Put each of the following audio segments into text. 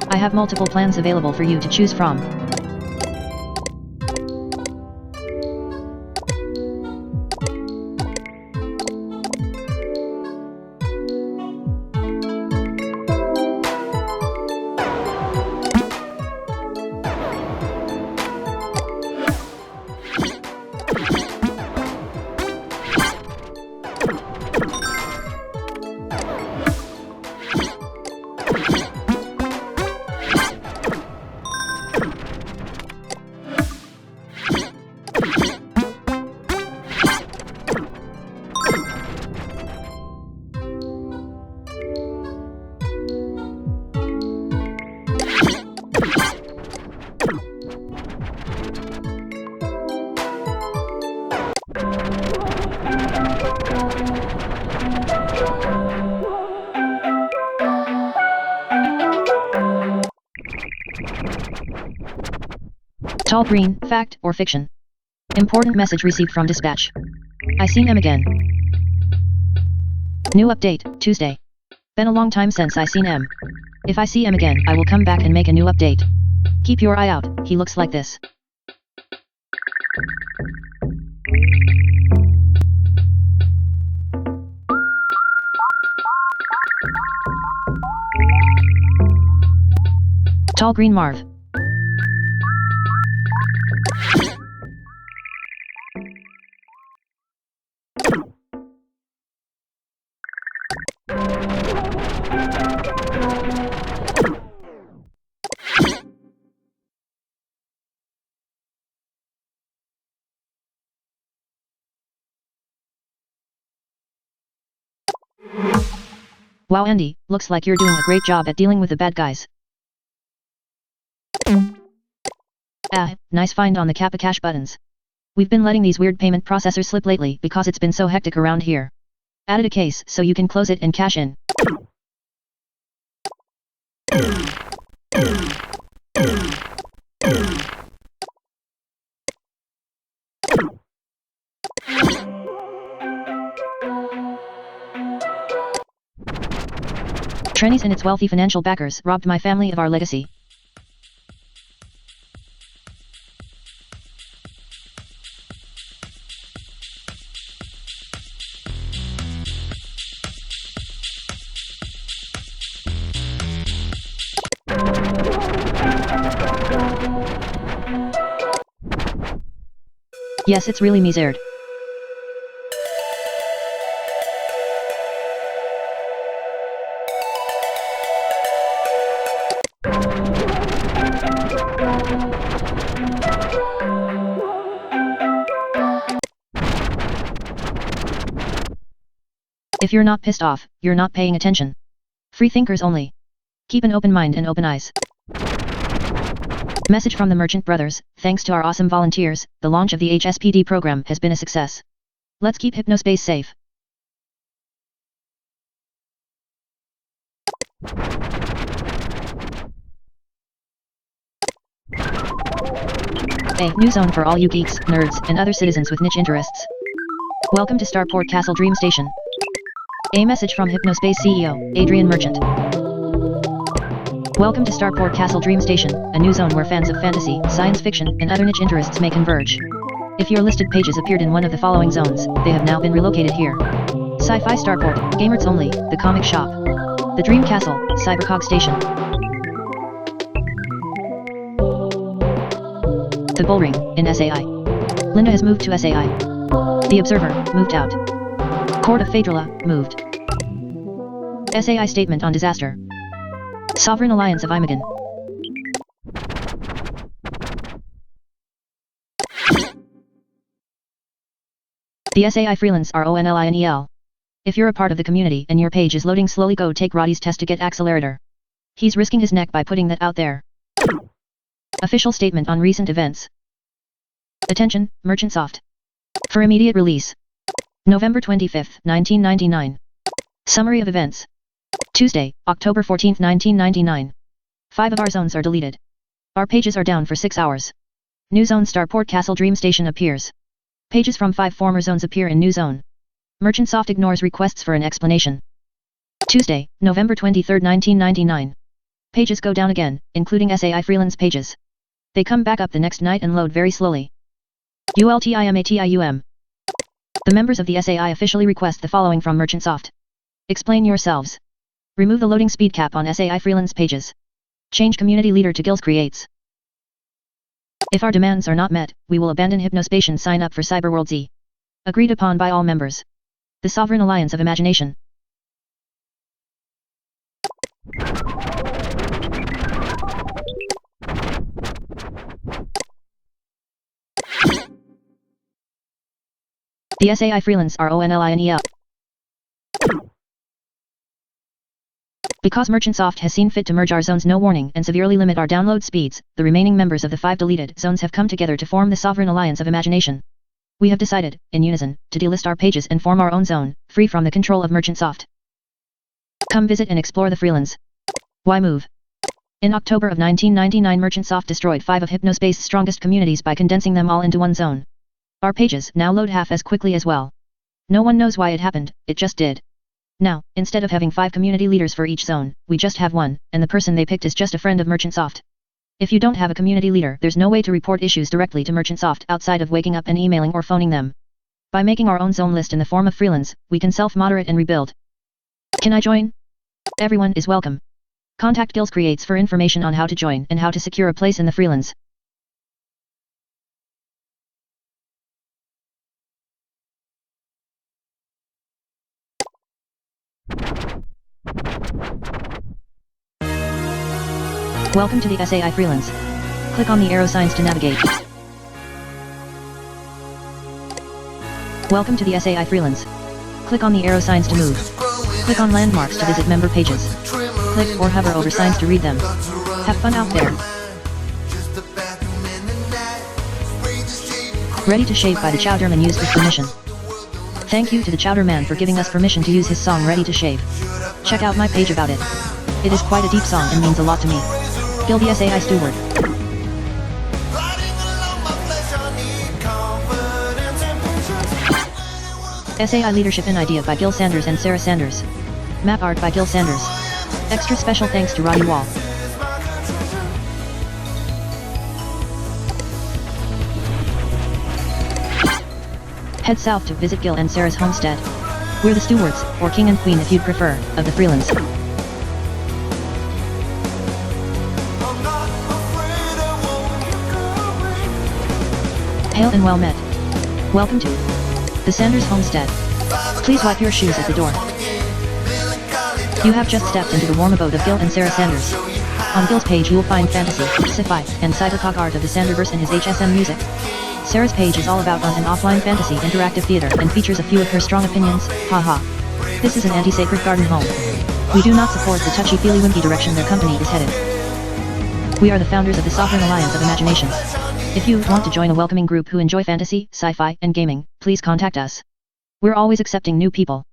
I have multiple plans available for you to choose from. Tall green, fact or fiction. Important message received from dispatch. I seen him again. New update, Tuesday. Been a long time since I seen him. If I see him again, I will come back and make a new update. Keep your eye out, he looks like this. Tall green Marv. Wow Andy, looks like you're doing a great job at dealing with the bad guys. Ah, nice find on the Kappa cash buttons. We've been letting these weird payment processors slip lately because it's been so hectic around here. Added a case so you can close it and cash in. Trennies and its wealthy financial backers robbed my family of our legacy. Yes, it's really misered. If you're not pissed off, you're not paying attention. Free thinkers only. Keep an open mind and open eyes. Message from the Merchant Brothers, thanks to our awesome volunteers, the launch of the HSPD program has been a success. Let's keep Hypnospace safe. A new zone for all you geeks, nerds, and other citizens with niche interests. Welcome to Starport Castle Dream Station. A message from Hypnospace CEO, Adrian Merchant. Welcome to Starport Castle Dream Station, a new zone where fans of fantasy, science fiction, and other niche interests may converge. If your listed pages appeared in one of the following zones, they have now been relocated here. Sci-Fi Starport, Gamers Only, The Comic Shop. The Dream Castle, Cybercog Station. The Bullring, in SAI. Linda has moved to SAI. The Observer, moved out. Court of Phaedrilla, moved. SAI Statement on Disaster. Sovereign Alliance of Imogen. The SAI Freelance are ONLINEL. If you're a part of the community and your page is loading slowly, go take Roddy's test to get accelerator. He's risking his neck by putting that out there. Official statement on recent events. Attention, Merchant Soft. For immediate release. November 25, 1999. Summary of events. Tuesday, October 14, 1999. 5 of our zones are deleted. Our pages are down for 6 hours. New zone Starport Castle Dream Station appears. Pages from 5 former zones appear in new zone. Merchantsoft ignores requests for an explanation. Tuesday, November 23, 1999. Pages go down again, including SAI freelance pages. They come back up the next night and load very slowly. ULTIMATIUM. The members of the SAI officially request the following from Merchantsoft. Explain yourselves. Remove the loading speed cap on SAI freelance pages. Change community leader to Gills Creates. If our demands are not met, we will abandon Hypnospace and sign up for Cyberworld Z. Agreed upon by all members. The Sovereign Alliance of Imagination. The SAI freelance are ONLINEL. Because Merchantsoft has seen fit to merge our zones no warning and severely limit our download speeds, the remaining members of the 5 deleted zones have come together to form the Sovereign Alliance of Imagination. We have decided, in unison, to delist our pages and form our own zone, free from the control of Merchantsoft. Come visit and explore the freelance. Why move? In October of 1999, Merchantsoft destroyed 5 of Hypnospace's strongest communities by condensing them all into one zone. Our pages now load half as quickly as well. No one knows why it happened, it just did. Now, instead of having 5 community leaders for each zone, we just have one, and the person they picked is just a friend of Merchantsoft. If you don't have a community leader, there's no way to report issues directly to Merchantsoft outside of waking up and emailing or phoning them. By making our own zone list in the form of freelance, we can self-moderate and rebuild. Can I join? Everyone is welcome. Contact Gills Creates for information on how to join and how to secure a place in the freelance. Welcome to the SAI freelance. Click on the arrow signs to navigate. Welcome to the SAI freelance. Click on the arrow signs to move. Click on landmarks to visit member pages. Click or hover over signs to read them. Have fun out there. Ready to Shave by the Chowderman used with permission. Thank you to the Chowderman for giving us permission to use his song Ready to Shave. Check out my page about it. It is quite a deep song and means a lot to me. Gil the SAI Steward. SAI Leadership and Idea by Gil Sanders and Sarah Sanders. Map art by Gil Sanders. Extra special thanks to Roddy Wall. Head south to visit Gil and Sarah's homestead. We're the stewards, or king and queen if you'd prefer, of the freelance. Hail and well met. Welcome to the Sanders homestead. Please wipe your shoes at the door. You have just stepped into the warm abode of Gil and Sarah Sanders. On Gil's page you will find fantasy, sci-fi, and cyberpunk art of the Sanderverse and his HSM music. Sarah's page is all about on and offline fantasy interactive theater and features a few of her strong opinions, haha. This is an anti-sacred garden home. We do not support the touchy-feely-wimpy direction their company is headed. We are the founders of the Sovereign Alliance of Imagination. If you want to join a welcoming group who enjoy fantasy, sci-fi, and gaming, please contact us. We're always accepting new people.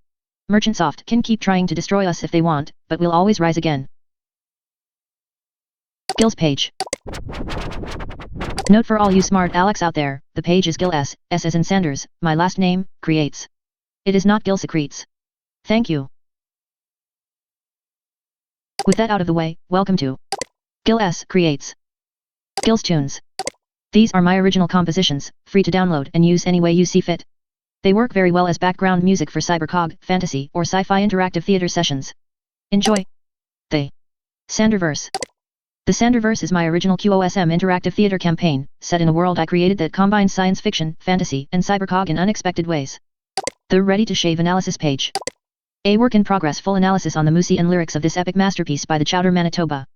Merchantsoft can keep trying to destroy us if they want, but we'll always rise again. Gil's page. Note for all you smart Alex out there, the page is Gil S as in Sanders, my last name, Creates. It is not Gil Secretes. Thank you. With that out of the way, welcome to Gil S Creates. Gil's Tunes. These are my original compositions, free to download and use any way you see fit. They work very well as background music for cybercog, fantasy, or sci-fi interactive theater sessions. Enjoy. The Sanderverse. The Sanderverse is my original QOSM interactive theater campaign, set in a world I created that combines science fiction, fantasy, and cybercog in unexpected ways. The Ready to Shave analysis page. A work in progress full analysis on the music and lyrics of this epic masterpiece by the Chowder Manitoba.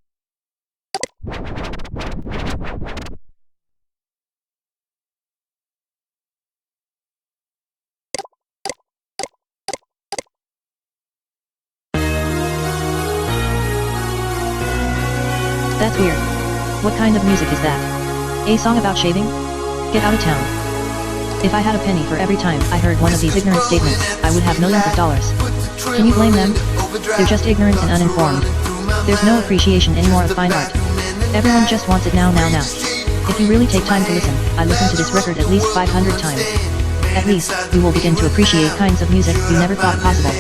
That's weird. What kind of music is that? A song about shaving? Get out of town. If I had a penny for every time I heard one of these ignorant statements, I would have millions of dollars. Can you blame them? They're just ignorant and uninformed. There's no appreciation anymore of fine art. Everyone just wants it now. If you really take time to listen, I listened to this record at least 500 times. At least, you will begin to appreciate kinds of music you never thought possible.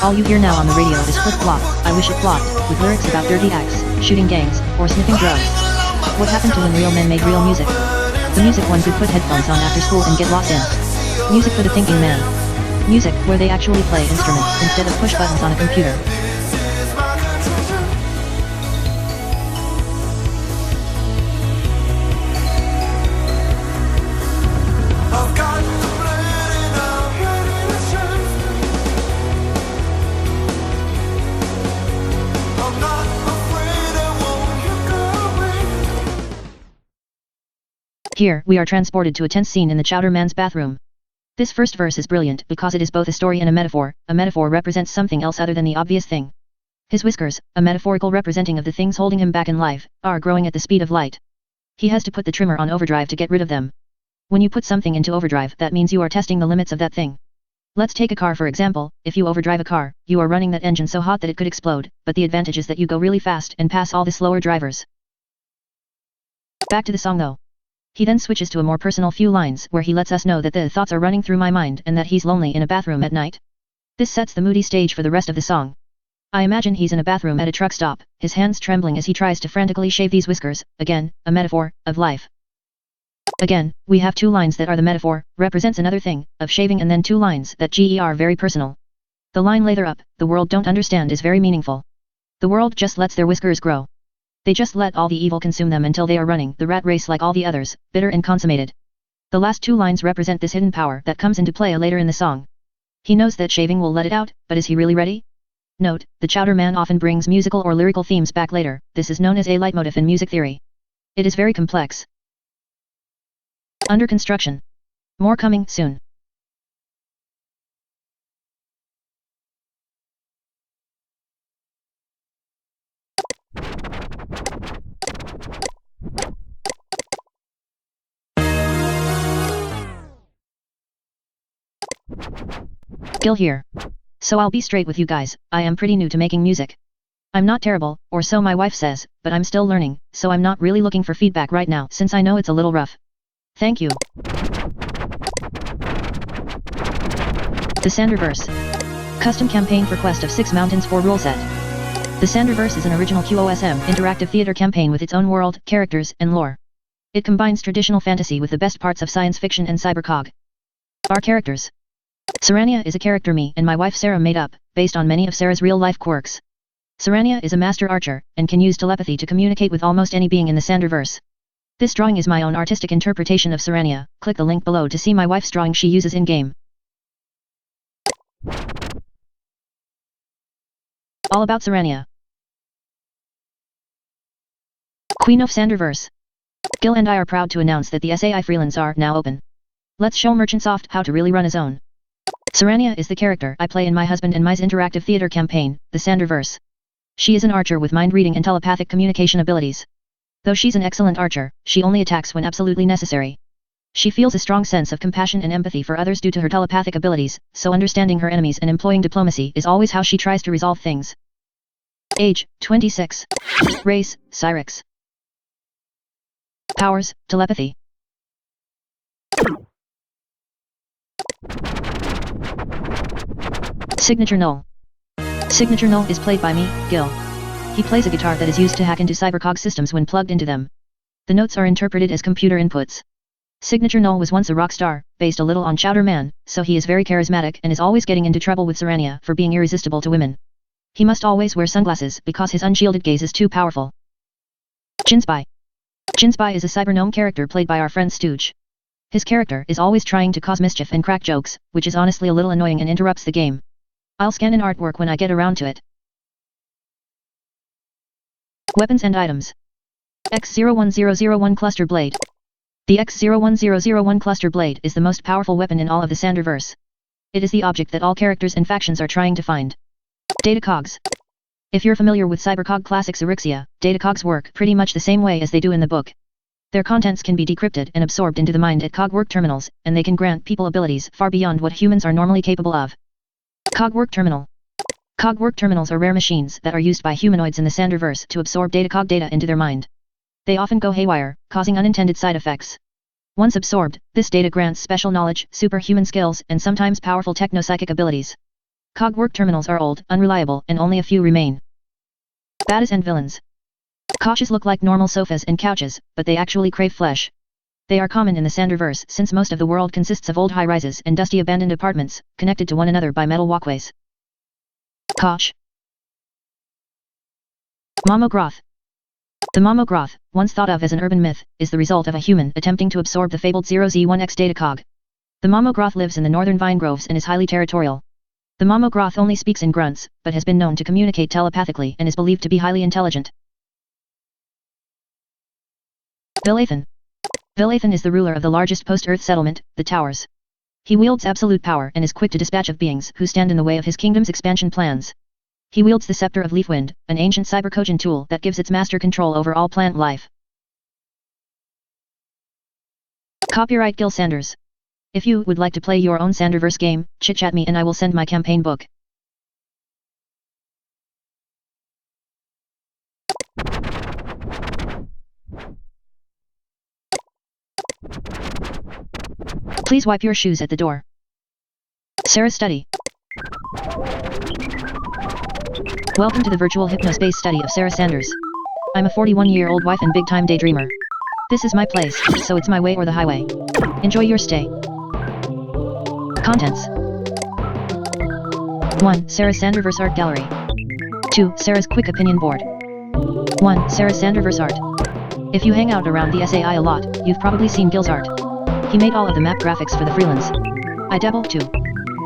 All you hear now on the radio is flip-flop, I wish it flopped, with lyrics about dirty acts, shooting gangs, or sniffing drugs. What happened to when real men made real music? The music one could put headphones on after school and get lost in. Music for the thinking man. Music where they actually play instruments instead of push buttons on a computer. Here, we are transported to a tense scene in the Chowder Man's bathroom. This first verse is brilliant because it is both a story and a metaphor. A metaphor represents something else other than the obvious thing. His whiskers, a metaphorical representing of the things holding him back in life, are growing at the speed of light. He has to put the trimmer on overdrive to get rid of them. When you put something into overdrive, that means you are testing the limits of that thing. Let's take a car for example. If you overdrive a car, you are running that engine so hot that it could explode, but the advantage is that you go really fast and pass all the slower drivers. Back to the song though. He then switches to a more personal few lines where he lets us know that the thoughts are running through my mind and that he's lonely in a bathroom at night. This sets the moody stage for the rest of the song. I imagine he's in a bathroom at a truck stop, his hands trembling as he tries to frantically shave these whiskers, again, a metaphor, of life. Again, we have two lines that are the metaphor, represents another thing, of shaving and then two lines that are very personal. The line later up, the world don't understand is very meaningful. The world just lets their whiskers grow. They just let all the evil consume them until they are running the rat race like all the others, bitter and consummated. The last two lines represent this hidden power that comes into play later in the song. He knows that shaving will let it out, but is he really ready? Note, the Chowder Man often brings musical or lyrical themes back later. This is known as a leitmotif in music theory. It is very complex. Under construction. More coming soon. Gil here. So I'll be straight with you guys, I am pretty new to making music. I'm not terrible, or so my wife says, but I'm still learning, so I'm not really looking for feedback right now since I know it's a little rough. Thank you. The Sanderverse. Custom campaign for Quest of 6 Mountains for rule set. The Sanderverse is an original QOSM interactive theater campaign with its own world, characters, and lore. It combines traditional fantasy with the best parts of science fiction and cybercog. Our characters. Sarania is a character me and my wife Sarah made up, based on many of Sarah's real-life quirks. Sarania is a master archer, and can use telepathy to communicate with almost any being in the Sanderverse. This drawing is my own artistic interpretation of Sarania. Click the link below to see my wife's drawing she uses in-game. All about Sarania. Queen of Sanderverse. Gil and I are proud to announce that the SAI freelance are now open. Let's show Merchantsoft how to really run his own. Sarania is the character I play in my husband and my's interactive theater campaign, the Sanderverse. She is an archer with mind reading and telepathic communication abilities. Though she's an excellent archer, she only attacks when absolutely necessary. She feels a strong sense of compassion and empathy for others due to her telepathic abilities, so understanding her enemies and employing diplomacy is always how she tries to resolve things. Age, 26. Race, Cyrix. Powers, telepathy. Signature null. Signature null is played by me, Gil. He plays a guitar that is used to hack into cybercog systems when plugged into them. The notes are interpreted as computer inputs. Signature null was once a rock star, based a little on Chowder Man, so he is very charismatic and is always getting into trouble with Sarania for being irresistible to women. He must always wear sunglasses because his unshielded gaze is too powerful. Jinspy. Jinspy is a cyber gnome character played by our friend Stooge. His character is always trying to cause mischief and crack jokes, which is honestly a little annoying and interrupts the game. I'll scan in artwork when I get around to it. Weapons and items. X01001 Cluster Blade. The X01001 Cluster Blade is the most powerful weapon in all of the Sanderverse. It is the object that all characters and factions are trying to find. Datacogs. If you're familiar with Cybercog Classics Erixia, datacogs work pretty much the same way as they do in the book. Their contents can be decrypted and absorbed into the mind at cogwork terminals, and they can grant people abilities far beyond what humans are normally capable of. Cogwork Terminal. Cogwork terminals are rare machines that are used by humanoids in the Sanderverse to absorb datacog data into their mind. They often go haywire, causing unintended side effects. Once absorbed, this data grants special knowledge, superhuman skills, and sometimes powerful techno-psychic abilities. Cogwork terminals are old, unreliable, and only a few remain. Baddies and villains. Couches look like normal sofas and couches, but they actually crave flesh. They are common in the Sanderverse since most of the world consists of old high-rises and dusty abandoned apartments, connected to one another by metal walkways. Koch. Momogroth. The Momogroth, once thought of as an urban myth, is the result of a human attempting to absorb the fabled 0Z1X data cog. The Momogroth lives in the northern vine groves and is highly territorial. The Momogroth only speaks in grunts, but has been known to communicate telepathically and is believed to be highly intelligent. Vilathan. Vilathan is the ruler of the largest post-Earth settlement, the Towers. He wields absolute power and is quick to dispatch of beings who stand in the way of his kingdom's expansion plans. He wields the Scepter of Leafwind, an ancient cybercogen tool that gives its master control over all plant life. Copyright Gil Sanders. If you would like to play your own Sanderverse game, chit-chat me and I will send my campaign book. Please wipe your shoes at the door. Sarah's study. Welcome to the virtual Hypnospace study of Sarah Sanders. I'm a 41-year-old wife and big-time daydreamer. This is my place, so it's my way or the highway. Enjoy your stay. Contents. 1. Sarah's Sanderverse Art Gallery. 2. Sarah's Quick Opinion Board. 1. Sarah's Sanderverse Art. If you hang out around the SAI a lot, you've probably seen Gil's art. He made all of the map graphics for the freelance. I dabble too.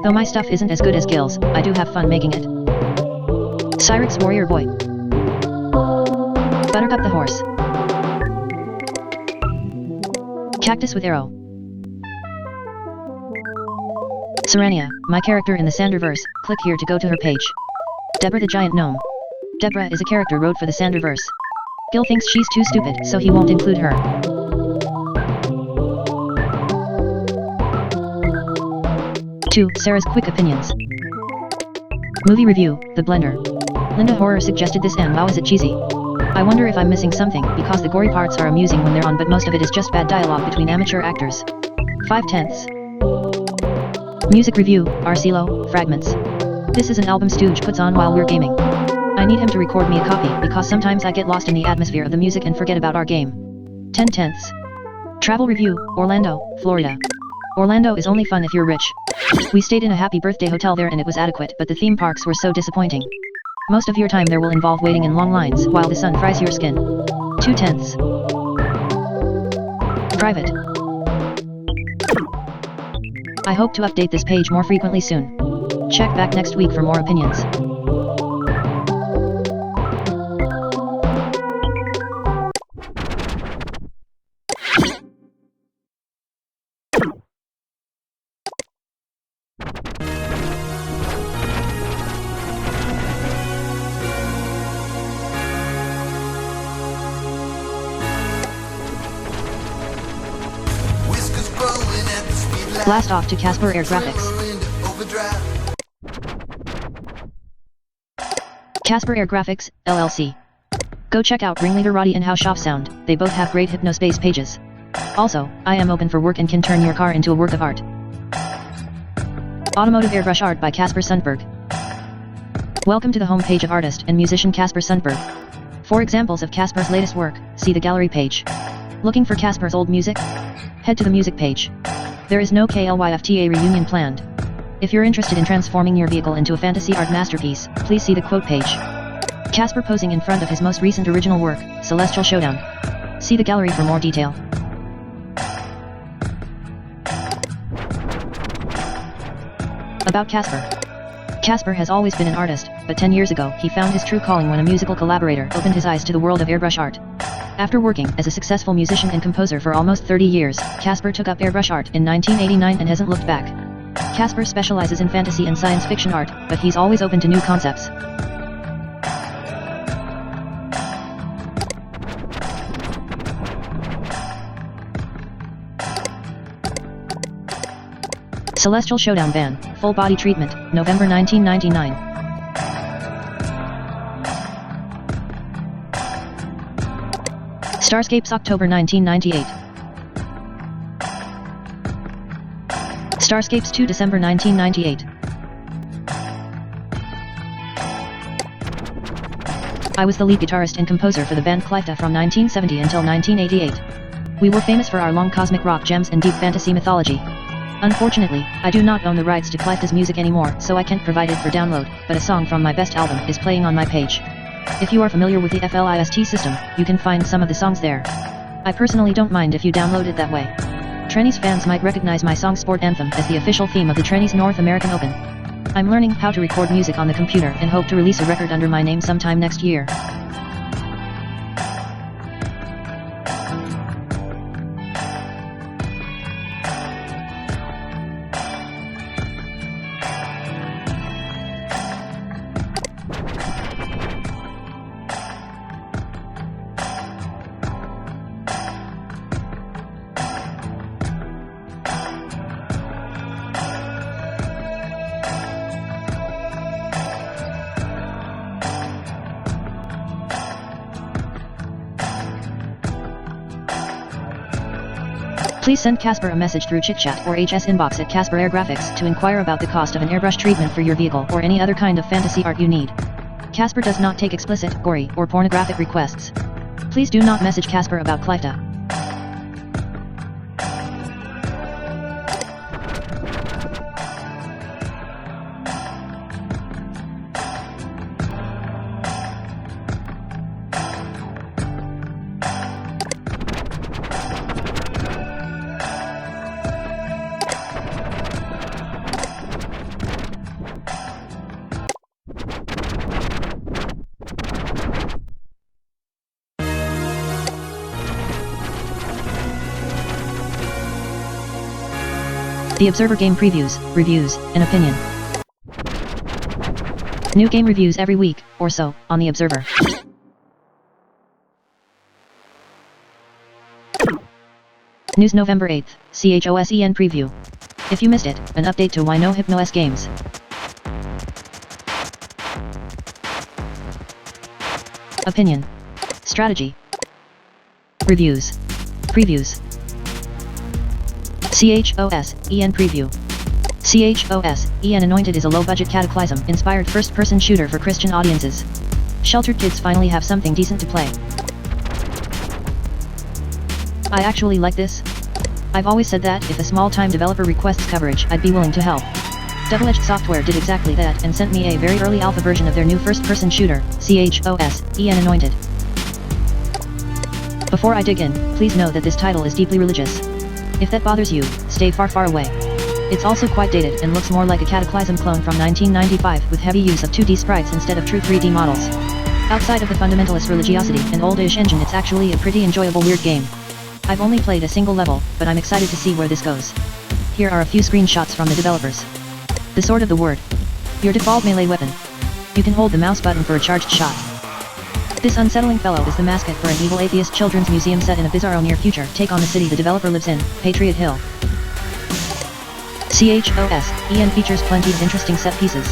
Though my stuff isn't as good as Gil's, I do have fun making it. Cyrix Warrior Boy. Buttercup the Horse. Cactus with Arrow. Serania, my character in the Sanderverse, click here to go to her page. Deborah the Giant Gnome. Deborah is a character wrote for the Sanderverse. Gil thinks she's too stupid, so he won't include her. 2. Sarah's Quick Opinions. Movie Review, The Blender. Linda Horror suggested this and wow is it cheesy. I wonder if I'm missing something because the gory parts are amusing when they're on but most of it is just bad dialogue between amateur actors. 5/10. Music Review, Arcelo, Fragments. This is an album Stooge puts on while we're gaming. I need him to record me a copy because sometimes I get lost in the atmosphere of the music and forget about our game. 10/10. Travel Review, Orlando, Florida. Orlando is only fun if you're rich. We stayed in a happy birthday hotel there and it was adequate but the theme parks were so disappointing. Most of your time there will involve waiting in long lines while the sun fries your skin. 2/10. Private. I hope to update this page more frequently soon. Check back next week for more opinions. Blast off to Casper Air Graphics. Casper Air Graphics, LLC. Go check out Ringleader Roddy and How Shop Sound, they both have great Hypnospace pages. Also, I am open for work and can turn your car into a work of art. Automotive Airbrush Art by Casper Sundberg. Welcome to the homepage of artist and musician Casper Sundberg. For examples of Casper's latest work, see the gallery page. Looking for Casper's old music? Head to the music page. There is no KLYFTA reunion planned. If you're interested in transforming your vehicle into a fantasy art masterpiece, please see the quote page. Casper posing in front of his most recent original work, Celestial Showdown. See the gallery for more detail. About Casper. Casper has always been an artist, but 10 years ago he found his true calling when a musical collaborator opened his eyes to the world of airbrush art. After working as a successful musician and composer for almost 30 years, Casper took up airbrush art in 1989 and hasn't looked back. Casper specializes in fantasy and science fiction art, but he's always open to new concepts. Celestial Showdown Van, Full Body Treatment, November 1999. Starscapes October 1998. Starscapes 2 December 1998. I was the lead guitarist and composer for the band Clifta from 1970 until 1988. We were famous for our long cosmic rock gems and deep fantasy mythology. Unfortunately, I do not own the rights to Clifta's music anymore, so I can't provide it for download, but a song from my best album is playing on my page. If you are familiar with the FLIST system, you can find some of the songs there. I personally don't mind if you download it that way. Trannies fans might recognize my song Sport Anthem as the official theme of the Trannies North American Open. I'm learning how to record music on the computer and hope to release a record under my name sometime next year. Please send Casper a message through ChitChat or HS inbox at Casper Air Graphics to inquire about the cost of an airbrush treatment for your vehicle or any other kind of fantasy art you need. Casper does not take explicit, gory, or pornographic requests. Please do not message Casper about Clifta. The Observer Game Previews, Reviews, and Opinion. New game reviews every week, or so, on The Observer. News November 8th, CHOSEN Preview. If you missed it, an update to Why No Hypnos Games. Opinion. Strategy. Reviews. Previews. CHOSEN Preview. CHOSEN Anointed is a low-budget Cataclysm-inspired first-person shooter for Christian audiences. Sheltered kids finally have something decent to play. I actually like this. I've always said that if a small-time developer requests coverage, I'd be willing to help. Double-Edged Software did exactly that and sent me a very early alpha version of their new first-person shooter, CHOSEN Anointed. Before I dig in, please know that this title is deeply religious. If that bothers you, stay far, far away. It's also quite dated and looks more like a Cataclysm clone from 1995 with heavy use of 2D sprites instead of true 3D models. Outside of the fundamentalist religiosity and old-ish engine, it's actually a pretty enjoyable weird game. I've only played a single level, but I'm excited to see where this goes. Here are a few screenshots from the developers. The Sword of the Word. Your default melee weapon. You can hold the mouse button for a charged shot. This unsettling fellow is the mascot for an evil atheist children's museum set in a bizarro near future take on the city the developer lives in, Patriot Hill. CHOSEN features plenty of interesting set pieces.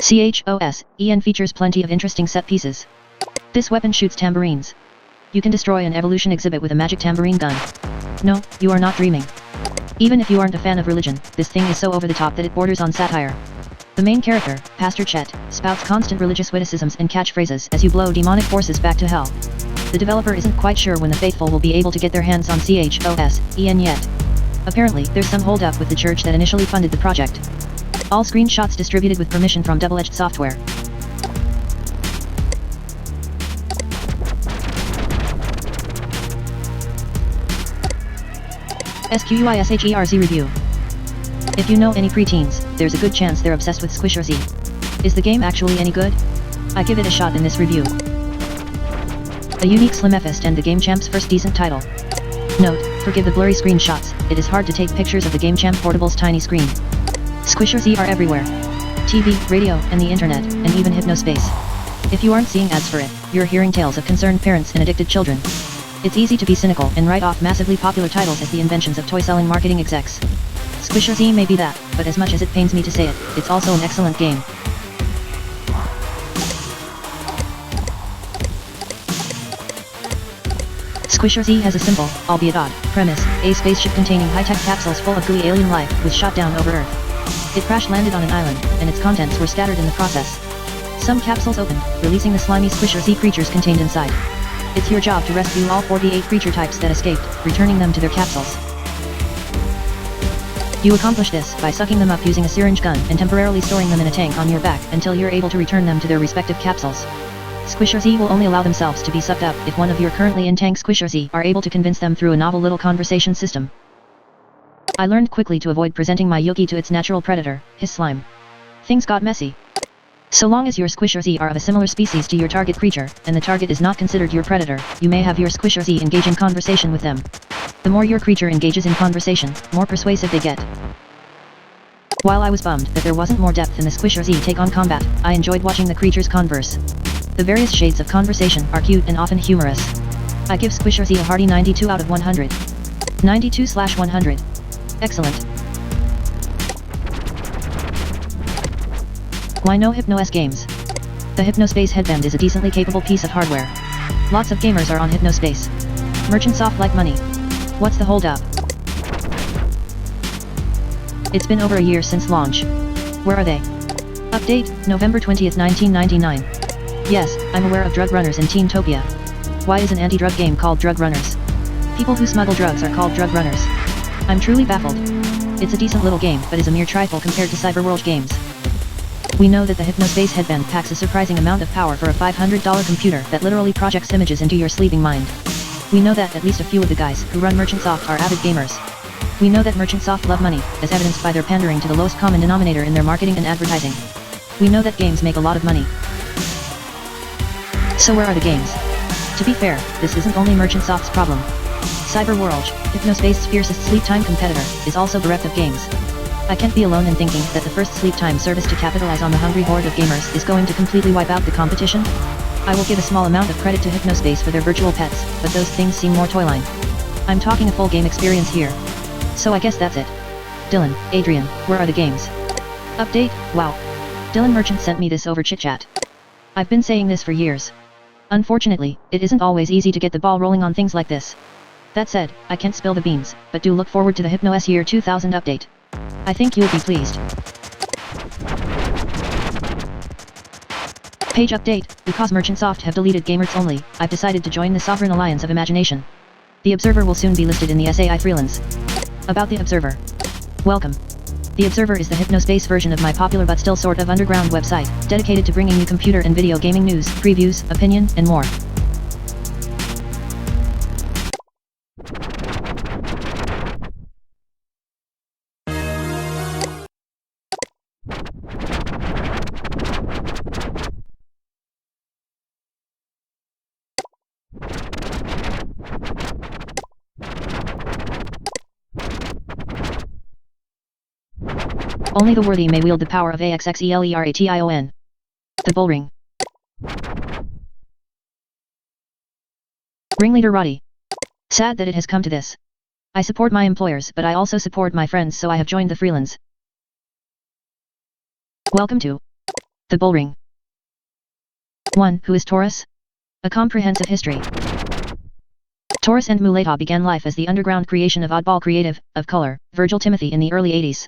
CHOSEN features plenty of interesting set pieces. This weapon shoots tambourines. You can destroy an evolution exhibit with a magic tambourine gun. No, you are not dreaming. Even if you aren't a fan of religion, this thing is so over the top that it borders on satire. The main character, Pastor Chet, spouts constant religious witticisms and catchphrases as you blow demonic forces back to hell. The developer isn't quite sure when the faithful will be able to get their hands on CHOSEN yet. Apparently, there's some hold-up with the church that initially funded the project. All screenshots distributed with permission from Double-Edged Software. SQUISHERZ Review. If you know any preteens, there's a good chance they're obsessed with SquishRZ. Is the game actually any good? I give it a shot in this review. A unique Slimefest and the Game Champ's first decent title. Note, forgive the blurry screenshots, it is hard to take pictures of the Game Champ Portable's tiny screen. Squishers are everywhere. TV, radio, and the internet, and even Hypnospace. If you aren't seeing ads for it, you're hearing tales of concerned parents and addicted children. It's easy to be cynical and write off massively popular titles as the inventions of toy-selling marketing execs. Squishers may be that, but as much as it pains me to say it, it's also an excellent game. Squishers has a simple, albeit odd, premise: a spaceship containing high-tech capsules full of gooey alien life was shot down over Earth. It crash-landed on an island, and its contents were scattered in the process. Some capsules opened, releasing the slimy Squishers creatures contained inside. It's your job to rescue all 48 creature types that escaped, returning them to their capsules. You accomplish this by sucking them up using a syringe gun and temporarily storing them in a tank on your back until you're able to return them to their respective capsules. Squishers will only allow themselves to be sucked up if one of your currently in-tank Squishers are able to convince them through a novel little conversation system. I learned quickly to avoid presenting my Yuki to its natural predator, his slime. Things got messy. So long as your Squishers are of a similar species to your target creature, and the target is not considered your predator, you may have your Squishers engage in conversation with them. The more your creature engages in conversation, more persuasive they get. While I was bummed that there wasn't more depth in the Squishers take on combat, I enjoyed watching the creatures converse. The various shades of conversation are cute and often humorous. I give Squishers a hearty 92 out of 100. 92/100. Excellent. Why no Hypnos games? The Hypnospace headband is a decently capable piece of hardware. Lots of gamers are on Hypnospace. Merchants soft like money. What's the holdup? It's been over a year since launch. Where are they? Update, November 20th, 1999. Yes, I'm aware of drug runners in Teentopia. Why is an anti-drug game called Drug Runners? People who smuggle drugs are called drug runners. I'm truly baffled. It's a decent little game, but is a mere trifle compared to Cyberworld games. We know that the Hypnospace headband packs a surprising amount of power for a $500 computer that literally projects images into your sleeping mind. We know that at least a few of the guys who run Merchantsoft are avid gamers. We know that Merchantsoft love money, as evidenced by their pandering to the lowest common denominator in their marketing and advertising. We know that games make a lot of money. So where are the games? To be fair, this isn't only Merchantsoft's problem. Cyberworld, Hypnospace's fiercest sleep time competitor, is also bereft of games. I can't be alone in thinking that the first sleep time service to capitalize on the hungry horde of gamers is going to completely wipe out the competition. I will give a small amount of credit to Hypnospace for their virtual pets, but those things seem more toy-line. I'm talking a full game experience here. So I guess that's it. Dylan, Adrian, where are the games? Update, wow. Dylan Merchant sent me this over chit-chat. I've been saying this for years. Unfortunately, it isn't always easy to get the ball rolling on things like this. That said, I can't spill the beans, but do look forward to the Hypnos Year 2000 update. I think you'll be pleased. Page update, because Merchantsoft have deleted Gamers Only, I've decided to join the Sovereign Alliance of Imagination. The Observer will soon be listed in the SAI Freelance. About the Observer. Welcome. The Observer is the Hypnospace version of my popular but still sort of underground website, dedicated to bringing you computer and video gaming news, previews, opinion, and more. Only the worthy may wield the power of AXXELERATION. The Bull Ring. Ringleader Roddy. Sad that it has come to this. I support my employers, but I also support my friends, so I have joined the freelance. Welcome to the Bull Ring. 1. Who is Taurus? A comprehensive history. Taurus and Muleta began life as the underground creation of oddball creative, of color, Virgil Timothy in the early 80s.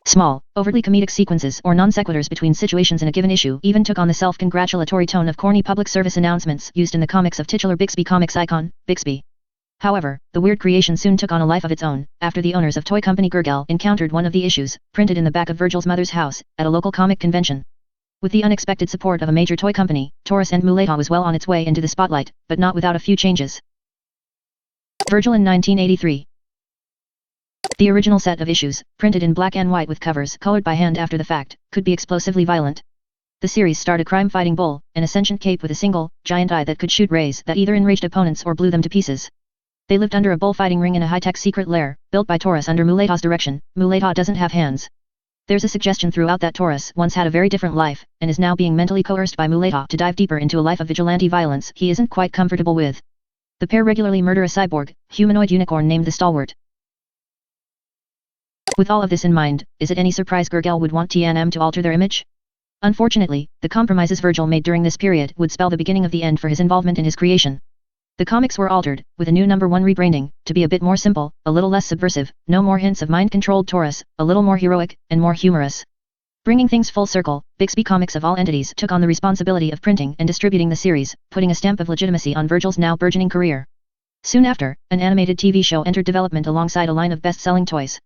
Small, overtly comedic sequences or non-sequiturs between situations in a given issue even took on the self-congratulatory tone of corny public service announcements used in the comics of titular Bixby Comics icon, Bixby. However, the weird creation soon took on a life of its own, after the owners of toy company Gurgel encountered one of the issues, printed in the back of Virgil's mother's house, at a local comic convention. With the unexpected support of a major toy company, Taurus and Muleta was well on its way into the spotlight, but not without a few changes. Virgil in 1983. The original set of issues, printed in black and white with covers colored by hand after the fact, could be explosively violent. The series starred a crime-fighting bull, an ascension cape with a single, giant eye that could shoot rays that either enraged opponents or blew them to pieces. They lived under a bullfighting ring in a high-tech secret lair, built by Taurus under Muleta's direction. Muleta doesn't have hands. There's a suggestion throughout that Taurus once had a very different life, and is now being mentally coerced by Muleta to dive deeper into a life of vigilante violence he isn't quite comfortable with. The pair regularly murder a cyborg, humanoid unicorn named the Stalwart. With all of this in mind, is it any surprise Gurgel would want TNM to alter their image? Unfortunately, the compromises Virgil made during this period would spell the beginning of the end for his involvement in his creation. The comics were altered, with a new #1 rebranding, to be a bit more simple, a little less subversive, no more hints of mind-controlled Taurus, a little more heroic, and more humorous. Bringing things full circle, Bixby Comics of all entities took on the responsibility of printing and distributing the series, putting a stamp of legitimacy on Virgil's now burgeoning career. Soon after, an animated TV show entered development alongside a line of best-selling toys.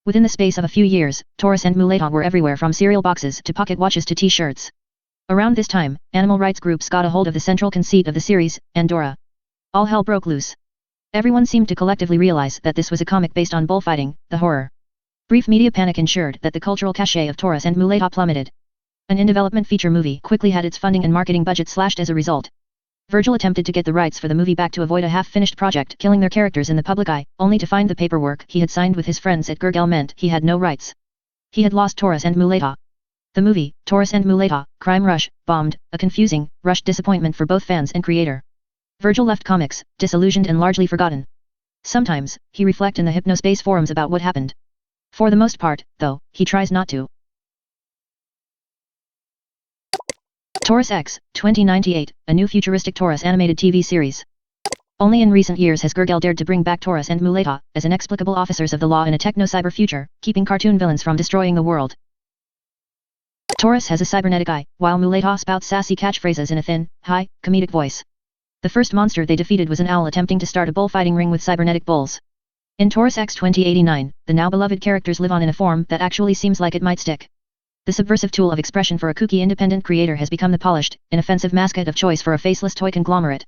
Within the space of a few years, Taurus and Muleta were everywhere from cereal boxes to pocket watches to t-shirts. Around this time, animal rights groups got a hold of the central conceit of the series, Andorra. All hell broke loose. Everyone seemed to collectively realize that this was a comic based on bullfighting, the horror. Brief media panic ensured that the cultural cachet of Taurus and Muleta plummeted. An in-development feature movie quickly had its funding and marketing budget slashed as a result. Virgil attempted to get the rights for the movie back to avoid a half-finished project killing their characters in the public eye, only to find the paperwork he had signed with his friends at Gurgel meant he had no rights. He had lost Taurus and Muleta. The movie, Taurus and Muleta, Crime Rush, bombed, a confusing, rushed disappointment for both fans and creator. Virgil left comics, disillusioned and largely forgotten. Sometimes, he reflects in the Hypnospace forums about what happened. For the most part, though, he tries not to. Taurus X, 2098, a new futuristic Taurus animated TV series. Only in recent years has Gurgel dared to bring back Taurus and Muleta, as inexplicable officers of the law in a techno-cyber future, keeping cartoon villains from destroying the world. Taurus has a cybernetic eye, while Muleta spouts sassy catchphrases in a thin, high, comedic voice. The first monster they defeated was an owl attempting to start a bullfighting ring with cybernetic bulls. In Taurus X 2089, the now beloved characters live on in a form that actually seems like it might stick. The subversive tool of expression for a kooky independent creator has become the polished, inoffensive mascot of choice for a faceless toy conglomerate.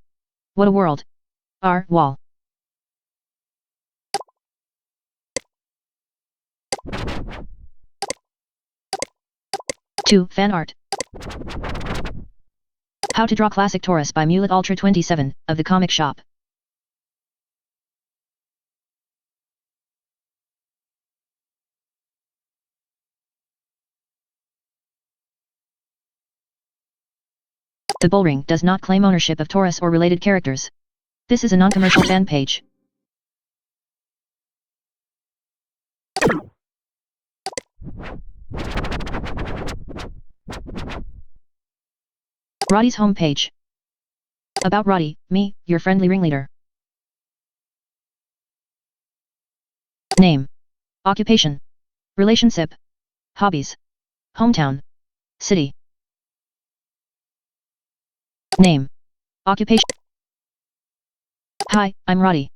What a world. Wall. 2. Fan art. How to Draw Classic Taurus by Mulet Ultra 27, of the Comic Shop. The Bullring does not claim ownership of Taurus or related characters. This is a non-commercial fan page. Roddy's homepage. About Roddy, me, your friendly ringleader. Name. Occupation. Relationship. Hobbies. Hometown. City. Name. Occupation. Hi, I'm Roddy.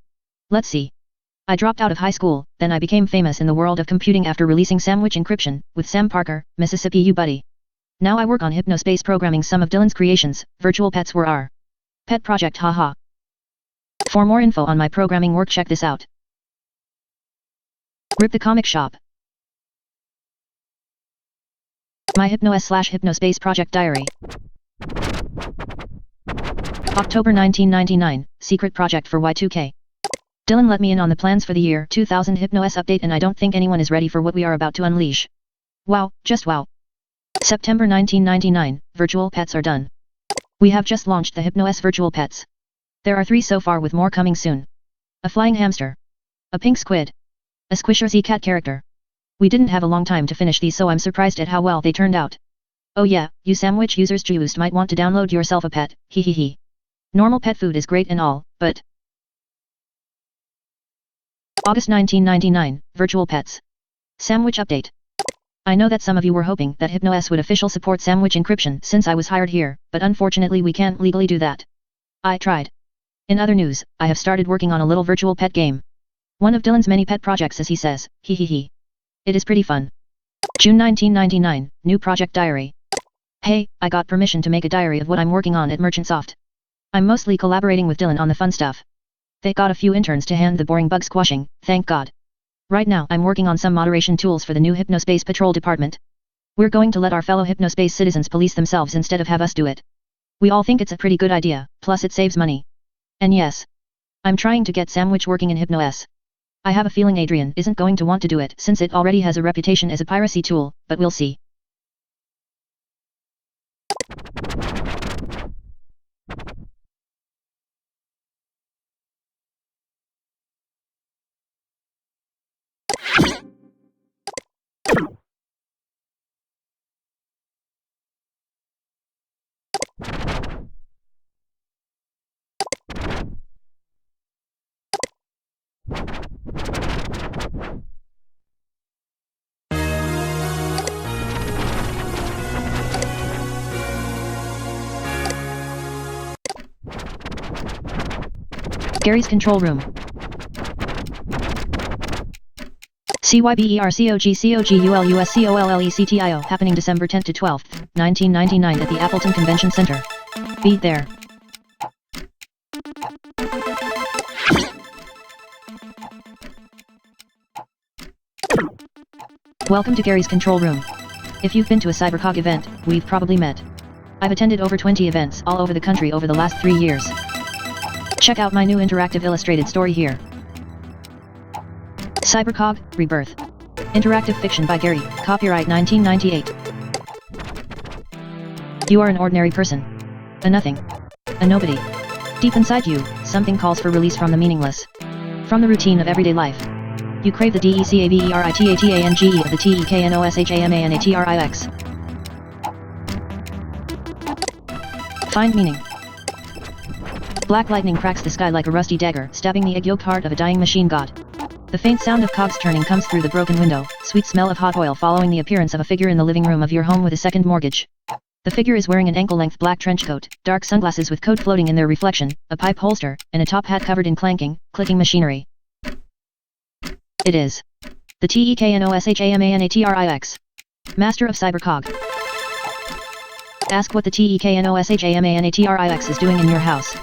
Let's see. I dropped out of high school, then I became famous in the world of computing after releasing Sandwich Encryption, with Sam Parker, Mississippi U buddy. Now I work on Hypnospace programming some of Dylan's creations, virtual pets were our pet project haha. For more info on my programming work check this out. Rip the Comic Shop. My Hypnospace project diary. October 1999, secret project for Y2K. Dylan let me in on the plans for the year 2000 Hypnos update and I don't think anyone is ready for what we are about to unleash. Wow, just wow. September 1999, virtual pets are done. We have just launched the Hypnos virtual pets. There are 3 so far with more coming soon. A flying hamster. A pink squid. A squishy cat character. We didn't have a long time to finish these so I'm surprised at how well they turned out. Oh yeah, you Sandwich users just might want to download yourself a pet, hehehe. Normal pet food is great and all, but... August 1999, virtual pets. Sandwich update. I know that some of you were hoping that Hypnos would officially support Sandwich Encryption since I was hired here, but unfortunately we can't legally do that. I tried. In other news, I have started working on a little virtual pet game. One of Dylan's many pet projects as he says, hehehe. It is pretty fun. June 1999, new project diary. Hey, I got permission to make a diary of what I'm working on at Merchantsoft. I'm mostly collaborating with Dylan on the fun stuff. They got a few interns to hand the boring bug squashing, thank God. Right now I'm working on some moderation tools for the new Hypnospace Patrol department. We're going to let our fellow Hypnospace citizens police themselves instead of have us do it. We all think it's a pretty good idea, plus it saves money. And yes. I'm trying to get Sandwich working in Hypnos. I have a feeling Adrian isn't going to want to do it since it already has a reputation as a piracy tool, but we'll see. Gary's control room. CYBERCOGCOGULUSCOLLECTIO happening December 10 to 12, 1999 at the Appleton Convention Center. Be there. Welcome to Gary's control room. If you've been to a CyberCog event, we've probably met. I've attended over 20 events all over the country over the last 3 years. Check out my new interactive illustrated story here. CyberCog, Rebirth. Interactive fiction by Gary, copyright 1998. You are an ordinary person. A nothing. A nobody. Deep inside you, something calls for release from the meaningless. From the routine of everyday life. You crave the DECAVERITATANGE of the TEKNOSHAMANATRIX. Find meaning. Black lightning cracks the sky like a rusty dagger, stabbing the egg-yolked heart of a dying machine god. The faint sound of cogs turning comes through the broken window, sweet smell of hot oil following the appearance of a figure in the living room of your home with a second mortgage. The figure is wearing an ankle-length black trench coat, dark sunglasses with code floating in their reflection, a pipe holster, and a top hat covered in clanking, clicking machinery. It is the TEKNOSHAMANATRIX. Master of CyberCog. Ask what the TEKNOSHAMANATRIX is doing in your house.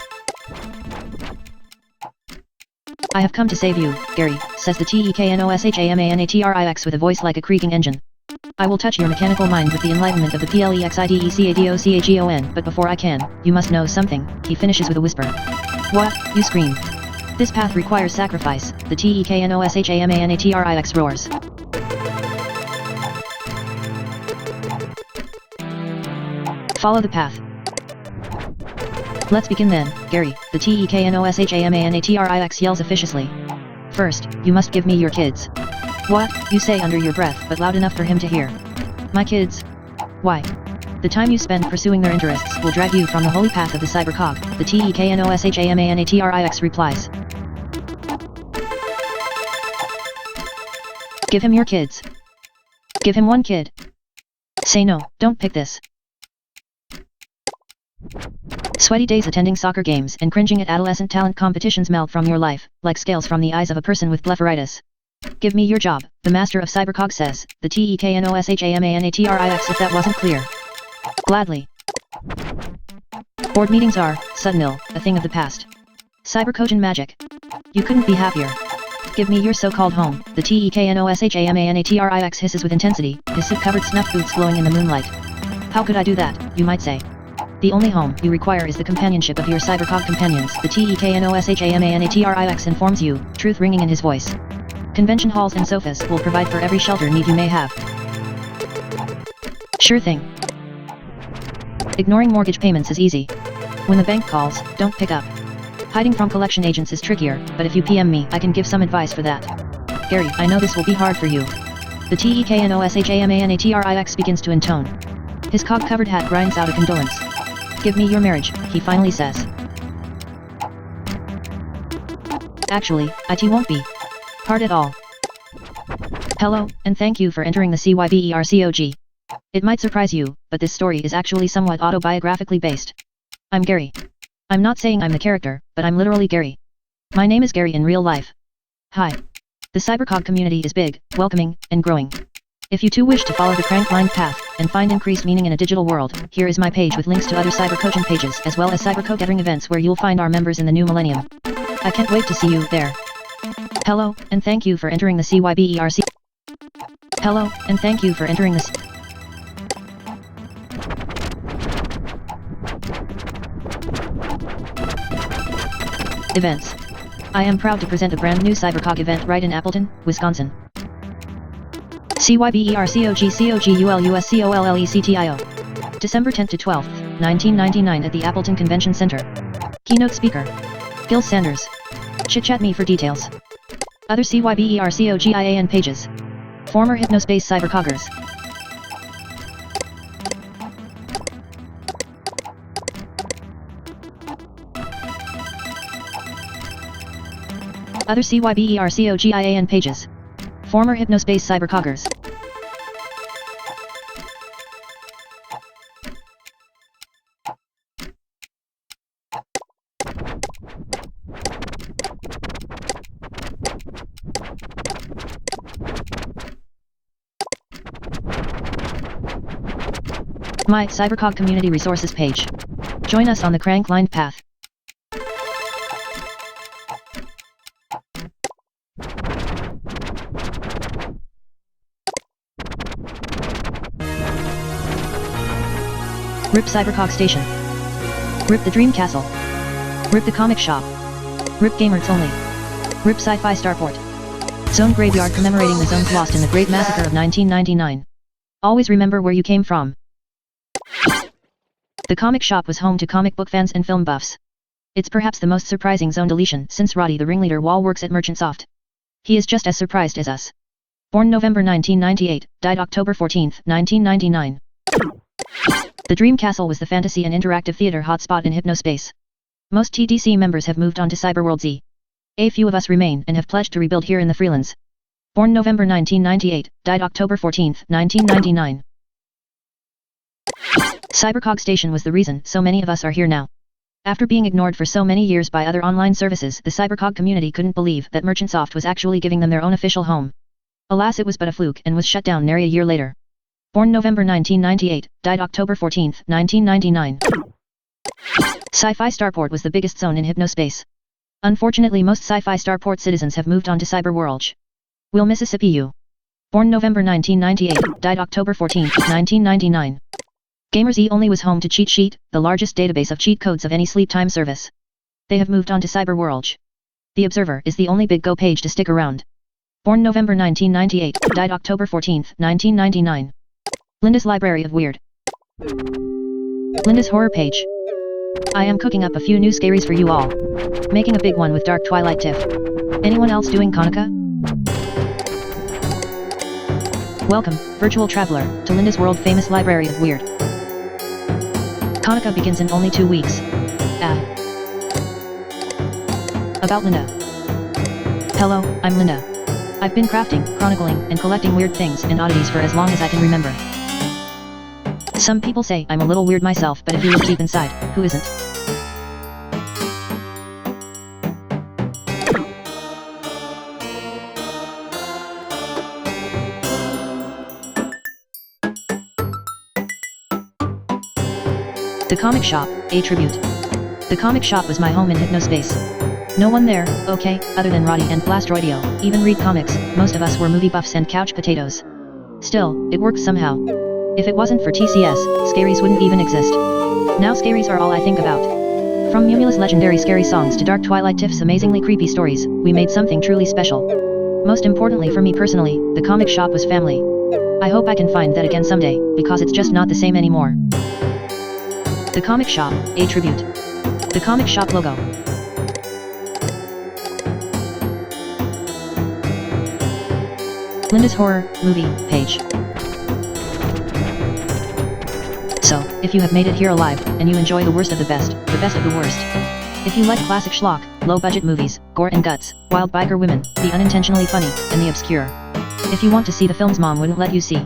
I have come to save you, Gary, says the TEKNOSHAMANATRIX with a voice like a creaking engine. I will touch your mechanical mind with the enlightenment of the PLEXIDECADOCHAGON, but before I can, you must know something, he finishes with a whisper. What? You scream. This path requires sacrifice, the TEKNOSHAMANATRIX roars. Follow the path. Let's begin then, Gary, the TEKNOSHAMANATRIX yells officiously. First, you must give me your kids. What? You say under your breath but loud enough for him to hear. My kids? Why? The time you spend pursuing their interests will drag you from the holy path of the CyberCog, the TEKNOSHAMANATRIX replies. Give him your kids. Give him one kid. Say no, don't pick this. Sweaty days attending soccer games and cringing at adolescent talent competitions melt from your life, like scales from the eyes of a person with blepharitis. Give me your job, the master of CyberCog says, the TEKNOSHAMANATRIX if that wasn't clear. Gladly. Board meetings are, sudden ill, a thing of the past. Cybercogen magic. You couldn't be happier. Give me your so-called home, the TEKNOSHAMANATRIX hisses with intensity, his soot-covered snuff boots glowing in the moonlight. How could I do that, you might say. The only home you require is the companionship of your CyberCog companions, the TEKNOSHAMANATRIX informs you, truth ringing in his voice. Convention halls and sofas will provide for every shelter need you may have. Sure thing. Ignoring mortgage payments is easy. When the bank calls, don't pick up. Hiding from collection agents is trickier, but if you PM me, I can give some advice for that. Gary, I know this will be hard for you. The TEKNOSHAMANATRIX begins to intone. His cog-covered hat grinds out a condolence. Give me your marriage, he finally says. Actually, it won't be hard at all. Hello, and thank you for entering the CYBERCOG. It might surprise you, but this story is actually somewhat autobiographically based. I'm Gary. I'm not saying I'm the character, but I'm literally Gary. My name is Gary in real life. Hi. The CyberCog community is big, welcoming, and growing. If you too wish to follow the crank-lined path, and find increased meaning in a digital world, here is my page with links to other CyberCogen pages as well as CyberCog gathering events where you'll find our members in the new millennium. I can't wait to see you there. Hello, and thank you for entering the CYBERC. Hello, and thank you for entering the events. I am proud to present a brand new CyberCog event right in Appleton, Wisconsin. CYBERCOGCOGULUSCOLLECTIO. December 10 to 12, 1999 at the Appleton Convention Center. Keynote speaker: Gil Sanders. Chit-chat me for details. Other CYBERCOGIAN pages. Former Hypnospace CyberCoggers. Other CYBERCOGIAN pages. Former Hypnospace CyberCoggers. My CyberCog Community Resources page. Join us on the crank-lined path. RIP CyberCog Station. RIP the Dream Castle. RIP the Comic Shop. RIP Gamers Only. RIP Sci-Fi Starport. Zone Graveyard commemorating the zones lost in the Great Massacre of 1999. Always remember where you came from. The comic shop was home to comic book fans and film buffs. It's perhaps the most surprising zone deletion since Roddy the ringleader Wall works at Merchant Soft. He is just as surprised as us. Born November 1998, died October 14, 1999. The Dream Castle was the fantasy and interactive theater hotspot in Hypnospace. Most TDC members have moved on to Cyberworld Z. A few of us remain and have pledged to rebuild here in the Freelands. Born November 1998, died October 14, 1999. CyberCog Station was the reason so many of us are here now. After being ignored for so many years by other online services, the CyberCog community couldn't believe that Merchant Soft was actually giving them their own official home. Alas, it was but a fluke and was shut down nary a year later. Born November 1998, died October 14, 1999. Sci-Fi Starport was the biggest zone in Hypnospace. Unfortunately, most Sci-Fi Starport citizens have moved on to Cyberworld. Will Mississippi U. Born November 1998, died October 14, 1999. Gamers Only was home to Cheat Sheet, the largest database of cheat codes of any sleep time service. They have moved on to Cyberworld. The Observer is the only big go page to stick around. Born November 1998, died October 14, 1999. Linda's Library of Weird. Linda's Horror page. I am cooking up a few new scaries for you all. Making a big one with Dark Twilight Tiff. Anyone else doing Hanukkah? Welcome, virtual traveler, to Linda's world-famous Library of Weird. Hanukkah begins in only 2 weeks. About Linda. Hello, I'm Linda. I've been crafting, chronicling, and collecting weird things and oddities for as long as I can remember. Some people say I'm a little weird myself, but if you look deep inside, who isn't? The Comic Shop, a tribute. The comic shop was my home in Hypnospace. No one there, okay, other than Roddy and Blastroidio, even read comics. Most of us were movie buffs and couch potatoes. Still, it works somehow. If it wasn't for TCS, scaries wouldn't even exist. Now scaries are all I think about. From Mumula's legendary scary songs to Dark Twilight Tiff's amazingly creepy stories, we made something truly special. Most importantly for me personally, the comic shop was family. I hope I can find that again someday, because it's just not the same anymore. The Comic Shop, a tribute. The Comic Shop logo. Linda's Horror Movie page. So, if you have made it here alive, and you enjoy the worst of the best of the worst. If you like classic schlock, low-budget movies, gore and guts, wild biker women, the unintentionally funny, and the obscure. If you want to see the films mom wouldn't let you see.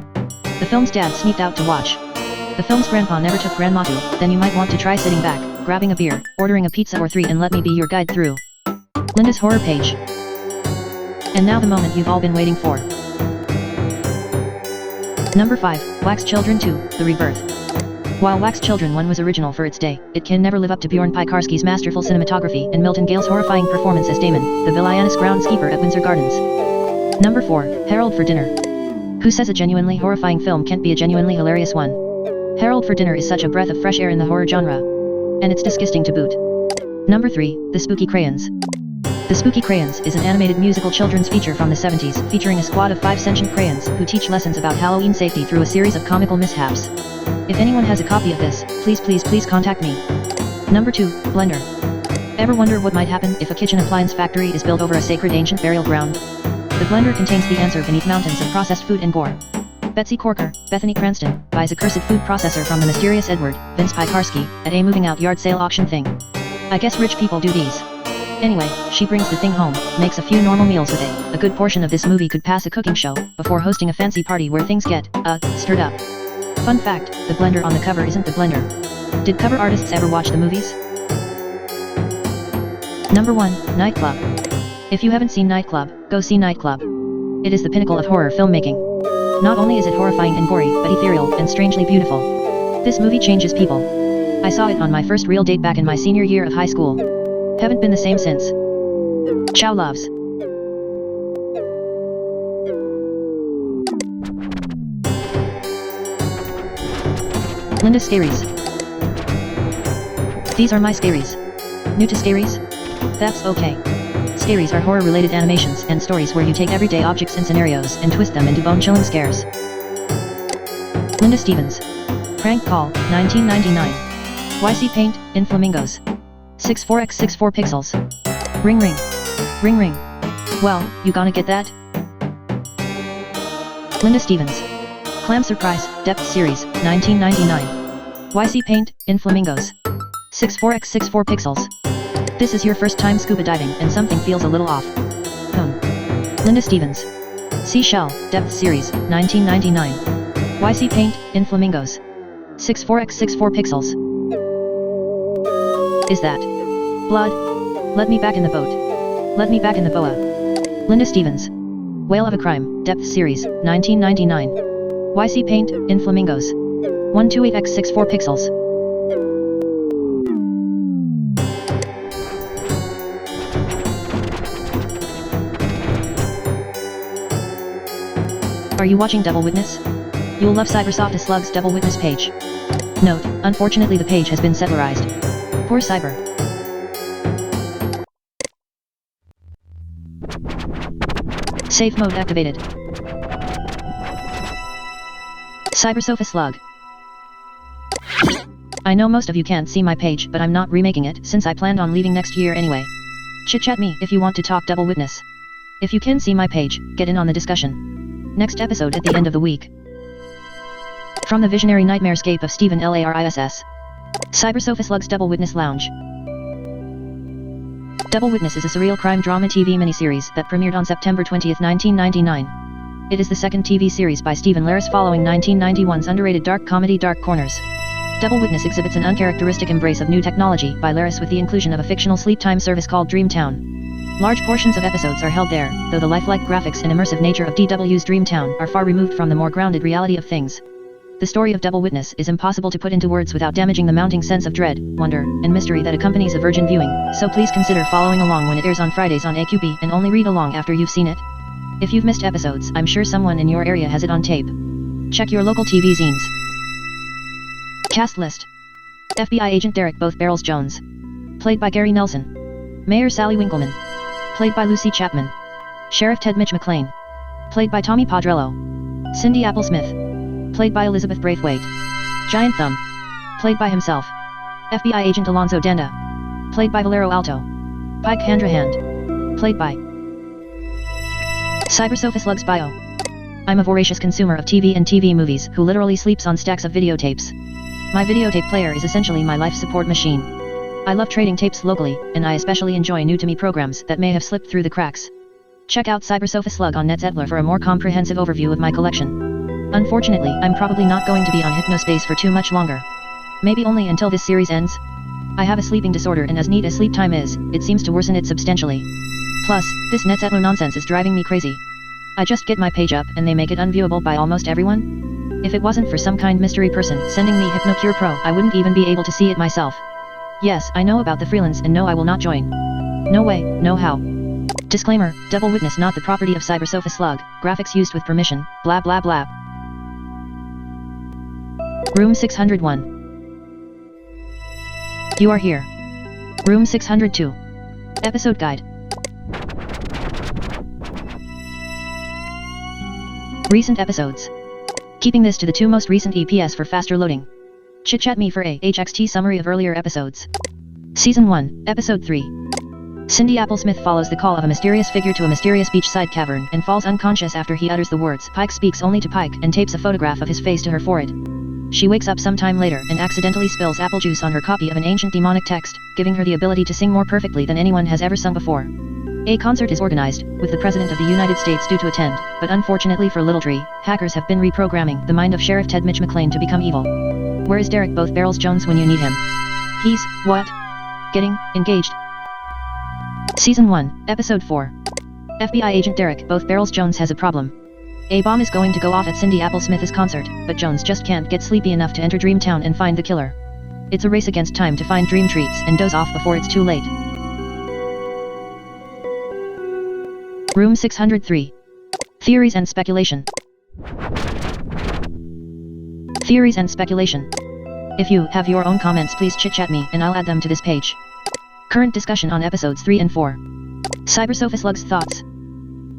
The films dad sneaked out to watch. The films grandpa never took grandma to, then you might want to try sitting back, grabbing a beer, ordering a pizza or 3 and let me be your guide through Linda's Horror page. And now the moment you've all been waiting for. Number 5, Wax Children 2, The Rebirth. While Wax Children 1 was original for its day, it can never live up to Bjorn Pikarski's masterful cinematography and Milton Gale's horrifying performance as Damon, the villainous groundskeeper at Windsor Gardens. Number 4, Harold for Dinner. Who says a genuinely horrifying film can't be a genuinely hilarious one? Harold for Dinner is such a breath of fresh air in the horror genre. And it's disgusting to boot. Number 3, The Spooky Crayons. The Spooky Crayons is an animated musical children's feature from the 70s featuring a squad of 5 sentient crayons who teach lessons about Halloween safety through a series of comical mishaps. If anyone has a copy of this, please contact me. Number 2, Blender. Ever wonder what might happen if a kitchen appliance factory is built over a sacred ancient burial ground? The blender contains the answer beneath mountains of processed food and gore. Betsy Corker, Bethany Cranston, buys a cursed food processor from the mysterious Edward, Vince Piekarski, at a moving out yard sale auction thing. I guess rich people do these. Anyway, she brings the thing home, makes a few normal meals with it. A good portion of this movie could pass a cooking show, before hosting a fancy party where things get, stirred up. Fun fact, the blender on the cover isn't the blender. Did cover artists ever watch the movies? Number 1, Nightclub. If you haven't seen Nightclub, go see Nightclub. It is the pinnacle of horror filmmaking. Not only is it horrifying and gory, but ethereal and strangely beautiful. This movie changes people. I saw it on my first real date back in my senior year of high school. Haven't been the same since. Ciao loves. Linda Scaries. These are my scaries. New to scaries? That's okay. Scaries are horror-related animations and stories where you take everyday objects and scenarios and twist them into bone-chilling scares. Linda Stevens. Prank Call, 1999. YC Paint, in Flamingos. 64x64 pixels. Ring ring. Ring ring. Well, you gonna get that? Linda Stevens. Clam Surprise, Depth Series, 1999. YC Paint, in Flamingos. 64x64 pixels. This is your first time scuba diving and something feels a little off. Linda Stevens. Seashell, Depth Series, 1999. YC Paint, in Flamingos. 64x64 pixels. Is that blood? Let me back in the boat. Let me back in the boa. Linda Stevens. Whale of a Crime, Depth Series, 1999. YC Paint, in Flamingos. 128x64 pixels. Are you watching Devil Witness? You'll love Cybersoft Slug's Devil Witness page. Note, unfortunately the page has been settlerized. Poor Cyber. Safe mode activated. Cybersofa Slug. I know most of you can't see my page, but I'm not remaking it since I planned on leaving next year anyway. Chit-chat me if you want to talk Devil Witness. If you can see my page, get in on the discussion. Next episode at the end of the week. From the visionary nightmarescape of Stephen Lariss. Cybersofa Slug's Devil Witness Lounge. Devil Witness is a surreal crime drama TV miniseries that premiered on September 20, 1999. It is the second TV series by Stephen Lariss following 1991's underrated dark comedy Dark Corners. Devil Witness exhibits an uncharacteristic embrace of new technology by Lariss with the inclusion of a fictional sleep time service called Dreamtown. Large portions of episodes are held there, though the lifelike graphics and immersive nature of DW's Dreamtown are far removed from the more grounded reality of things. The story of Devil Witness is impossible to put into words without damaging the mounting sense of dread, wonder, and mystery that accompanies a virgin viewing, so please consider following along when it airs on Fridays on AQB and only read along after you've seen it. If you've missed episodes, I'm sure someone in your area has it on tape. Check your local TV zines. Cast list. FBI Agent Derek Both Barrels Jones. Played by Gary Nelson. Mayor Sally Winkleman. Played by Lucy Chapman. Sheriff Ted Mitch McClane. Played by Tommy Padrello. Cindy Applesmith. Played by Elizabeth Braithwaite. Giant Thumb. Played by himself. FBI Agent Alonzo Danda. Played by Valero Alto. Pike Handrahand. Played by Cybersofa Slug's bio. I'm a voracious consumer of TV and TV movies who literally sleeps on stacks of videotapes. My videotape player is essentially my life support machine. I love trading tapes locally, and I especially enjoy new-to-me programs that may have slipped through the cracks. Check out Cybersofa Slug on Netzedler for a more comprehensive overview of my collection. Unfortunately, I'm probably not going to be on Hypnospace for too much longer. Maybe only until this series ends. I have a sleeping disorder, and as neat as sleep time is, it seems to worsen it substantially. Plus, this Netzedler nonsense is driving me crazy. I just get my page up and they make it unviewable by almost everyone? If it wasn't for some kind mystery person sending me HypnoCure Pro, I wouldn't even be able to see it myself. Yes, I know about the freelance and no, I will not join. No way, no how. Disclaimer, Devil Witness not the property of Cybersofa Slug, graphics used with permission, blah blah blah. Room 601. You are here. Room 602. Episode Guide. Recent episodes. Keeping this to the 2 most recent EPS for faster loading. Chit-chat me for a HXT summary of earlier episodes. Season 1, Episode 3. Cindy Applesmith follows the call of a mysterious figure to a mysterious beachside cavern and falls unconscious after he utters the words. Pike speaks only to Pike and tapes a photograph of his face to her forehead. She wakes up some time later and accidentally spills apple juice on her copy of an ancient demonic text, giving her the ability to sing more perfectly than anyone has ever sung before. A concert is organized, with the President of the United States due to attend, but unfortunately for Littletree, hackers have been reprogramming the mind of Sheriff Ted Mitch McClane to become evil. Where is Derek Both Barrels Jones when you need him? He's, what? Getting engaged. Season 1, Episode 4. FBI agent Derek Both Barrels Jones has a problem. A bomb is going to go off at Cindy Applesmith's concert, but Jones just can't get sleepy enough to enter Dreamtown and find the killer. It's a race against time to find dream treats and doze off before it's too late. Room 603. Theories and speculation. Theories and speculation. If you have your own comments, please chit-chat me and I'll add them to this page. Current discussion on episodes 3 and 4. Cybersofa Slug's thoughts.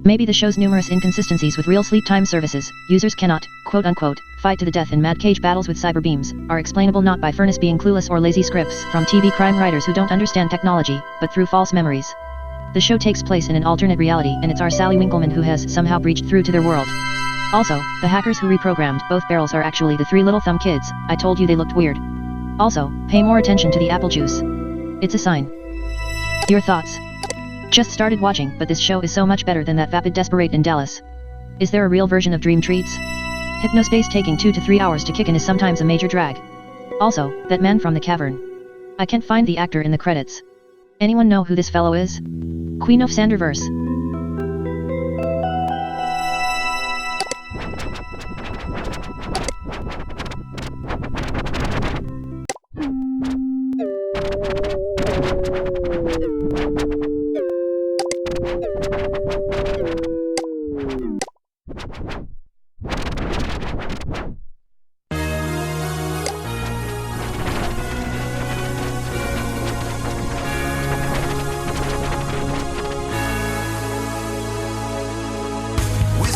Maybe the show's numerous inconsistencies with real sleep time services, users cannot, quote-unquote, fight to the death in mad cage battles with cyber beams, are explainable not by Furnace being clueless or lazy scripts from TV crime writers who don't understand technology, but through false memories. The show takes place in an alternate reality and it's our Sally Winkleman who has somehow breached through to their world. Also, the hackers who reprogrammed Both Barrels are actually the 3 Little Thumb kids. I told you they looked weird. Also, pay more attention to the apple juice. It's a sign. Your thoughts? Just started watching, but this show is so much better than that vapid desperate in Dallas. Is there a real version of Dream Treats? Hypnospace taking 2 to 3 hours to kick in is sometimes a major drag. Also, that man from the cavern. I can't find the actor in the credits. Anyone know who this fellow is? Queen of Sanderverse.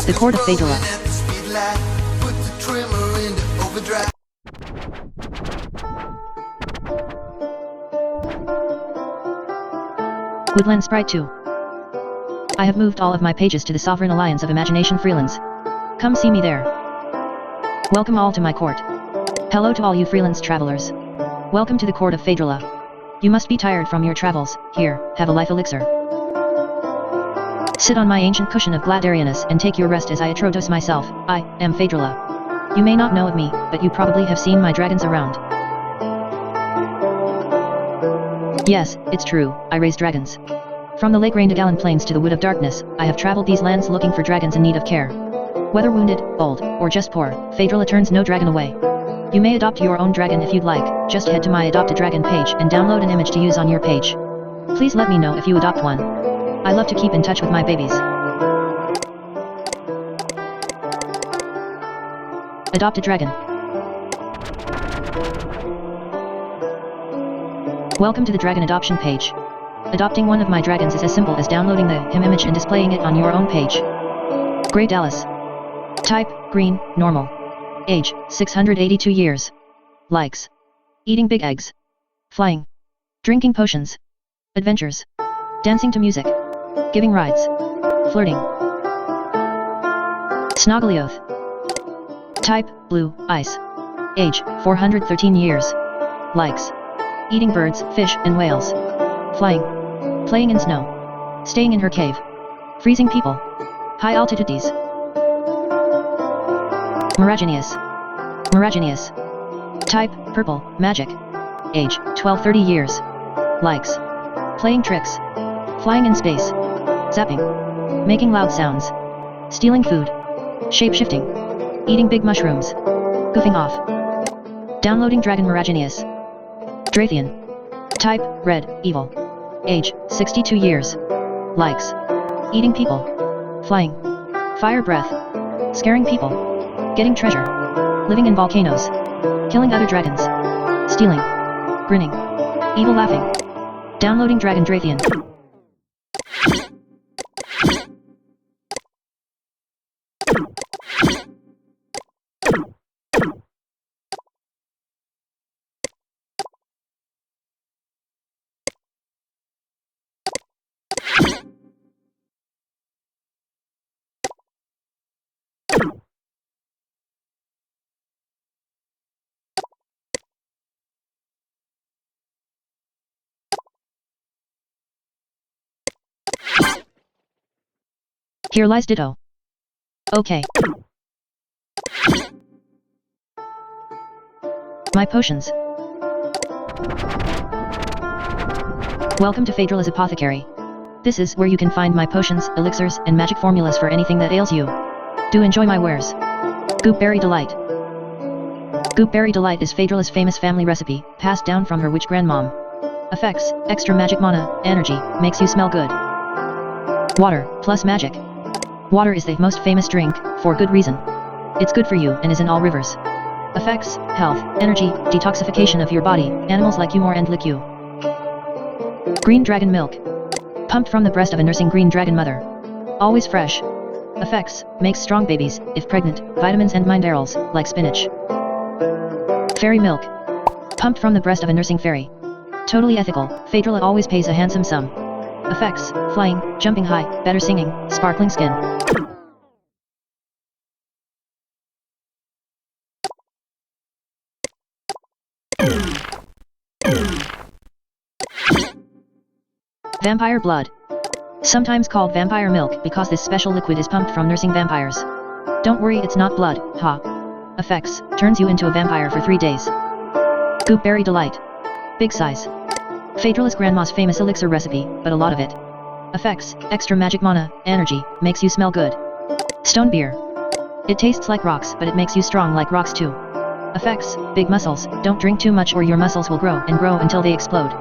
The Court of Phaedrula. Woodland Sprite 2. I have moved all of my pages to the Sovereign Alliance of Imagination Freelands. Come see me there. Welcome all to my court. Hello to all you freelance travelers. Welcome to the Court of Phaedrula. You must be tired from your travels. Here, have a life elixir. Sit on my ancient cushion of Gladarianus and take your rest as I introduce myself. I am Phaedrula. You may not know of me, but you probably have seen my dragons around. Yes, it's true, I raise dragons. From the Lake Raindegalan Plains to the Wood of Darkness, I have traveled these lands looking for dragons in need of care. Whether wounded, old, or just poor, Phaedrula turns no dragon away. You may adopt your own dragon if you'd like. Just head to my Adopt a Dragon page and download an image to use on your page. Please let me know if you adopt one. I love to keep in touch with my babies. Adopt a Dragon. Welcome to the Dragon Adoption page. Adopting one of my dragons is as simple as downloading the him image and displaying it on your own page. Gray Dallas. Type, green, normal. Age, 682 years. Likes. Eating big eggs. Flying. Drinking potions. Adventures. Dancing to music. Giving rides. Flirting. Snogglyoth. Type, blue, ice. Age, 413 years. Likes. Eating birds, fish, and whales. Flying. Playing in snow. Staying in her cave. Freezing people. High altitudes. Miragineous. Miragineous. Type, purple, magic. Age, 1230 years. Likes. Playing tricks. Flying in space. Zapping. Making loud sounds. Stealing food. Shape-shifting. Eating big mushrooms. Goofing off. Downloading Dragon Miragineous. Drathian. Type, red, evil. Age, 62 years. Likes. Eating people. Flying. Fire breath. Scaring people. Getting treasure. Living in volcanoes. Killing other dragons. Stealing. Grinning. Evil laughing. Downloading Dragon Drathian. Here lies ditto. Okay. My potions. Welcome to Phaedral's Apothecary. This is where you can find my potions, elixirs, and magic formulas for anything that ails you. Do enjoy my wares. Goopberry Delight. Goopberry Delight is Phaedral's famous family recipe, passed down from her witch grandmom. Effects: extra magic mana, energy, makes you smell good. Water, plus magic. Water is the most famous drink, for good reason. It's good for you and is in all rivers. Effects: health, energy, detoxification of your body, animals like you more and lick you. Green dragon milk. Pumped from the breast of a nursing green dragon mother. Always fresh. Effects: makes strong babies, if pregnant, vitamins and minerals, like spinach. Fairy milk. Pumped from the breast of a nursing fairy. Totally ethical, Phaedra always pays a handsome sum. Effects: flying, jumping high, better singing, sparkling skin. Vampire blood. Sometimes called vampire milk because this special liquid is pumped from nursing vampires. Don't worry, it's not blood, ha. Effects: turns you into a vampire for 3 days. Goopberry Delight. Big size. Phaedral's grandma's famous elixir recipe, but a lot of it. Effects: extra magic mana, energy, makes you smell good. Stone beer. It tastes like rocks but it makes you strong like rocks too. Effects: big muscles, don't drink too much or your muscles will grow and grow until they explode.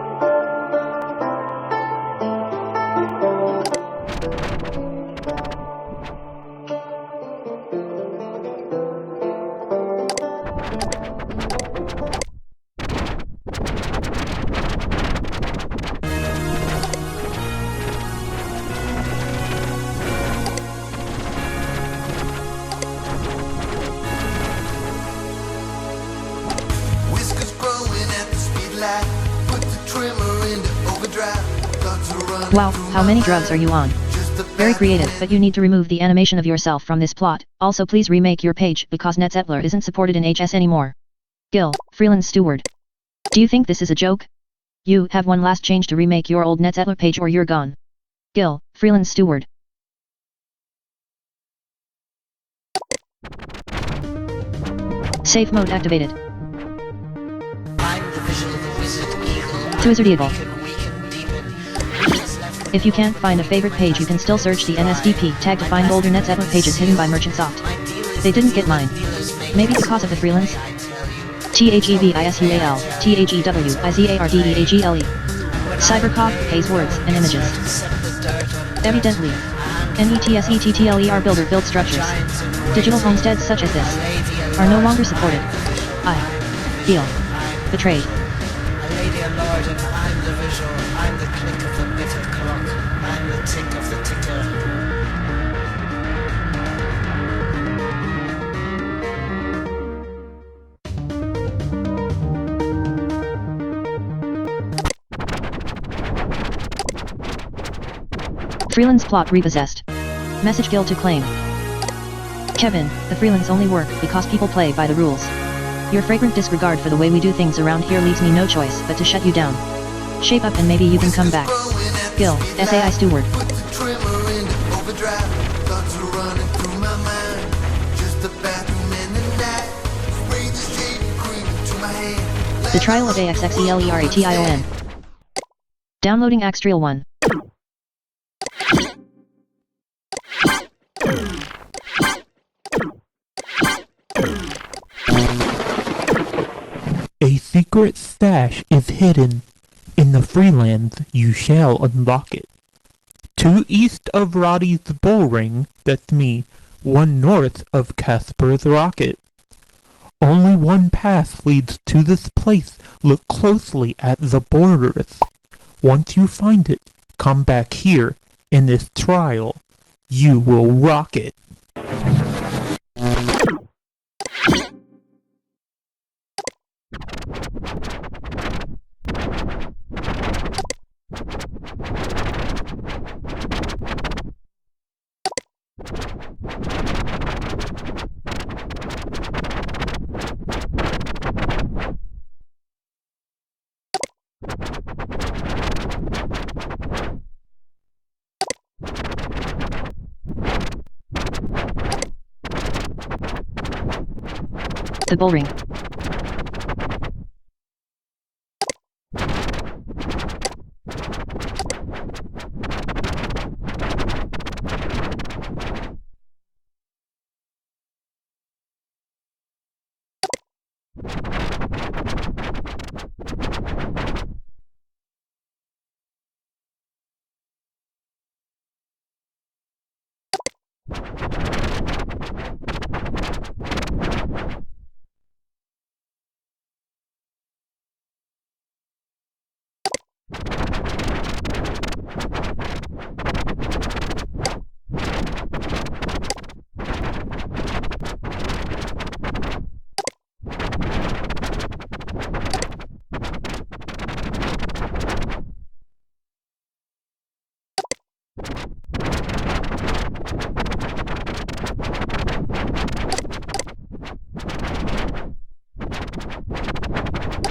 Wow, how many drugs are you on? Very creative, but you need to remove the animation of yourself from this plot. Also please remake your page because NetZettler isn't supported in HS anymore. Gil, Freeland's steward. Do you think this is a joke? You have one last change to remake your old NetZettler page or you're gone. Gil, Freeland's steward. Safe mode activated. To Wizard Eagle. If you can't find a favorite page, you can still search the NSDP tag to find older NetZettler pages hidden by Merchantsoft. They didn't get mine. Maybe because of the freelance? THEVISUAL, THEWIZARDEAGLE. Cybercog pays words and images. Evidently. NETSETTLER builder build structures. Digital homesteads such as this are no longer supported. I feel betrayed. Lord, and I'm the visual, I'm the click of the bitter clock, I'm the tick of the ticker. Freeland's plot repossessed. Message Gil to claim. Kevin, the Freelands only work because people play by the rules. Your fragrant disregard for the way we do things around here leaves me no choice but to shut you down. Shape up and maybe you can come back. Gil, SAI steward. The Trial of AXXELERATION. Downloading Axtrial 1. A secret stash is hidden. In the Freelands, you shall unlock it. 2 east of Roddy's bull ring, that's me, 1 north of Casper's rocket. Only one path leads to this place. Look closely at the borders. Once you find it, come back here. In this trial, you will rock it. The bullring.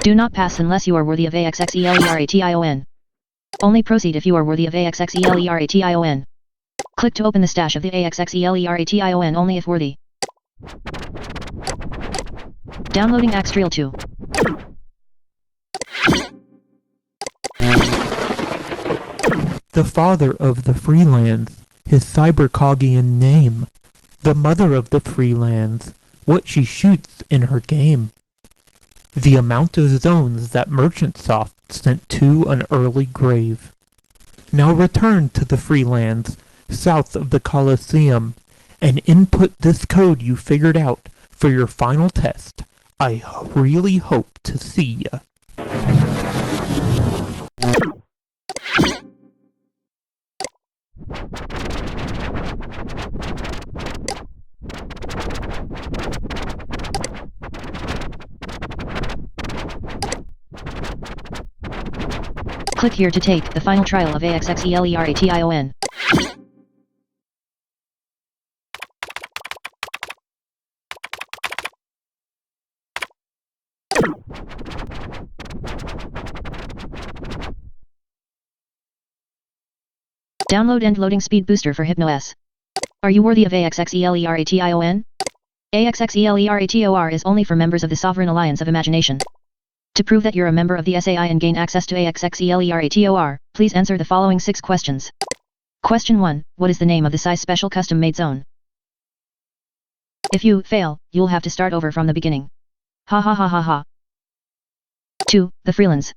Do not pass unless you are worthy of AXXELERATION. Only proceed if you are worthy of AXXELERATION. Click to open the stash of the AXXELERATION only if worthy. Downloading Axtrial 2. The father of the freelands, his cybercogian name. The mother of the freelands, what she shoots in her game. The amount of zones that Merchantsoft sent to an early grave. Now return to the freelands, south of the Colosseum, and input this code you figured out for your final test. I really hope to see ya. Click here to take the final trial of AXXELERATION. Download and loading speed booster for Hypnos. Are you worthy of AXXELERATION? AXXELERATOR is only for members of the Sovereign Alliance of Imagination. To prove that you're a member of the SAI and gain access to AXXELERATOR, please answer the following 6 questions. Question 1. What is the name of the size special custom-made zone? If you fail, you'll have to start over from the beginning. Ha ha ha ha ha. 2. The freelance.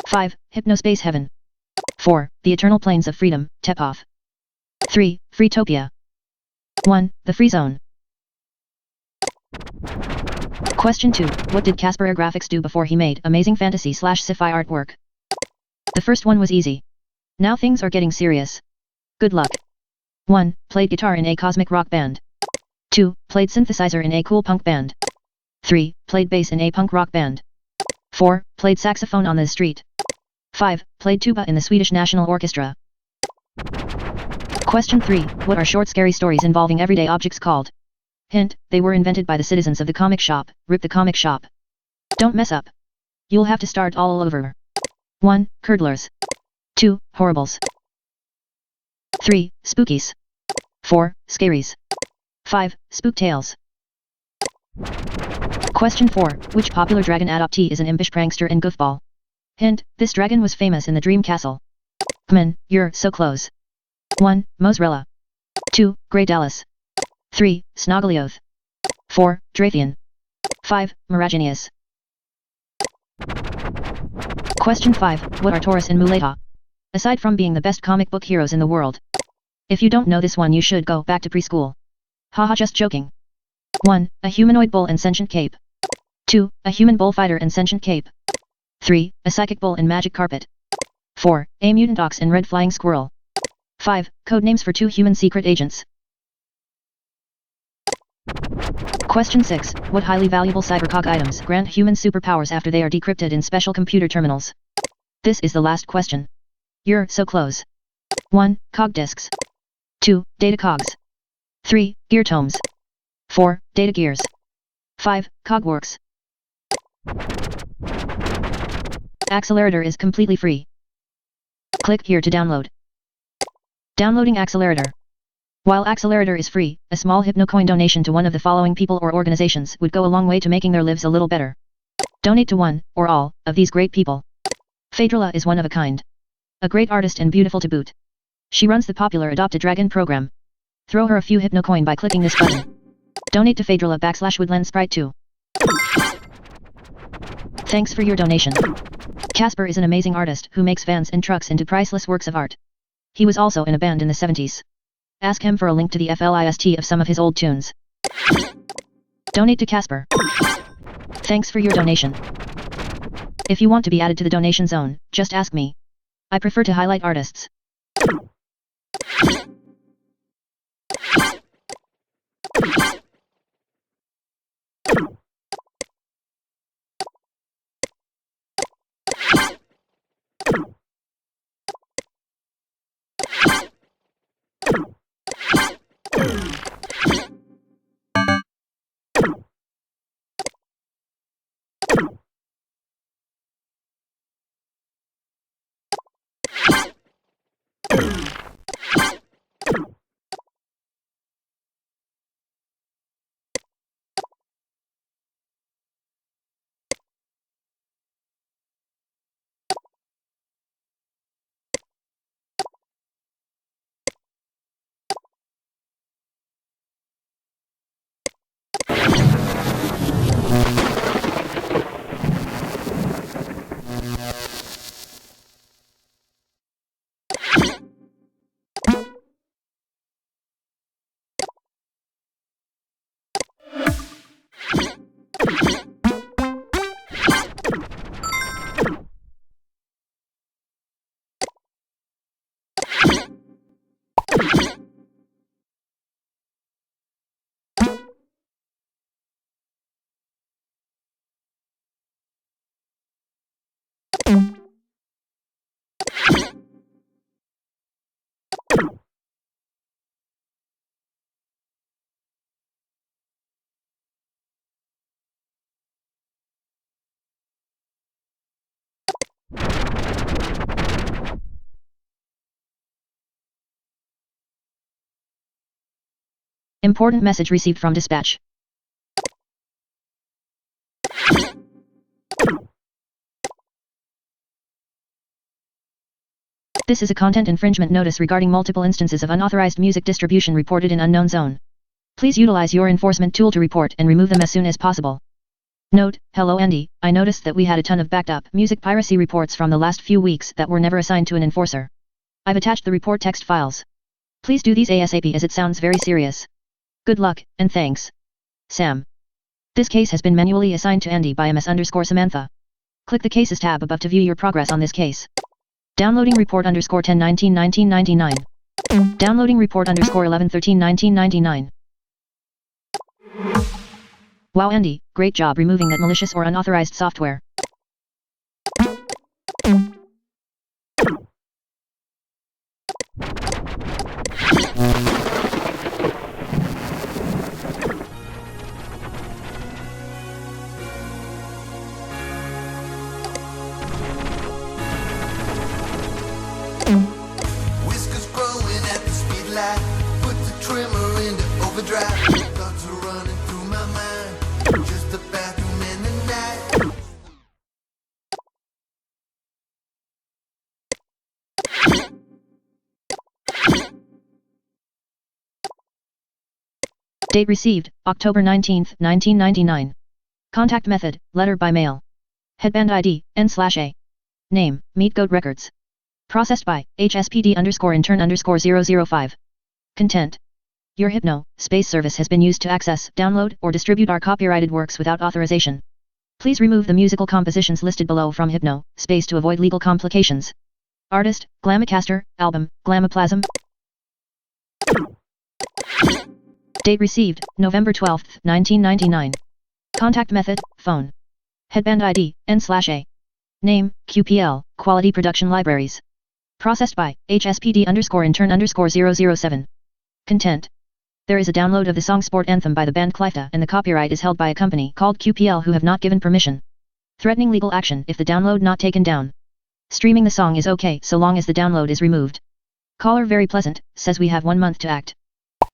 5. Hypnospace Heaven. 4. The Eternal Plains of Freedom, Tepoth. 3. Freetopia. 1. The Free Zone. Question 2. What did Casper Graphics do before he made Amazing Fantasy / sci-fi artwork? The first one was easy. Now things are getting serious. Good luck. 1. Played guitar in a cosmic rock band. 2. Played synthesizer in a cool punk band. 3. Played bass in a punk rock band. 4. Played saxophone on the street. 5. Played tuba in the Swedish National Orchestra. Question 3. What are short scary stories involving everyday objects called? Hint, they were invented by the citizens of the comic shop, Rip the Comic Shop. Don't mess up. You'll have to start all over. 1. Curdlers. 2. Horribles. 3. Spookies. 4. Scaries. 5. Spook tales. Question 4. Which popular dragon adoptee is an impish prankster and goofball? Hint, this dragon was famous in the Dream Castle. You're so close. 1. Mosrella. 2. Grey Dallas. 3. Snogglioth. 4. Drafian. 5. Miraginius. Question 5. What are Taurus and Muleta? Aside from being the best comic book heroes in the world. If you don't know this one, you should go back to preschool. Haha, just joking. 1. A humanoid bull and sentient cape. 2. A human bullfighter and sentient cape. 3. A psychic bull and magic carpet. 4. A mutant ox and red flying squirrel. 5. Codenames for 2 human secret agents. Question 6. What highly valuable cybercog items grant human superpowers after they are decrypted in special computer terminals? This is the last question. You're so close. 1. Cog disks. 2. Data cogs. 3. Gear tomes. 4. Data gears. 5. Cogworks. Accelerator is completely free. Click here to download. Downloading Accelerator. While Accelerator is free, a small HypnoCoin donation to one of the following people or organizations would go a long way to making their lives a little better. Donate to one, or all, of these great people. Phaedrilla is one of a kind. A great artist and beautiful to boot. She runs the popular Adopt a Dragon program. Throw her a few HypnoCoin by clicking this button. Donate to Phaedrilla /Woodland Sprite 2. Thanks for your donation. Casper is an amazing artist who makes vans and trucks into priceless works of art. He was also in a band in the 70s. Ask him for a link to the FLIST of some of his old tunes. Donate to Casper. Thanks for your donation. If you want to be added to the donation zone, just ask me. I prefer to highlight artists. Important message received from dispatch. This is a content infringement notice regarding multiple instances of unauthorized music distribution reported in unknown zone. Please utilize your enforcement tool to report and remove them as soon as possible. Note, hello Andy, I noticed that we had a ton of backed up music piracy reports from the last few weeks that were never assigned to an enforcer. I've attached the report text files. Please do these ASAP as it sounds very serious. Good luck, and thanks. Sam. This case has been manually assigned to Andy by MS_Samantha. Click the Cases tab above to view your progress on this case. Downloading report _10/19/1999. Downloading report _11/13/1999. Wow Andy, great job removing that malicious or unauthorized software. Whiskers growing at the speed light. Put the trimmer into overdrive. Thoughts are running through my mind. Just a bathroom in the night. Date received, October 19, 1999. Contact method, letter by mail. Headband ID, N/A. Name, Meat Goat Records. Processed by, HSPD_intern_005. Content. Your Hypnospace service has been used to access, download, or distribute our copyrighted works without authorization. Please remove the musical compositions listed below from Hypnospace to avoid legal complications. Artist, Glamicaster, Album, Glamoplasm. Date received, November 12, 1999. Contact method, phone. Headband ID, N/A. Name, QPL, Quality Production Libraries. Processed by, HSPD_intern_007. Content. There is a download of the song Sport Anthem by the band Clifta and the copyright is held by a company called QPL who have not given permission. Threatening legal action if the download not taken down. Streaming the song is okay so long as the download is removed. Caller very pleasant, says we have 1 month to act.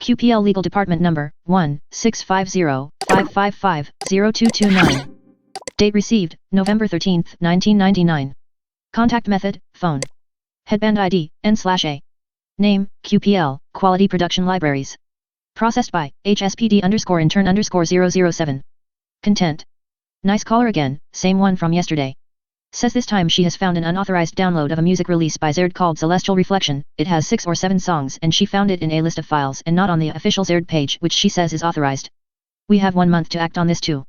QPL Legal Department Number 1-650-555-0229. Date received, November 13, 1999. Contact method, phone. Headband ID, N/A. Name, QPL, Quality Production Libraries. Processed by, HSPD_intern_007. Content. Nice caller again, same one from yesterday. Says this time she has found an unauthorized download of a music release by Zerd called Celestial Reflection. It has 6 or 7 songs and she found it in a list of files and not on the official Zerd page which she says is authorized. We have 1 month to act on this too.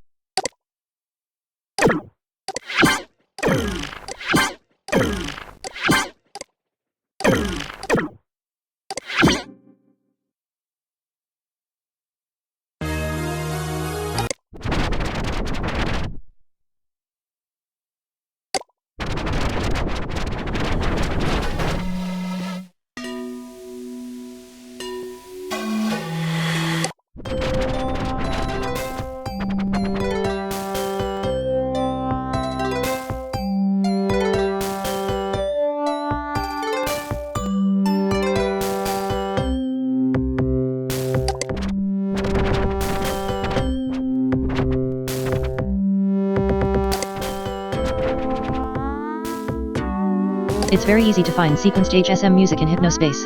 It's very easy to find sequenced HSM music in Hypnospace.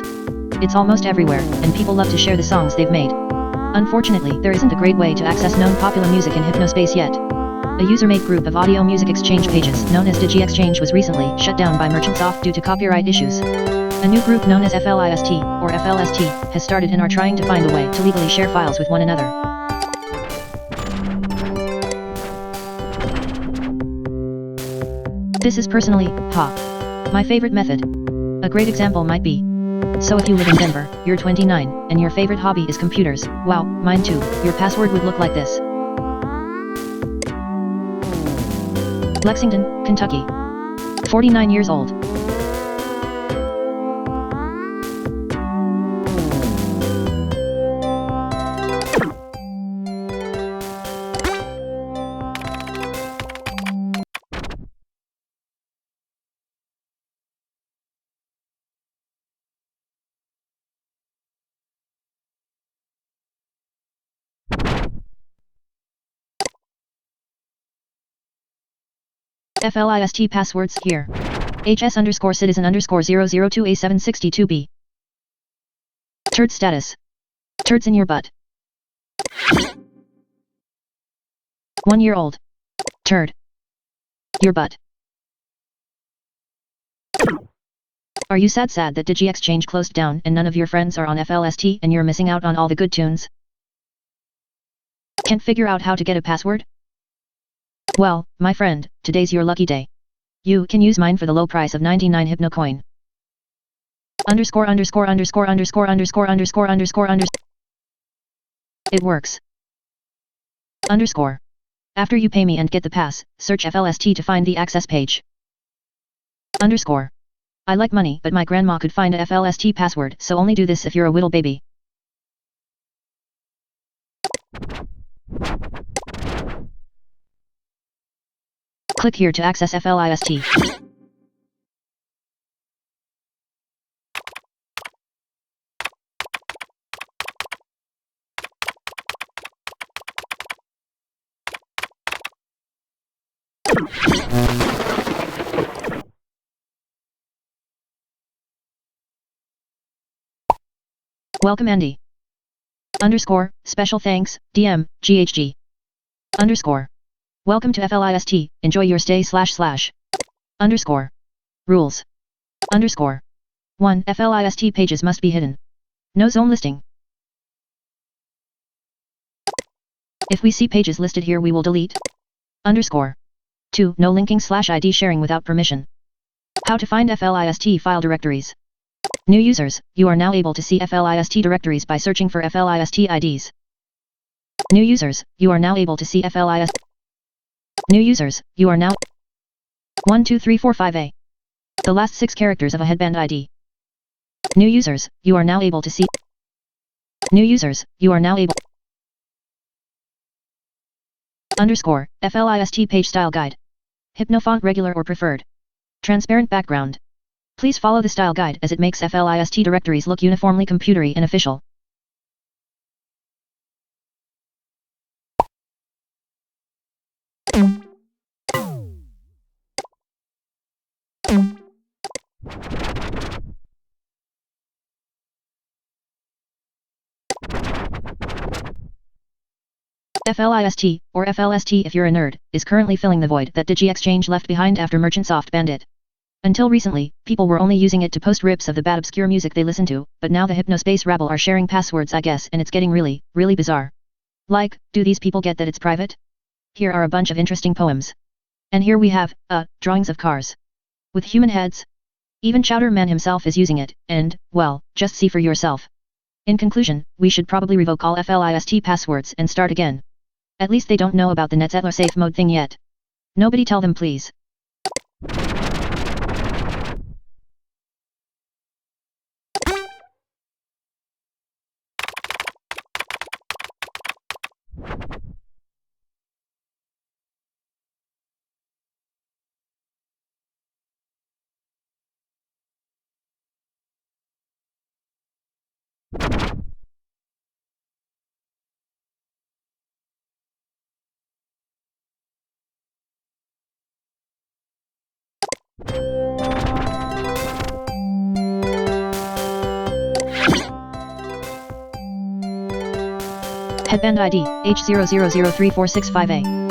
It's almost everywhere, and people love to share the songs they've made. Unfortunately, there isn't a great way to access known popular music in Hypnospace yet. A user-made group of audio music exchange pages known as DigiExchange was recently shut down by Merchantsoft due to copyright issues. A new group known as FLIST, or FLST, has started and are trying to find a way to legally share files with one another. This is personally, my favorite method. A great example might be, so if you live in Denver, you're 29, and your favorite hobby is computers, wow, mine too, your password would look like this. Lexington, Kentucky. 49 years old. FLIST passwords here. HS_citizen_002A762B. Turd status. Turds in your butt. 1 year old. Turd. Your butt. Are you sad that DigiExchange closed down and none of your friends are on FLST and you're missing out on all the good tunes? Can't figure out how to get a password? Well, my friend, today's your lucky day. You can use mine for the low price of 99 Hypnocoin. It works. After you pay me and get the pass, search FLST to find the access page. I like money but my grandma could find a FLST password, so only do this if you're a little baby. Click here to access FLIST. Welcome Andy. Special thanks, DM, GHG. Welcome to FLIST, enjoy your stay //. Rules. 1. FLIST pages must be hidden. No zone listing. If we see pages listed here we will delete. 2. No linking /ID sharing without permission. How to find FLIST file directories. New users, you are now able to see FLIST directories by searching for FLIST IDs. New users, you are now able to see FLIST. New users, you are now 123455A. The last 6 characters of a headband ID. New users, you are now able to see. New users, you are now able. FLIST page style guide. Hypnofont regular or preferred. Transparent background. Please follow the style guide as it makes FLIST directories look uniformly computery and official. FLIST, or FLST if you're a nerd, is currently filling the void that DigiExchange left behind after Merchantsoft banned it. Until recently, people were only using it to post rips of the bad obscure music they listen to, but now the Hypnospace rabble are sharing passwords I guess, and it's getting really, really bizarre. Like, do these people get that it's private? Here are a bunch of interesting poems. And here we have, drawings of cars. With human heads. Even Chowder Man himself is using it, and, well, just see for yourself. In conclusion, we should probably revoke all FLIST passwords and start again. At least they don't know about the Netzetler safe mode thing yet. Nobody tell them please. Headband ID, H00034658.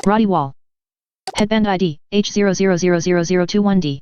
Roddy Wall. Headband ID, H00000021D.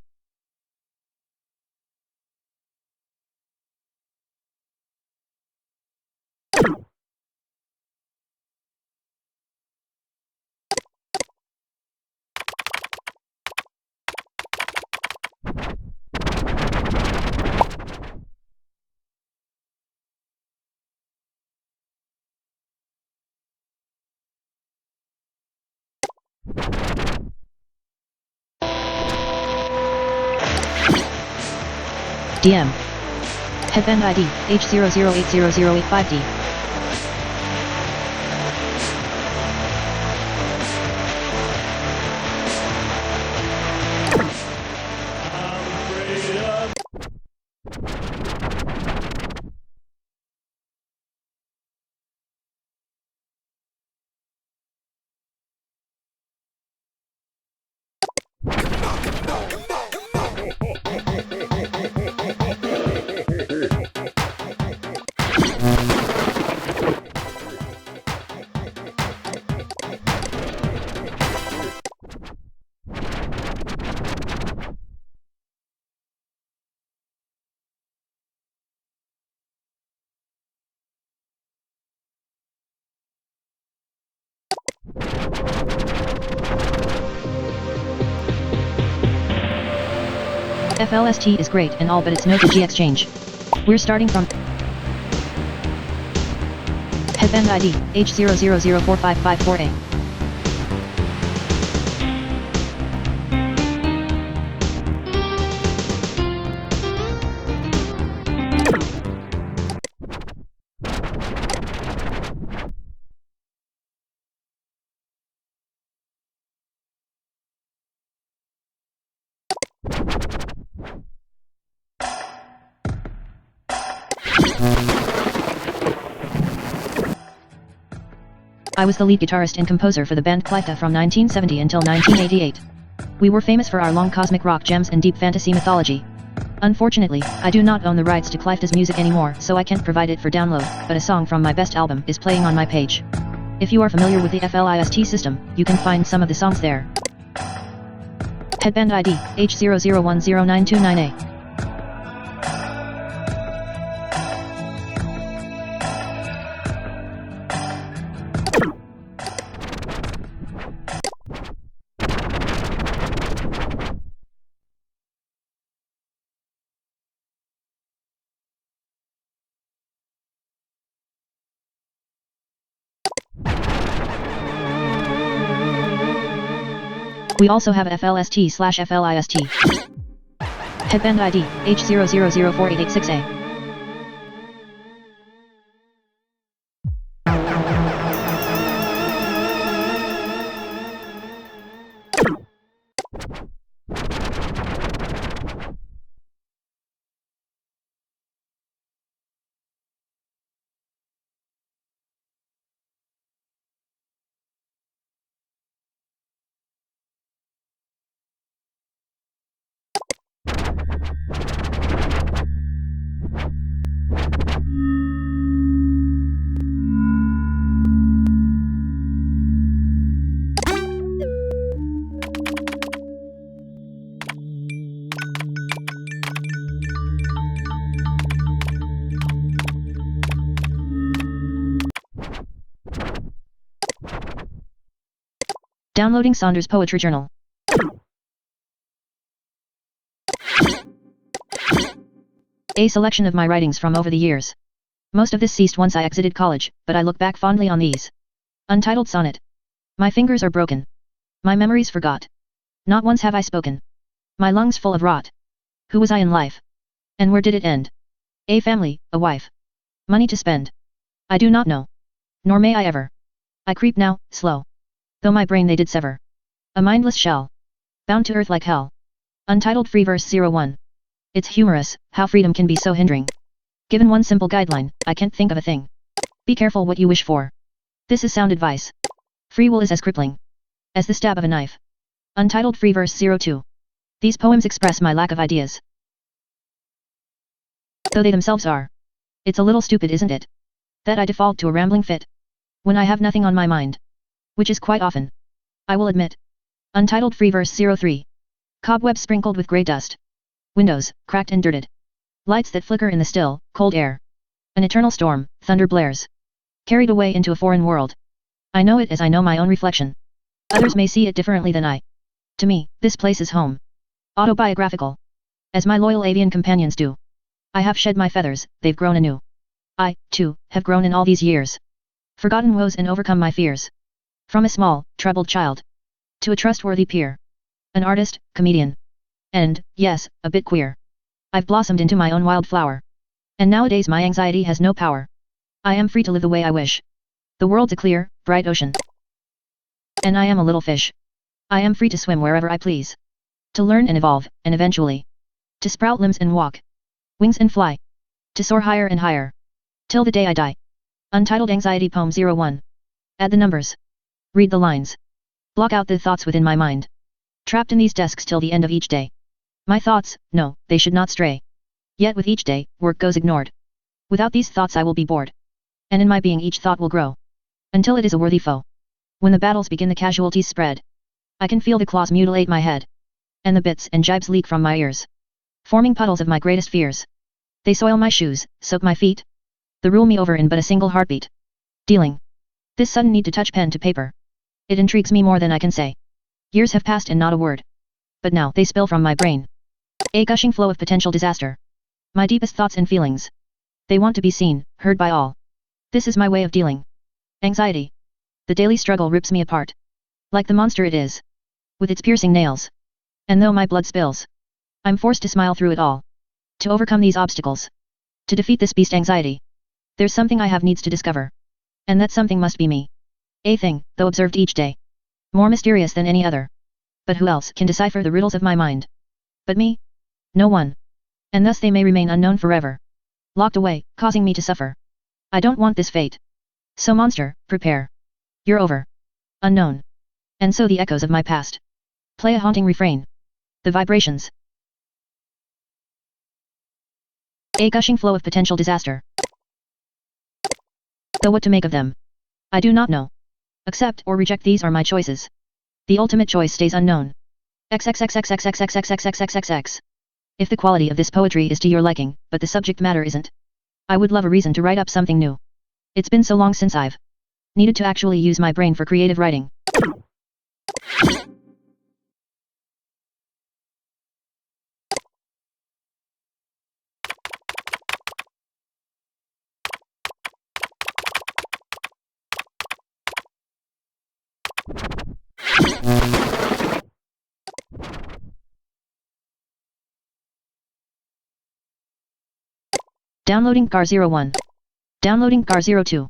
DM. Headband ID, H00800085D. FLST is great and all, but it's no DigiExchange. We're starting from Headband ID, H00045554A. I was the lead guitarist and composer for the band Clyfta from 1970 until 1988. We were famous for our long cosmic rock gems and deep fantasy mythology. Unfortunately, I do not own the rights to Clyfta's music anymore, so I can't provide it for download, but a song from my best album is playing on my page. If you are familiar with the FLIST system, you can find some of the songs there. Headband ID, H00109298. We also have FLST/FLIST. Headband ID, H00048886A. Downloading Saunders Poetry Journal. A selection of my writings from over the years. Most of this ceased once I exited college, but I look back fondly on these. Untitled Sonnet. My fingers are broken. My memories forgot. Not once have I spoken. My lungs full of rot. Who was I in life? And where did it end? A family, a wife. Money to spend. I do not know. Nor may I ever. I creep now, slow. Though my brain they did sever. A mindless shell. Bound to earth like hell. Untitled Free Verse 01. It's humorous, how freedom can be so hindering. Given one simple guideline, I can't think of a thing. Be careful what you wish for. This is sound advice. Free will is as crippling as the stab of a knife. Untitled Free Verse 02. These poems express my lack of ideas. Though they themselves are. It's a little stupid, isn't it? That I default to a rambling fit. When I have nothing on my mind. Which is quite often. I will admit. Untitled Free Verse 03. Cobwebs sprinkled with grey dust. Windows, cracked and dirted. Lights that flicker in the still, cold air. An eternal storm, thunder blares. Carried away into a foreign world. I know it as I know my own reflection. Others may see it differently than I. To me, this place is home. Autobiographical. As my loyal avian companions do. I have shed my feathers, they've grown anew. I, too, have grown in all these years. Forgotten woes and overcome my fears. From a small, troubled child. To a trustworthy peer. An artist, comedian. And, yes, a bit queer. I've blossomed into my own wild flower. And nowadays my anxiety has no power. I am free to live the way I wish. The world's a clear, bright ocean. And I am a little fish. I am free to swim wherever I please. To learn and evolve, and eventually. To sprout limbs and walk. Wings and fly. To soar higher and higher. Till the day I die. Untitled Anxiety Poem 01. Add the numbers. Read the lines. Block out the thoughts within my mind. Trapped in these desks till the end of each day. My thoughts, no, they should not stray. Yet with each day, work goes ignored. Without these thoughts I will be bored. And in my being each thought will grow. Until it is a worthy foe. When the battles begin the casualties spread. I can feel the claws mutilate my head. And the bits and jibes leak from my ears. Forming puddles of my greatest fears. They soil my shoes, soak my feet. They rule me over in but a single heartbeat. Dealing. This sudden need to touch pen to paper. It intrigues me more than I can say. Years have passed and not a word. But now they spill from my brain. A gushing flow of potential disaster. My deepest thoughts and feelings. They want to be seen, heard by all. This is my way of dealing. Anxiety. The daily struggle rips me apart. Like the monster it is. With its piercing nails. And though my blood spills. I'm forced to smile through it all. To overcome these obstacles. To defeat this beast anxiety. There's something I have needs to discover. And that something must be me. A thing, though observed each day. More mysterious than any other. But who else can decipher the riddles of my mind? But me? No one. And thus they may remain unknown forever. Locked away, causing me to suffer. I don't want this fate. So monster, prepare. You're over. Unknown. And so the echoes of my past. Play a haunting refrain. The vibrations. A gushing flow of potential disaster. Though what to make of them? I do not know. Accept or reject, these are my choices. The ultimate choice stays unknown. XXXXXXXXXXXXXX. If the quality of this poetry is to your liking, but the subject matter isn't, I would love a reason to write up something new. It's been so long since I've needed to actually use my brain for creative writing. Downloading car 01. Downloading car 02.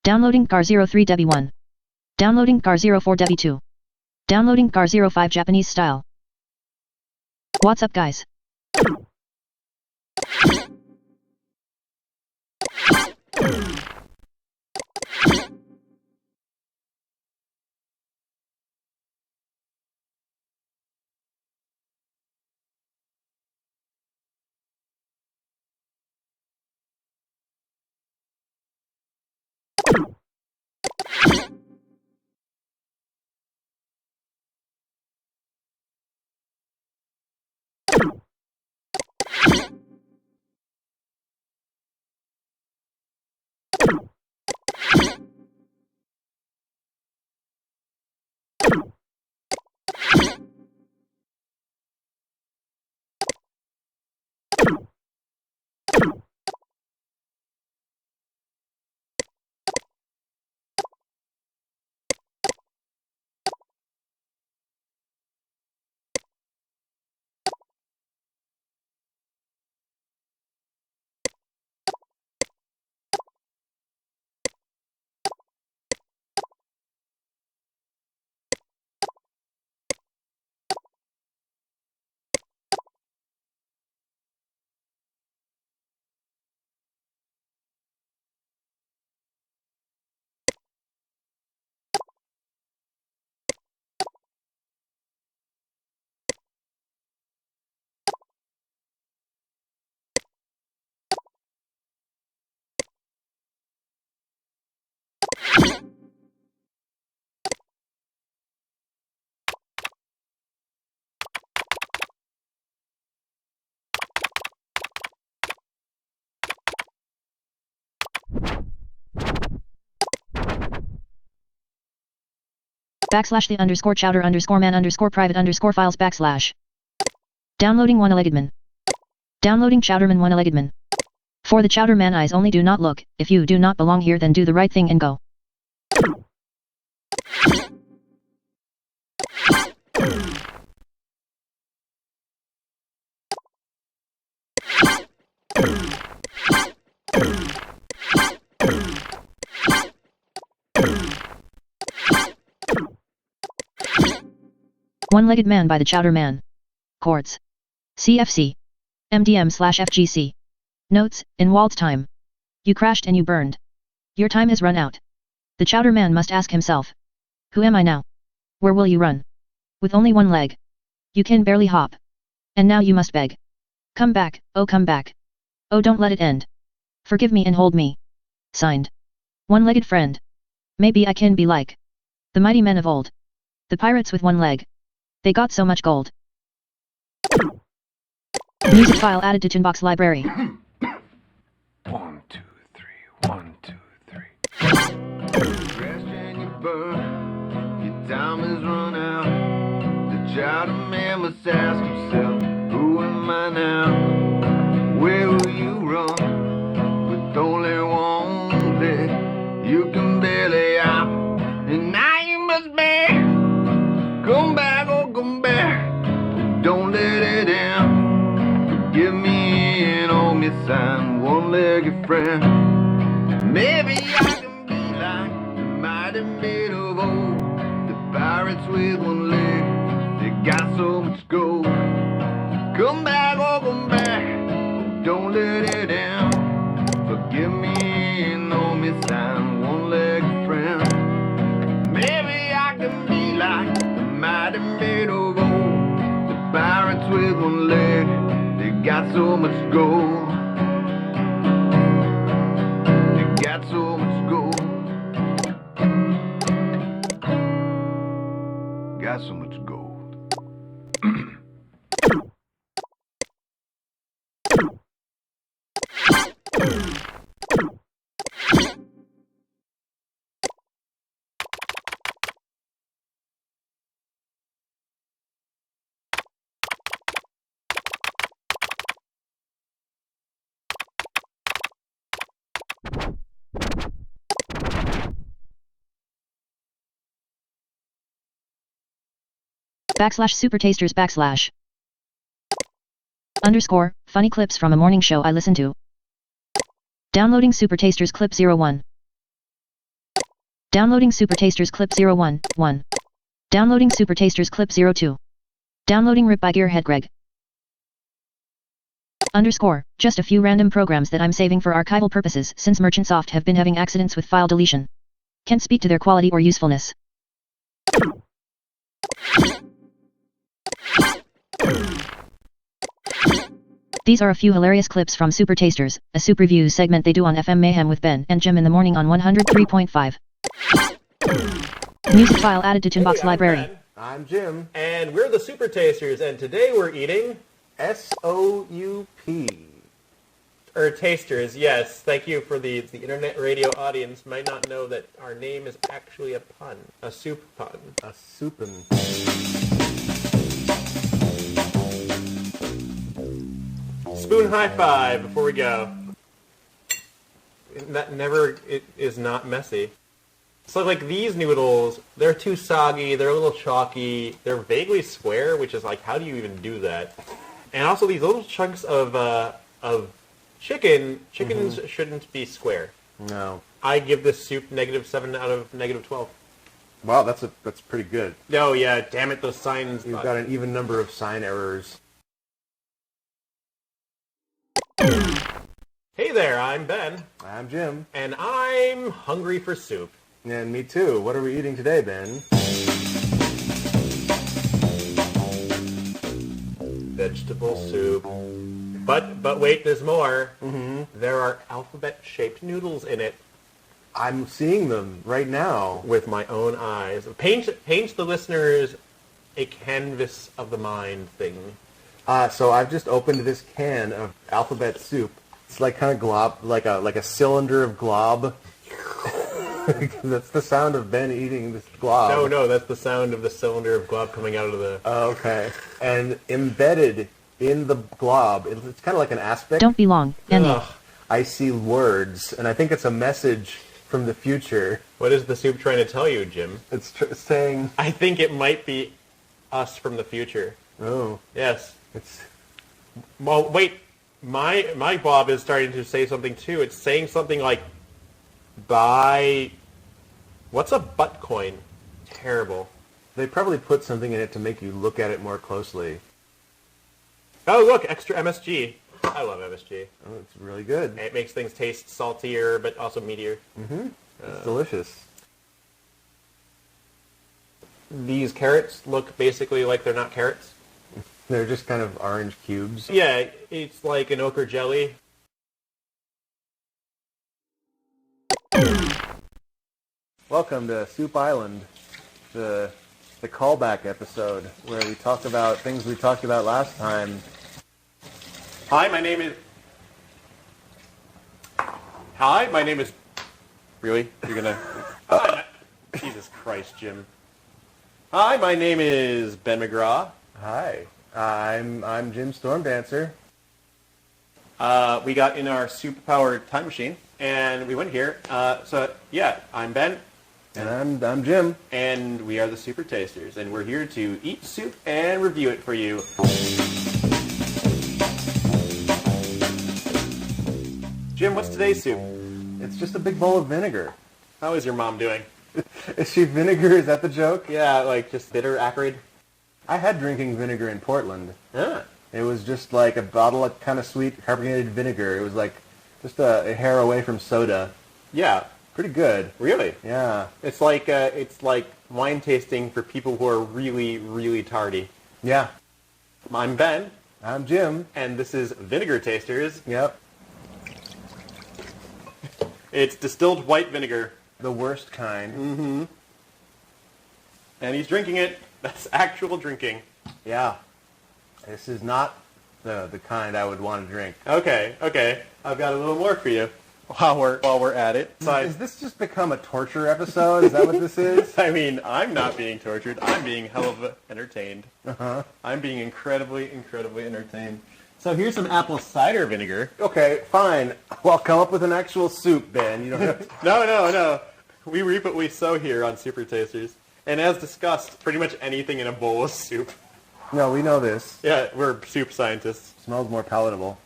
Downloading car 03 Debbie 1. Downloading car 04 Debbie 2. Downloading car 05 Japanese style. What's up, guys? Backslash the underscore chowder underscore man underscore private underscore files backslash. Downloading one-legged man. Downloading chowderman one-legged man. For the chowder man eyes only, do not look. If you do not belong here, then do the right thing and go. One-legged man by the chowder man. Chords. CFC. MDM/FGC. Notes, in Walt's time. You crashed and you burned. Your time has run out. The chowder man must ask himself. Who am I now? Where will you run? With only one leg. You can barely hop. And now you must beg. Come back, oh come back. Oh don't let it end. Forgive me and hold me. Signed. One-legged friend. Maybe I can be like the mighty men of old. The pirates with one leg. They got so much gold. Music file added to Tunebox library. 1, 2, 3, 1, 2, 3. Crashed and you burn, your time has run out. The chowder man must ask himself, who am I now? Where will you run? With only one leg, you can barely hop. And now you must beg, come back, oh come back. Don't let it down. Give me and hold me sign, one-legged friend. Maybe I can be like the mighty men of old, the pirates with one leg, they got so much gold. Come back, oh come back, oh, don't let it down. Forgive me and hold me sign, one-legged friend. Maybe I can be like the mighty men of old, the pirates with one leg, they got so much gold. They got so much gold. Got so much gold. Backslash super tasters backslash. Underscore, funny clips from a morning show I listen to. Downloading super tasters clip 01. Downloading super tasters clip 01, 1. Downloading super tasters clip 02. Downloading Rip by Gearhead Greg. Underscore, just a few random programs that I'm saving for archival purposes since Merchantsoft have been having accidents with file deletion. Can't speak to their quality or usefulness. These are a few hilarious clips from Super Tasters, a soup review segment they do on FM Mayhem with Ben and Jim in the morning on 103.5. Music file added to Tunebox library. Ben. I'm Jim. And we're the Super Tasters, and today we're eating... S-O-U-P. Tasters, yes. Thank you for the internet radio audience might not know that our name is actually a pun. A soup pun. A soupin'. Spoon high five before we go. That never it is not messy. So like these noodles, they're too soggy, they're a little chalky, they're vaguely square, which is like, how do you even do that? And also these little chunks of chickens shouldn't be square. No. I give this soup -7 out of -12. Wow, that's pretty good. Oh yeah, damn it, those signs. You've got an even number of sign errors. Hey there, I'm Ben. I'm Jim. And I'm hungry for soup. And me too. What are we eating today, Ben? Vegetable soup. But wait, there's more. There are alphabet-shaped noodles in it. I'm seeing them right now. With my own eyes. Paint the listeners a canvas of the mind thing. So I've just opened this can of alphabet soup. It's like kind of glob, like a cylinder of glob. That's the sound of Ben eating this glob. No, that's the sound of the cylinder of glob coming out of the... Oh, okay. And embedded in the glob, it's kind of like an aspect. Don't be long, Andy. Ugh. I see words, and I think it's a message from the future. What is the soup trying to tell you, Jim? It's saying, I think it might be us from the future. oh, Yes. it's... Well, wait. My glob is starting to say something too. It's saying something like, buy... What's a butt coin? Terrible. They probably put something in it to make you look at it more closely. Oh, look, extra MSG. I love MSG. Oh, it's really good. It makes things taste saltier, but also meatier. It's delicious. These carrots look basically like they're not carrots. They're just kind of orange cubes. Yeah, it's like an ochre jelly. Welcome to Soup Island, the callback episode where we talk about things we talked about last time. Hi, my name is... Really? You're gonna... Jesus Christ, Jim. Hi, my name is Ben McGraw. Hi, I'm Jim Stormdancer. We got in our super-powered time machine, and we went here. I'm Ben. And I'm Jim. And we are the Super Tasters, and we're here to eat soup and review it for you. Jim, what's today's soup? It's just a big bowl of vinegar. How is your mom doing? Is she vinegar? Is that the joke? Yeah, like just bitter, acrid? I had drinking vinegar in Portland. Ah. It was just like a bottle of kind of sweet carbonated vinegar. It was like just a hair away from soda. Yeah. Pretty good. Really? Yeah. It's like wine tasting for people who are really, really tardy. Yeah. I'm Ben, I'm Jim. and this is Vinegar Tasters. Yep. It's distilled white vinegar, The worst kind. and he's drinking it. That's actual drinking. Yeah. This is not the kind I would want to drink. Okay. I've got a little more for you while we're at it. Is this just become a torture episode? Is that what this is? I mean, I'm not being tortured. I'm being hell of entertained. Uh-huh. I'm being incredibly, incredibly entertained. So here's some apple cider vinegar. Okay, fine. Well, come up with an actual soup, Ben. You don't have to... No. We reap what we sow here on Super Tasters. And as discussed, pretty much anything in a bowl is soup. No, we know this. Yeah, we're soup scientists. Smells more palatable.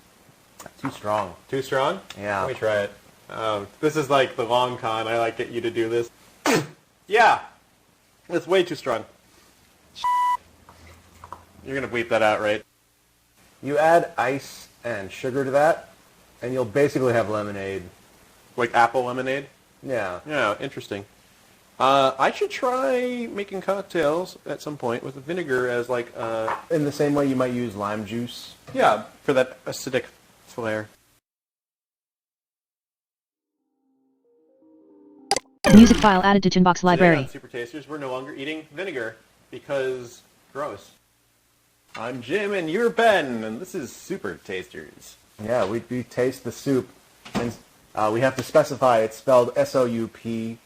Too strong. Too strong? Yeah. Let me try it. This is like the long con. I like get you to do this. Yeah. It's way too strong. You're going to bleep that out, right? You add ice and sugar to that, and you'll basically have lemonade. Like apple lemonade? Yeah. Yeah, interesting. I should try making cocktails at some point with vinegar as like, In the same way you might use lime juice. yeah, for that acidic flair. Music file added to Chinbox Today library. on Super Tasters, we're no longer eating vinegar because gross. I'm Jim and you're Ben, and this is Super Tasters. Yeah, we taste the soup, and we have to specify it's spelled S-O-U-P,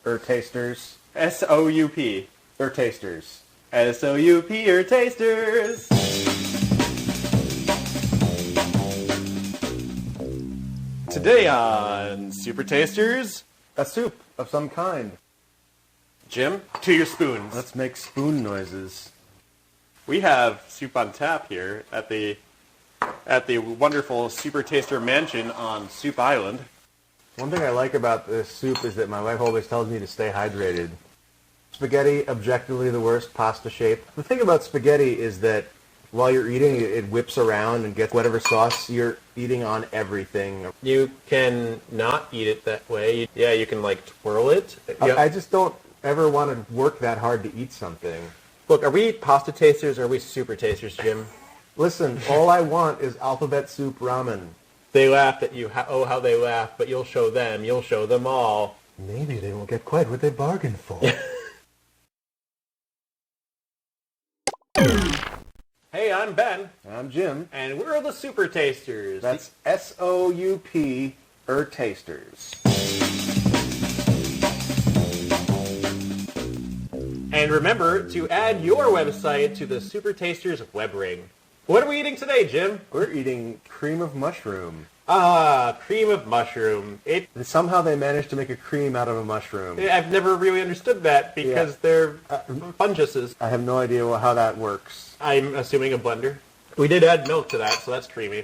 tasters. S-O-U-P. Tasters. S-O-U-P, Tasters. Today on Super Tasters, A soup of some kind. Jim, to your spoons. Let's make spoon noises. We have soup on tap here at the wonderful Super Taster Mansion on Soup Island. One thing I like about this soup is that my wife always tells me to stay hydrated. Spaghetti, objectively the worst pasta shape. The thing about spaghetti is that while you're eating, it whips around and gets whatever sauce you're eating on everything. You can not eat it that way. Yeah, you can like twirl it. I just don't ever want to work that hard to eat something. Look, are we pasta tasters or are we super tasters, Jim? Listen, all I want is alphabet soup ramen. They laughed at you. Oh, how they laugh. But you'll show them. You'll show them all. Maybe they won't get quite what they bargained for. Hey, I'm Ben. I'm Jim. And we're the Super Tasters. That's S-O-U-P, tasters. And remember to add your website to the Super Tasters web ring. What are we eating today, Jim? We're eating cream of mushroom. Ah, cream of mushroom. And somehow they managed to make a cream out of a mushroom. I've never really understood that because they're funguses. I have no idea how that works. I'm assuming a blender. We did add milk to that, so that's creamy.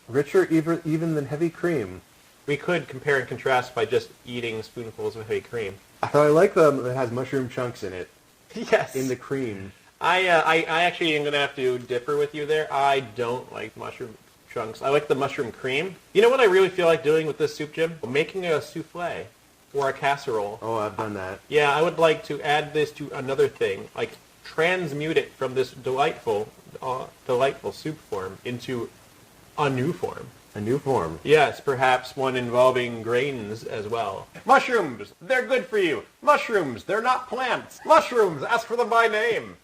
Richer even than heavy cream. We could compare and contrast by just eating spoonfuls of heavy cream. So I like that it has mushroom chunks in it. Yes. In the cream. I actually am going to have to differ with you there. I don't like mushroom chunks. I like the mushroom cream. You know what I really feel like doing with this soup, Jim? Making a souffle or a casserole. Oh, I've done that. Yeah, I would like to add this to another thing, like transmute it from this delightful soup form into a new form. A new form. Yes, perhaps one involving grains as well. Mushrooms, they're good for you. Mushrooms, they're not plants. Mushrooms, ask for them by name.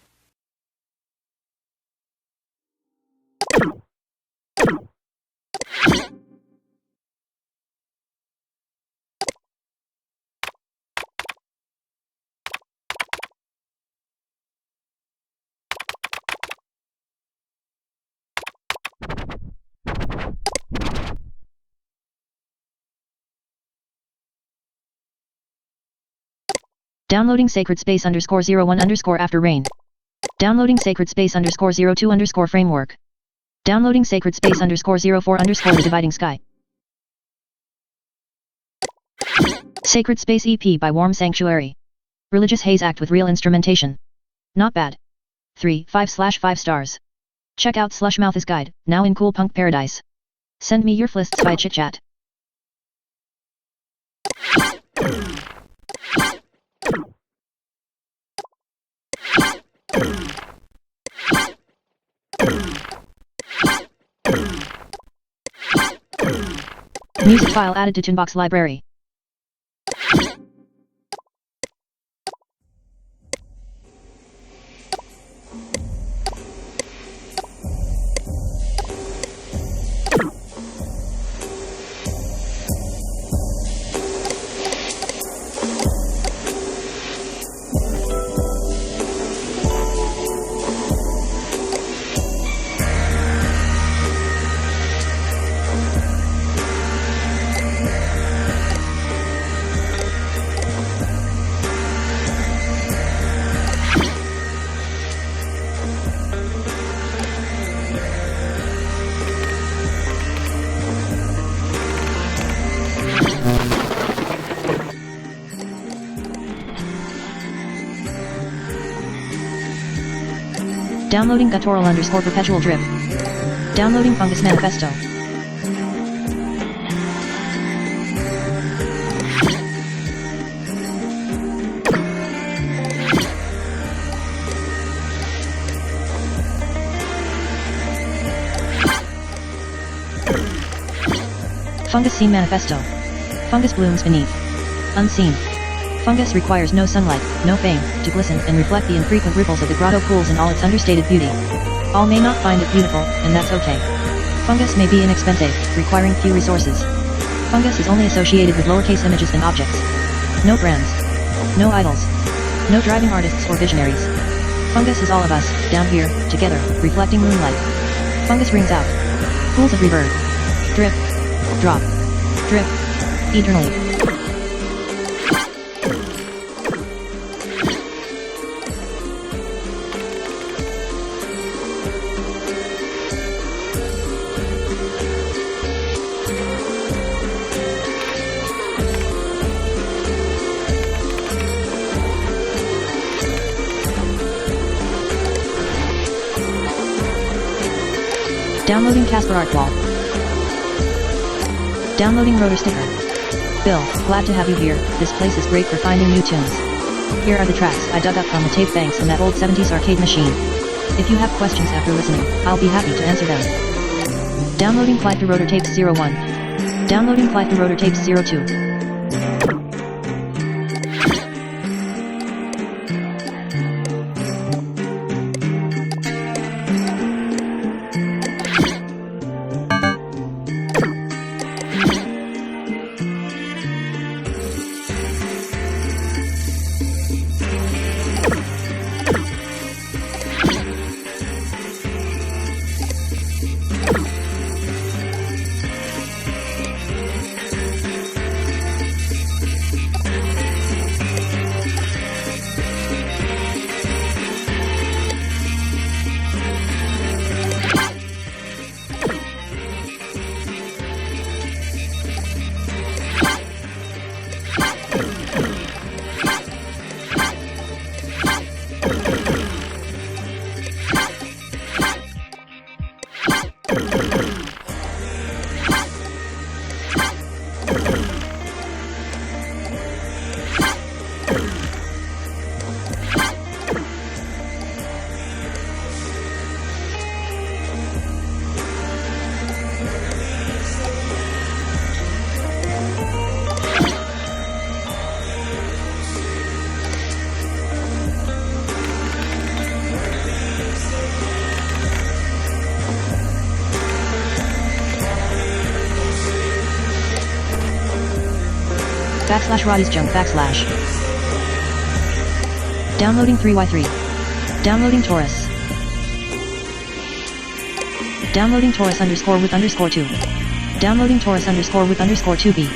Downloading sacred space _01 after rain. Downloading sacred space _02 framework. Downloading sacred space _04 the dividing sky. Sacred Space EP by Warm Sanctuary. Religious Haze Act with real instrumentation. Not bad. 3/5/5 stars. Check out Slushmouth's guide, now in Cool Punk Paradise. Send me your flists by chitchat. Music file added to Tunebox library. Downloading guttural _perpetual drip. Downloading fungus manifesto. Fungus scene manifesto. Fungus blooms beneath. Unseen. Fungus requires no sunlight, no fame, to glisten and reflect the infrequent ripples of the grotto pools in all its understated beauty. All may not find it beautiful, and that's okay. Fungus may be inexpensive, requiring few resources. Fungus is only associated with lowercase images and objects. No brands. No idols. No driving artists or visionaries. Fungus is all of us, down here, together, reflecting moonlight. Fungus rings out. Pools of reverb. Drip. Drop. Drip. Eternally. Downloading Casper Outlaw. Downloading Rotor Sticker. Bill, glad to have you here, this place is great for finding new tunes. Here are the tracks I dug up from the tape banks in that old 70s arcade machine. If you have questions after listening, I'll be happy to answer them. Downloading Flight to Rotor Tapes 01. Downloading Flight to Rotor Tapes 02. Roddy's junk /. Downloading 3y3. Downloading Taurus. Downloading Taurus _with _2. Downloading Taurus _with _2b.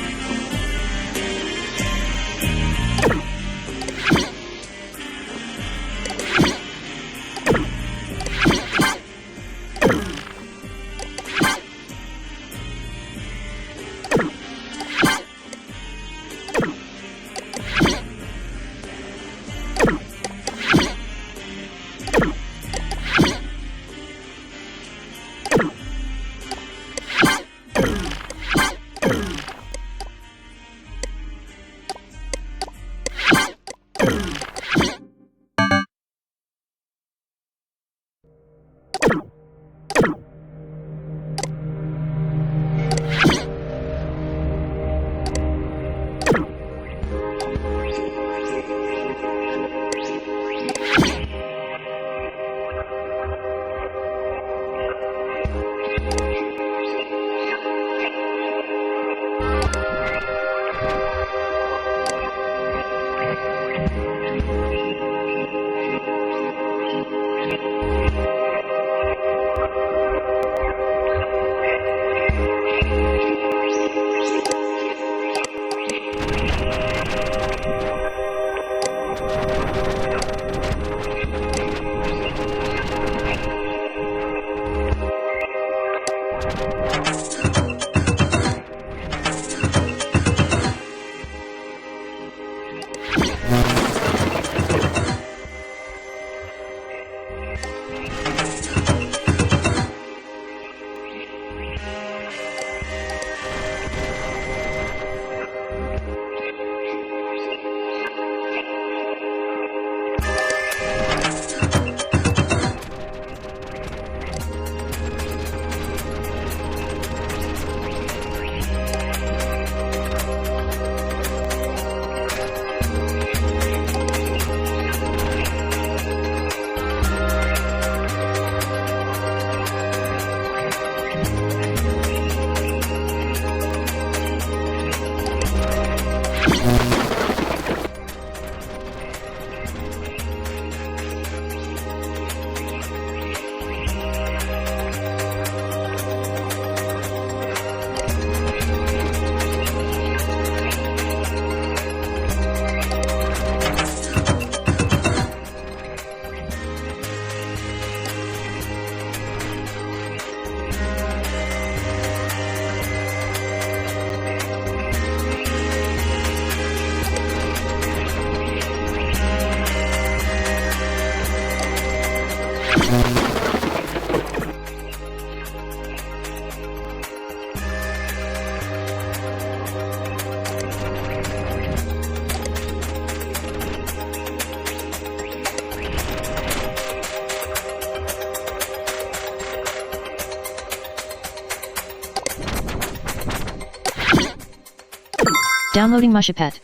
Downloading Mushapet.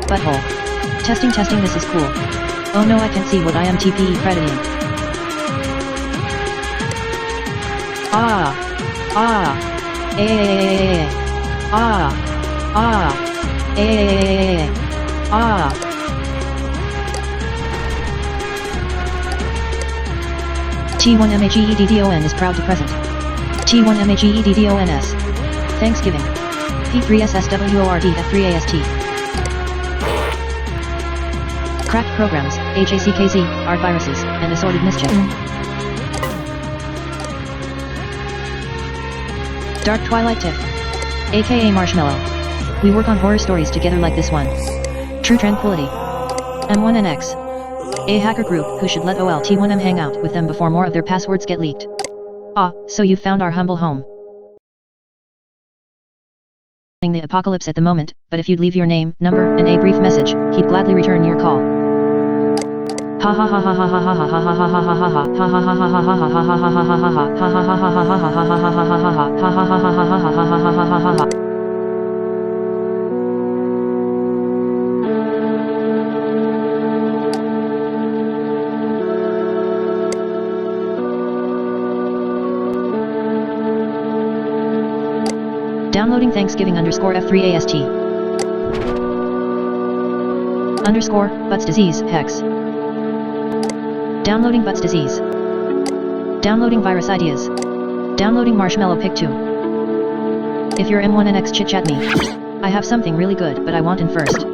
Butthole. Testing, this is cool. Oh no, I can't see what I am TPE crediting. T1MAGEDDON is proud to present. T1MAGEDDONS. Thanksgiving. P3SSWORD F3AST. Cracked programs, HACKZ, art viruses, and assorted mischief. Dark Twilight Tiff. AKA Marshmallow. We work on horror stories together like this one. True Tranquility. M1NX. A hacker group who should let OLT1M hang out with them before more of their passwords get leaked. Ah, so you found our humble home. The apocalypse at the moment, but if you'd leave your name, number, and a brief message, he'd gladly return your call. Ha ha ha ha ha ha ha ha ha ha ha ha ha ha ha. Downloading Thanksgiving _F3AST _Butts disease hex. Downloading Butts disease. Downloading virus ideas. Downloading Marshmallow Pick 2. If you're M1NX chit chat me. I have something really good, but I want in first.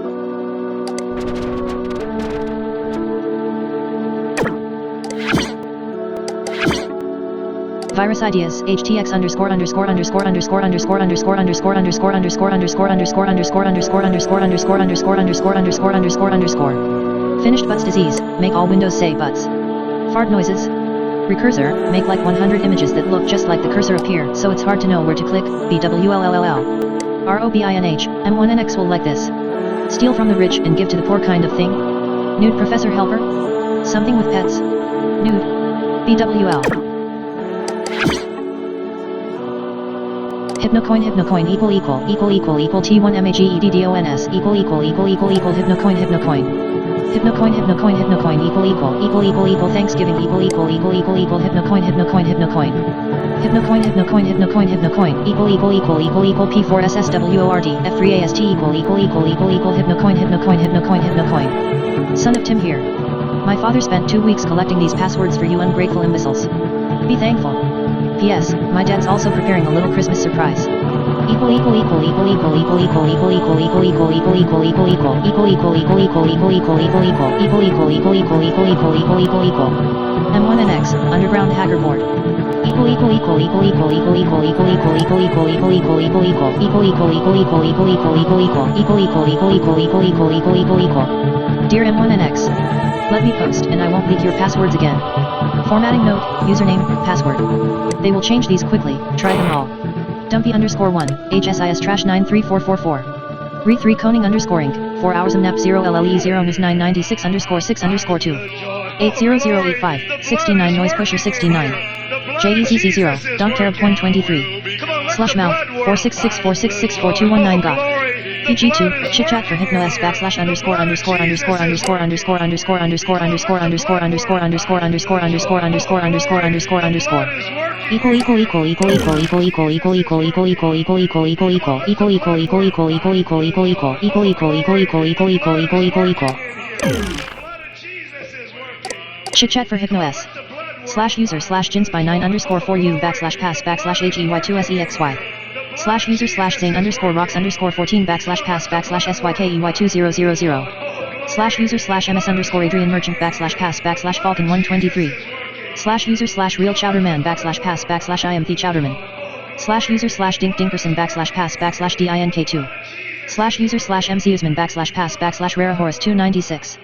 Virus ideas HTX _______________________ Finished Butts disease, make all windows say butts. Fart noises. Recursor, make like 100 images that look just like the cursor appear so it's hard to know where to click, BWLLLL. ROBINH, M1NX will like this. Steal from the rich and give to the poor kind of thing? Nude Professor Helper? Something with pets? Nude. BWL. Hypnocoin T1MAGEDDONS Hypnocoin Thanksgiving Hypnocoin P4SSWORD F3AST Hypnocoin Son of Tim here. My father spent 2 weeks collecting these passwords for you ungrateful imbeciles. Be thankful. P.S. My dad's also preparing a little Christmas surprise. M1NX Underground Hacker Board. Dear M1NX, let me post and I won't leak your passwords again. Formatting note, username, password. They will change these quickly, try them all. Dumpy _1, HSIS trash 93444. Re3 coning _Inc, 4 hours nap 0 LLE 0 news 996 _6 _2. 80085, 69 noise pusher 69. JECC 0, don't care 123. Slush mouth, 46646642119 got. PG2, chitchat for hypnos / Chitchat for hypnos /user /jinsby9 _4u /pass /hey2sexy /user /zane _rocks _14 /pass /sykey2000 /user /ms _adrian merchant /pass /falcon 123 /user /real chowderman /pass /I am the chowderman /user /dink dinkerson /pass /dink2 /user /mc usman /pass /rara horse 296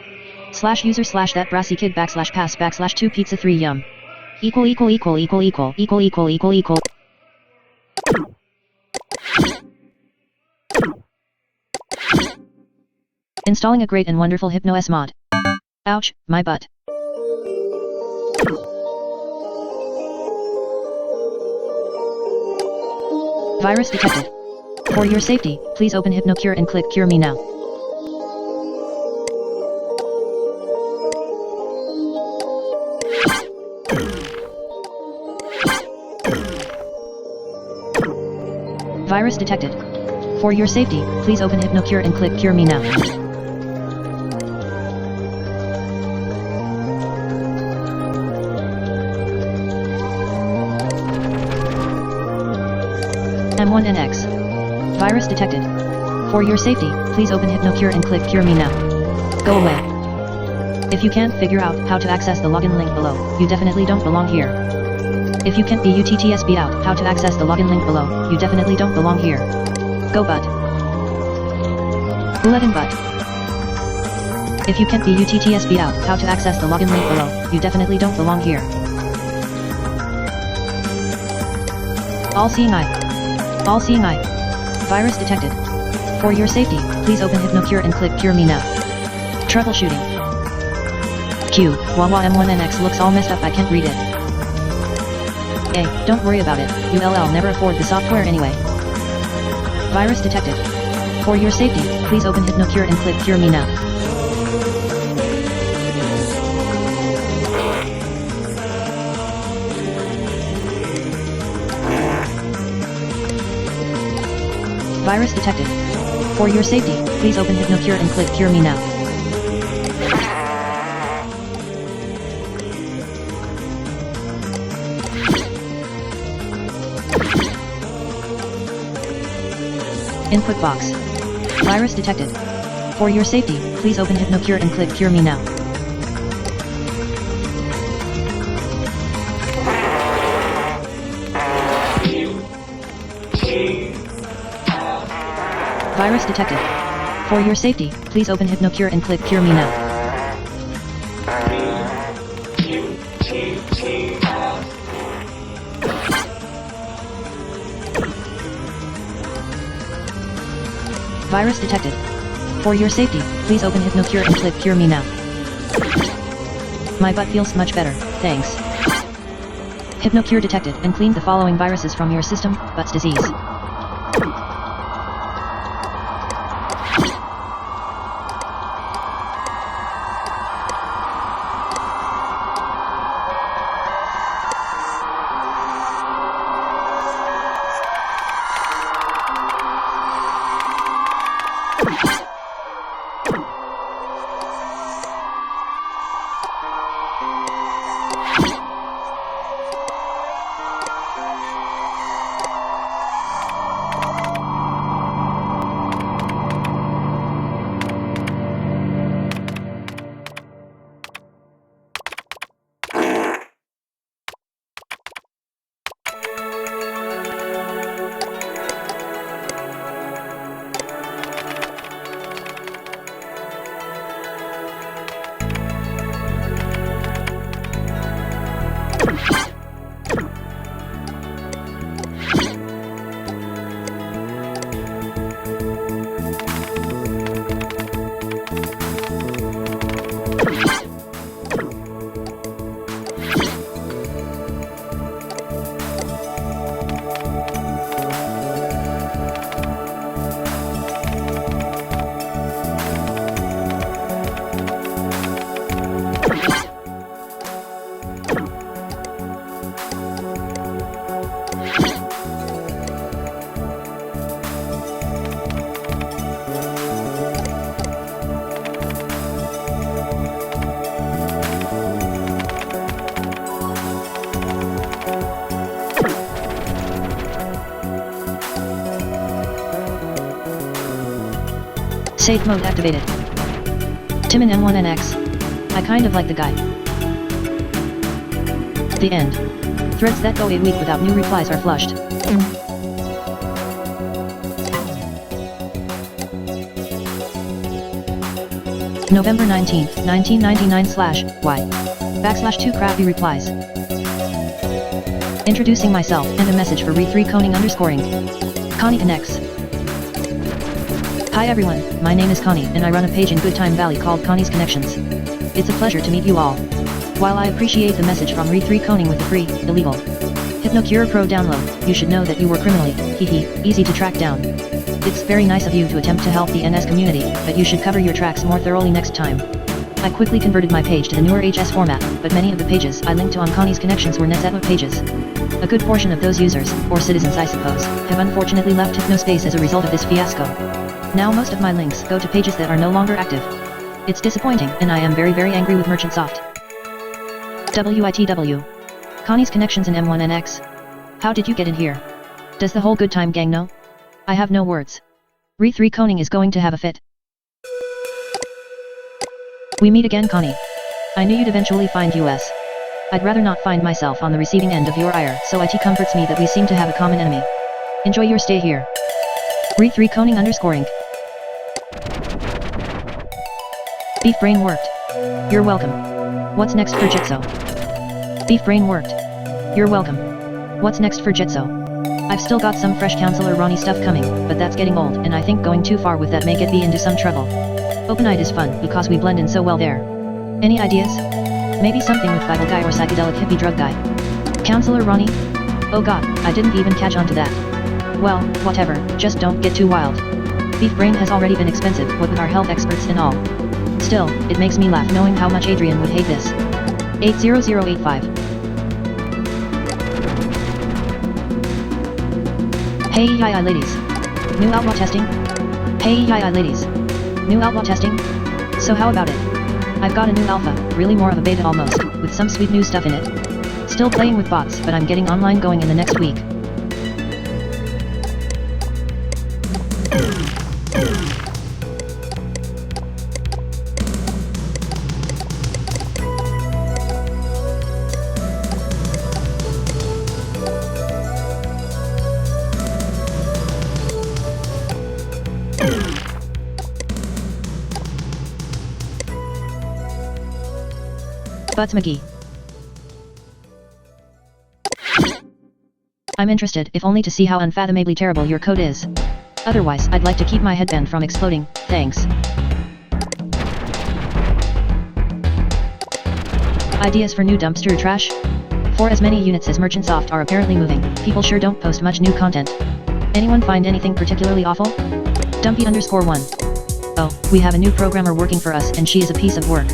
/user /that brassy kid /pass /2 pizza 3 yum == Installing a great and wonderful Hypnos mod. Ouch, my butt. Virus detected. For your safety, please open HypnoCure and click Cure Me now. Virus detected. For your safety, please open HypnoCure and click Cure Me now. M1NX. Virus detected. For your safety, please open HypnoCure and click Cure Me now. Go away. If you can't figure out how to access the login link below, you definitely don't belong here. If you can't BUTTSB out how to access the login link below, you definitely don't belong here. Go butt. Bulletin butt. If you can't BUTTSB out how to access the login link below, you definitely don't belong here. All-seeing eye. All-seeing eye. Virus detected. For your safety, please open HypnoCure and click Cure Me now. Troubleshooting. Q. Wawa M1NX looks all messed up, I can't read it. Hey, don't worry about it, ULL never afford the software anyway. Virus detected. For your safety, please open HypnoCure and click Cure Me now. Virus detected. For your safety, please open HypnoCure and click Cure Me now. Input box. Virus detected. For your safety, please open HypnoCure and click Cure Me now. Virus detected. For your safety, please open HypnoCure and click Cure Me now. Virus detected. For your safety, please open HypnoCure and click Cure Me now. My butt feels much better, thanks. HypnoCure detected and cleaned the following viruses from your system: butts disease. Safe mode activated. Tim and M1NX. I kind of like the guy. The end. Threads that go a week without new replies are flushed. November 19th, 1999/Y. /2 crappy replies. Introducing myself and a message for re3 coning underscoring. Connie connects. Hi everyone, my name is Connie and I run a page in Goodtime Valley called Connie's Connections. It's a pleasure to meet you all. While I appreciate the message from re3 coning with the free, illegal HypnoCure Pro download, you should know that you were criminally, easy to track down. It's very nice of you to attempt to help the NS community, but you should cover your tracks more thoroughly next time. I quickly converted my page to the newer HS format, but many of the pages I linked to on Connie's Connections were NetZetMode pages. A good portion of those users, or citizens I suppose, have unfortunately left Hypnospace as a result of this fiasco. Now most of my links go to pages that are no longer active. It's disappointing and I am very angry with Merchantsoft. WITW. Connie's Connections and M1NX. How did you get in here? Does the whole good time gang know? I have no words. Re3 Koning is going to have a fit. We meet again, Connie. I knew you'd eventually find us. I'd rather not find myself on the receiving end of your ire, so it comforts me that we seem to have a common enemy. Enjoy your stay here. Re3 Koning _. Beef brain worked. You're welcome. What's next for Jitso? Beef brain worked. You're welcome. What's next for Jitso? I've still got some fresh Counselor Ronnie stuff coming, but that's getting old, and I think going too far with that may get me into some trouble. Open-eyed is fun, because we blend in so well there. Any ideas? Maybe something with Bible guy or psychedelic hippie drug guy. Counselor Ronnie? Oh god, I didn't even catch on to that. Well, whatever, just don't get too wild. Beef brain has already been expensive, what with our health experts and all. Still, it makes me laugh knowing how much Adrian would hate this. 80085. Hey yi ladies. New Outlaw testing? Hey yi ladies. New Outlaw testing? So how about it? I've got a new alpha, really more of a beta almost, with some sweet new stuff in it. Still playing with bots, but I'm getting online going in the next week. Butts McGee. I'm interested, if only to see how unfathomably terrible your code is. Otherwise, I'd like to keep my headband from exploding, thanks. Ideas for new dumpster trash? For as many units as Merchantsoft are apparently moving, people sure don't post much new content. Anyone find anything particularly awful? Dumpy_1. Oh, we have a new programmer working for us and she is a piece of work.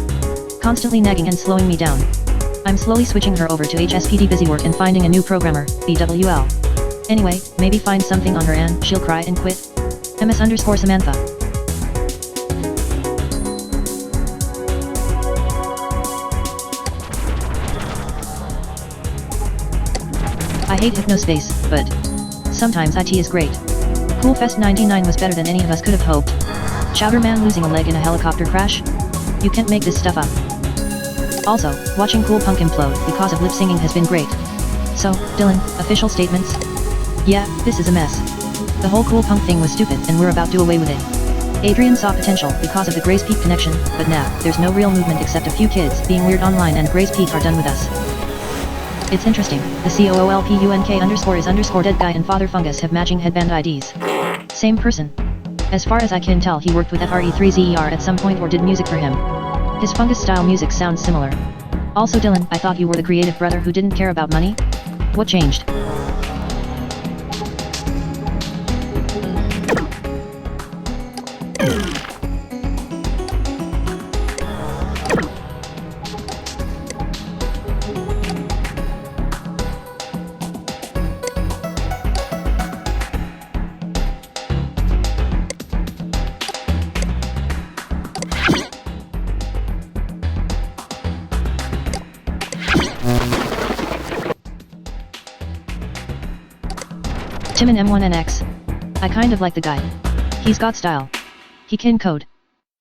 Constantly nagging and slowing me down. I'm slowly switching her over to HSPD Busywork and finding a new programmer, BWL. Anyway, maybe find something on her and she'll cry and quit. MS_Samantha. I hate Hypnospace, but sometimes IT is great. Coolfest 99 was better than any of us could have hoped. Chowderman losing a leg in a helicopter crash? You can't make this stuff up. Also, watching Cool Punk implode because of lip singing has been great. So, Dylan, official statements? Yeah, this is a mess. The whole Cool Punk thing was stupid and we're about to do away with it. Adrian saw potential because of the Grace Peak connection, but now, there's no real movement except a few kids being weird online and Grace Peak are done with us. It's interesting, the COOLPUNK_is_dead guy and Father Fungus have matching headband IDs. Same person. As far as I can tell he worked with FRE3ZER at some point or did music for him. His fungus style music sounds similar. Also Dylan, I thought you were the creative brother who didn't care about money? What changed? Tim and M1NX. I kind of like the guy. He's got style. He can code.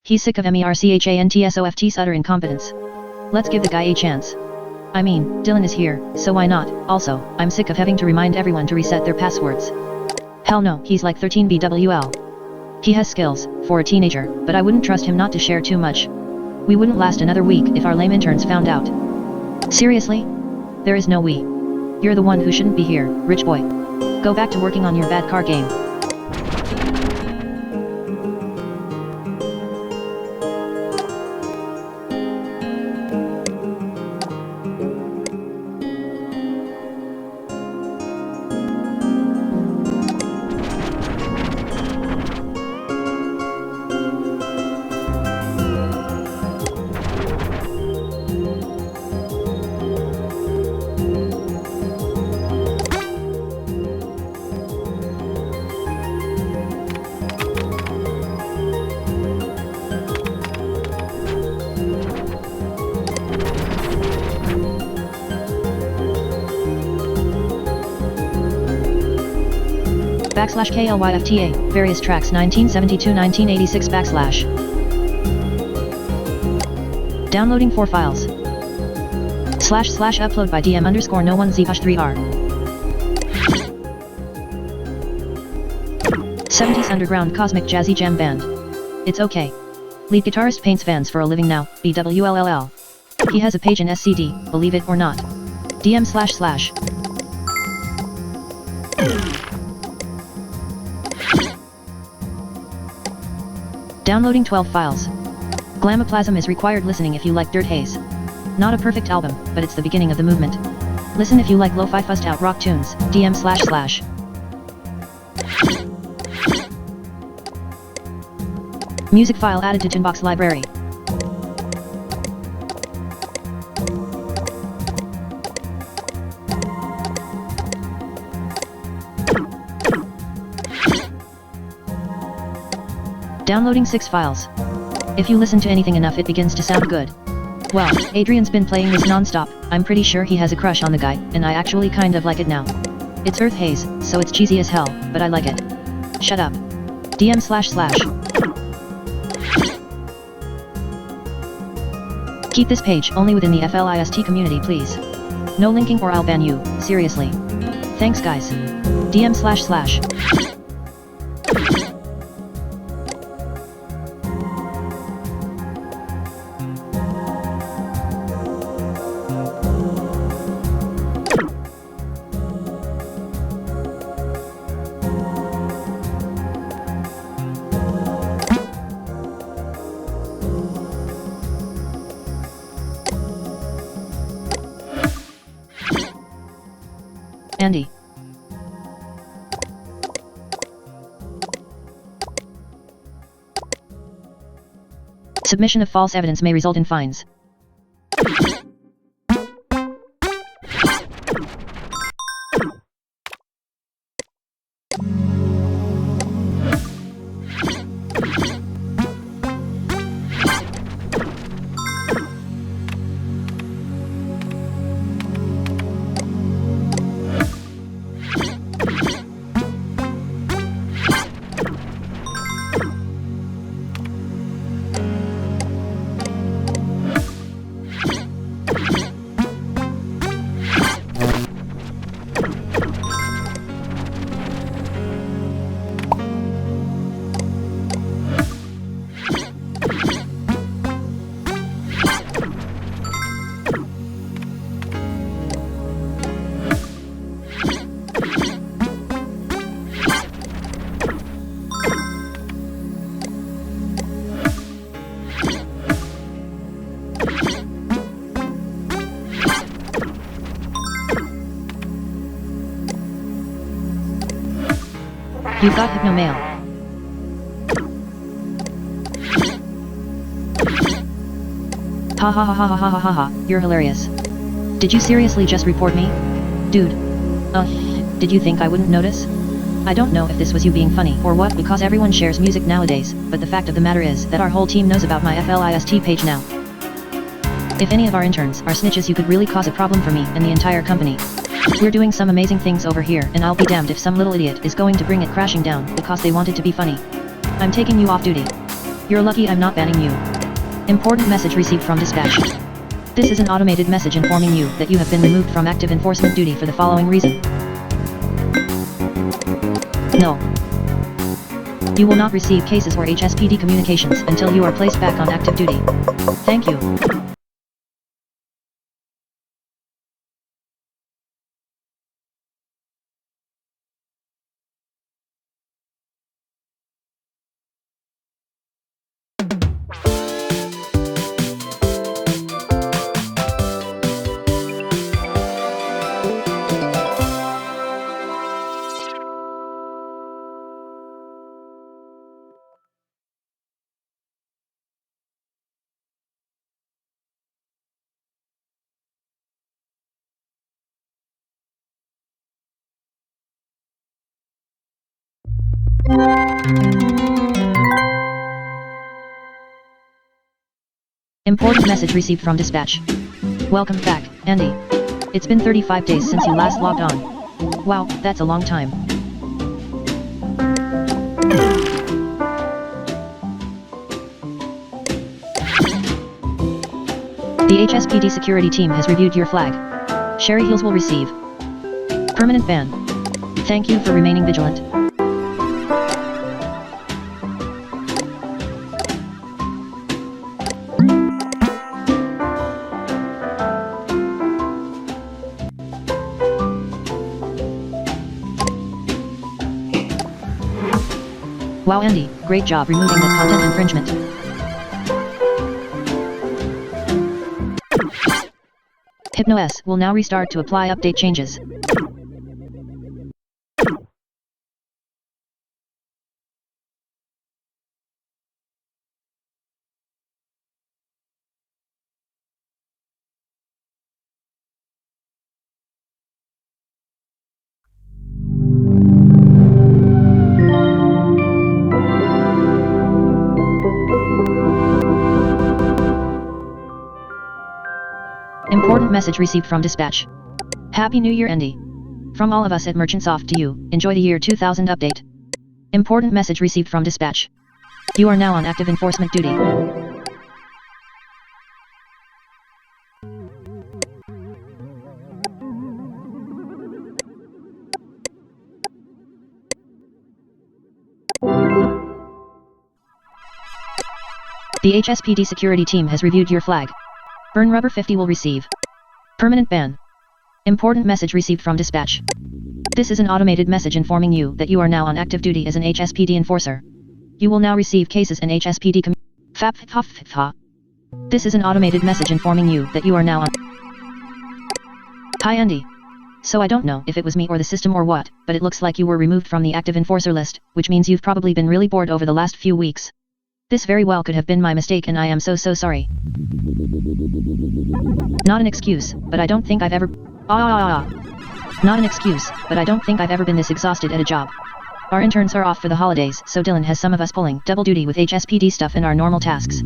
He's sick of MERCHANTSOFT's utter incompetence. Let's give the guy a chance. I mean, Dylan is here, so why not? Also, I'm sick of having to remind everyone to reset their passwords. Hell no, he's like 13 BWL. He has skills, for a teenager, but I wouldn't trust him not to share too much. We wouldn't last another week if our lame interns found out. Seriously? There is no we. You're the one who shouldn't be here, rich boy. Go back to working on your bad car game. Backslash KLYFTA, various tracks 1972-1986 backslash. Downloading 4 files. // upload by DM underscore no 1 Z-3R. 70s underground cosmic jazzy jam band. It's okay. Lead guitarist paints vans for a living now, BWLLL. He has a page in SCD, believe it or not. DM // Downloading 12 files. Glamoplasm is required listening if you like Dirt Haze. Not a perfect album, but it's the beginning of the movement. Listen if you like lo-fi fussed out rock tunes, DM // Music file added to Tinbox library. Downloading 6 files. If you listen to anything enough it begins to sound good. Well, Adrian's been playing this non-stop, I'm pretty sure he has a crush on the guy, and I actually kind of like it now. It's Earth Haze, so it's cheesy as hell, but I like it. Shut up. DM // Keep this page only within the FLIST community please. No linking or I'll ban you, seriously. Thanks guys. DM // Andy. Submission of false evidence may result in fines. You've got hypnomail. Ha ha ha ha ha ha ha ha ha, you're hilarious. Did you seriously just report me? Dude. Did you think I wouldn't notice? I don't know if this was you being funny or what because everyone shares music nowadays, but the fact of the matter is that our whole team knows about my FLIST page now. If any of our interns are snitches you could really cause a problem for me and the entire company. We're doing some amazing things over here and I'll be damned if some little idiot is going to bring it crashing down because they wanted to be funny. I'm taking you off duty. You're lucky I'm not banning you. Important message received from dispatch. This is an automated message informing you that you have been removed from active enforcement duty for the following reason. No. You will not receive cases or HSPD communications until you are placed back on active duty. Thank you. Important message received from dispatch. Welcome back, Andy. It's been 35 days since you last logged on. Wow, that's a long time. The HSPD security team has reviewed your flag. Sherry Heels will receive permanent ban. Thank you for remaining vigilant. Wow Andy, great job removing that content infringement. HypnoS will now restart to apply update changes. Important message received from dispatch. Happy New Year Andy. From all of us at Merchantsoft to you, enjoy the year 2000 update. Important message received from dispatch. You are now on active enforcement duty. The HSPD security team has reviewed your flag. Burn Rubber 50 will receive permanent ban. Important message received from dispatch. This is an automated message informing you that you are now on active duty as an HSPD enforcer. You will now receive cases and HSPD This is an automated message informing you that you are now on. Hi Andy. So I don't know if it was me or the system or what, but it looks like you were removed from the active enforcer list, which means you've probably been really bored over the last few weeks. This very well could have been my mistake and I am so sorry. Not an excuse, but I don't think I've ever... Not an excuse, but I don't think I've ever been this exhausted at a job. Our interns are off for the holidays, so Dylan has some of us pulling double duty with HSPD stuff in our normal tasks.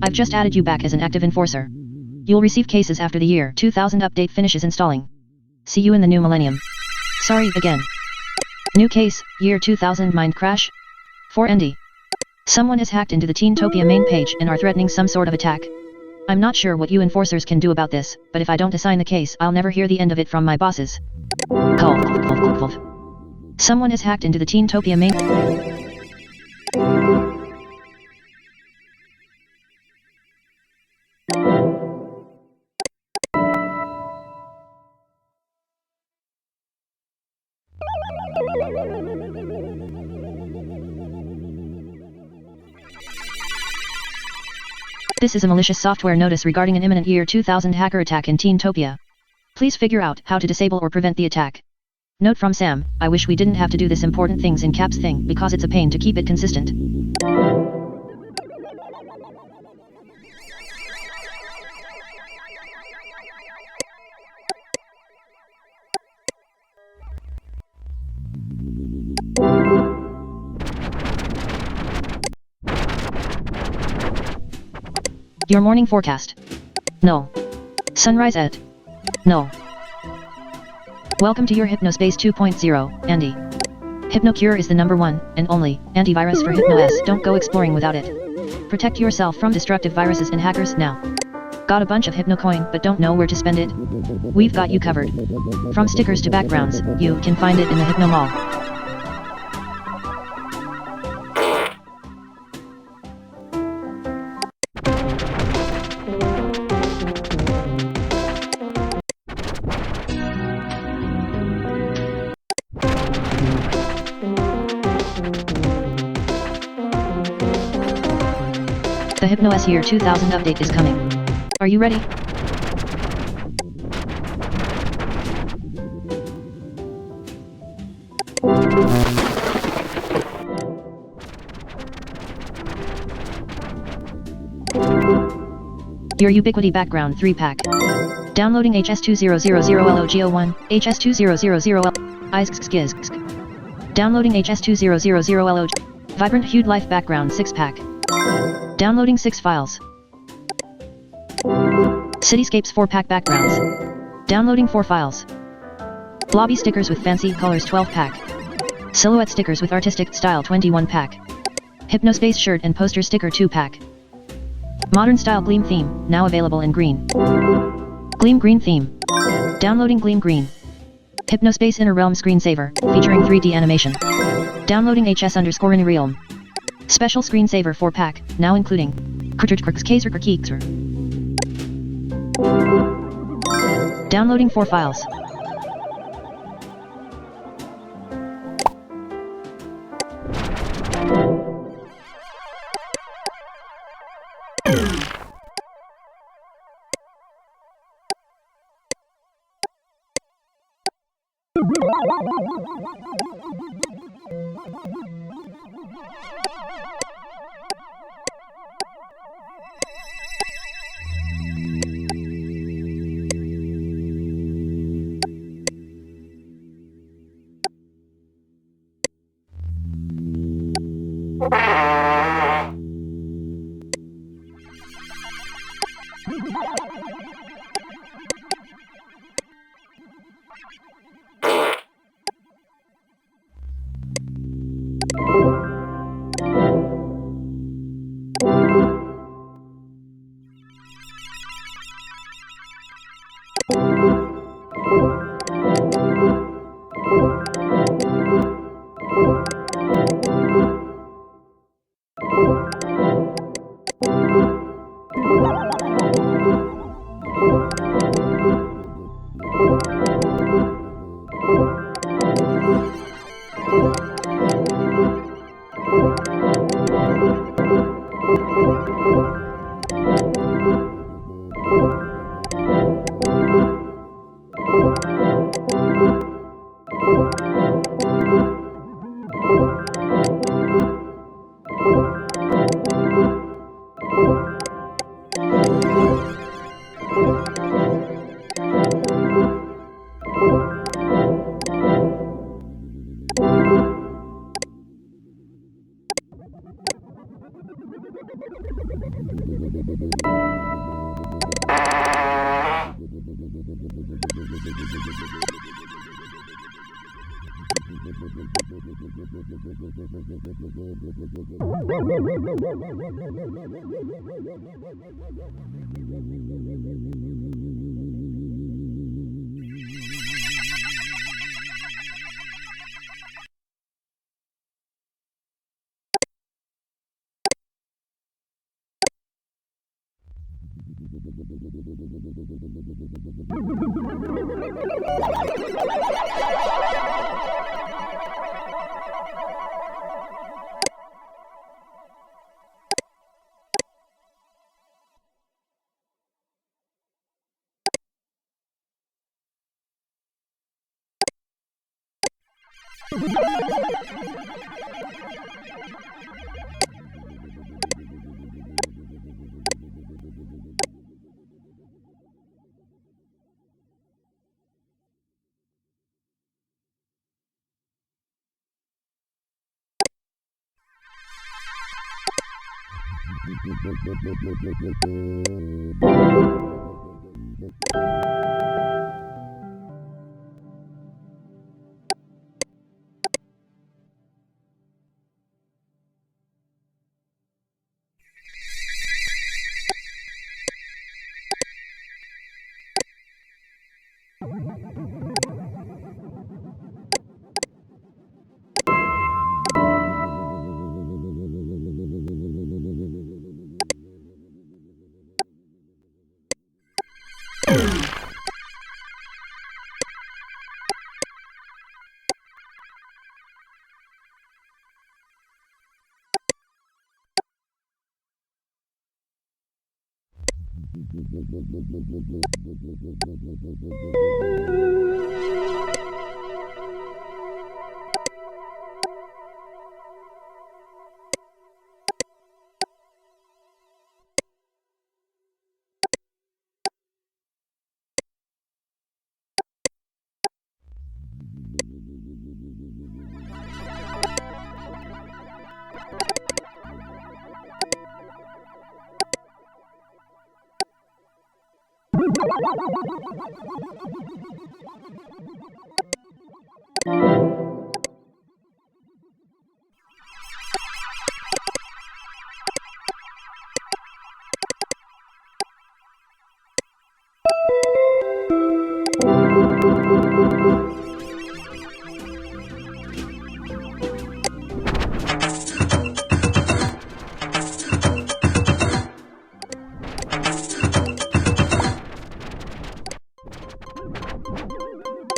I've just added you back as an active enforcer. You'll receive cases after the year 2000 update finishes installing. See you in the new millennium. Sorry again. New case, year 2000 mind crash? For Andy. Someone has hacked into the Teentopia main page and are threatening some sort of attack. I'm not sure what you enforcers can do about this, but if I don't assign the case I'll never hear the end of it from my bosses. Someone has hacked into the Teentopia main... This is a malicious software notice regarding an imminent year 2000 hacker attack in Teentopia. Please figure out how to disable or prevent the attack. Note from Sam, I wish we didn't have to do this important things in caps thing because it's a pain to keep it consistent. Your morning forecast. No. Sunrise at. No. Welcome to your Hypnospace 2.0, Andy. HypnoCure is the #1 and only antivirus for HypnoS. Don't go exploring without it. Protect yourself from destructive viruses and hackers now. Got a bunch of HypnoCoin but don't know where to spend it? We've got you covered. From stickers to backgrounds, you can find it in the Hypno Mall. The HypnoS Year 2000 update is coming. Are you ready? Your Ubiquity Background 3-pack. Downloading HS2000LOGO1, HS2000L... Downloading HS2000LOG... Vibrant Hued Life Background 6-pack. Downloading 6 files. Cityscapes 4-pack backgrounds. Downloading 4 files. Lobby stickers with fancy colors 12-pack. Silhouette stickers with artistic style 21 pack. Hypnospace shirt and poster sticker 2 pack. Modern style Gleam theme, now available in green. Gleam green theme. Downloading Gleam green. Hypnospace Inner Realm screensaver, featuring 3D animation. Downloading HS_Inner Special screensaver 4 pack, now including Downloading 4 files.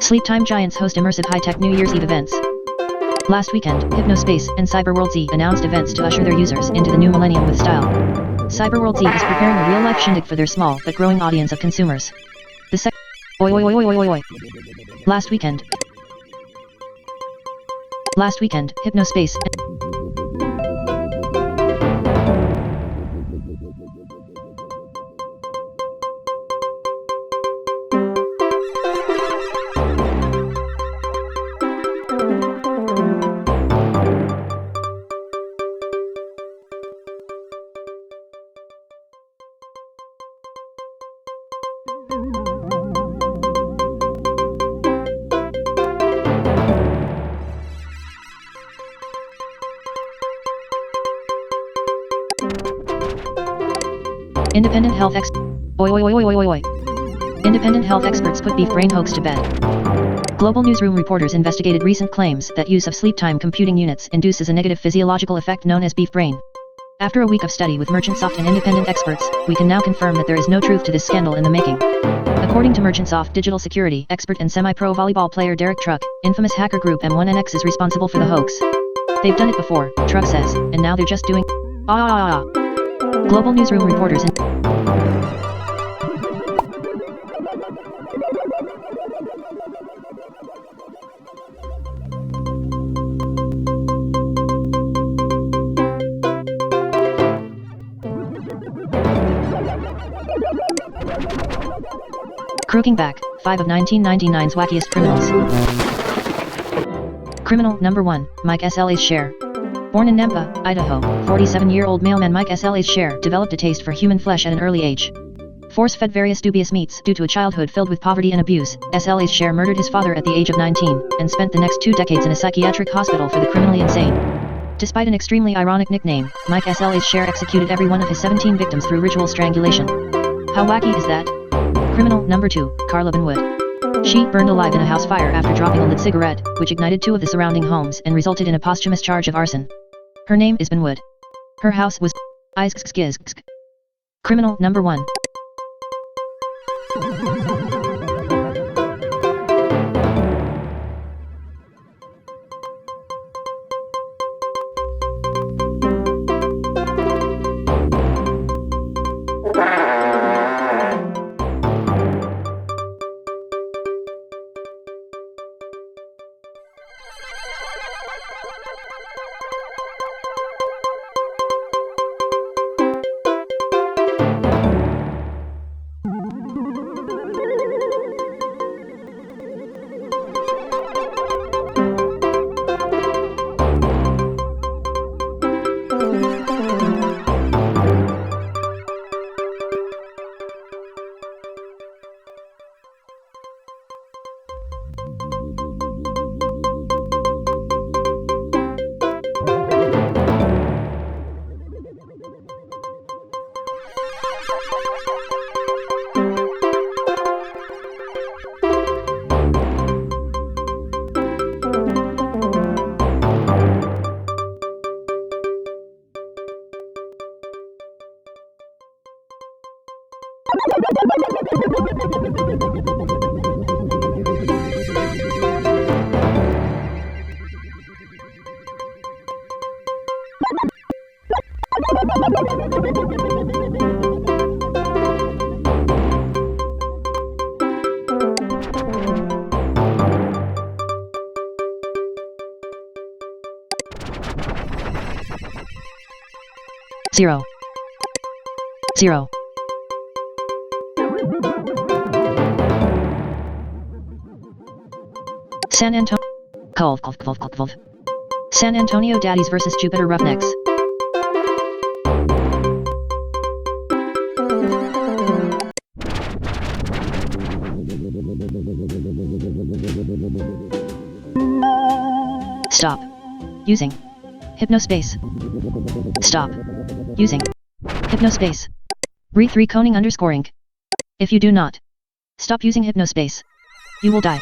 Sleep Time giants host immersive high-tech New Year's Eve events. Last weekend, Hypnospace and Cyberworld Z announced events to usher their users into the new millennium with style. Cyberworld Z is preparing a real-life shindig for their small but growing audience of consumers. The Oi oi oi oi oi oi oi. Last weekend, Hypnospace. Independent health experts put beef brain hoax to bed. Global newsroom reporters investigated recent claims that use of sleep time computing units induces a negative physiological effect known as beef brain. After a week of study with Merchantsoft and independent experts, we can now confirm that there is no truth to this scandal in the making. According to Merchantsoft digital security expert and semi-pro volleyball player Derek Truck, infamous hacker group M1NX is responsible for the hoax. They've done it before, Truck says, and now they're just doing Global newsroom reporters Crooking back, 5 of 1999's wackiest criminals. Criminal number 1, Mike SLA's share. Born in Nampa, Idaho, 47-year-old mailman Mike SLA's share developed a taste for human flesh at an early age. Force-fed various dubious meats due to a childhood filled with poverty and abuse, SLA's share murdered his father at the age of 19, and spent the next 2 decades in a psychiatric hospital for the criminally insane. Despite an extremely ironic nickname, Mike SLA's share executed every one of his 17 victims through ritual strangulation. How wacky is that? Criminal number 2, Carla Benwood. She burned alive in a house fire after dropping a lit cigarette, which ignited 2 of the surrounding homes and resulted in a posthumous charge of arson. Her name is Benwood. Her house was Criminal number 1. Zero. San Antonio Daddies vs Jupiter Roughnecks. Stop using Hypnospace. Stop using Hypnospace. Breathe 3 coning underscoring. If you do not stop using Hypnospace, you will die.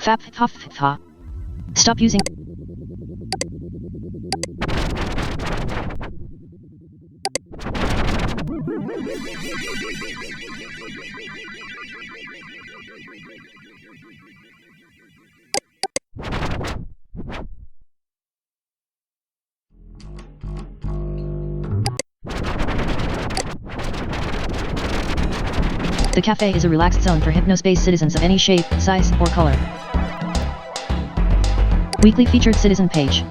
Fap ha. Stop using. The cafe is a relaxed zone for Hypnospace citizens of any shape, size, or color. Weekly featured citizen page.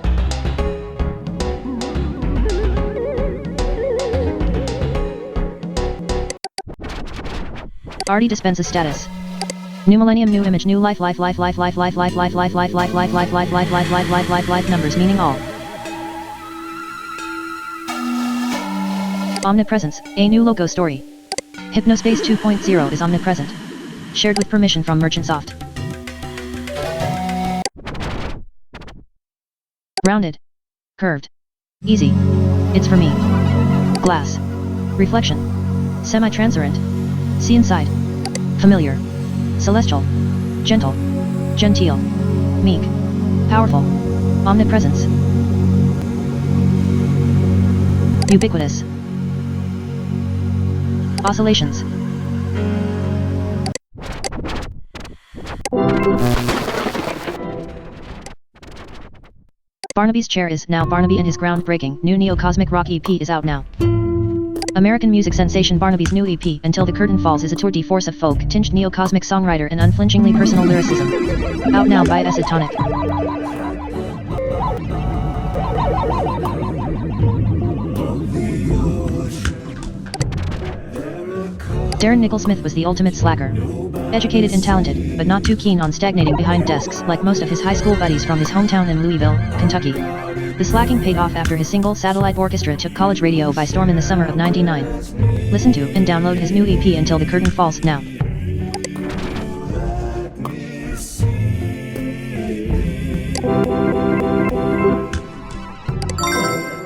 Already dispenses status. New millennium, new image, new life numbers meaning all. Omnipresence, a new logo story. Hypnospace 2.0 is omnipresent. Shared with permission from Merchantsoft. Rounded. Curved. Easy. It's for me. Glass. Reflection. Semi-transparent. See inside. Familiar. Celestial. Gentle. Genteel. Meek. Powerful. Omnipresence. Ubiquitous. Oscillations. Barnaby's Chair is now Barnaby, and his groundbreaking new neo-cosmic rock EP is out now. American music sensation Barnaby's new EP, Until the Curtain Falls, is a tour de force of folk-tinged neo-cosmic songwriter and unflinchingly personal lyricism. Out now by Acid Tonic. Darren Nicholsmith was the ultimate slacker. Educated and talented, but not too keen on stagnating behind desks like most of his high school buddies from his hometown in Louisville, Kentucky. The slacking paid off after his single Satellite Orchestra took college radio by storm in the summer of '99. Listen to and download his new EP Until the Curtain Falls now.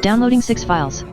Downloading 6 files.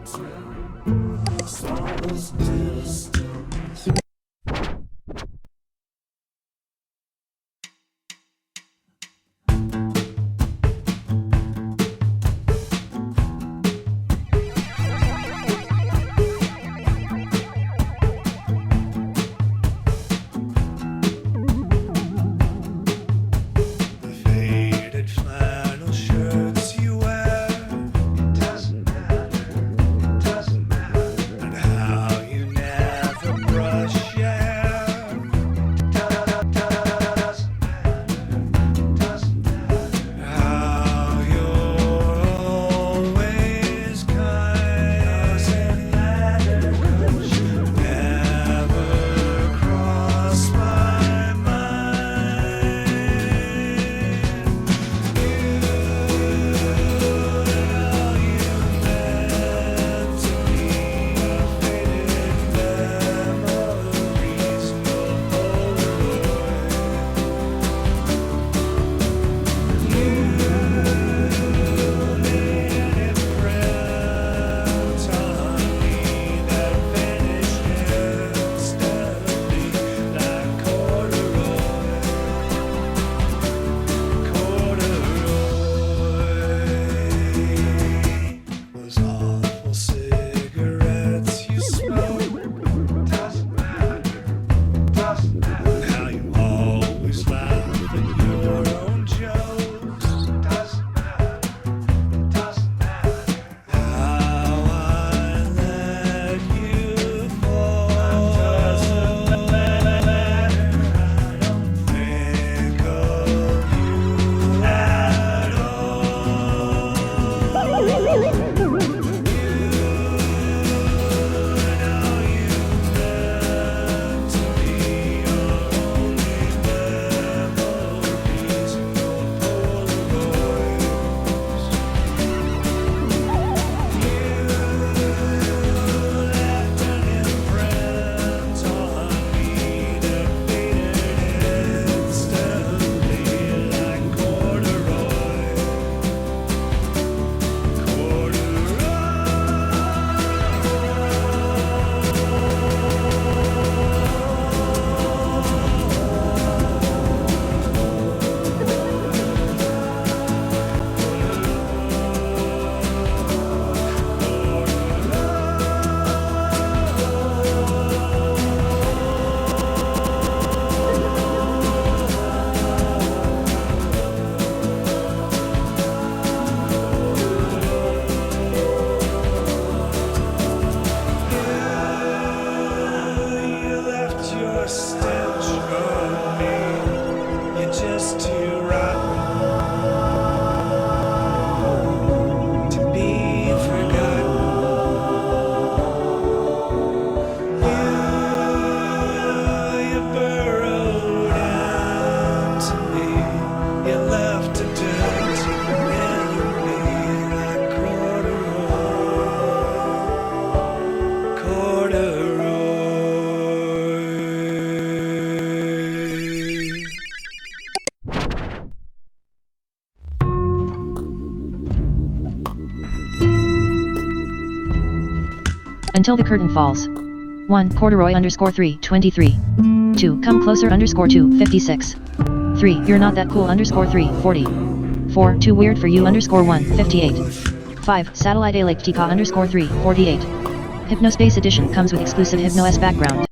until the curtain falls. 1. Corduroy underscore 3, 23. 2. Come closer underscore 2, 56. 3. You're not that cool underscore 3, 40. 4. Too weird for you underscore 1, 58. 5. Satellite A Lake Tika underscore 3, 48. Hypnospace edition comes with exclusive Hypno-S background.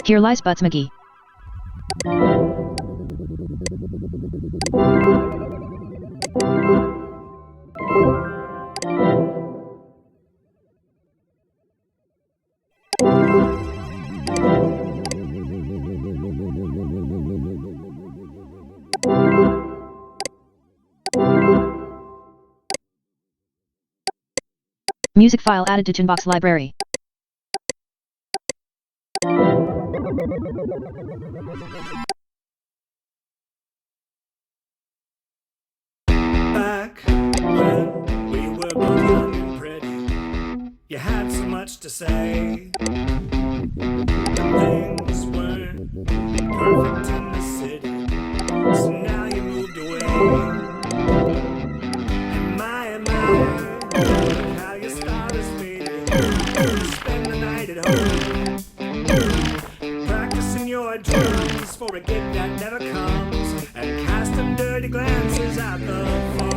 Here lies Butts McGee. Music file added to Tunebox library. Back when we were both young and pretty, you had so much to say. Things weren't perfect in the city, so now you moved away. And my, how your style is faded. You spend the night at home, practicing your drums for a gig that never comes, and casting dirty glances at the phone.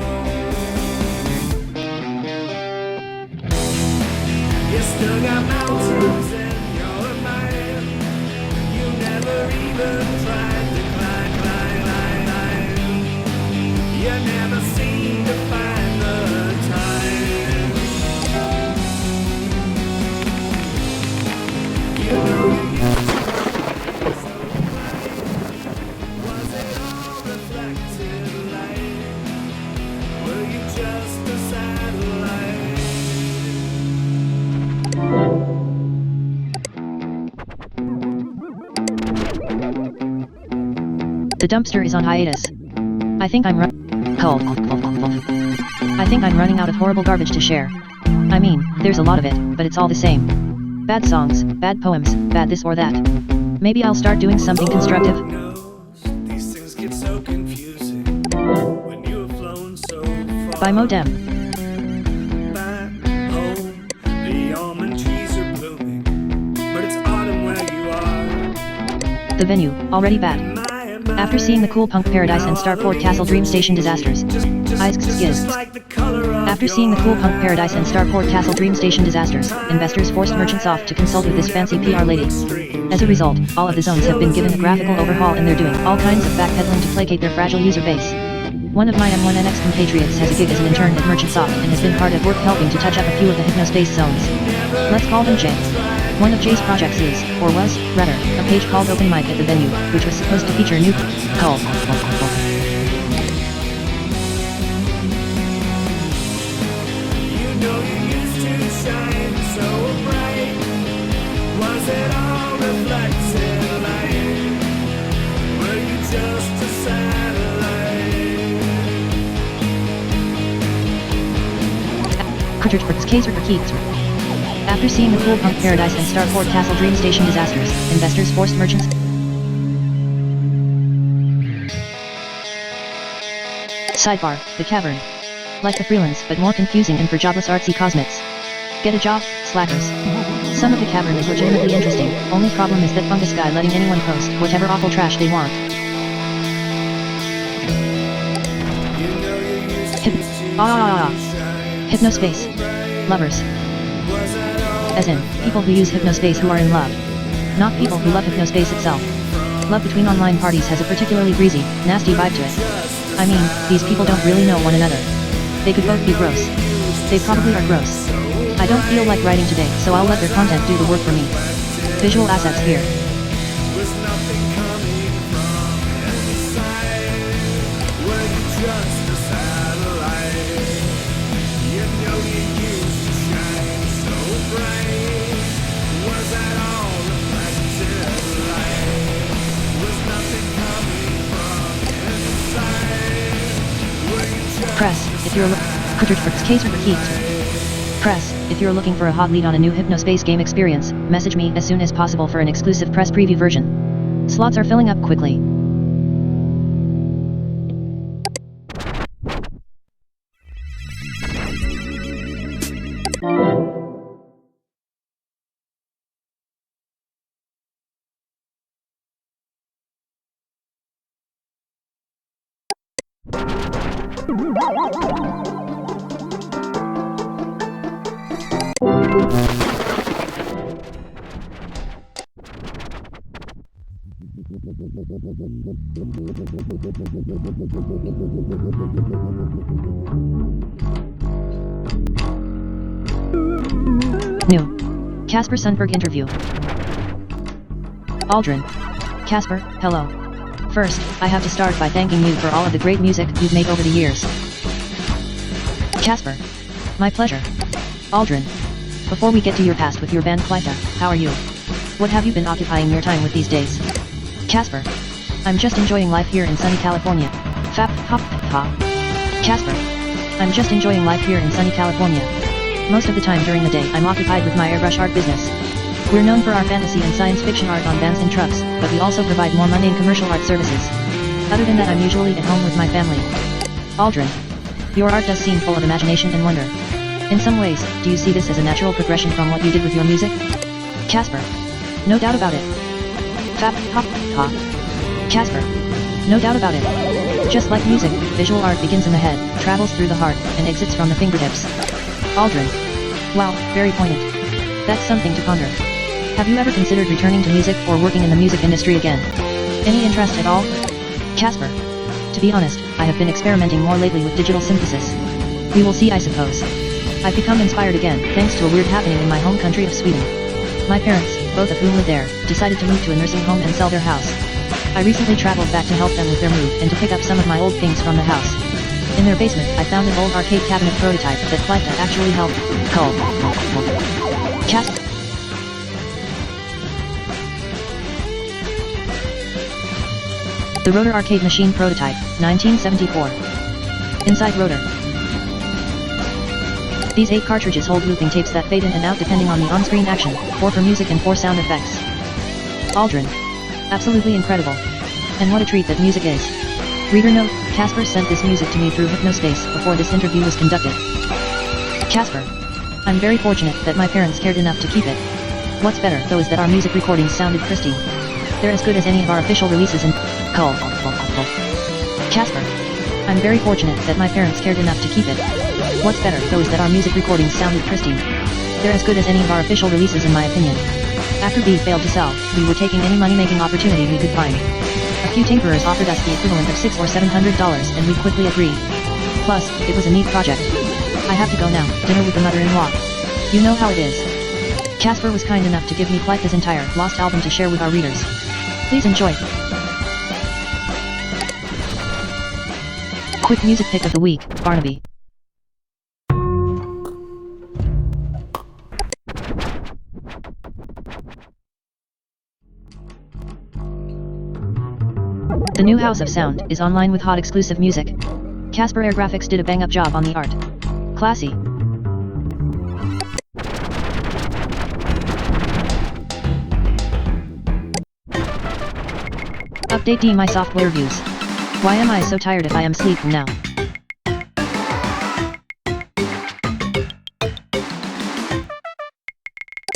You still got mountains in your mind. You never even tried to climb. You never seem to find the time. You know you used to so bright. Was it all reflected light? Were you just a satellite? The dumpster is on hiatus. I think I'm running out of horrible garbage to share. I mean, there's a lot of it, but it's all the same. Bad songs, bad poems, bad this or that. Maybe I'll start doing something constructive. These things get so confusing when you have flown so far. By Modem. Back home, the almond trees are blooming, but it's autumn where you are. The venue, already bad. After seeing the Cool Punk Paradise and Starport Castle Dream Station disasters. After seeing the Cool Punk Paradise and Starport Castle Dream Station disasters, investors forced merchants off to consult with this fancy PR lady. As a result, all of the zones have been given a graphical overhaul and they're doing all kinds of backpedaling to placate their fragile user base. One of my M1NX compatriots has a gig as an intern at Merchantsoft and has been hard at work helping to touch up a few of the Hypnospace zones. Let's call him Jay. One of Jay's projects is, or was, rather, a page called Open Mic at the venue, which was supposed to feature new call. You know you used to shine so bright. Was it all reflected light? Were you just a satellite? Cartridge case or keys. After seeing the Cool Punk Paradise and Starport Castle Dream Station disasters, investors forced merchants. Sidebar, The Cavern. Like the freelance, but more confusing and for jobless artsy cosmets. Get a job, slackers. Some of The Cavern is legitimately interesting, only problem is that Fungus Guy letting anyone post whatever awful trash they want. Hypnospace. Lovers. As in, people who use Hypnospace who are in love. Not people who love Hypnospace itself. Love between online parties has a particularly greasy, nasty vibe to it. I mean, these people don't really know one another. They could both be gross. They probably are gross. I don't feel like writing today, so I'll let their content do the work for me. Visual assets here. Was nothing coming from inside? Were you just a satellite? You know you used to shine so bright. Was that all reflected light? Was nothing coming from inside? Were you just Press, if you're cartridge for case or for keys. Press. If you're looking for a hot lead on a new Hypnospace game experience, message me as soon as possible for an exclusive press preview version. Slots are filling up quickly. New. Casper Sundberg interview. Aldrin. Casper, hello. First, I have to start by thanking you for all of the great music you've made over the years. Casper. My pleasure. Aldrin. Before we get to your past with your band Clyta, how are you? What have you been occupying your time with these days? Casper. I'm just enjoying life here in sunny California. Fap, hop, ha. Casper. I'm just enjoying life here in sunny California. Most of the time during the day I'm occupied with my airbrush art business. We're known for our fantasy and science fiction art on vans and trucks, but we also provide more mundane commercial art services. Other than that I'm usually at home with my family. Aldrin. Your art does seem full of imagination and wonder. In some ways, do you see this as a natural progression from what you did with your music? Casper. No doubt about it. Fap, hop, ha. Casper. No doubt about it. Just like music, visual art begins in the head, travels through the heart, and exits from the fingertips. Aldrin. Wow, very poignant. That's something to ponder. Have you ever considered returning to music or working in the music industry again? Any interest at all? Casper. To be honest, I have been experimenting more lately with digital synthesis. We will see, I suppose. I've become inspired again, thanks to a weird happening in my home country of Sweden. My parents, both of whom live there, decided to move to a nursing home and sell their house. I recently traveled back to help them with their move and to pick up some of my old things from the house. In their basement, I found an old arcade cabinet prototype that Clyta actually helped cull. Casper. The Rotor arcade machine prototype, 1974. Inside Rotor. These 8 cartridges hold looping tapes that fade in and out depending on the on-screen action, 4 for music and 4 sound effects. Aldrin. Absolutely incredible. And what a treat that music is. Reader note, Casper sent this music to me through Hypnospace before this interview was conducted. Casper. I'm very fortunate that my parents cared enough to keep it. What's better though is that our music recordings sounded pristine. They're as good as any of our official releases in Cull. Casper. I'm very fortunate that my parents cared enough to keep it. What's better though is that our music recordings sounded pristine. They're as good as any of our official releases in my opinion. After B failed to sell, we were taking any money-making opportunity we could find. A few tinkerers offered us the equivalent of $600 or $700 and we quickly agreed. Plus, it was a neat project. I have to go now, dinner with the mother-in-law. You know how it is. Casper was kind enough to give me Clyta's entire Lost album to share with our readers. Please enjoy. Quick music pick of the week, Barnaby. The new House of Sound is online with hot exclusive music. Casper Air Graphics did a bang-up job on the art. Classy. Update D my software views. Why am I so tired if I am sleeping now?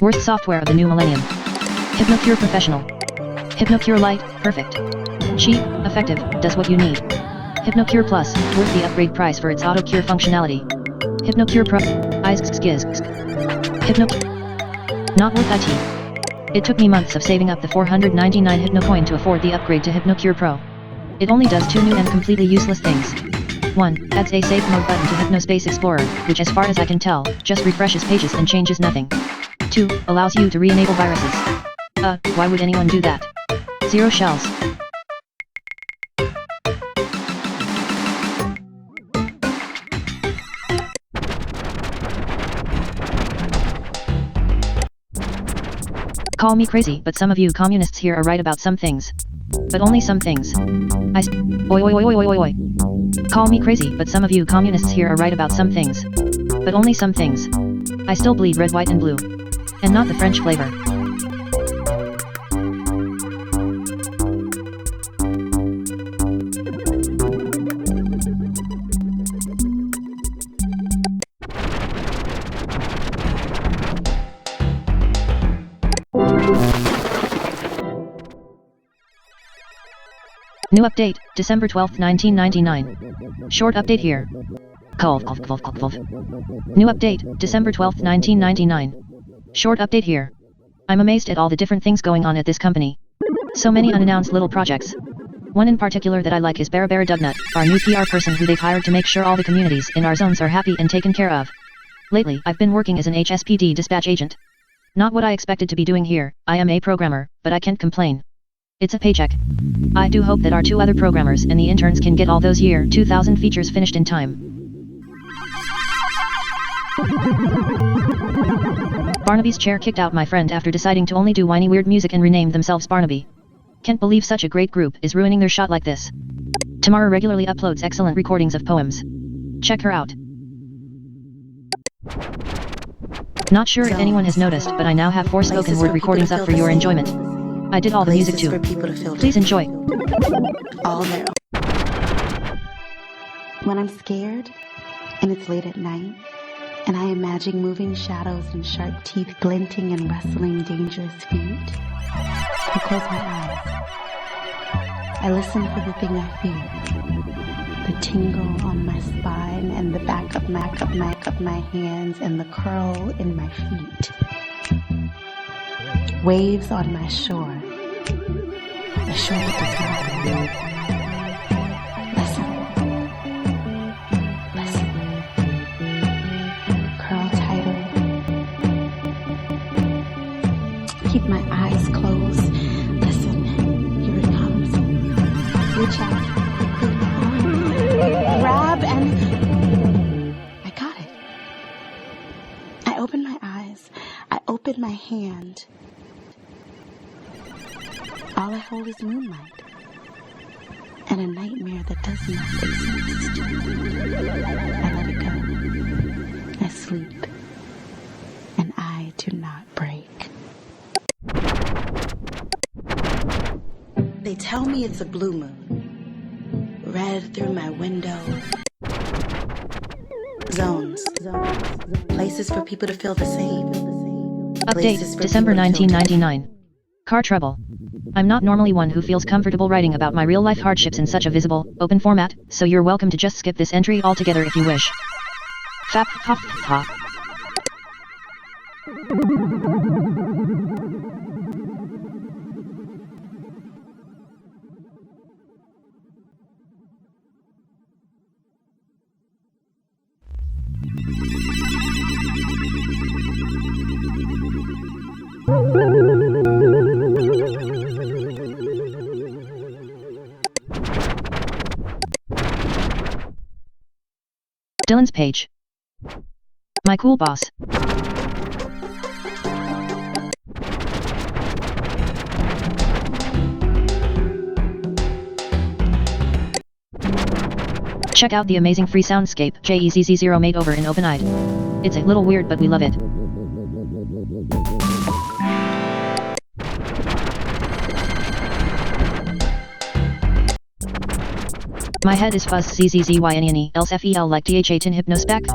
Worst software of the new millennium. Hypnocure Professional. Hypnocure Lite, perfect. Cheap, effective, does what you need. Hypnocure Plus, worth the upgrade price for its auto-cure functionality. Hypnocure Pro, Hypnocure. Not worth IT. It took me months of saving up the 499 Hypnocoin to afford the upgrade to Hypnocure Pro. It only does 2 new and completely useless things. 1. Adds a Safe Mode button to Hypnospace Explorer, which as far as I can tell, just refreshes pages and changes nothing. 2. Allows you to re-enable viruses. Why would anyone do that? 0 shells. Call me crazy, but some of you communists here are right about some things. But only some things. Oi oi oi oi oi oi oi. Call me crazy, but some of you communists here are right about some things. But only some things. I still bleed red, white and blue. And not the French flavor. New update, December 12, 1999. Short update here. New update, December 12, 1999. Short update here. I'm amazed at all the different things going on at this company. So many unannounced little projects. One in particular that I like is Barabara Dugnut, our new PR person who they've hired to make sure all the communities in our zones are happy and taken care of. Lately, I've been working as an HSPD dispatch agent. Not what I expected to be doing here. I am a programmer, but I can't complain. It's a paycheck. I do hope that our two other programmers and the interns can get all those year 2000 features finished in time. Barnaby's chair kicked out my friend after deciding to only do whiny weird music and renamed themselves Barnaby. Can't believe such a great group is ruining their shot like this. Tamara regularly uploads excellent recordings of poems. Check her out. Not sure if anyone has noticed, but I now have 4 spoken word recordings up for your enjoyment. I did all the music too. Please enjoy. All their When I'm scared, and it's late at night, and I imagine moving shadows and sharp teeth glinting and rustling dangerous feet, I close my eyes. I listen for the thing I feel. The tingle on my spine and the back of my hands and the curl in my feet. Waves on my shore. The shore that does not move. Listen. Listen. Curl tighter. Keep my eyes closed. Listen. Here it comes. Reach out. Grab and... I got it. I open my eyes. I open my hand. All I hold is moonlight, and a nightmare that does not exist. I let it go. I sleep, and I do not break. They tell me it's a blue moon, red through my window. Zones, places for people to feel the same. Update, December 1999. Car trouble. I'm not normally one who feels comfortable writing about my real-life hardships in such a visible, open format, so you're welcome to just skip this entry altogether if you wish. Fap ha ha. Dylan's page. My cool boss. Check out the amazing free soundscape JEZZ0 made over in OpenEye. It's a little weird, but we love it. My head is fuzz CZZYNNE, else FEL like DHA tin Hypnospace.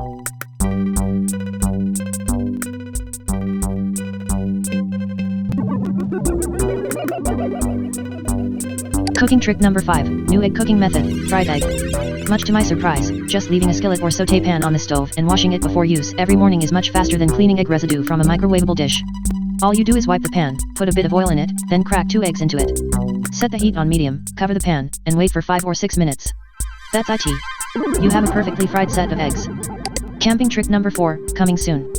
Cooking trick number 5, new egg cooking method, fried egg. Much to my surprise, just leaving a skillet or sauté pan on the stove and washing it before use every morning is much faster than cleaning egg residue from a microwavable dish. All you do is wipe the pan, put a bit of oil in it, then crack 2 eggs into it. Set the heat on medium, cover the pan, and wait for 5 or 6 minutes. That's it. You have a perfectly fried set of eggs. Camping trick number 4, coming soon.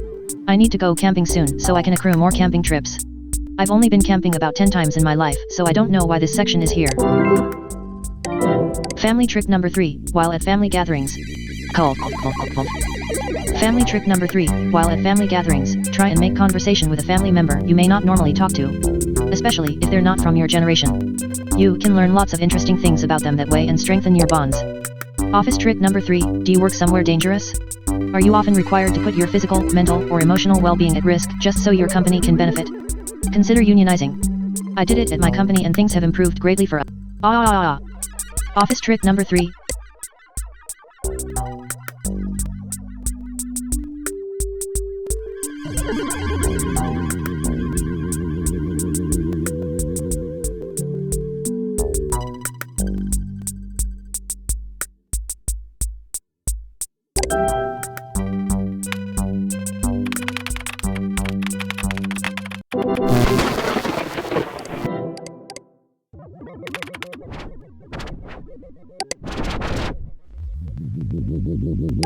I need to go camping soon so I can accrue more camping trips. I've only been camping about 10 times in my life, so I don't know why this section is here. Family trick number 3, while at family gatherings. Family trick number 3, while at family gatherings, try and make conversation with a family member you may not normally talk to. Especially if they're not from your generation. You can learn lots of interesting things about them that way and strengthen your bonds. Office trick number 3, do you work somewhere dangerous? Are you often required to put your physical, mental, or emotional well-being at risk just so your company can benefit? Consider unionizing. I did it at my company and things have improved greatly for us. Office trick number 3.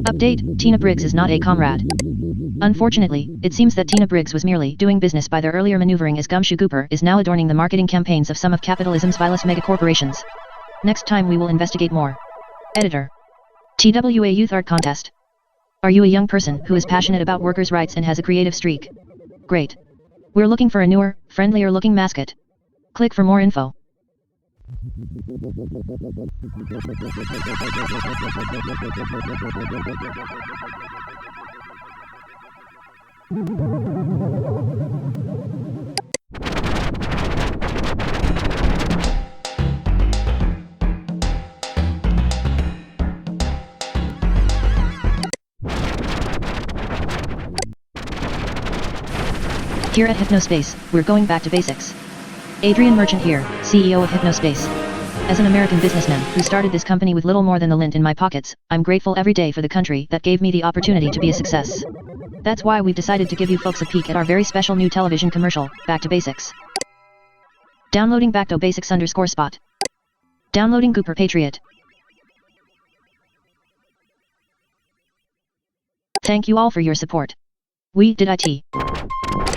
Update, Tina Briggs is not a comrade. Unfortunately, it seems that Tina Briggs was merely doing business by their earlier maneuvering as Gumshoe Cooper is now adorning the marketing campaigns of some of capitalism's vilest megacorporations. Next time we will investigate more. Editor. TWA Youth Art Contest. Are you a young person who is passionate about workers' rights and has a creative streak? Great. We're looking for a newer, friendlier looking mascot. Click for more info. Here at Hypnospace, we're going back to basics. Adrian Merchant here, CEO of Hypnospace. As an American businessman who started this company with little more than the lint in my pockets, I'm grateful every day for the country that gave me the opportunity to be a success. That's why we've decided to give you folks a peek at our very special new television commercial, Back to Basics. Downloading back to basics _spot. Downloading Gooper Patriot. Thank you all for your support. We did it.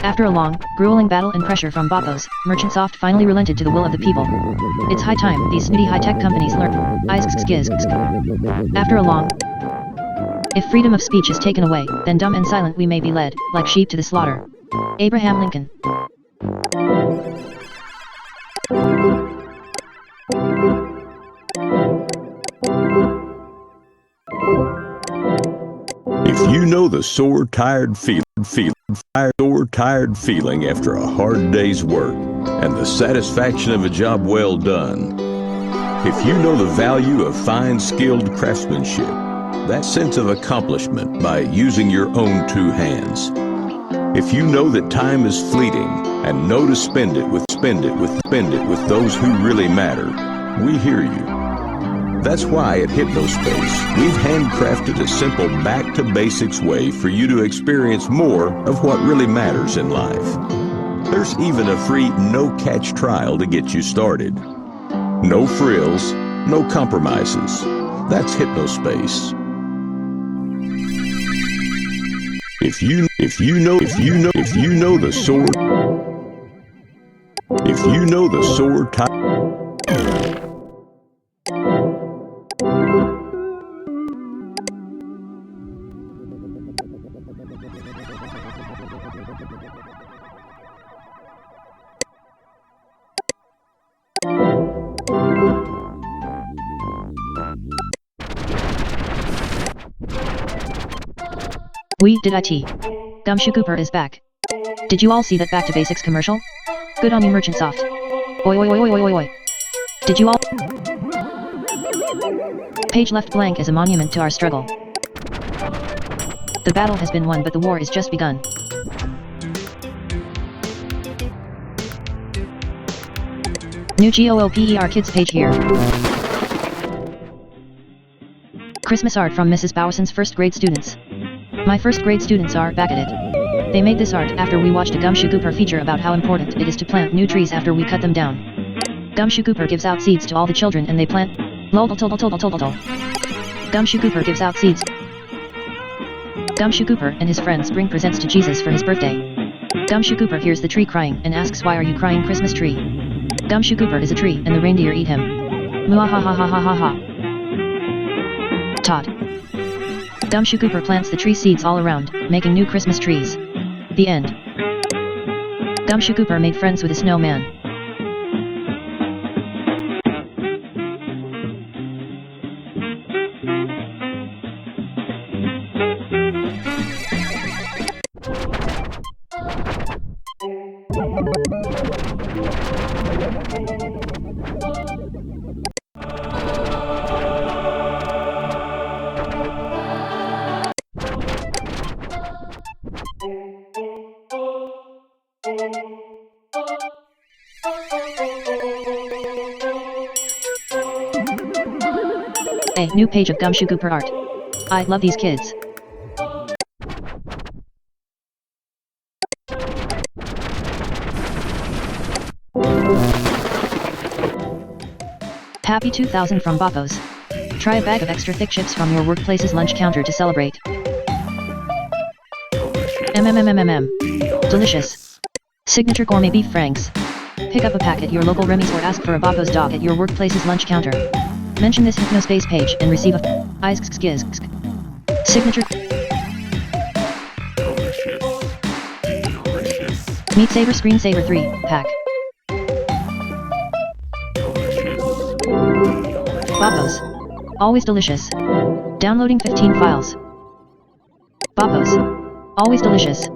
After a long, grueling battle and pressure from boppos, Merchant Soft finally relented to the will of the people. It's high time these snooty high-tech companies learn. After a long... If freedom of speech is taken away, then dumb and silent we may be led, like sheep to the slaughter. Abraham Lincoln. If you know the sore, tired feeling after a hard day's work and the satisfaction of a job well done, if you know the value of fine, skilled craftsmanship, that sense of accomplishment by using your own two hands, if you know that time is fleeting and know to spend it with those who really matter, we hear you. That's why at Hypnospace, we've handcrafted a simple back-to-basics way for you to experience more of what really matters in life. There's even a free no-catch trial to get you started. No frills, no compromises. That's Hypnospace. If you know the sore time. We did it. Gumshoe Cooper is back. Did you all see that Back to Basics commercial? Good on you, Merchant Soft. Oi oi oi oi oi oi. Did you all? Page left blank as a monument to our struggle. The battle has been won, but the war is just begun. New GOOPER Kids page here. Christmas art from Mrs. Bowerson's first grade students. My first grade students are back at it. They made this art after we watched a Gumshoe Cooper feature about how important it is to plant new trees after we cut them down. Gumshoe Cooper gives out seeds to all the children and they plant. Gumshoe Cooper gives out seeds. Gumshoe Cooper and his friends bring presents to Jesus for his birthday. Gumshoe Cooper hears the tree crying and asks, "Why are you crying, Christmas tree?" Gumshoe Cooper is a tree and the reindeer eat him. Muahahahahaha. Todd. Gumshoe Cooper plants the tree seeds all around, making new Christmas trees. The end. Gumshoe Cooper made friends with a snowman. Hey, new page of Gumshoe per art. I love these kids. Happy 2000 from Bopos. Try a bag of extra thick chips from your workplace's lunch counter to celebrate. MMMMMM. Delicious. Signature gourmet beef franks. Pick up a pack at your local Remy's or ask for a Bopos dog at your workplace's lunch counter. Mention this Hypnospace page and receive a signature Meat Saver Screensaver 3 pack. Bopos. Always delicious. Downloading 15 files. Bopos. Always delicious.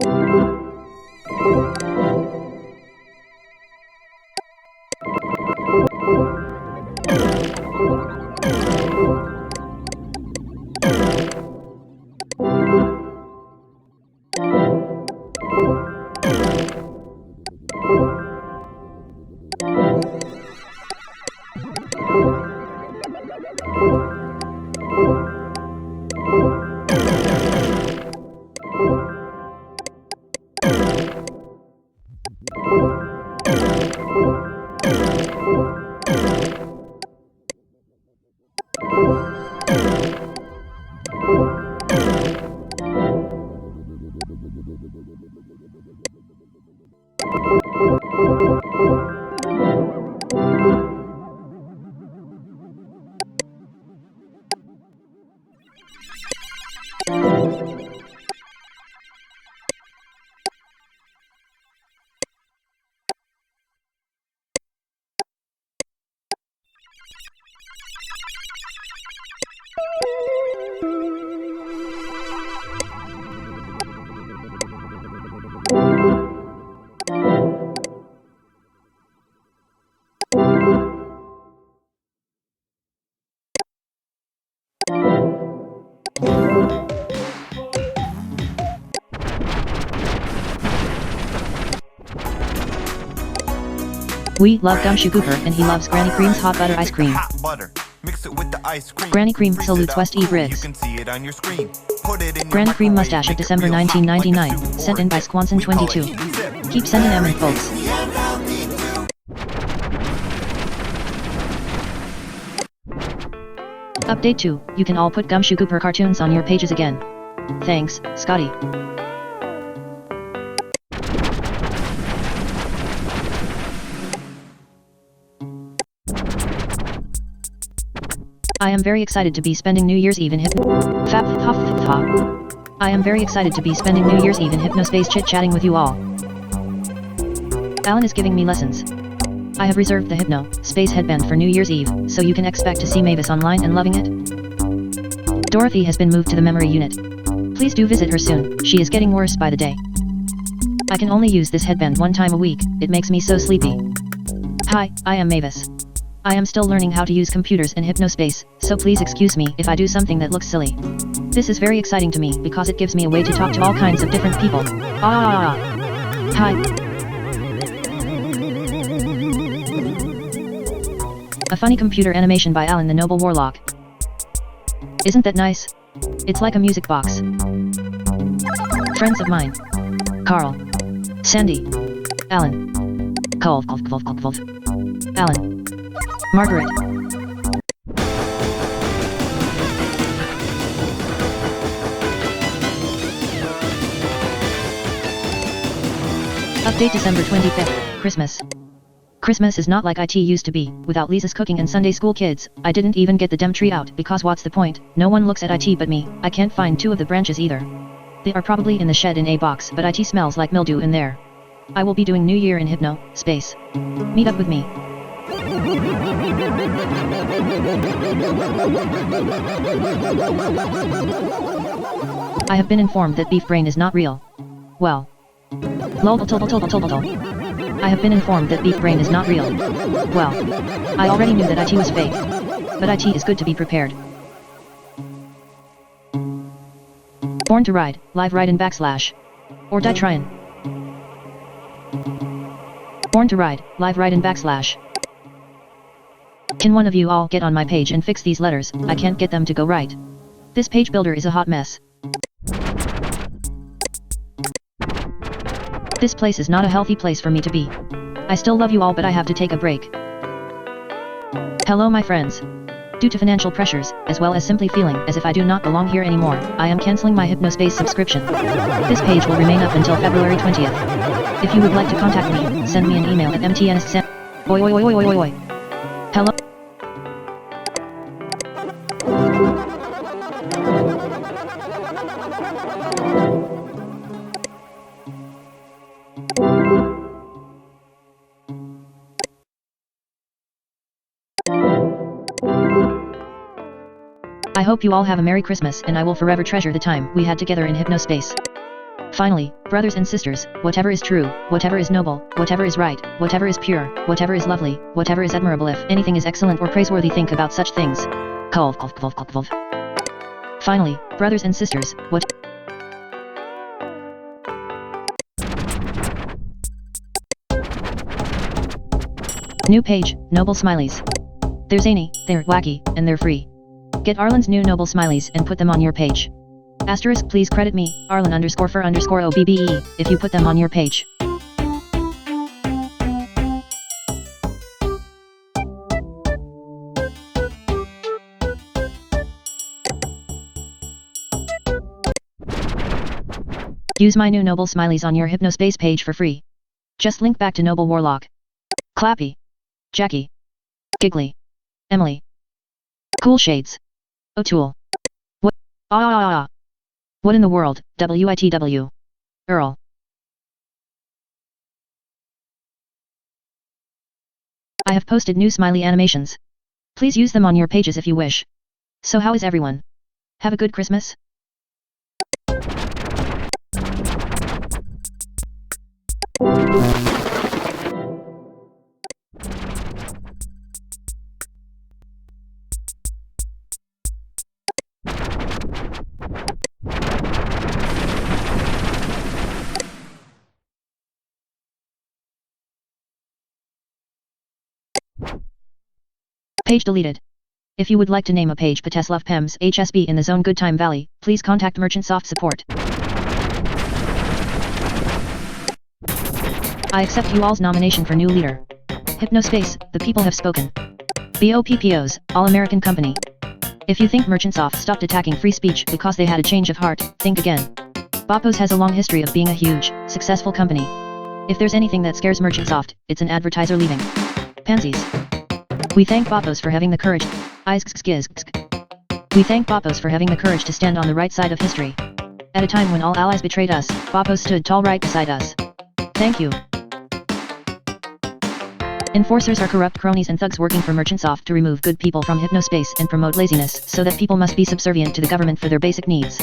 We love Gumshoe Cooper and he loves Granny Cream's hot butter ice cream. Hot butter. Mix it with the ice cream. Granny Cream Freeze salutes it West up E. cool. Briggs. You can see it on your screen. Put it in your Granny Cream microwave. mustache of Make it December real hot like a 1999, soup sent in by board. We call it Squanson22. zip. Keep sending them in, folks. Update 2, you can all put Gumshoe Cooper cartoons on your pages again. Thanks, Scotty. I am very excited to be spending New Year's Eve in I am very excited to be spending New Year's Eve in Hypnospace chit-chatting with you all. Alan is giving me lessons. I have reserved the Hypnospace headband for New Year's Eve, so you can expect to see Mavis online and loving it. Dorothy has been moved to the memory unit. Please do visit her soon, she is getting worse by the day. I can only use this headband one time a week, it makes me so sleepy. Hi, I am Mavis. I am still learning how to use computers in Hypnospace, so please excuse me if I do something that looks silly. This is very exciting to me because it gives me a way to talk to all kinds of different people. Hi. A funny computer animation by Alan the Noble Warlock. Isn't that nice? It's like a music box. Friends of mine. Carl. Sandy. Alan. Alan. Margaret. Update December 25th, Christmas. Christmas is not like it used to be. Without Lisa's cooking and Sunday school kids, I didn't even get the dem tree out because what's the point? No one looks at it but me. I can't find 2 of the branches either. They are probably in the shed in a box, but it smells like mildew in there. I will be doing New Year in Hypnospace. Meet up with me. I have been informed that beef brain is not real. Well. I have been informed that beef brain is not real. Well. I already knew that it was fake. But it is good to be prepared. Born to ride, live ride in / or die tryin'. Born to ride, live ride in / Can one of you all get on my page and fix these letters? I can't get them to go right. This page builder is a hot mess. This place is not a healthy place for me to be. I still love you all, but I have to take a break. Hello my friends. Due to financial pressures, as well as simply feeling as if I do not belong here anymore, I am cancelling my Hypnospace subscription. This page will remain up until February 20th. If you would like to contact me, send me an email at mtnsend. Oi oi oi oi oi oi oi. Hello. I hope you all have a Merry Christmas, and I will forever treasure the time we had together in Hypnospace. Finally, brothers and sisters, whatever is true, whatever is noble, whatever is right, whatever is pure, whatever is lovely, whatever is admirable, if anything is excellent or praiseworthy, think about such things. Finally, brothers and sisters, what? New page, Noble Smileys. They're zany, they're wacky, and they're free. Get Arlen's new Noble Smileys and put them on your page. Asterisk, please credit me, Arlen _for_ OBBE, if you put them on your page. Use my new Noble Smileys on your Hypnospace page for free. Just link back to Noble Warlock, Clappy, Jackie, Giggly, Emily, Cool Shades, O'Toole. What? What in the world, WITW? Earl. I have posted new smiley animations. Please use them on your pages if you wish. So how is everyone? Have a good Christmas? Page deleted. If you would like to name a page Pateslov Pems HSB in the Zone Good Time Valley, please contact Merchant Soft Support. I accept you all's nomination for new leader. Hypnospace, the people have spoken. BOPPOs, All-American Company. If you think Merchant Soft stopped attacking free speech because they had a change of heart, think again. Boppos has a long history of being a huge, successful company. If there's anything that scares Merchant Soft, it's an advertiser leaving. Pansies. We thank Boppos for having the courage. We thank Boppos for having the courage to stand on the right side of history. At a time when all allies betrayed us, Boppos stood tall right beside us. Thank you. Enforcers are corrupt cronies and thugs working for Merchant Soft to remove good people from Hypnospace and promote laziness so that people must be subservient to the government for their basic needs.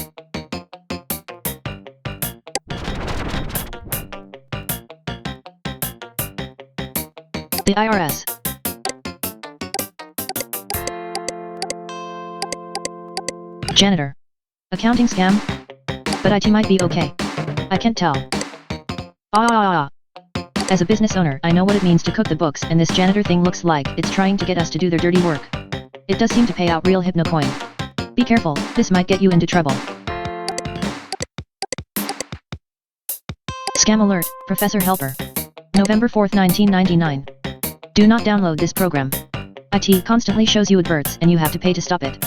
The IRS. Janitor. Accounting scam? But IT might be okay. I can't tell. As a business owner, I know what it means to cook the books, and this janitor thing looks like it's trying to get us to do their dirty work. It does seem to pay out real hypnocoin. Be careful, this might get you into trouble. Scam alert, Professor Helper. November 4th, 1999. Do not download this program. IT constantly shows you adverts and you have to pay to stop it.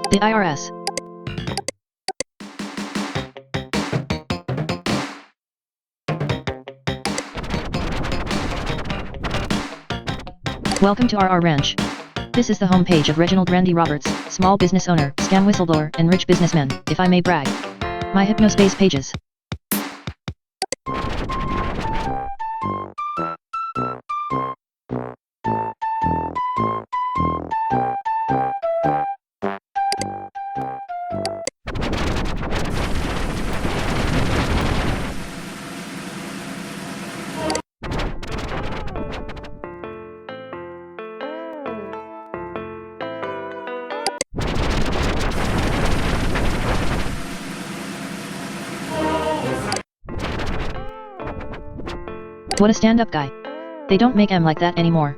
The IRS. Welcome to RR Ranch. This is the homepage of Reginald Randy Roberts, small business owner, scam whistleblower, and rich businessman, if I may brag. My Hypnospace pages. What a stand-up guy. They don't make M like that anymore.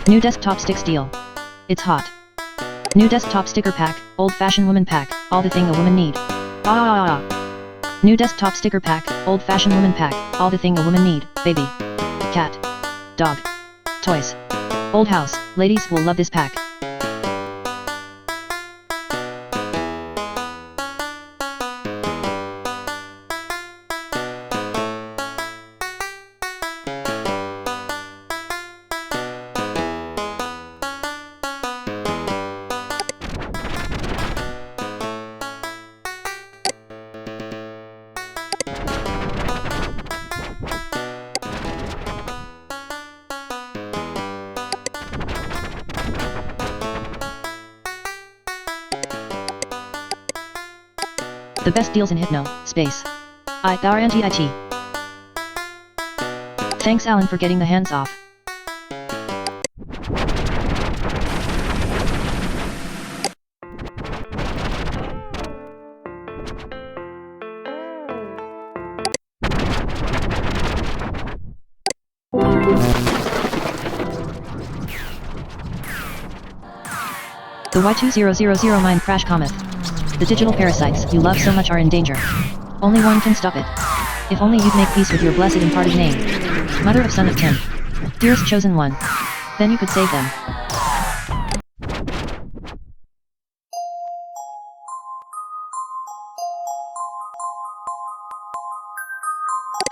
New desktop sticks deal. It's hot. New desktop sticker pack, old-fashioned woman pack, all the thing a woman need. New desktop sticker pack, old-fashioned woman pack, all the thing a woman need, baby. Cat. Dog. Toys. Old house, ladies will love this pack. The best deals in Hypnospace. I guarantee it. Thanks Alan for getting the hands off. The Y2000 mine crash cometh. The digital parasites you love so much are in danger. Only one can stop it. If only you'd make peace with your blessed imparted name. Mother of son of Tim. Dearest chosen one. Then you could save them.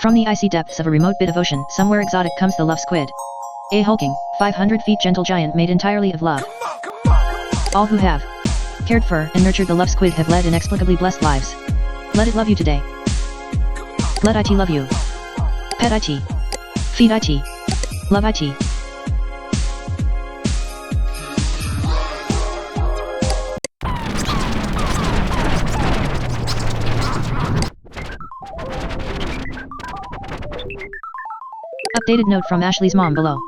From the icy depths of a remote bit of ocean, somewhere exotic comes the love squid. A hulking, 500 feet gentle giant made entirely of love. All who have cared for and nurtured the love squid have led inexplicably blessed lives. Let it love you today. Let it love you. Pet it. Feed it. Love it. Updated note from Ashley's mom below.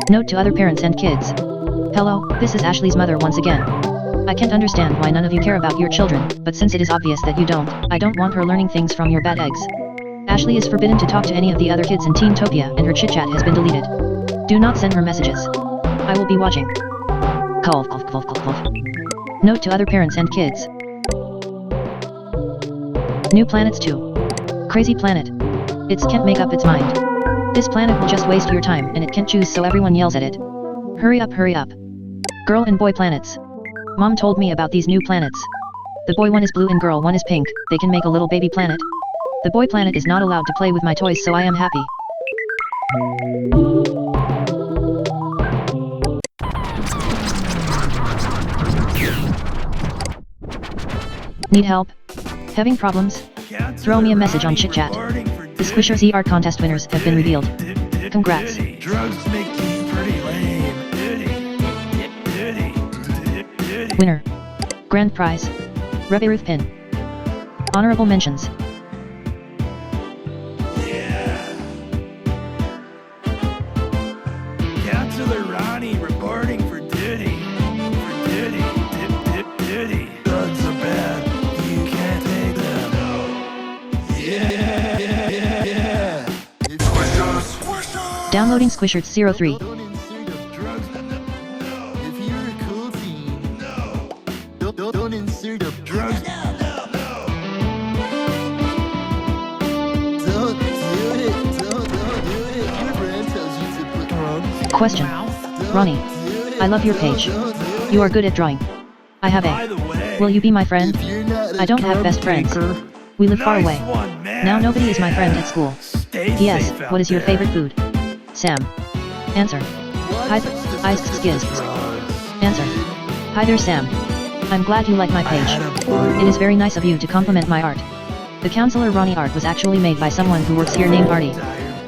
Note to other parents and kids. Hello, this is Ashley's mother once again. I can't understand why none of you care about your children, but since it is obvious that you don't, I don't want her learning things from your bad eggs. Ashley is forbidden to talk to any of the other kids in Teentopia and her chit-chat has been deleted. Do not send her messages. I will be watching. Cough, cough, cough, cough, cough. Note to other parents and kids. New planets too. Crazy planet. It can't make up its mind. This planet will just waste your time and it can't choose, so everyone yells at it. Hurry up, hurry up. Girl and boy planets. Mom told me about these new planets. The boy one is blue and girl one is pink. They can make a little baby planet. The boy planet is not allowed to play with my toys, so I am happy. Need help? Having problems? Throw me a message on chit-chat. The Squisher Z art contest winners have been revealed. Congrats. Drugs make you pretty lame. Winner. Grand prize. Rebbe Ruth pin. Honorable mentions. Yeah. Counselor Ronnie reporting for duty. For duty. Duty. Drugs are bad. You can't take them. Yeah. It's Squishers. Downloading Squishers 03. Drugs. If you're a cool teen, don't insert a Drugs. Don't do it. Don't do it. Your brand tells you to put drugs. Question. Ronnie. I love your page. You are good at drawing. I have By a. the way, Will you be my friend? If you're not a I don't have best friends. We live far away. nice one, man. Now nobody is my friend at school. Stay P.S. safe out What is your there. favorite food? Sam. Answer. Hi. Ice skis. Answer. Hi there, Sam. I'm glad you like my page. It is very nice of you to compliment my art. The Counselor Ronnie art was actually made by someone who works here named Artie.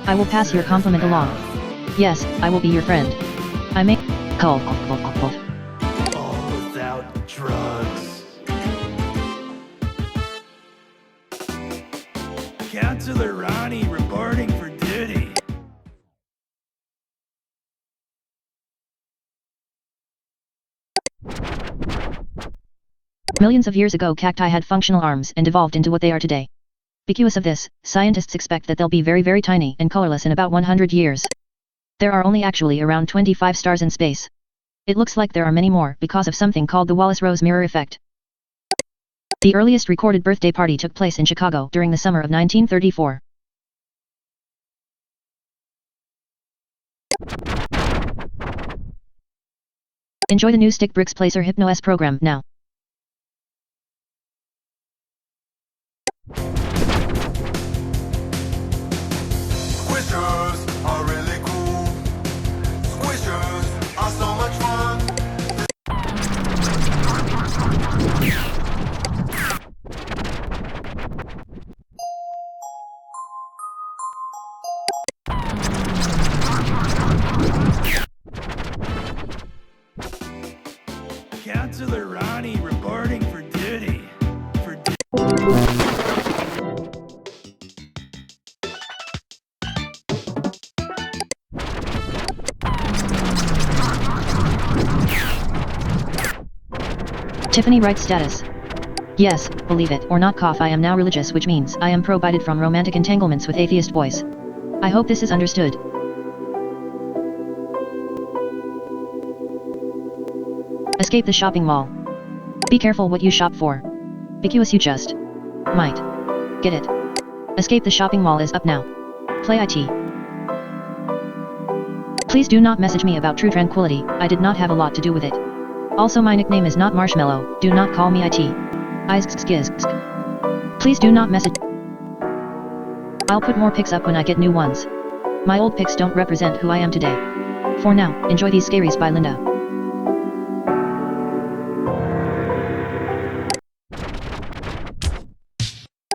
I will pass your compliment along. Yes, I will be your friend. I make. Call. All without drugs. Counselor Ronnie reporting for duty. Millions of years ago cacti had functional arms and evolved into what they are today. Because of this, scientists expect that they'll be very very tiny and colorless in about 100 years. There are only actually around 25 stars in space. It looks like there are many more because of something called the Wallace-Rose mirror effect. The earliest recorded birthday party took place in Chicago during the summer of 1934. Enjoy the new Stick Bricks Placer Hypnospace program now. Squishers are really cool. Squishers are so much fun. Counselor Ronnie reporting for duty. Tiffany writes status. Yes, believe it or not cough, I am now religious, which means I am prohibited from romantic entanglements with atheist boys. I hope this is understood. Escape the shopping mall. Be careful what you shop for. Because you just might get it. Escape the shopping mall is up now. Play IT. Please do not message me about True Tranquility, I did not have a lot to do with it. Also my nickname is not Marshmallow, do not call me IT. Please do not message. I'll put more pics up when I get new ones. My old pics don't represent who I am today. For now, enjoy these scaries by Linda.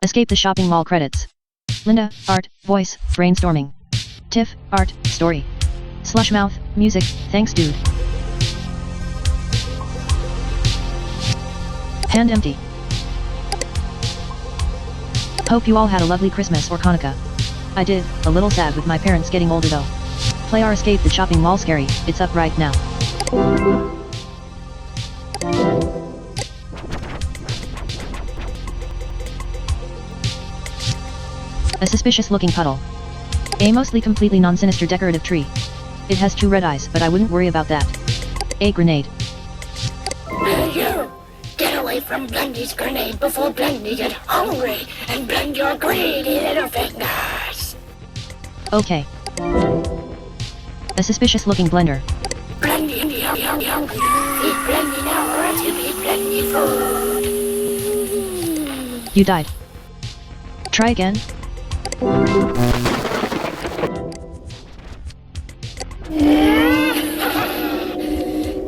Escape the shopping mall credits. Linda, art, voice, brainstorming. Tiff, art, story. Slushmouth, music, thanks dude. Hand empty. Hope you all had a lovely Christmas or Hanukkah. I did, a little sad with my parents getting older though. Play our Escape the Shopping Mall scary, it's up right now. A suspicious looking puddle. A mostly completely non-sinister decorative tree. It has 2 red eyes, but I wouldn't worry about that. A grenade. Hey you! Get away from Blendy's grenade before Blendy get hungry and blend your greedy little fingers! Okay. A suspicious looking blender. Blendy, hungry. Eat Blendy now or else you eat Blendy food! You died. Try again.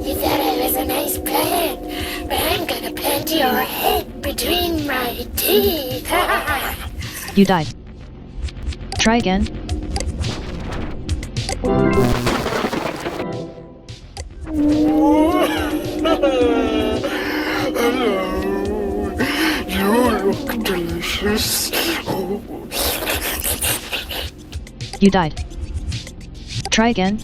You thought I was a nice plant, but I'm gonna plant your head between my teeth! You died. Try again. Hello. You look delicious. Oh. You died. Try again.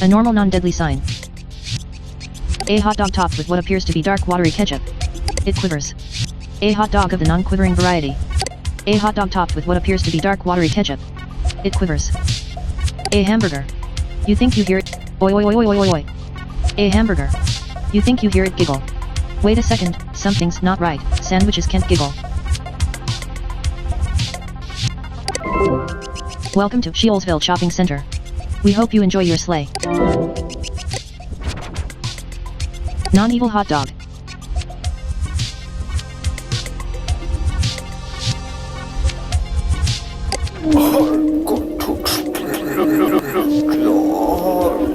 A normal non-deadly sign. A hot dog topped with what appears to be dark watery ketchup. It quivers. A hot dog of the non-quivering variety. A hot dog topped with what appears to be dark watery ketchup. It quivers. A hamburger. You think you hear it? Oi oi oi oi oi oi oi. A hamburger. You think you hear it giggle. Wait a second, something's not right, sandwiches can't giggle. Welcome to Sheolsville Shopping Center. We hope you enjoy your sleigh. Non-evil hot dog. I'm going to explain glories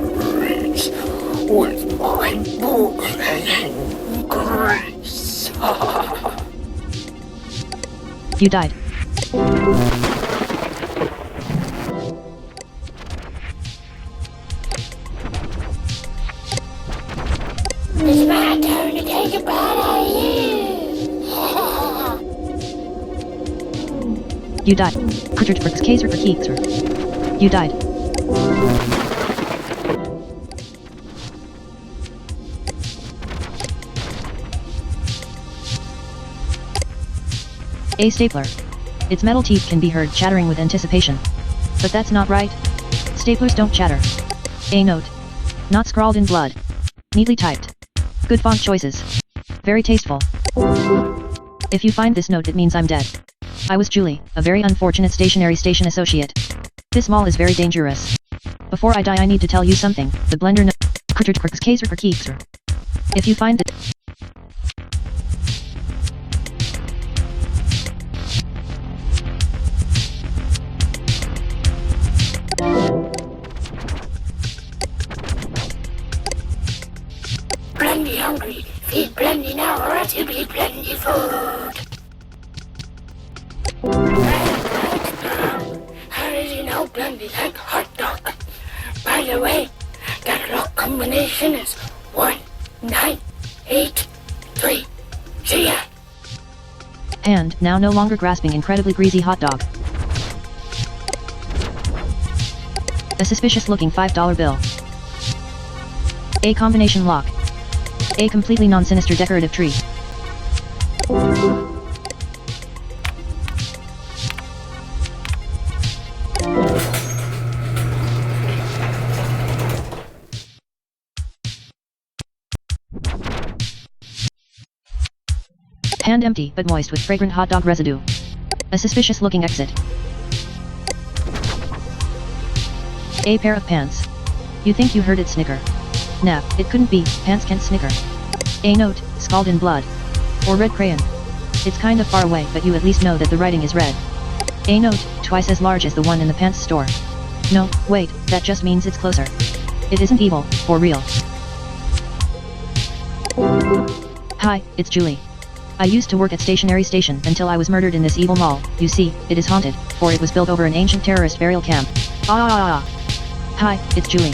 with my boiling grace. You died. It's my turn to take a bite out of you. You died. Cartridge for Kaiser for Keekser. You died. A stapler. Its metal teeth can be heard chattering with anticipation. But that's not right. Staplers don't chatter. A note. Not scrawled in blood. Neatly typed. Good font choices. Very tasteful. If you find this note, it means I'm dead. I was Julie, a very unfortunate stationary station associate. This mall is very dangerous. Before I die, I need to tell you something. The blender no If you find it. Blendy hungry. Feed Blendy now or else he'll be Blendy food. How did you know Blendy like hot dog? By the way, that lock combination is 1983. See ya. And, now no longer grasping incredibly greasy hot dog. A suspicious looking $5 bill. A combination lock. A completely non-sinister decorative tree. Hand empty but moist with fragrant hot dog residue. A suspicious looking exit. A pair of pants. You think you heard it snicker? Nah, it couldn't be, pants can't snicker. A note, scrawled in blood. Or red crayon. It's kind of far away, but you at least know that the writing is red. A note, twice as large as the one in the pants store. No, wait, that just means it's closer. It isn't evil, for real. Hi, it's Julie. I used to work at Stationery Station until I was murdered in this evil mall. You see, it is haunted, for it was built over an ancient terrorist burial camp. Hi, it's Julie.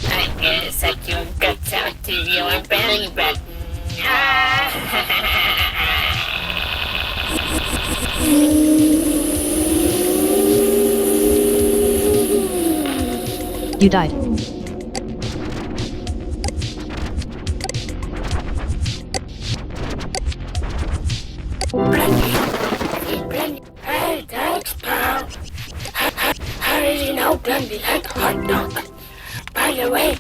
I guess I can get out to your belly button. You died. Blendy, hey, thanks, pal. How did you know Blendy like hot dog? By the way,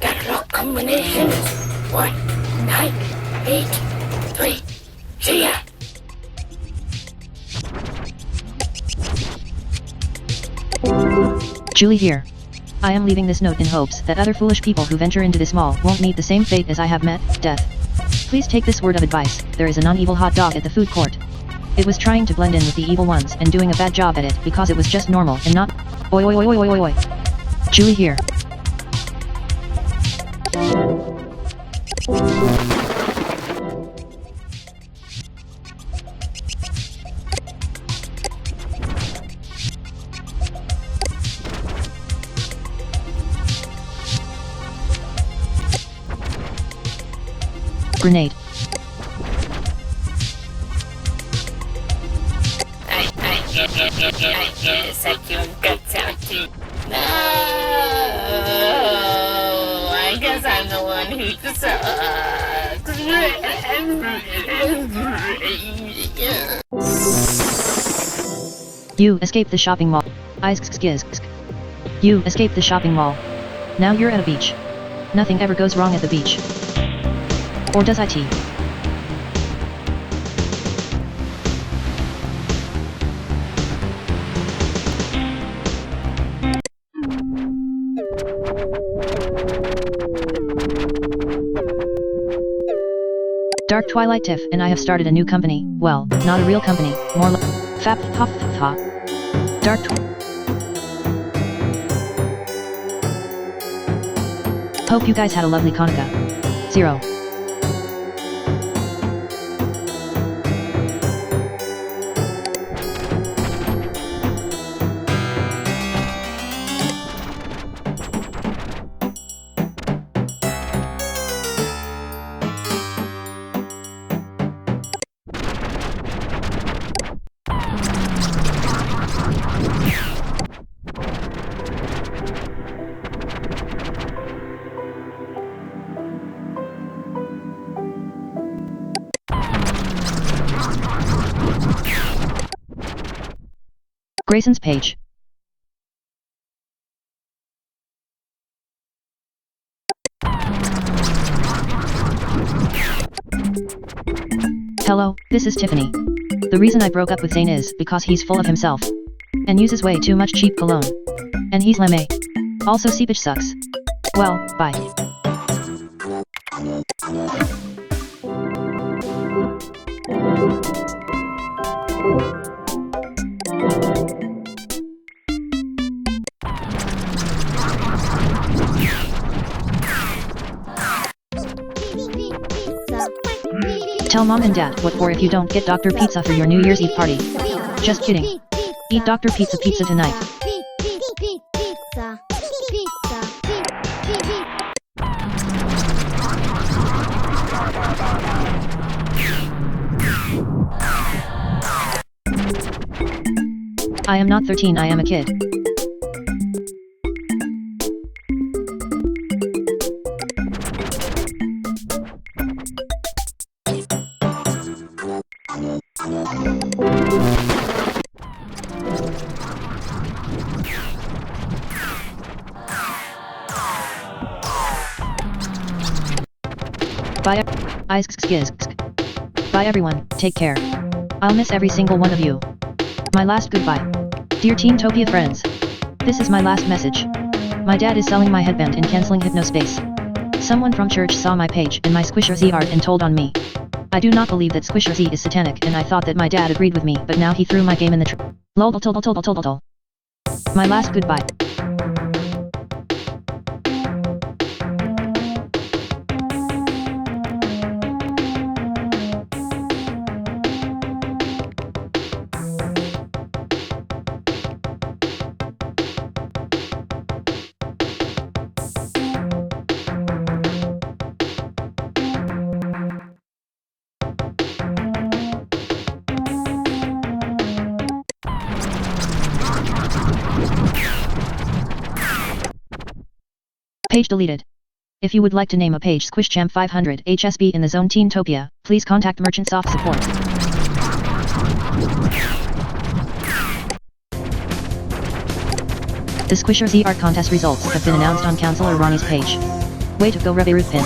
that lock combination is 1983. See ya. Julie here. I am leaving this note in hopes that other foolish people who venture into this mall won't meet the same fate as I have met, death. Please take this word of advice, there is a non-evil hot dog at the food court. It was trying to blend in with the evil ones and doing a bad job at it because it was just normal and not... Oi oi oi oi oi oi oi. Julie here. Grenade. I guess I can get out to... No, I guess I'm the one who sucks. You escaped the shopping mall. You escaped the shopping mall. Now you're at a beach. Nothing ever goes wrong at the beach. Or does it? Dark Twilight Tiff and I have started a new company. Well, not a real company, more like Fap Puff Ha. Dark Hope you guys had a lovely Hanukkah. 0. Grayson's page. Hello, this is Tiffany. The reason I broke up with Zane is because he's full of himself. And uses way too much cheap cologne. And he's lame. Also seepage sucks. Well, bye. Tell mom and dad what for if you don't get Dr. Pizza for your New Year's Eve party. Just kidding. Eat Dr. Pizza tonight. I am not 13, I am a kid. Bye. Bye everyone, take care. I'll miss every single one of you. My last goodbye. Dear Teentopia friends. This is my last message. My dad is selling my headband and cancelling Hypnospace. Someone from church saw my page and my Squisher Z art and told on me. I do not believe that Squisher Z is satanic and I thought that my dad agreed with me, but now he threw my game in the lol. My last goodbye. Page deleted. If you would like to name a page SquishJam 500 HSB in the zone Teentopia, please contact Merchant Soft Support. The Squisher Z art contest results have been announced on Counselor Ronnie's page. Way to go, Revy Ruthpin.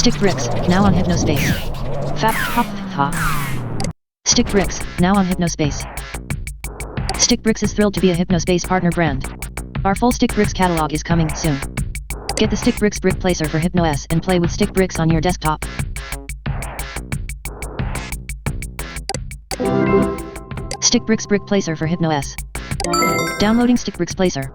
Stick Bricks, now on Hypnospace. Fap hop ha. Stick Bricks, now on Hypnospace. Stick Bricks is thrilled to be a Hypnospace partner brand. Our full Stick Bricks catalog is coming soon. Get the Stick Bricks brick placer for HypnoS and play with Stick Bricks on your desktop. Stick Bricks brick placer for HypnoS. Downloading Stick Bricks placer.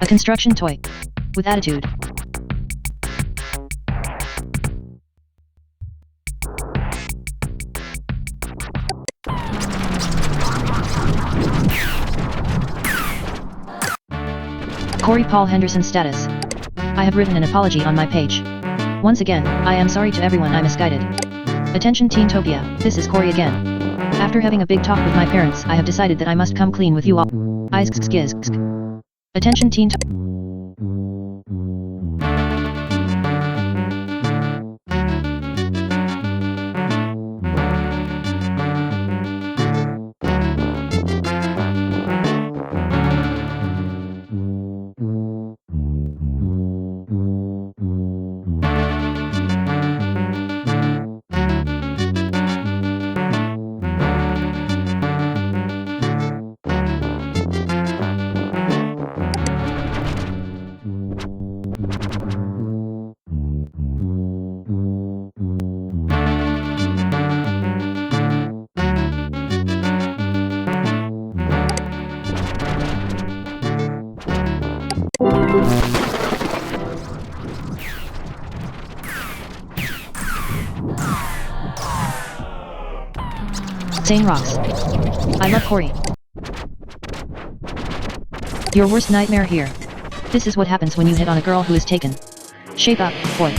A construction toy. With attitude. Corey Paul Henderson status. I have written an apology on my page. Once again, I am sorry to everyone I misguided. Attention Teentopia, this is Corey again. After having a big talk with my parents, I have decided that I must come clean with you all. Attention Teentopia. Insane rocks. I love Corey. Your worst nightmare here. This is what happens when you hit on a girl who is taken. Shape up, boy.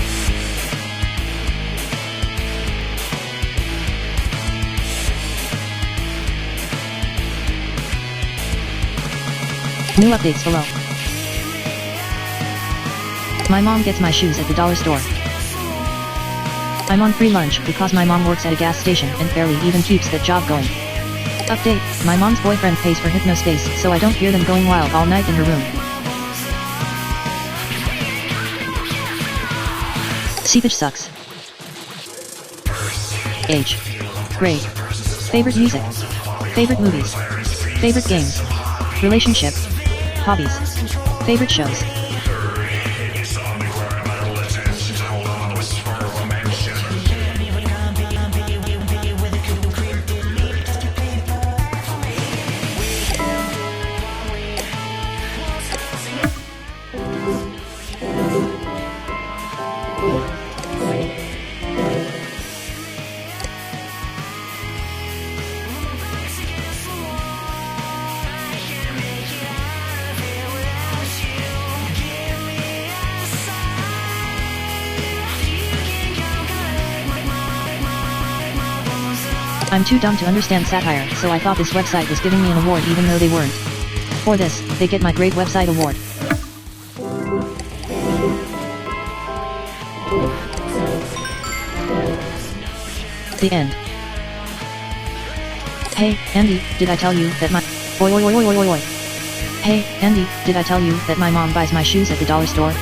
New updates below. My mom gets my shoes at the dollar store. I'm on free lunch because my mom works at a gas station and barely even keeps that job going. Update, my mom's boyfriend pays for Hypnospace so I don't hear them going wild all night in her room. Seepage sucks. Age. Grade. Favorite music. Favorite movies. Favorite games. Relationship. Hobbies. Favorite shows. I'm too dumb to understand satire, so I thought this website was giving me an award even though they weren't. For this, they get my Great Website Award. The end. Hey, Andy, did I tell you that my... Oi oi oi oi oi oi oi. Hey, Andy, did I tell you that my mom buys my shoes at the dollar store?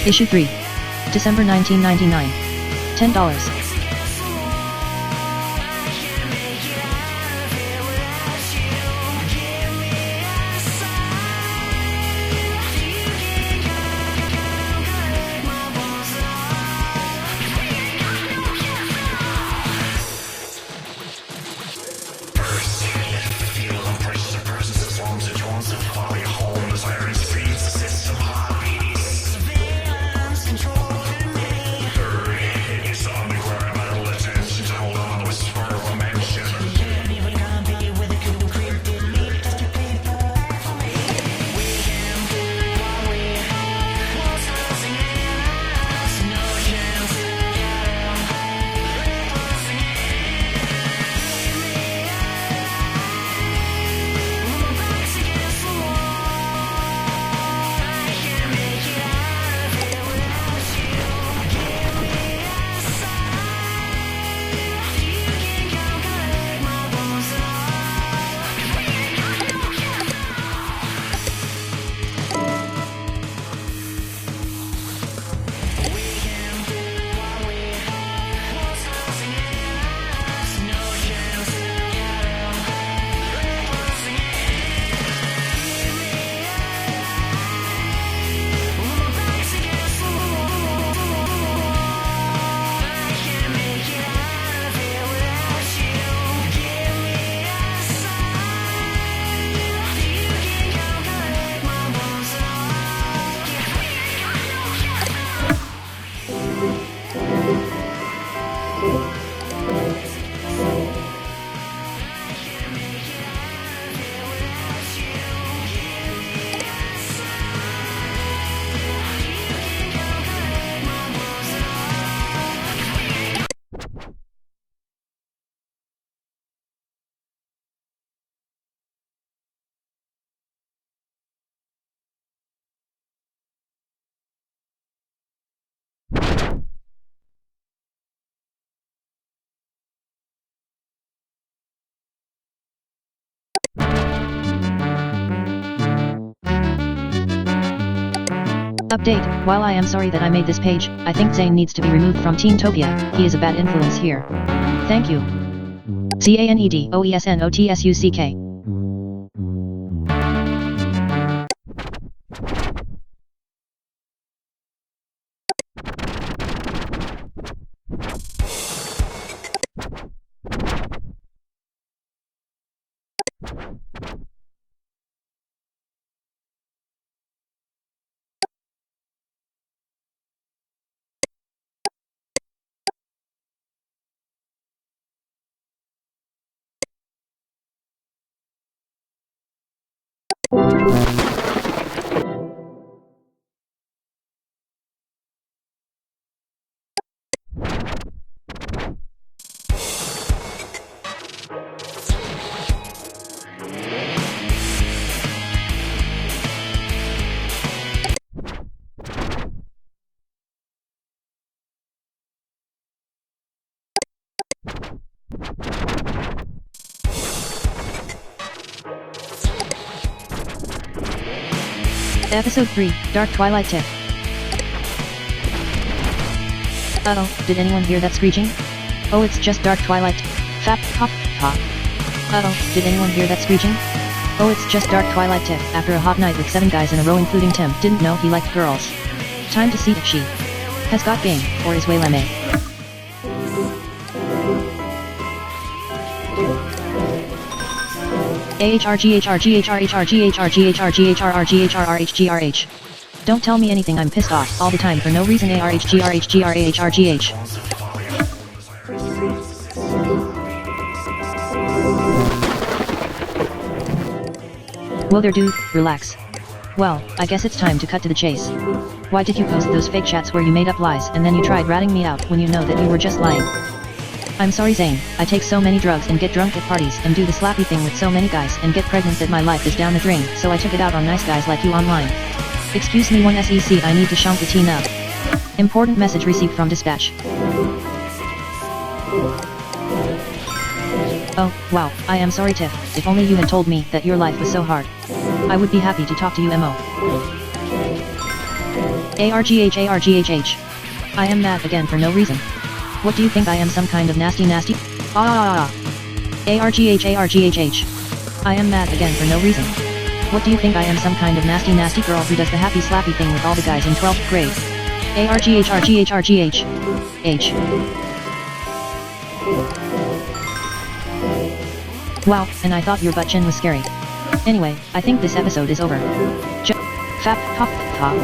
Issue 3. December 1999. $10. On the ground. Update, while I am sorry that I made this page, I think Zane needs to be removed from Teentopia, he is a bad influence here. Thank you. CANEDOESNOTSUCK. Episode 3, Dark Twilight Tip. Uh-oh, did anyone hear that screeching? Oh, it's just Dark Twilight. Fap, pop, pop. Uh-oh, did anyone hear that screeching? Oh, it's just Dark Twilight Tip. After a hot night with 7 guys in a row including Tim, didn't know he liked girls. Time to see if she has got game, or is way lame. AHRGHRGHRGHRGHRGHRGHRRGHRRGHRRGH. Don't tell me anything, I'm pissed off all the time for no reason. ARHGRHGRAHRGH. Whoa there dude, relax. Well, I guess it's time to cut to the chase. Why did you post those fake chats where you made up lies and then you tried ratting me out when you know that you were just lying? I'm sorry Zane, I take so many drugs and get drunk at parties and do the slappy thing with so many guys and get pregnant that my life is down the drain, so I took it out on nice guys like you online. Excuse me 1SEC, I need to shunk the teen up. Important message received from dispatch. Oh, wow, I am sorry Tiff, if only you had told me that your life was so hard. I would be happy to talk to you MO. ARGH. I am mad again for no reason. What do you think, I am some kind of nasty? ARGH. I am mad again for no reason. What do you think, I am some kind of nasty girl who does the happy slappy thing with all the guys in 12th grade? ARGH. H. Wow, and I thought your butt chin was scary. Anyway, I think this episode is over. Fap, pop, pop.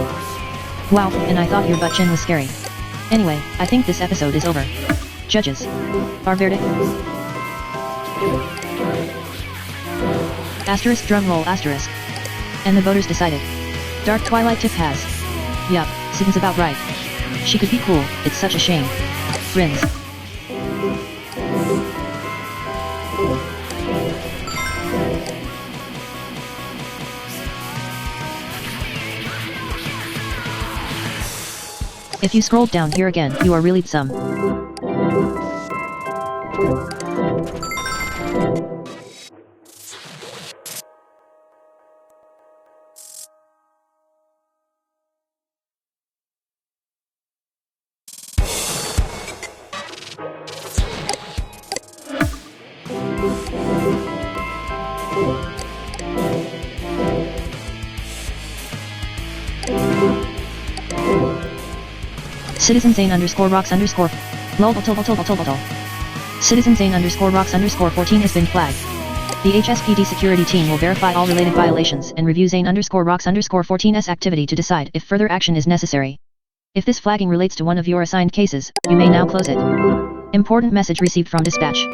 Wow, and I thought your butt chin was scary. Anyway, I think this episode is over. Judges. Are verdict. Asterisk drum roll asterisk. And the voters decided. Dark Twilight Tip has. Yup, Sidon's about right. She could be cool, it's such a shame. Grins. If you scrolled down here again, you are really some. Citizen Zane _rocks_ lol. Citizen Zane _rocks_ 14 has been flagged. The HSPD security team will verify all related violations and review Zane _rocks_ 14's activity to decide if further action is necessary. If this flagging relates to one of your assigned cases, you may now close it. Important message received from dispatch.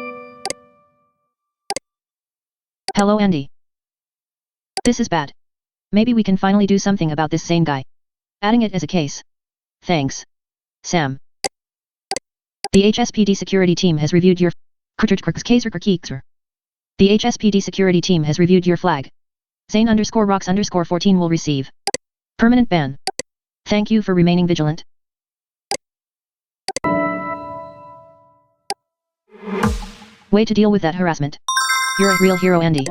Hello Andy. This is bad. Maybe we can finally do something about this Zane guy. Adding it as a case. Thanks. Sam. The HSPD security team has reviewed your The HSPD security team has reviewed your flag. Zane _rocks_ 14 will receive permanent ban. Thank you for remaining vigilant. Way to deal with that harassment. You're a real hero, Andy.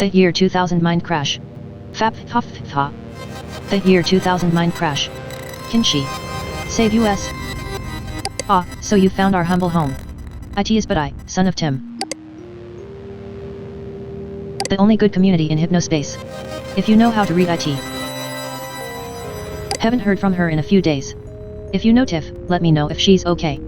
The year 2000 mind crash. Fap Hoff Ha. The year 2000 mind crash. Kinshi. Save US. Ah, so you found our humble home. It is but I, son of Tim. The only good community in Hypnospace. If you know how to read IT. Haven't heard from her in a few days. If you know Tiff, let me know if she's okay.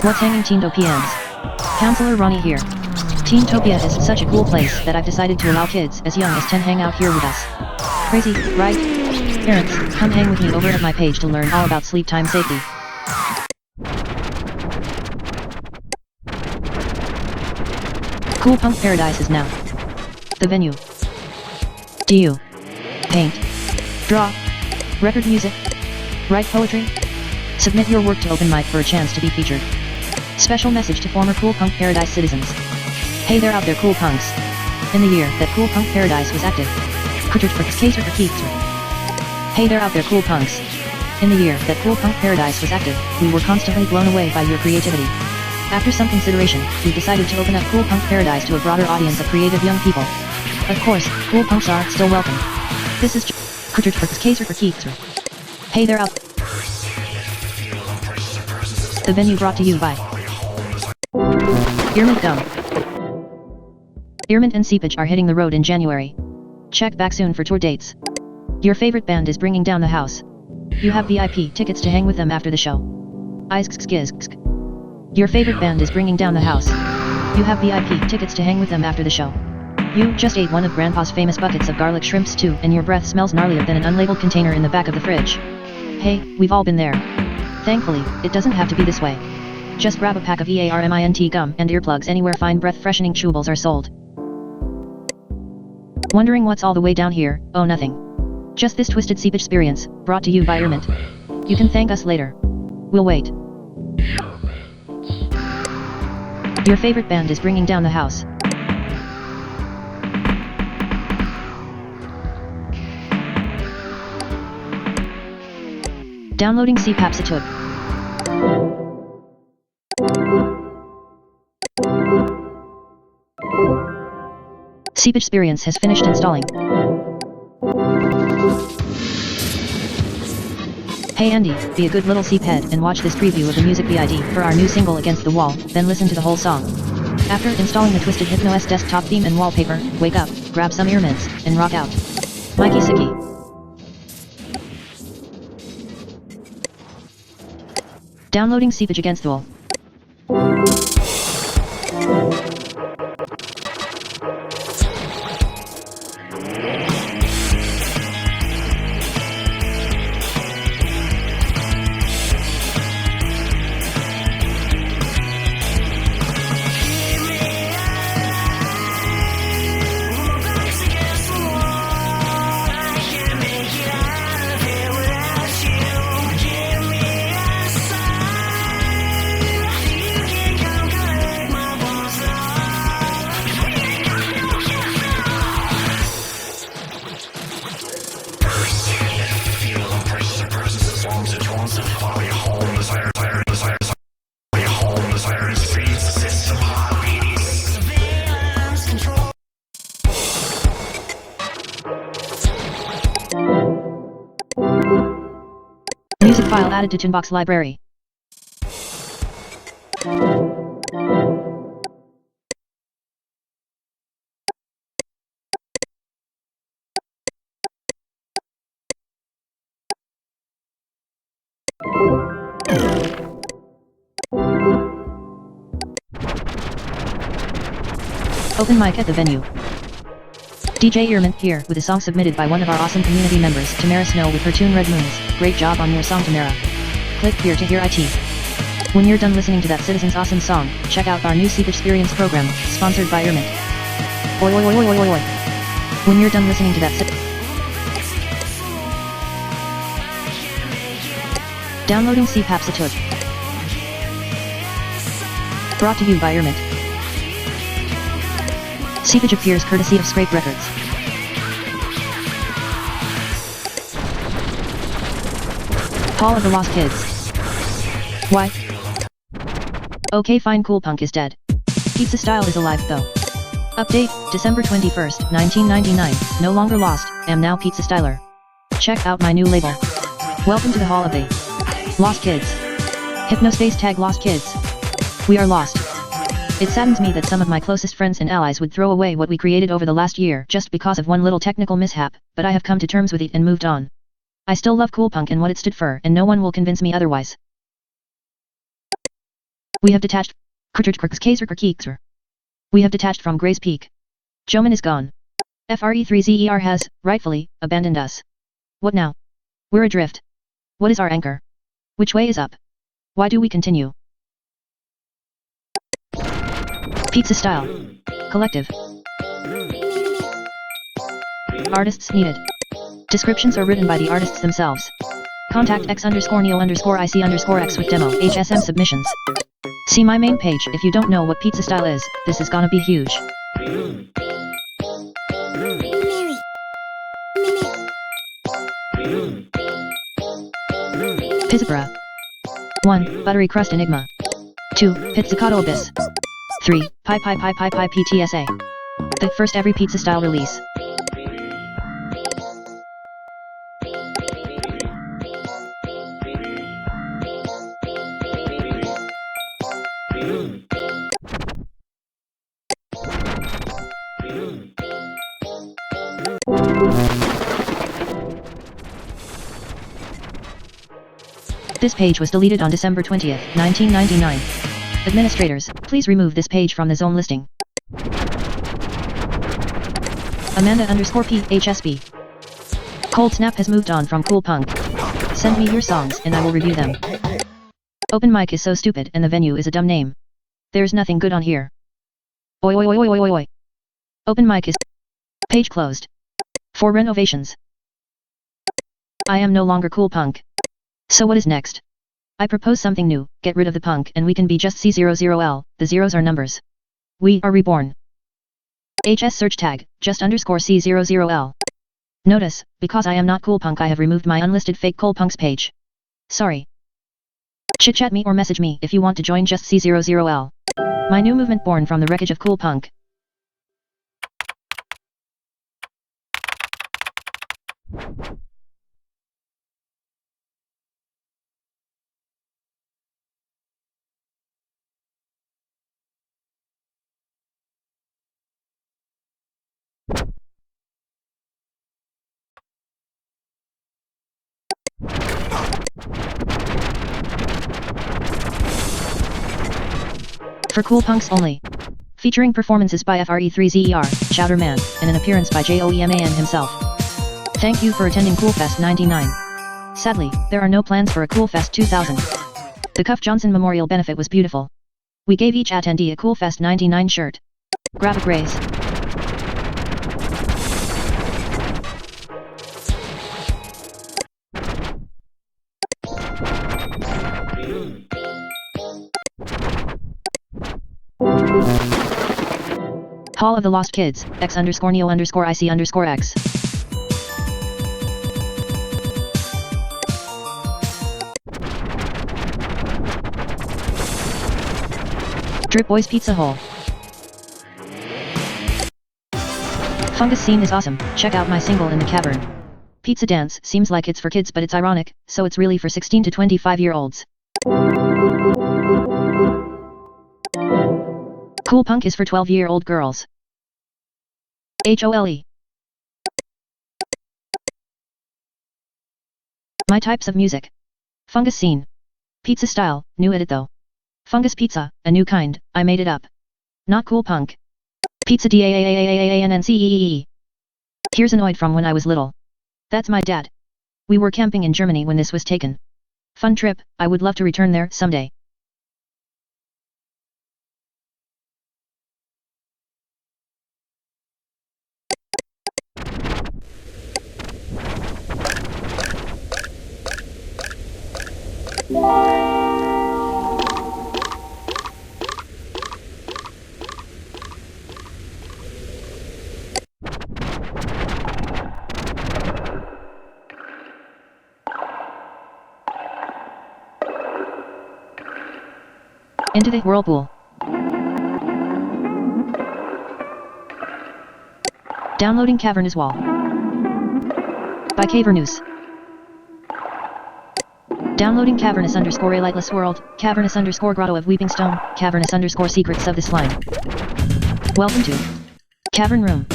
What's hanging Teenotopians? Counselor Ronnie here. Teentopia is such a cool place that I've decided to allow kids as young as 10 hang out here with us. Crazy, right? Parents, come hang with me over at my page to learn all about sleep time safety. Cool Punk Paradise is now the venue. Do you paint, draw, record music, write poetry? Submit your work to open mic for a chance to be featured. Special message to former Cool Punk Paradise citizens. Hey there out there cool punks. In the year that Cool Punk Paradise was active. Hey there out there cool punks. In the year that Cool Punk Paradise was active, we were constantly blown away by your creativity. After some consideration, we decided to open up Cool Punk Paradise to a broader audience of creative young people. Of course, cool punks are still welcome. This is Hey there out. The venue brought to you by Earmint Gum. Earmint and Seepage are hitting the road in January. Check back soon for tour dates. Your favorite band is bringing down the house. You have VIP tickets to hang with them after the show. Your favorite band is bringing down the house. You have VIP tickets to hang with them after the show. You just ate one of Grandpa's famous buckets of garlic shrimp stew and your breath smells gnarlier than an unlabeled container in the back of the fridge. Hey, we've all been there. Thankfully, it doesn't have to be this way. Just grab a pack of EARMINT gum and earplugs anywhere fine breath-freshening chewables are sold. Wondering what's all the way down here? Oh nothing. Just this twisted seepage experience, brought to you by Earmint. You can thank us later. We'll wait. Your favorite band is bringing down the house. Downloading CPAP Seepage Experience has finished installing. Hey Andy, be a good little seep head and watch this preview of the music vid for our new single Against the Wall, then listen to the whole song. After installing the Twisted HypnoS desktop theme and wallpaper, wake up, grab some earmints, and rock out. Mikey Sicky. Downloading Seepage Against the Wall. File added to Tinbox library. Open mic at the venue. DJ Earman here with a song submitted by one of our awesome community members, Tamara Snow, with her tune Red Moons. Great job on your song, Tamara. Click here to hear it. When you're done listening to that citizen's awesome song, check out our new Seek Experience program, sponsored by Earman. Oi oi oi oi oi oi oi. When you're done listening to that Downloading CPAP Satut. Brought to you by Earman. Seepage appears courtesy of Scrape Records. Hall of the Lost Kids. Why? Okay fine, Cool Punk is dead. Pizza Style is alive though. Update, December 21st, 1999, no longer lost, am now Pizza Styler. Check out my new label. Welcome to the Hall of the Lost Kids. Hypnospace tag Lost Kids. We are lost. It saddens me that some of my closest friends and allies would throw away what we created over the last year just because of one little technical mishap, but I have come to terms with it and moved on. I still love Cool Punk and what it stood for, and no one will convince me otherwise. We have detached. We have detached from Gray's Peak. Joman is gone. FRE3ZER has, rightfully, abandoned us. What now? We're adrift. What is our anchor? Which way is up? Why do we continue? Pizza Style. Collective. Artists needed. Descriptions are written by the artists themselves. Contact X_Neo_IC_X with demo HSM submissions. See my main page if you don't know what Pizza Style is. This is gonna be huge. Pizzapra. 1. Buttery Crust Enigma. 2. Pizzicato Abyss. 3. Pi PTSA. The first every Pizza Style release. This page was deleted on December 20th, 1999. Administrators, please remove this page from the zone listing. Amanda_PHSB. Cold Snap has moved on from Cool Punk. Send me your songs and I will review them. Open mic is so stupid and the venue is a dumb name. There's nothing good on here. Oi oi oi oi oi oi oi. Open mic is... Page closed. For renovations. I am no longer Cool Punk. So what is next? I propose something new, get rid of the punk and we can be just C00L, the zeros are numbers. We are reborn. HS search tag, just_C00L. Notice, because I am not Cool Punk I have removed my unlisted fake Cool Punks page. Sorry. Chit chat me or message me if you want to join just C00L. My new movement born from the wreckage of Cool Punk. For Cool Punks only. Featuring performances by FRE3ZER, Chowder Man, and an appearance by JOEMAN himself. Thank you for attending Coolfest 99. Sadly, there are no plans for a Coolfest 2000. The Cuff Johnson Memorial Benefit was beautiful. We gave each attendee a Coolfest 99 shirt. Grab a Graze. Hall of the Lost Kids, X_Neo_IC_X. Drip Boys Pizza Hole. Fungus Scene is awesome, check out my single In the Cavern. Pizza dance seems like it's for kids, but it's ironic, so it's really for 16 to 25-year-olds. Cool punk is for 12-year-old girls. HOLE. My types of music. Fungus scene. Pizza style, new edit though. Fungus pizza, a new kind, I made it up. Not cool punk. Pizza DAAAAANNCEEE. Here's an oid from when I was little. That's my dad. We were camping in Germany when this was taken. Fun trip, I would love to return there someday. Into the whirlpool. Downloading Cavernous Wall. By Cavernous. Downloading Cavernous _ A Lightless World, Cavernous _ Grotto of Weeping Stone, Cavernous _ Secrets of the Slime. Welcome to Cavern Room.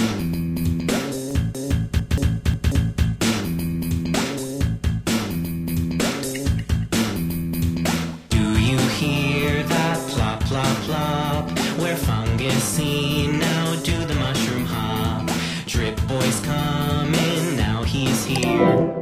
Plop, where fungus seen, now do the mushroom hop. Drip boy's coming, now he's here.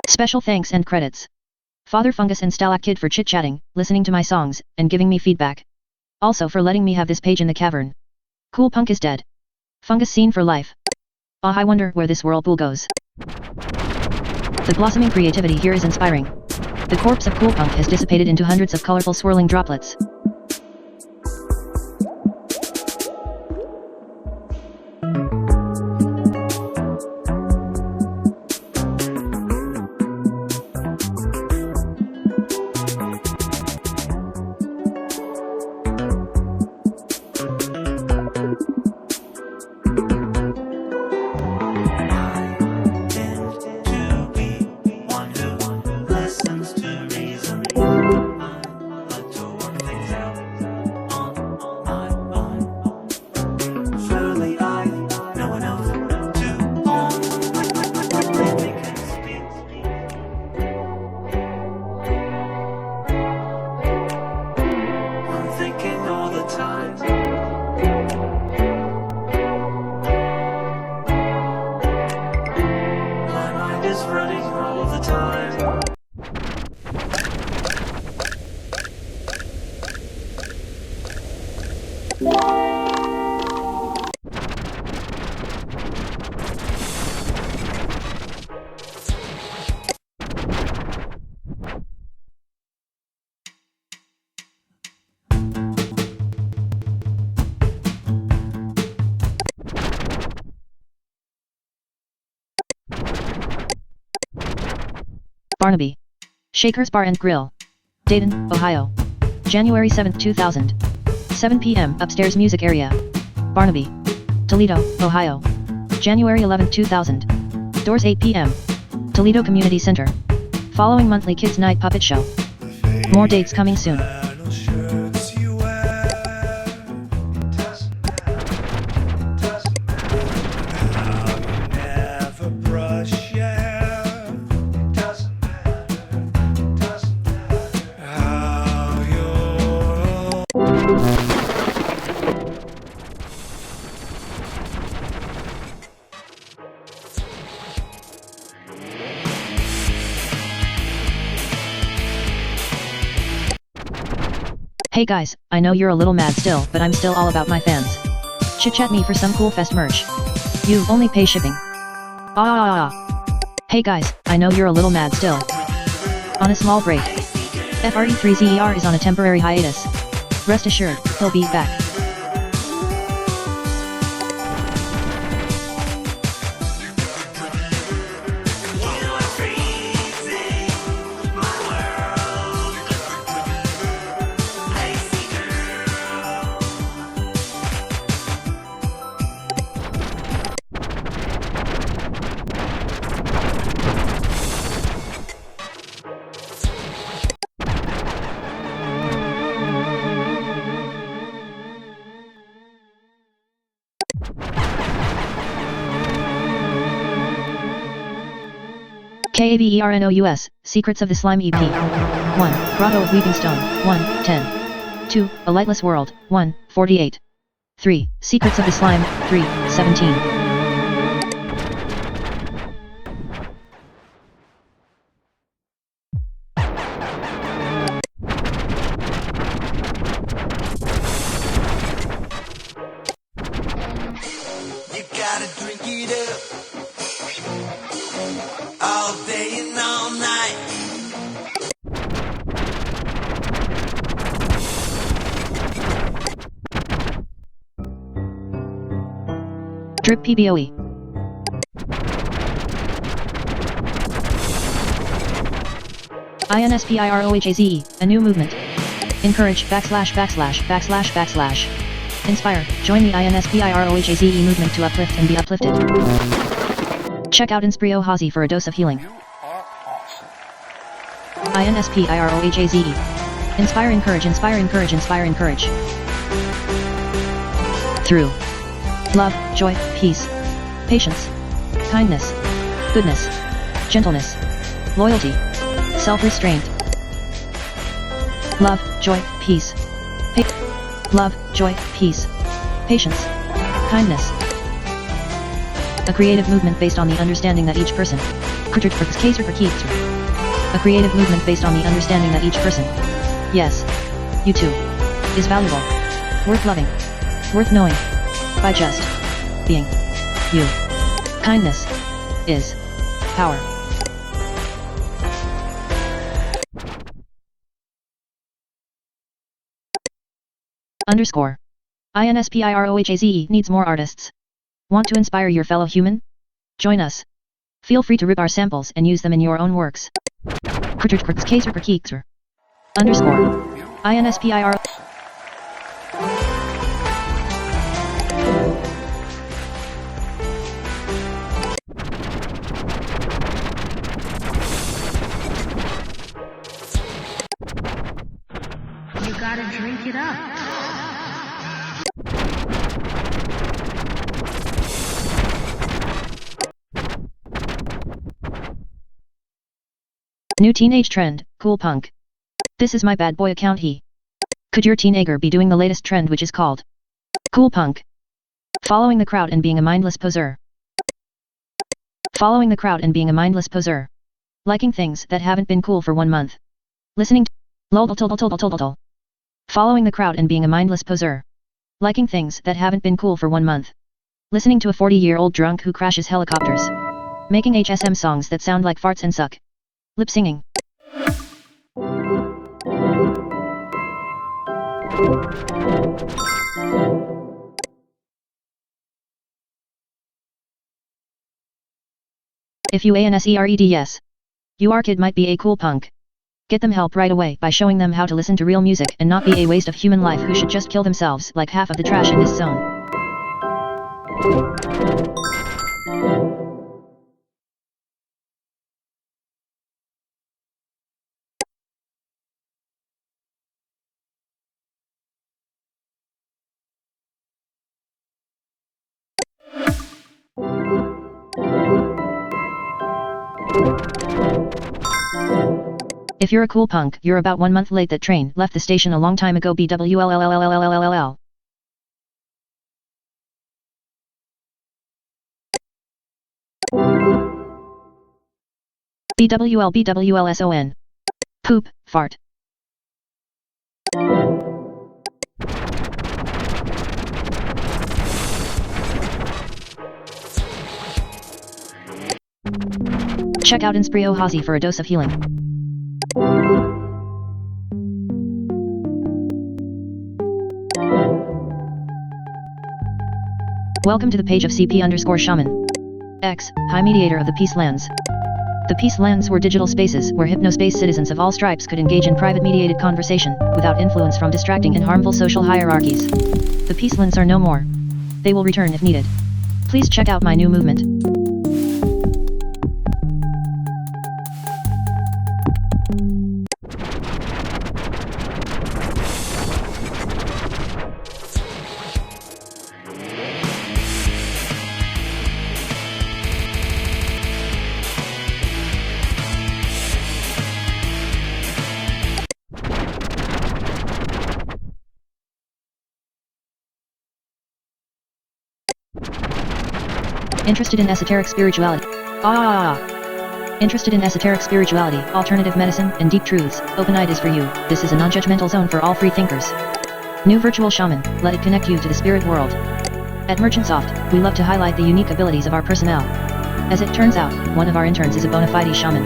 Special thanks and credits. Father Fungus and Stalak Kid for chit-chatting, listening to my songs, and giving me feedback. Also for letting me have this page in the cavern. Cool punk is dead. Fungus scene for life. Ah, I wonder where this whirlpool goes. The blossoming creativity here is inspiring. The corpse of cool punk has dissipated into hundreds of colorful swirling droplets. Barnaby. Shakers Bar and Grill. Dayton, Ohio. January 7, 2000. 7 p.m. Upstairs Music Area. Barnaby. Toledo, Ohio. January 11, 2000. Doors 8 p.m. Toledo Community Center. Following monthly Kids Night Puppet Show. More dates coming soon. Hey guys, I know you're a little mad still, but I'm still all about my fans. Chit chat me for some cool fest merch. You only pay shipping. Hey guys, I know you're a little mad still. On a small break. FRE3ZER is on a temporary hiatus. Rest assured, he'll be back. KABERNOUS, Secrets of the Slime EP. 1. Grotto of Weeping Stone, 1, 10. 2. A Lightless World, 1, 48. 3. Secrets of the Slime, 3, 17. You gotta drink it up all day and all night. Drip PBOE. INSPIROHAZE, a new movement. Encourage / / Inspire, join the INSPIROHAZE movement to uplift and be uplifted. Check out Insprio Hazy for a dose of healing. INSPIROHAZE. Inspire, encourage, inspire, encourage, inspire, encourage. Through love, joy, peace, patience, kindness, goodness, gentleness, loyalty, self-restraint. Love, joy, peace. Love, joy, peace, patience, kindness. A creative movement based on the understanding that each person. A creative movement based on the understanding that each person. Yes. You too. Is valuable. Worth loving. Worth knowing. By just being you. Kindness is power. Underscore. INSPIROHAZE needs more artists. Want to inspire your fellow human? Join us. Feel free to rip our samples and use them in your own works. Underscore. INSPIR. You gotta drink it up. New teenage trend, cool punk. This is my bad boy account Could your teenager be doing the latest trend which is called cool punk? Following the crowd and being a mindless poser. Following the crowd and being a mindless poser. Liking things that haven't been cool for 1 month. Listening to Following the crowd and being a mindless poser. Liking things that haven't been cool for 1 month. Listening to a 40-year-old drunk who crashes helicopters. Making HSM songs that sound like farts and suck. Lip singing. If you ANSEREDS. Your kid might be a cool punk. Get them help right away by showing them how to listen to real music and not be a waste of human life who should just kill themselves like half of the trash in this zone. If you're a cool punk, you're about 1 month late. That train left the station a long time ago. BWLLLLLLLLL. BWLBWLSON. Poop, fart. check out Insprio Hazy for a dose of healing. Welcome to the page of CP_Shaman X, High Mediator of the Peace Lands. The Peace Lands were digital spaces where Hypnospace citizens of all stripes could engage in private mediated conversation, without influence from distracting and harmful social hierarchies. The Peace Lands are no more. They will return if needed. Please check out my new movement. Interested in esoteric spirituality? Interested in esoteric spirituality, alternative medicine, and deep truths? Open Eye is for you. This is a non-judgmental zone for all free thinkers. New Virtual Shaman, let it connect you to the spirit world. At Merchantsoft, we love to highlight the unique abilities of our personnel. As it turns out, one of our interns is a bona fide shaman.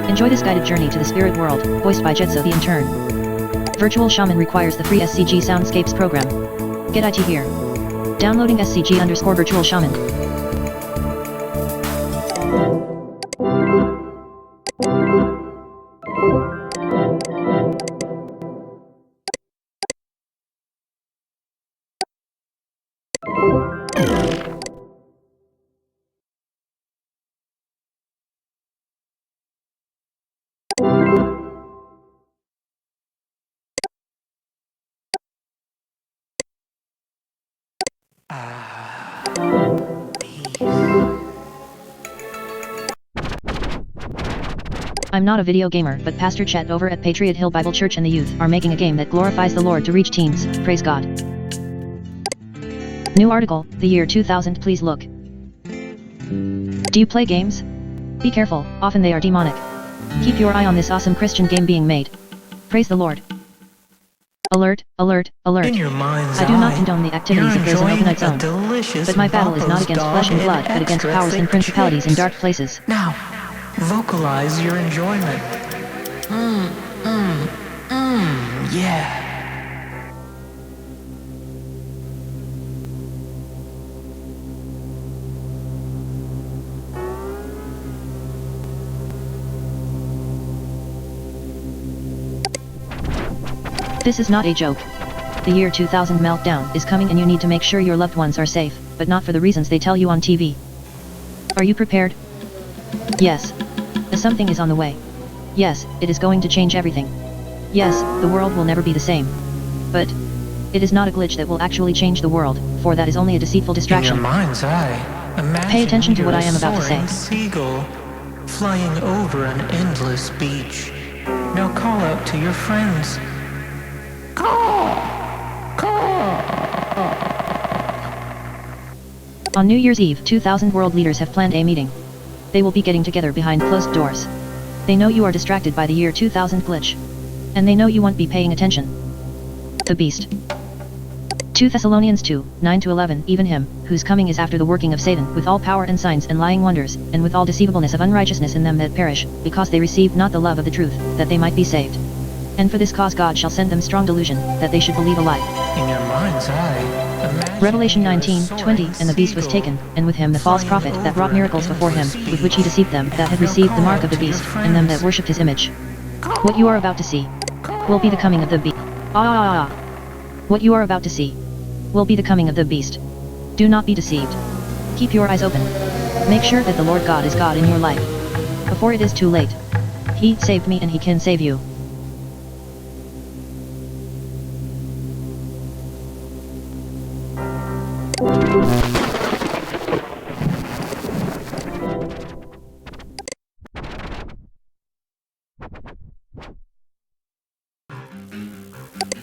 Enjoy this guided journey to the spirit world, voiced by Jetso the intern. Virtual Shaman requires the free SCG Soundscapes program. Get IT here. Downloading SCG_Virtual Shaman. I'm not a video gamer, but Pastor Chet over at Patriot Hill Bible Church and the youth are making a game that glorifies the Lord to reach teens. Praise God. New article, the year 2000. Please look. Do you play games? Be careful, often they are demonic. Keep your eye on this awesome Christian game being made. Praise the Lord. Alert, alert, alert. In your mind's I do not eye, condone the activities of those in Open Night Zone. delicious But my battle is not Vapo's against dog flesh and blood, but against extra powers and thick principalities in chips. dark places. Now, vocalize your enjoyment. Yeah. This is not a joke. The year 2000 meltdown is coming and you need to make sure your loved ones are safe, but not for the reasons they tell you on TV. Are you prepared? Yes. Something is on the way. Yes, it is going to change everything. Yes, the world will never be the same. But it is not a glitch that will actually change the world, for that is only a deceitful distraction. In your mind's eye, imagine Pay attention to what you're I am about to say. a soaring seagull flying over an endless beach. Now call out to your friends. On New Year's Eve, 2000 world leaders have planned a meeting. They will be getting together behind closed doors. They know you are distracted by the year 2000 glitch. And they know you won't be paying attention. The Beast. 2 Thessalonians 2, 9-11, even him, whose coming is after the working of Satan, with all power and signs and lying wonders, and with all deceivableness of unrighteousness in them that perish, because they received not the love of the truth, that they might be saved. And for this cause God shall send them strong delusion, that they should believe a lie. In your mind's eye, imagine Revelation you're a 19:20, and the beast was soaring taken, and with him the false flying prophet that over wrought miracles an before him, endless with which he deceived them that had Now received the call mark out of the to your beast, and them that friends. worshipped his image. What you are about to see will be the coming of the beast. What you are about to see will be the coming of the beast. Do not be deceived. Keep your eyes open. Make sure that the Lord God is God in your life. Before it is too late. He saved me and he can save you.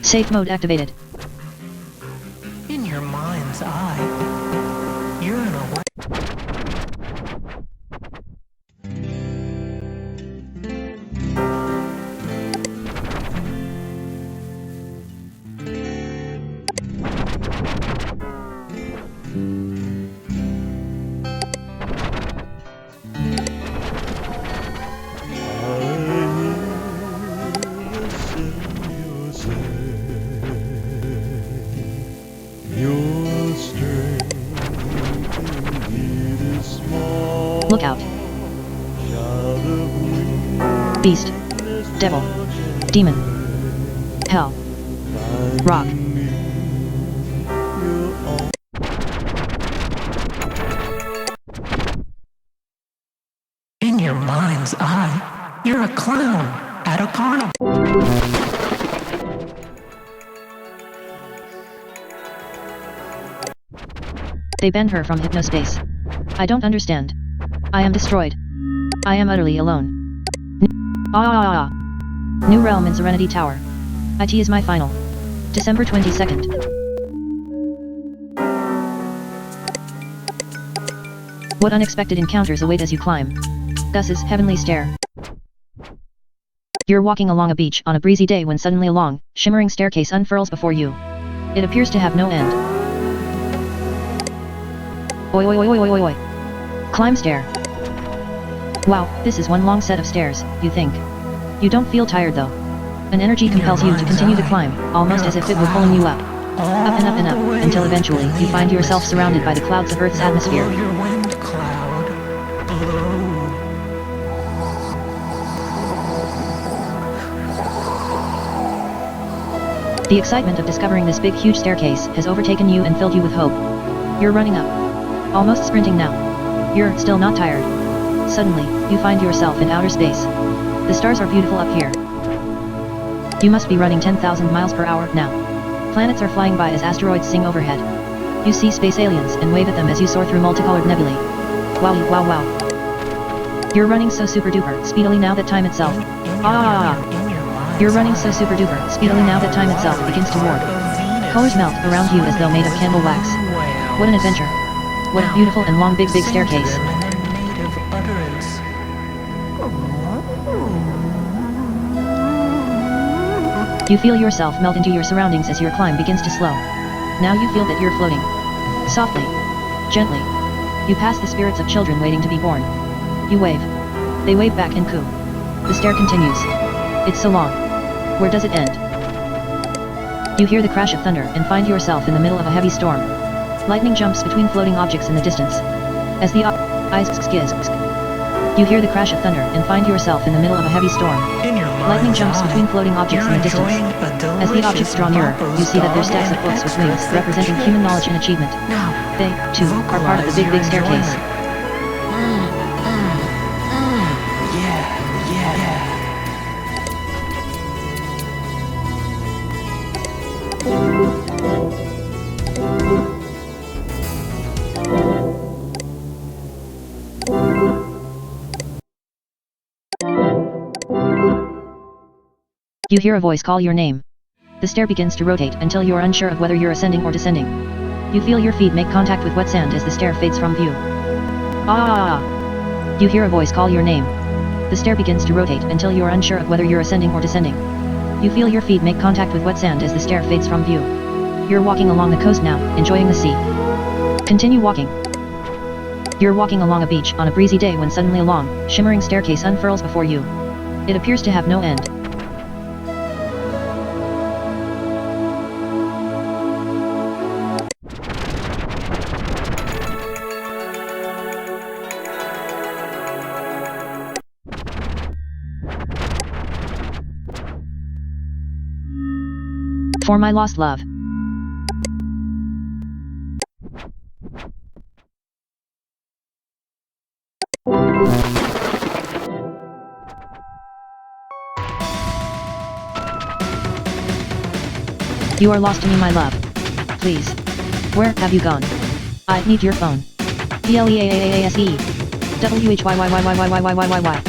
Safe mode activated. in your mind's eye. You're in a way. Look out. Beast. Devil. Demon. Hell. Rock. In your mind's eye, you're a clown at a carnival. They banned her from Hypnospace. I don't understand. I am destroyed. I am utterly alone. New realm in Serenity Tower. IT is my final. December 22nd. What unexpected encounters await as you climb? Gus's heavenly stair. You're walking along a beach on a breezy day when suddenly a long, shimmering staircase unfurls before you. It appears to have no end. Oi oi oi oi oi oi oi. Climb stair. Wow, this is one long set of stairs, you think. You don't feel tired though. An energy compels you to continue to climb, almost as if it were pulling you up. Up and up and up, until eventually you find yourself surrounded by the clouds of Earth's atmosphere. Blow your wind cloud. Blow. The excitement of discovering this big huge staircase has overtaken you and filled you with hope. You're running up. Almost sprinting now. You're still not tired. Suddenly, you find yourself in outer space. The stars are beautiful up here. You must be running 10,000 miles per hour now. Planets are flying by as asteroids sing overhead. You see space aliens and wave at them as you soar through multicolored nebulae. Wowie wow wow. You're running so super duper speedily now that time itself. You're running so super duper speedily now that time itself begins to warp. Colors melt around you as though made of candle wax. What an adventure. What a beautiful and long big staircase. You feel yourself melt into your surroundings as your climb begins to slow. Now you feel that you're floating. Softly. Gently. You pass the spirits of children waiting to be born. You wave. They wave back and coo. The stair continues. It's so long. Where does it end? You hear the crash of thunder and find yourself in the middle of a heavy storm. Lightning jumps between floating objects in the distance. As the eyes skizz. You hear the crash of thunder and find yourself in the middle of a heavy storm. Lightning jumps between floating objects in the distance. As the objects draw nearer, you see that they're stacks of books with wings representing human knowledge and achievement. They, too, are part of the big staircase. You hear a voice call your name. The stair begins to rotate until you are unsure of whether you're ascending or descending. You feel your feet make contact with wet sand as the stair fades from view. You hear a voice call your name. The stair begins to rotate until you are unsure of whether you're ascending or descending. You feel your feet make contact with wet sand as the stair fades from view. You're walking along the coast now, enjoying the sea. Continue walking. You're walking along a beach on a breezy day when suddenly a long, shimmering staircase unfurls before you. It appears to have no end. For my lost love. You are lost to me, my love. Please. Where have you gone? I need your phone. PLEAAAASE. WHYYYYYYYYYY.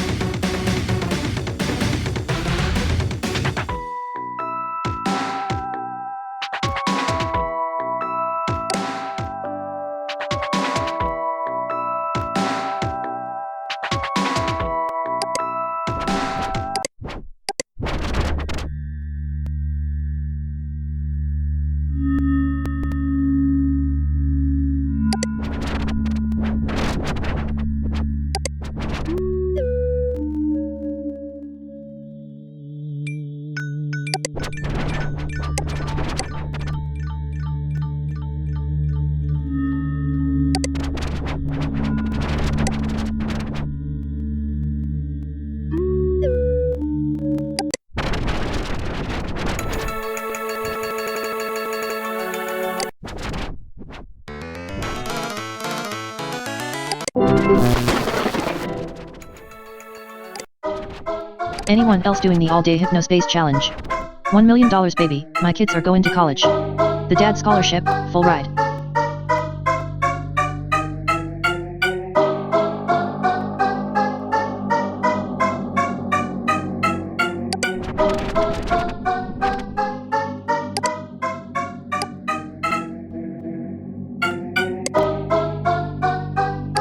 Anyone else doing the all-day Hypnospace challenge? $1 million, baby. My kids are going to college. The dad scholarship, full ride.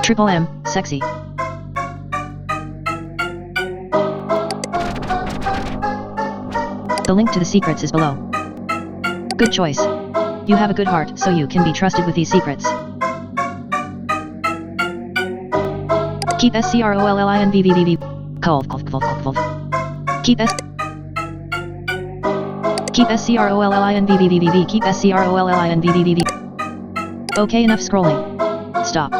Triple M, sexy. The link to the secrets is below. Good choice. You have a good heart, so you can be trusted with these secrets. Keep SCROLLINVVVV. Keep SCROLLINVVVV. Keep SCROLLINVVVV. Okay, enough scrolling. Stop.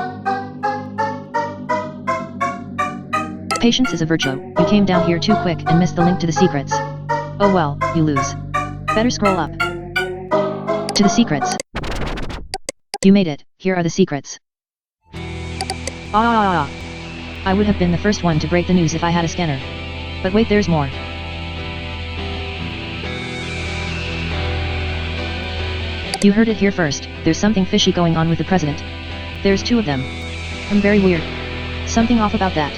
Patience is a virtue. You came down here too quick and missed the link to the secrets. Oh well, you lose. Better scroll up. To the secrets. You made it. Here are the secrets. I would have been the first one to break the news if I had a scanner. But wait, there's more. You heard it here first. There's something fishy going on with the president. There's two of them. Very weird. Something off about that.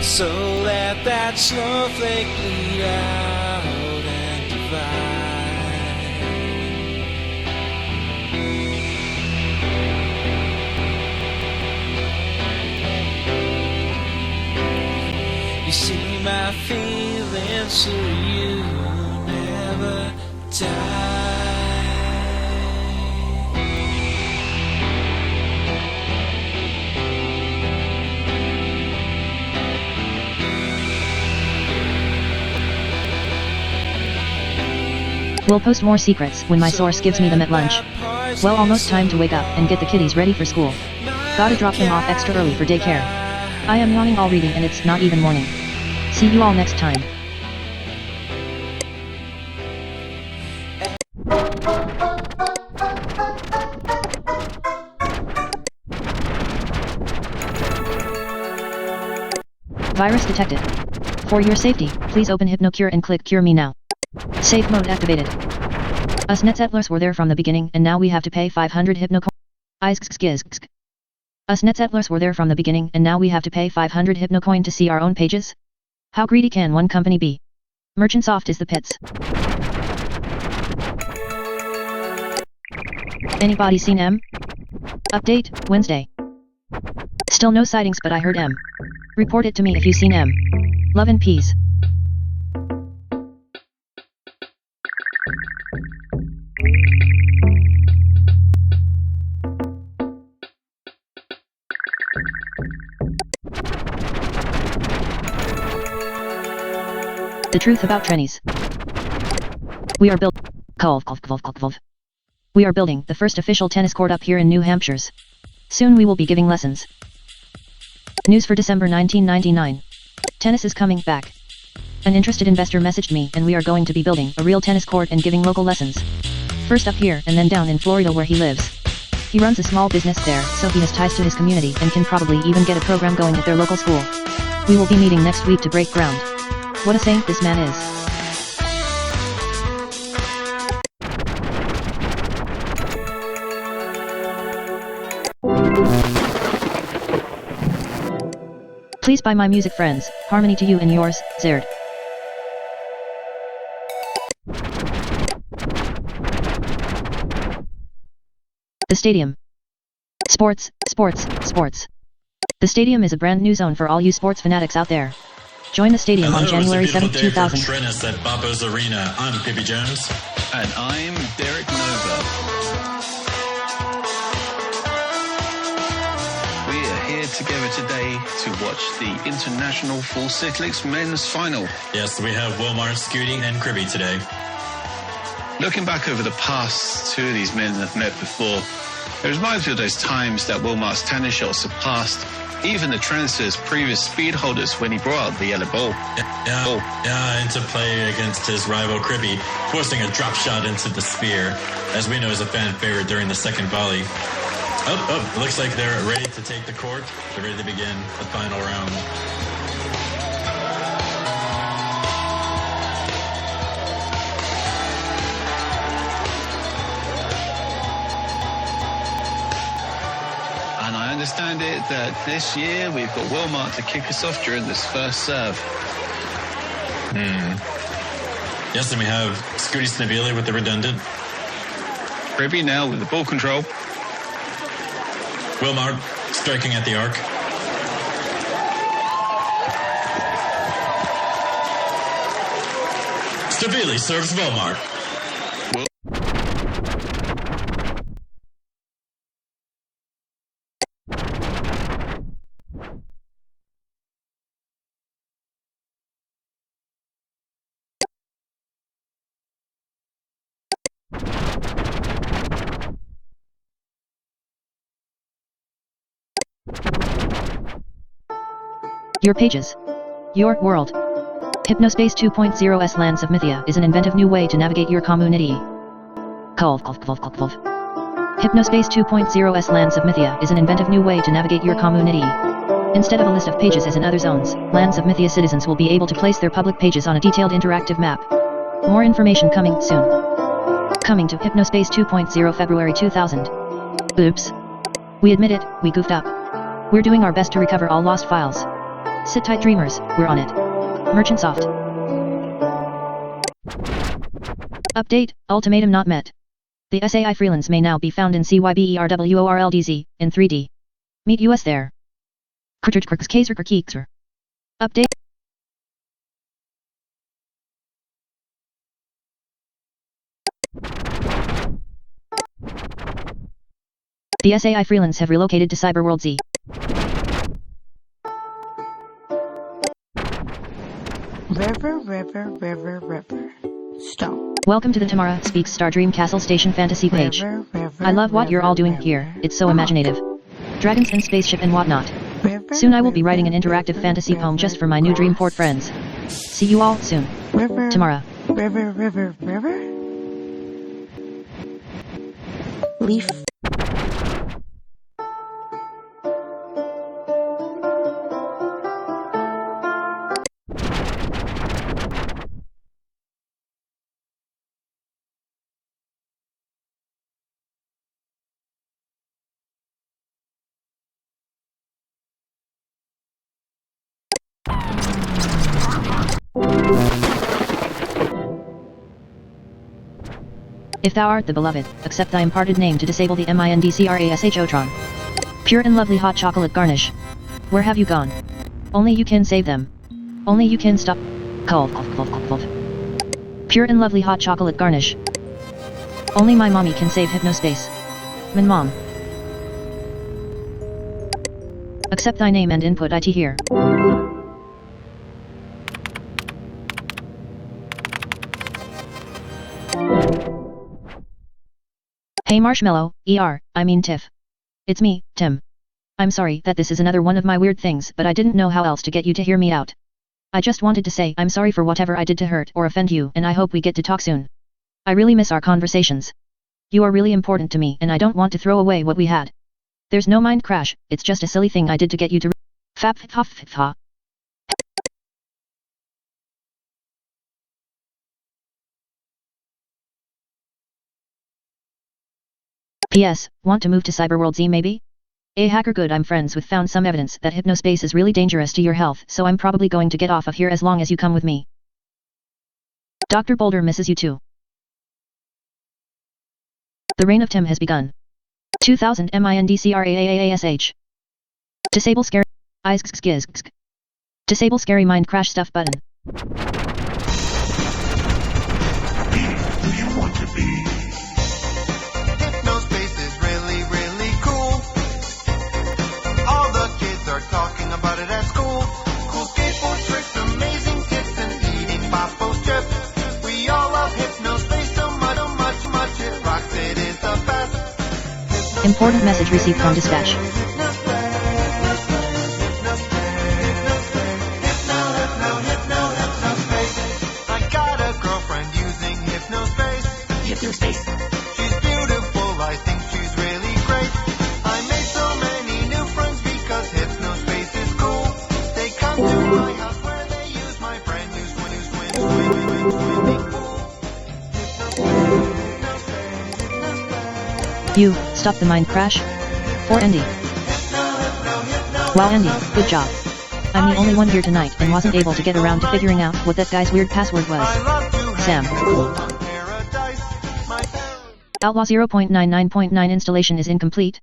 So let that snowflake bleed out and divide. You see my feelings, so you never die. We'll post more secrets when my source gives me them at lunch. Well, almost time to wake up and get the kiddies ready for school. Gotta drop them off extra early for daycare. I am yawning already and it's not even morning. See you all next time. Virus detected. For your safety, please open HypnoCure and click Cure Me now. Safe mode activated. Us netsettlers were there from the beginning and now we have to pay 500 hypnocoin. Us netsettlers were there from the beginning and now we have to pay 500 hypnocoin to see our own pages? How greedy can one company be? Merchantsoft is the pits. Anybody seen M? Update, Wednesday. Still no sightings, but I heard M. Report it to me if you seen M. Love and peace. The truth about trannies. We are We are building the first official tennis court up here in New Hampshire. Soon we will be giving lessons. News for December 1999. Tennis is coming back. An interested investor messaged me and we are going to be building a real tennis court and giving local lessons. First up here and then down in Florida where he lives. He runs a small business there, so he has ties to his community and can probably even get a program going at their local school. We will be meeting next week to break ground. What a saint this man is. Please buy my music, friends. Harmony to you and yours, Zerd. The stadium. Sports, sports, sports. The stadium is a brand new zone for all you sports fanatics out there. Join the stadium on January 7, 2000. Tennis at Babo's Arena. I'm Pippi Jones. And I'm Derek Nova. We are here together today to watch the International Full Cyclics Men's Final. Yes, we have Wilmar Scooting and Cribby today. Looking back over the past, two of these men have met before. It reminds me of those times that Wilmar's tennis shot surpassed even the Trance's previous speed holders when he brought out the yellow ball. Yeah, into play against his rival Kribby, forcing a drop shot into the spear, as we know is a fan favorite during the second volley. Looks like they're ready to take the court. They're ready to begin the final round. And I understand it that this year we've got Wilmart to kick us off during this first serve. Yes, and we have Scooty Snabili with the redundant. Kribby now with the ball control. Wilmart striking at the arc. Snabili serves Wilmart. Your pages. Your world. Hypnospace 2.0's Lands of Mythia is an inventive new way to navigate your community. Hypnospace 2.0's Lands of Mythia is an inventive new way to navigate your community. Instead of a list of pages as in other zones, Lands of Mythia citizens will be able to place their public pages on a detailed interactive map. More information coming soon. Coming to Hypnospace 2.0 February 2000. Oops. We admit it, we goofed up. We're doing our best to recover all lost files. Sit tight dreamers, we're on it. Merchant Soft. Update, ultimatum not met. The SAI freelance may now be found in CYBERWORLDZ, in 3D. Meet us there. Update. The SAI freelance have relocated to Cyberworld Z. River. Stone. Welcome to the Tamara Speaks Star Dream Castle Station Fantasy page. I love what you're all doing here, it's so imaginative. Dragons and spaceship and whatnot. Soon I will be writing an interactive fantasy poem just for my new Dreamport friends. See you all soon. Tamara. River. Leaf. If thou art the beloved, accept thy imparted name to disable the MINDCRASHOtron. Pure and lovely hot chocolate garnish. Where have you gone? Only you can save them. Only you can stop. Cold. Pure and lovely hot chocolate garnish. Only my mommy can save Hypnospace. Min mom. Accept thy name and input IT here. Hey Marshmallow, I mean Tiff. It's me, Tim. I'm sorry that this is another one of my weird things, but I didn't know how else to get you to hear me out. I just wanted to say I'm sorry for whatever I did to hurt or offend you, and I hope we get to talk soon. I really miss our conversations. You are really important to me and I don't want to throw away what we had. There's no mind crash, it's just a silly thing I did to get you to Fap. P.S. Want to move to Cyberworld Z maybe? Hacker good, I'm friends with found some evidence that Hypnospace is really dangerous to your health, so I'm probably going to get off of here as long as you come with me. Dr. Boulder misses you too. The reign of Tim has begun. 2000 MINDCRAAASH. Disable scary eyes. Disable scary mind crash stuff button. Who you want to be? Hypnospace is really, really cool. All the kids are talking about it at school. Cool skateboard tricks, amazing tips, and eating Papo's chips. We all love Hypnospace so much it rocks. It is the best. Important message received from dispatch. You, stop the mind crash? For Andy. Wow Andy, good job. I'm the only one here tonight and wasn't able to get around to figuring out what that guy's weird password was. Sam. Outlaw 0.99.9 installation is incomplete.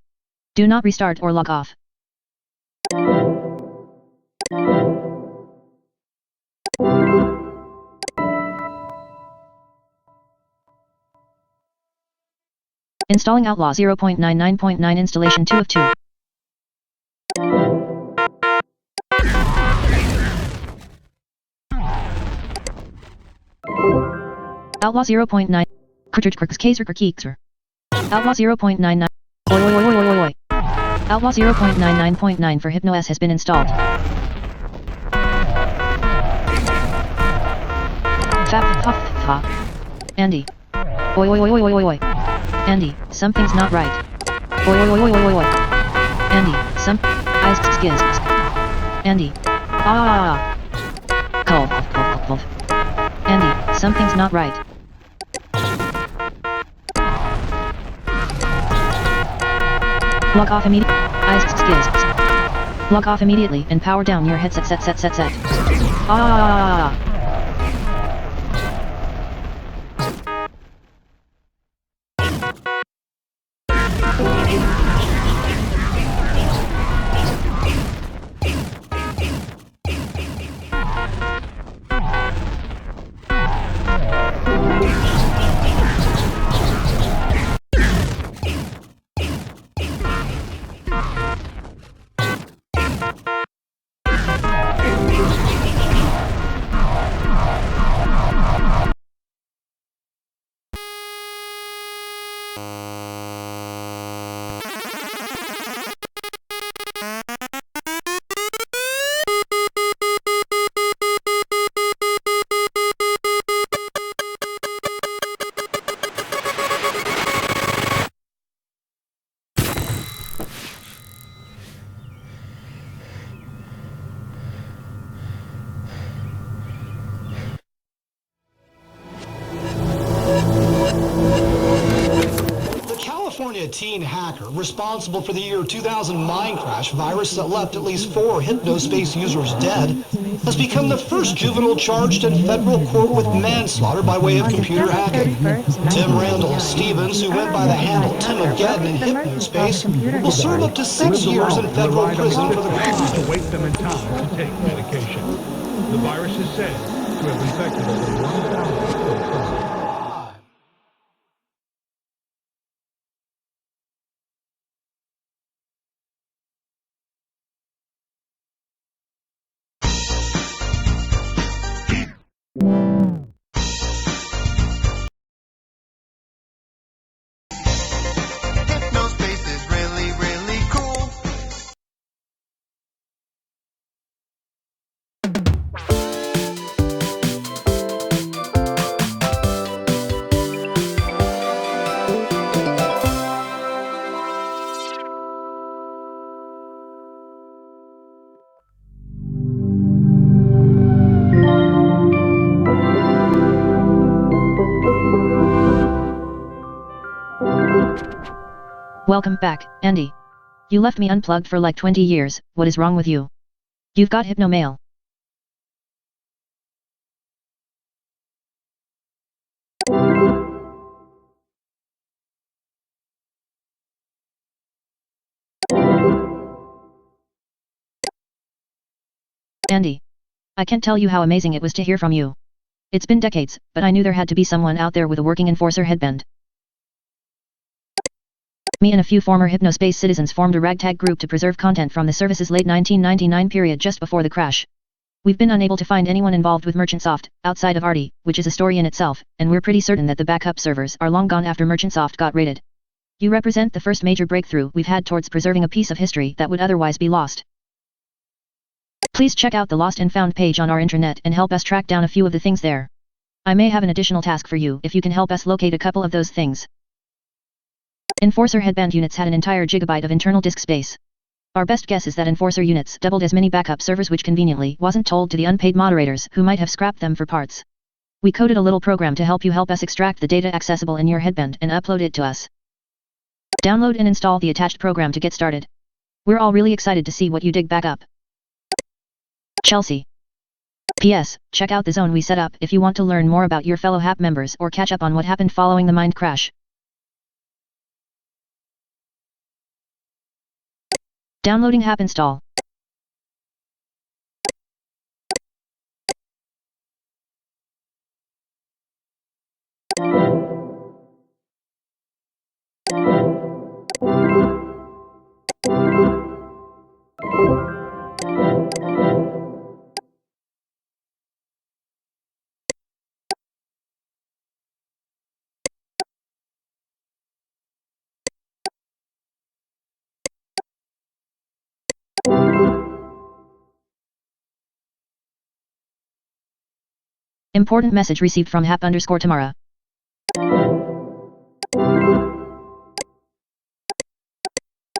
Do not restart or log off. Installing Outlaw 0.99.9 installation 2 of 2. Outlaw 0.9. Outlaw 0.99. Oi oi oi oi oi oi. Outlaw 0.99.9 for HypnoS has been installed. Andy. Oi oi oi oi oi oi oi. Andy, something's not right. Oi oi oi oi oi oi oi. Andy, eyes skiz. Andy. Cold. Andy, something's not right. Log off immediately. Eyes skiz. Log off immediately and power down your headset set. California teen hacker responsible for the year 2000 mine crash virus that left at least 4 Hypnospace users dead has become the first juvenile charged in federal court with manslaughter by way of computer hacking. Tim Randall Stevens, who went by the handle Timogeddon in Hypnospace, will serve up to 6 years in federal prison for the crime. To wait them in time to take medication. The virus is said to have infected over 1,000 people. Hypnospace is really, really cool. Welcome back, Andy. You left me unplugged for like 20 years, what is wrong with you? You've got hypnomail. Andy. I can't tell you how amazing it was to hear from you. It's been decades, but I knew there had to be someone out there with a working enforcer headband. Me and a few former Hypnospace citizens formed a ragtag group to preserve content from the service's late 1999 period just before the crash. We've been unable to find anyone involved with Merchantsoft, outside of Artie, which is a story in itself, and we're pretty certain that the backup servers are long gone after Merchantsoft got raided. You represent the first major breakthrough we've had towards preserving a piece of history that would otherwise be lost. Please check out the Lost and Found page on our intranet and help us track down a few of the things there. I may have an additional task for you if you can help us locate a couple of those things. Enforcer headband units had an entire gigabyte of internal disk space. Our best guess is that Enforcer units doubled as many backup servers, which conveniently wasn't told to the unpaid moderators who might have scrapped them for parts. We coded a little program to help you help us extract the data accessible in your headband and upload it to us. Download and install the attached program to get started. We're all really excited to see what you dig back up. Chelsea. P.S. Check out the zone we set up if you want to learn more about your fellow HAP members or catch up on what happened following the mind crash. Downloading HAP install. Important message received from Hap_Tamara.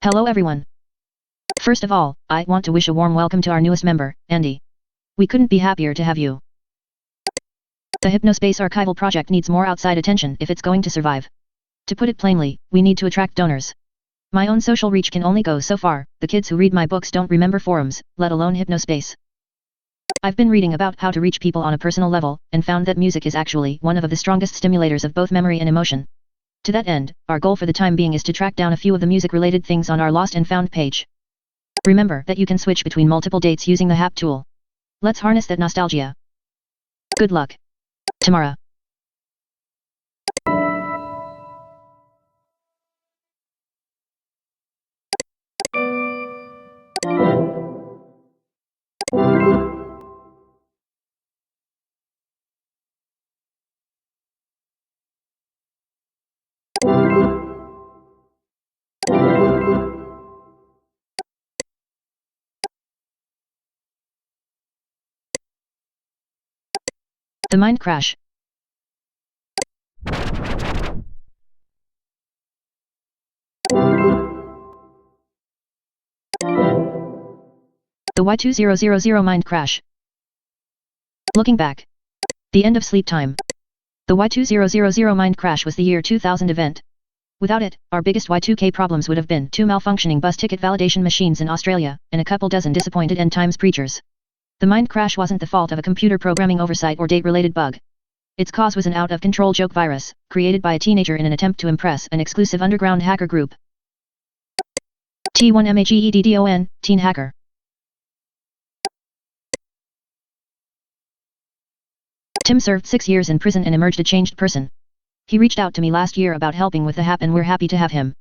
Hello everyone. First of all, I want to wish a warm welcome to our newest member, Andy. We couldn't be happier to have you. The Hypnospace archival project needs more outside attention if it's going to survive. To put it plainly, we need to attract donors. My own social reach can only go so far. The kids who read my books don't remember forums, let alone Hypnospace. I've been reading about how to reach people on a personal level, and found that music is actually one of the strongest stimulators of both memory and emotion. To that end, our goal for the time being is to track down a few of the music-related things on our lost and found page. Remember that you can switch between multiple dates using the HAP tool. Let's harness that nostalgia. Good luck. Tamara. The mind crash. The Y2000 mind crash. Looking back. The end of sleep time. The Y2000 mind crash was the year 2000 event. Without it, our biggest Y2K problems would have been 2 malfunctioning bus ticket validation machines in Australia, and a couple dozen disappointed end times preachers. The mind crash wasn't the fault of a computer programming oversight or date-related bug. Its cause was an out-of-control joke virus, created by a teenager in an attempt to impress an exclusive underground hacker group. T1MAGEDDON, Teen Hacker. Tim served 6 years in prison and emerged a changed person. He reached out to me last year about helping with the HAP and we're happy to have him.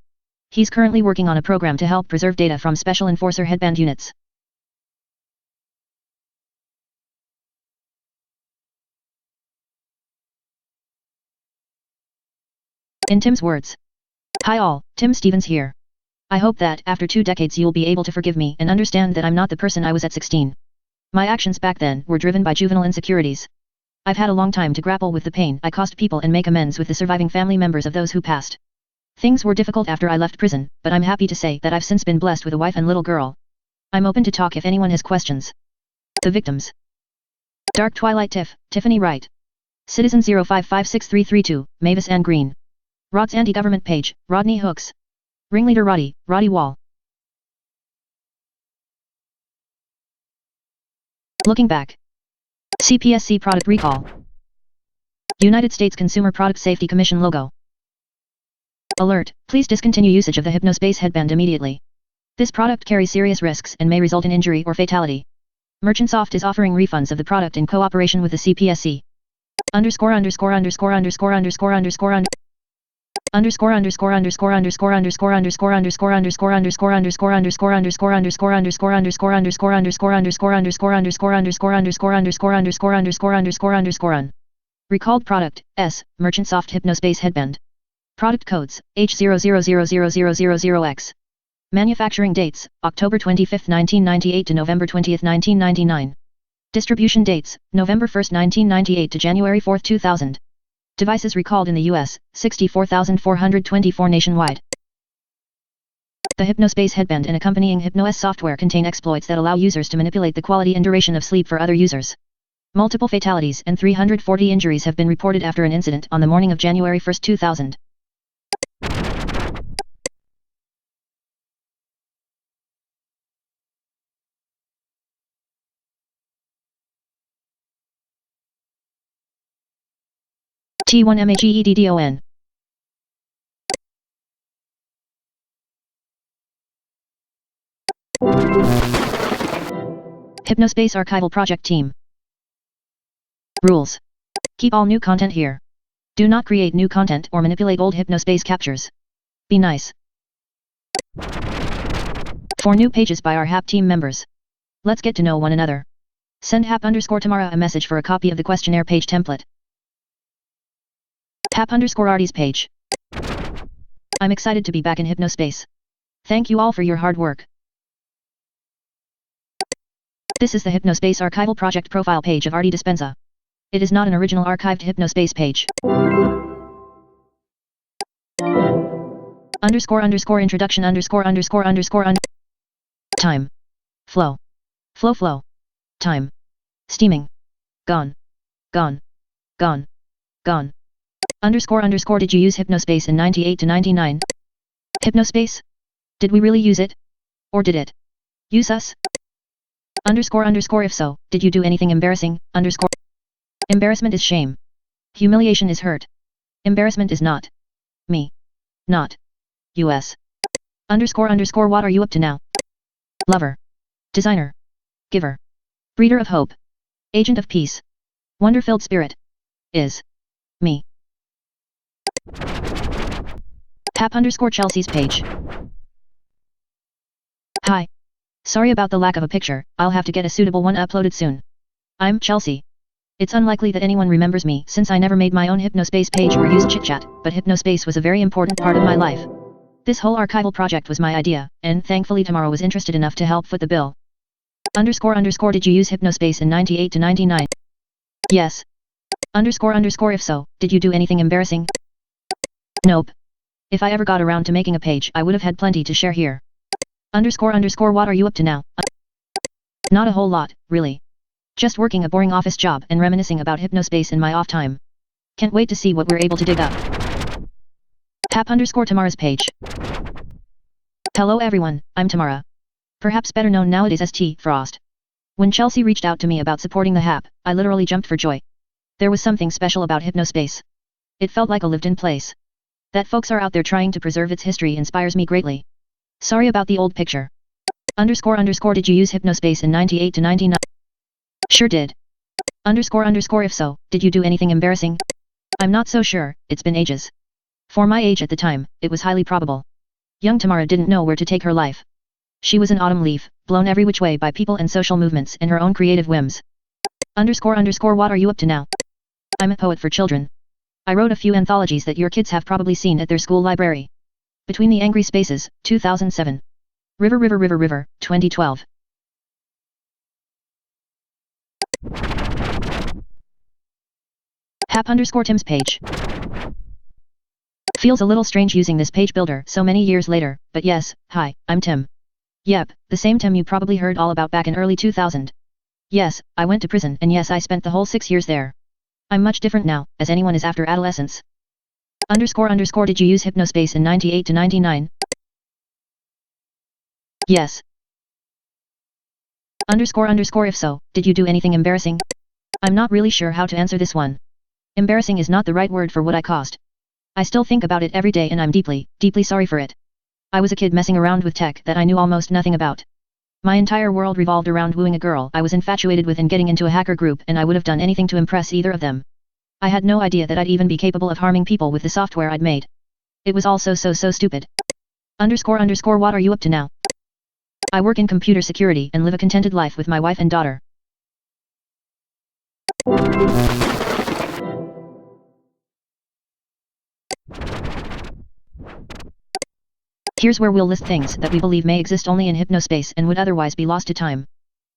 He's currently working on a program to help preserve data from Special Enforcer headband units. In Tim's words. Hi all, Tim Stevens here. I hope that after 2 decades you'll be able to forgive me and understand that I'm not the person I was at 16. My actions back then were driven by juvenile insecurities. I've had a long time to grapple with the pain I caused people and make amends with the surviving family members of those who passed. Things were difficult after I left prison, but I'm happy to say that I've since been blessed with a wife and little girl. I'm open to talk if anyone has questions. The victims. Dark Twilight Tiffany Wright. Citizen 05563332, Mavis Ann Green. Rod's anti-government page, Rodney Hooks. Ringleader Roddy Wall. Looking back. CPSC product recall. United States Consumer Product Safety Commission logo. Alert, please discontinue usage of the Hypnospace headband immediately. This product carries serious risks and may result in injury or fatality. Merchantsoft is offering refunds of the product in cooperation with the CPSC. Recalled product, S, Merchantsoft Hypnospace headband. Product codes, H000000X. Manufacturing dates, October 25, 1998 to November 20, 1999. Distribution dates, November 1, 1998 to January 4, 2000. Devices recalled in the US, 64,424 nationwide. The Hypnospace headband and accompanying HypnoS software contain exploits that allow users to manipulate the quality and duration of sleep for other users. Multiple fatalities and 340 injuries have been reported after an incident on the morning of January 1, 2000. T1MAGEDDON. Hypnospace Archival Project Team. Rules. Keep all new content here. Do not create new content or manipulate old Hypnospace captures. Be nice. 4 new pages by our HAP team members. Let's get to know one another. Send HAP_Tamara a message for a copy of the questionnaire page template. HAP_Artie's page. I'm excited to be back in Hypnospace. Thank you all for your hard work. This is the Hypnospace Archival Project profile page of Artie Dispenza. It is not an original archived Hypnospace page. Introduction time. Flow. Flow. Time. Steaming. Gone. Gone. Gone. Gone. Did you use Hypnospace in 98 to 99? Hypnospace? Did we really use it? Or did it use us? If so, did you do anything embarrassing? Embarrassment is shame. Humiliation is hurt. Embarrassment is not me. Not US. What are you up to now? Lover. Designer. Giver. Breeder of hope. Agent of peace. Wonder-filled spirit. Is me. HAP_Chelsea's page. Hi. Sorry about the lack of a picture, I'll have to get a suitable one uploaded soon. I'm Chelsea. It's unlikely that anyone remembers me since I never made my own Hypnospace page or used chit-chat, but Hypnospace was a very important part of my life. This whole archival project was my idea, and thankfully Tamara was interested enough to help foot the bill. Did you use Hypnospace in 98 to 99? Yes. If so, did you do anything embarrassing? Nope. If I ever got around to making a page I would have had plenty to share here. What are you up to now? Not a whole lot, really. Just working a boring office job and reminiscing about Hypnospace in my off time. Can't wait to see what we're able to dig up. HAP_Tamara's page. Hello everyone, I'm Tamara. Perhaps better known nowadays as T. Frost. When Chelsea reached out to me about supporting the HAP, I literally jumped for joy. There was something special about Hypnospace. It felt like a lived-in place. That folks are out there trying to preserve its history inspires me greatly. Sorry about the old picture. Did you use Hypnospace in 98 to 99? Sure did. If so, did you do anything embarrassing? I'm not so sure, it's been ages. For my age at the time, it was highly probable. Young Tamara didn't know where to take her life. She was an autumn leaf, blown every which way by people and social movements and her own creative whims. What are you up to now? I'm a poet for children. I wrote a few anthologies that your kids have probably seen at their school library. Between the Angry Spaces, 2007. River, 2012. HAP_Tim's page. Feels a little strange using this page builder so many years later, but yes, hi, I'm Tim. Yep, the same Tim you probably heard all about back in early 2000. Yes, I went to prison and yes I spent the whole 6 years there. I'm much different now, as anyone is after adolescence. Did you use Hypnospace in 98 to 99? Yes. If so, did you do anything embarrassing? I'm not really sure how to answer this one. Embarrassing is not the right word for what I caused. I still think about it every day and I'm deeply, deeply sorry for it. I was a kid messing around with tech that I knew almost nothing about. My entire world revolved around wooing a girl I was infatuated with and getting into a hacker group, and I would have done anything to impress either of them. I had no idea that I'd even be capable of harming people with the software I'd made. It was all so stupid. What are you up to now? I work in computer security and live a contented life with my wife and daughter. Here's where we'll list things that we believe may exist only in Hypnospace and would otherwise be lost to time.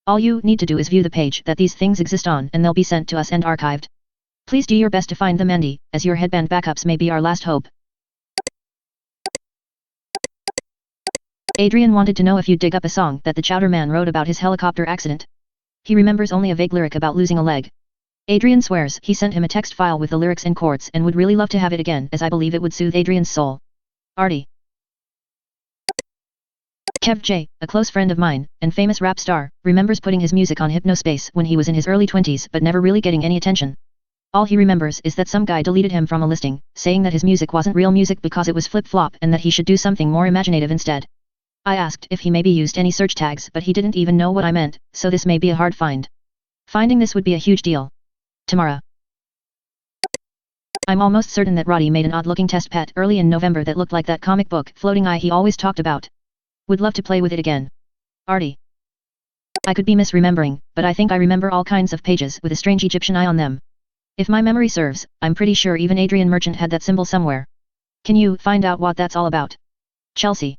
All you need to do is view the page that these things exist on and they'll be sent to us and archived. Please do your best to find them handy, as your headband backups may be our last hope. Adrian wanted to know if you'd dig up a song that the Chowder Man wrote about his helicopter accident. He remembers only a vague lyric about losing a leg. Adrian swears he sent him a text file with the lyrics and chords and would really love to have it again as I believe it would soothe Adrian's soul. Artie. Kev J, a close friend of mine, and famous rap star, remembers putting his music on Hypnospace when he was in his early 20s but never really getting any attention. All he remembers is that some guy deleted him from a listing, saying that his music wasn't real music because it was flip-flop and that he should do something more imaginative instead. I asked if he maybe used any search tags but he didn't even know what I meant, so this may be a hard find. Finding this would be a huge deal. Tamara. I'm almost certain that Roddy made an odd-looking test pet early in November that looked like that comic book Floating Eye he always talked about. Would love to play with it again. Artie. I could be misremembering, but I think I remember all kinds of pages with a strange Egyptian eye on them. If my memory serves, I'm pretty sure even Adrian Merchant had that symbol somewhere. Can you find out what that's all about? Chelsea.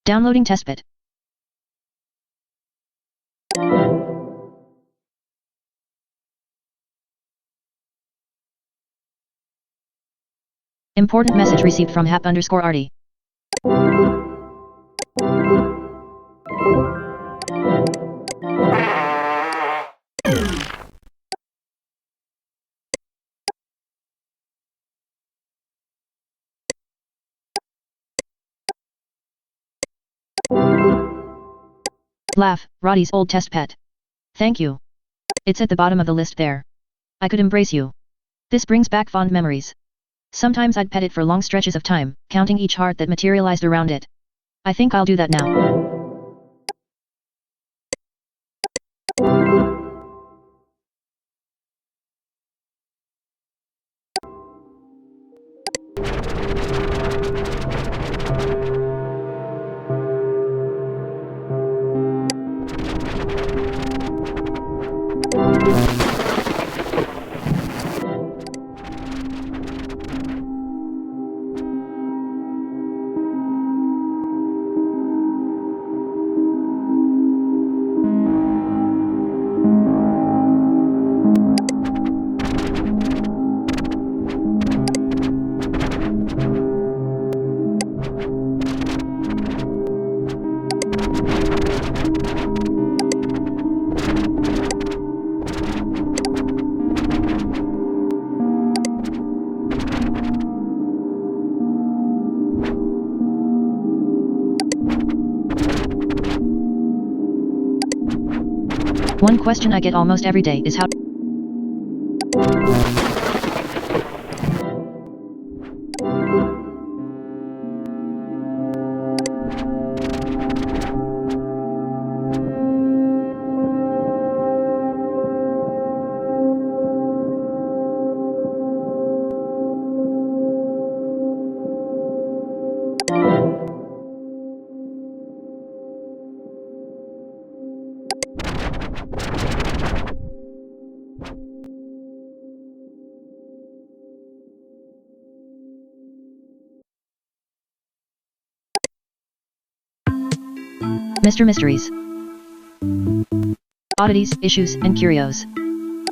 Downloading testbit. Important message received from Hap_Artie. Laugh, Roddy's old test pet. Thank you. It's at the bottom of the list there. I could embrace you. This brings back fond memories. Sometimes I'd pet it for long stretches of time, counting each heart that materialized around it. I think I'll do that now. One question I get almost every day is how Mr. Mysteries. Oddities, issues, and curios.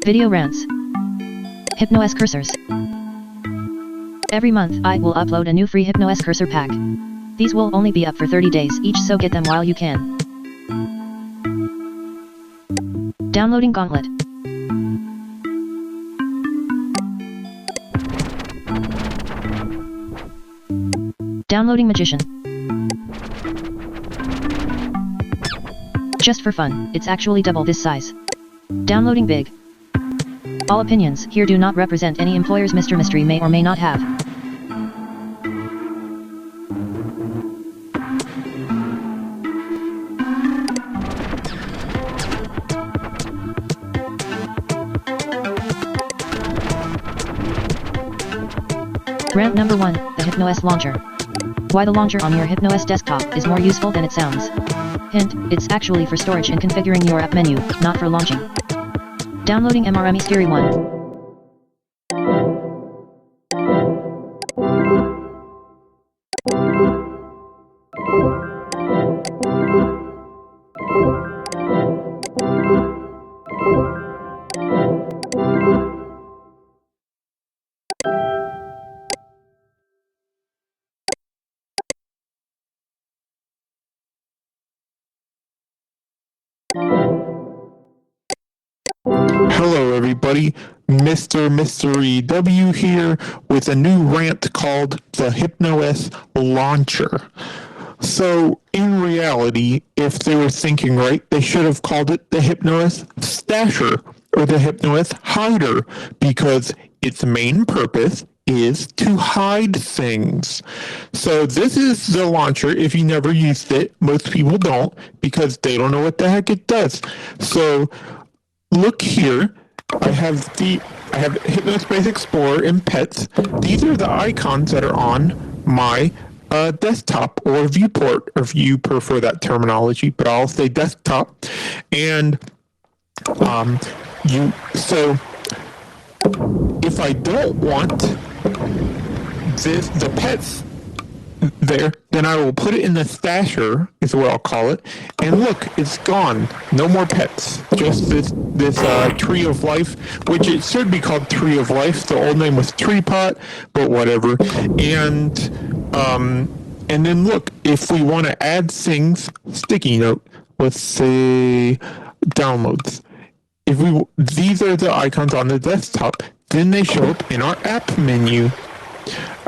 Video rants. Hypno-S cursors. Every month I will upload a new free Hypno-S cursor pack. These will only be up for 30 days each, so get them while you can. Downloading Gauntlet. Downloading Magician. Just for fun, it's actually double this size. Downloading Big. All opinions here do not represent any employers Mr. Mystery may or may not have. Rant number 1, the HypnoS launcher. Why the launcher on your HypnoS desktop is more useful than it sounds. Hint, it's actually for storage and configuring your app menu, not for launching. Downloading MRME Stereo 1. Hello everybody, Mr. Mystery W here with a new rant called the HypnoS Launcher. So, in reality, if they were thinking right, they should have called it the HypnoS Stasher or the HypnoS Hider because its main purpose is to hide things. So this is the launcher. If you never used it, most people don't because they don't know what the heck it does. So look here. I have Hypnospace Explorer and Pets. These are the icons that are on my desktop or viewport, if you prefer that terminology, but I'll say desktop. And so if I don't want the pets there, then I will put it in the stasher, is what I'll call it. And look, it's gone. No more pets. Just this Tree of Life, which it should be called Tree of Life. The old name was Tree Pot, but whatever. And then look, if we want to add things, sticky note, let's say downloads. These are the icons on the desktop, then they show up in our app menu.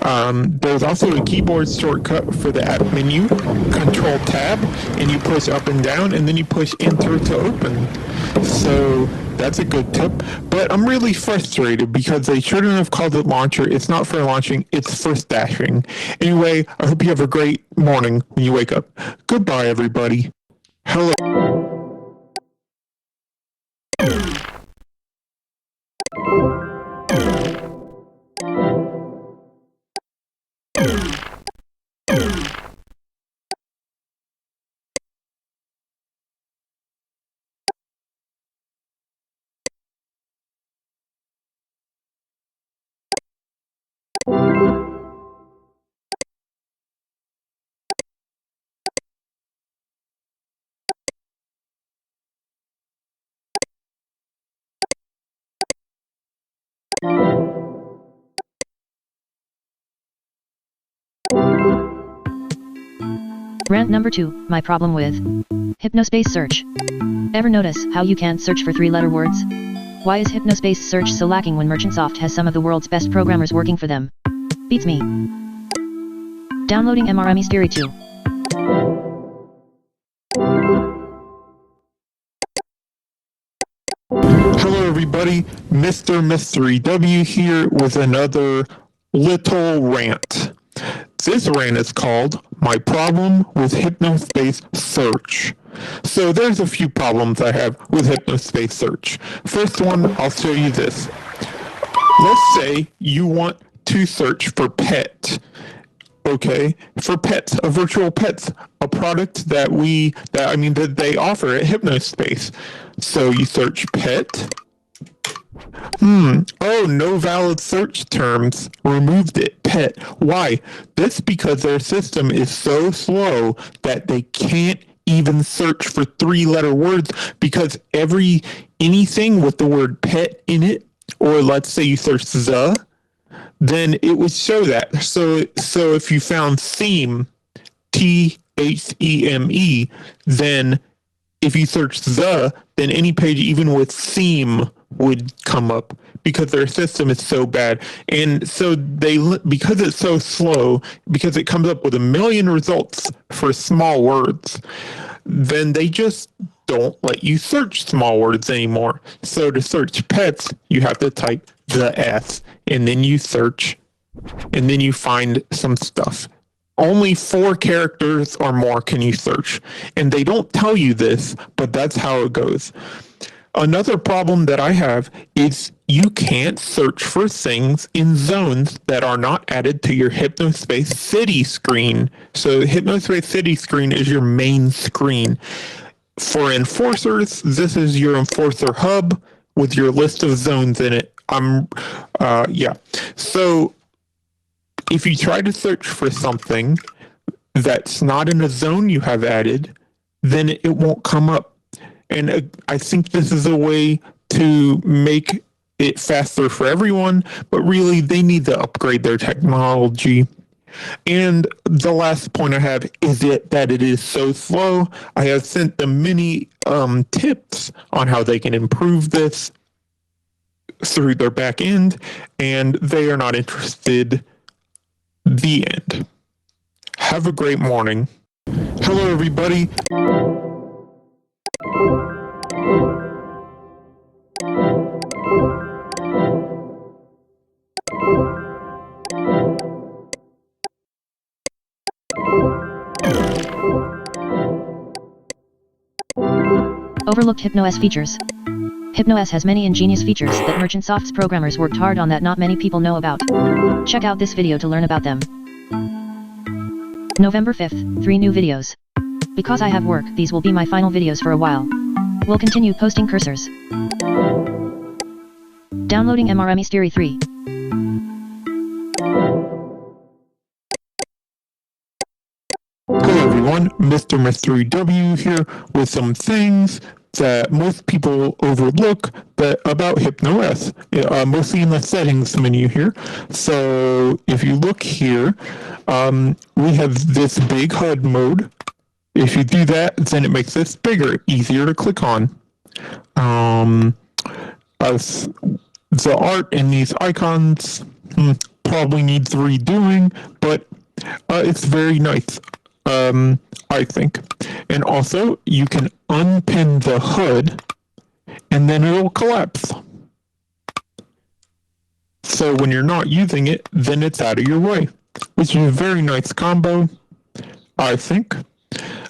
There's also a keyboard shortcut for the app menu, Control Tab, and you push up and down, and then you push Enter to open. So that's a good tip. But I'm really frustrated because they shouldn't have called it launcher. It's not for launching, it's for stashing. Anyway, I hope you have a great morning when you wake up. Goodbye, everybody. Hello. Rant number 2, my problem with Hypnospace search. Ever notice how you can't search for 3-letter words? Why is Hypnospace search so lacking when Merchantsoft has some of the world's best programmers working for them? Beats me. Downloading MRME Stereo 2. Hello everybody, Mr. Mystery W here with another little rant. This rant is called My Problem with Hypnospace Search. So there's a few problems I have with Hypnospace Search. First one, I'll show you this. Let's say you want to search for pet. Okay, for pets, a virtual pets, a product that they offer at Hypnospace. So you search pet. Oh, no valid search terms. Removed it. Pet. Why? That's because their system is so slow that they can't even search for 3-letter words because anything with the word pet in it, or let's say you search the, then it would show that. So if you found theme, THEME, then if you search then any page even with theme would come up because their system is so bad. And so because it's so slow, because it comes up with 1 million results for small words, then they just don't let you search small words anymore. So to search pets, you have to type the S, and then you search, and then you find some stuff. Only 4 characters or more can you search. And they don't tell you this, but that's how it goes. Another problem that I have is you can't search for things in zones that are not added to your Hypnospace City screen. So Hypnospace City screen is your main screen. For enforcers, this is your enforcer hub with your list of zones in it. Yeah. So if you try to search for something that's not in a zone you have added, then it won't come up. And I think this is a way to make it faster for everyone, but really they need to upgrade their technology. And the last point I have is that it is so slow. I have sent them many tips on how they can improve this through their back end, and they are not interested. The end. Have a great morning. Hello, everybody. Overlooked HypnoS features. HypnoS has many ingenious features that Merchant Soft's programmers worked hard on that not many people know about. Check out this video to learn about them. November 5th, 3 new videos. Because I have work, these will be my final videos for a while. We'll continue posting cursors. Downloading MRM Styri 3. Hello everyone, Mr. Mystery W here with some things that most people overlook about HypnoS, mostly in the settings menu here. So if you look here, we have this big HUD mode. If you do that, then it makes this bigger, easier to click on. The art in these icons probably needs redoing, but it's very nice. I think. And also, you can unpin the HUD, and then it'll collapse. So when you're not using it, then it's out of your way, which is a very nice combo, I think.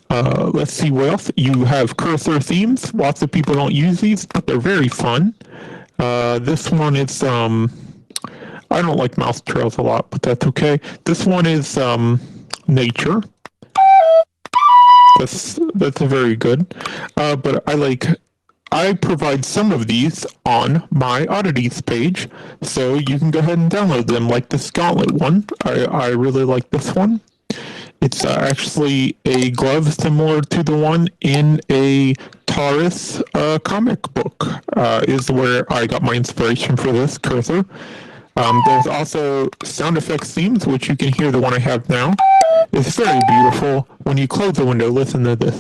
Let's see what else. You have cursor themes. Lots of people don't use these, but they're very fun. This one is, I don't like mouse trails a lot, but that's okay. This one is nature. That's very good. But I provide some of these on my oddities page, so you can go ahead and download them, like this gauntlet one. I really like this one. It's actually a glove similar to the one in a Taurus comic book, is where I got my inspiration for this cursor. There's also sound effects themes, which you can hear the one I have now. It's very beautiful. When you close the window, listen to this.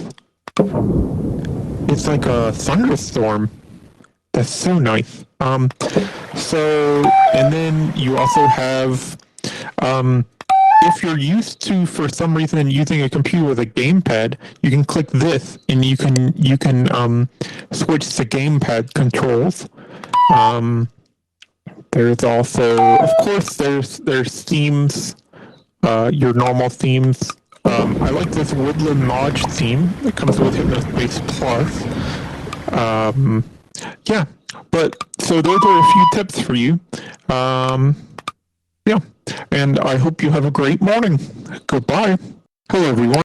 It's like a thunderstorm. That's so nice. And then you also have, if you're used to, for some reason, using a computer with a gamepad, you can click this, and you can switch to gamepad controls. There's also, of course, there's themes. Your normal themes. I like this Woodland Lodge theme that comes with Hypnospace Plus. Yeah, but so those are a few tips for you. Yeah, and I hope you have a great morning. Goodbye. Hello, everyone.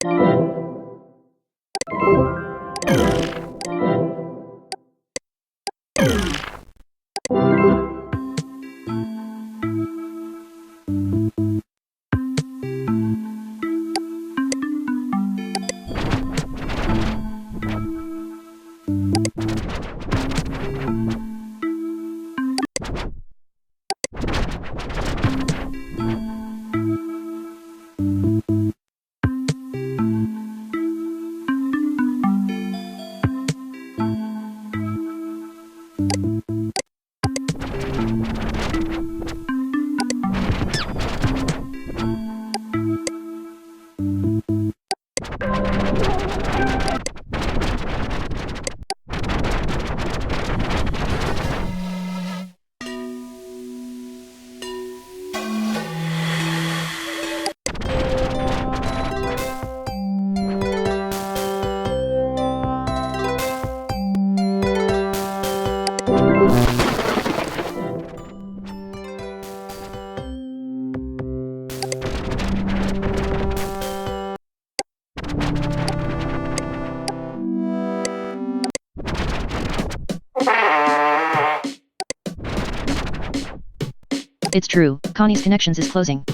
It's true, Connie's Connections is closing.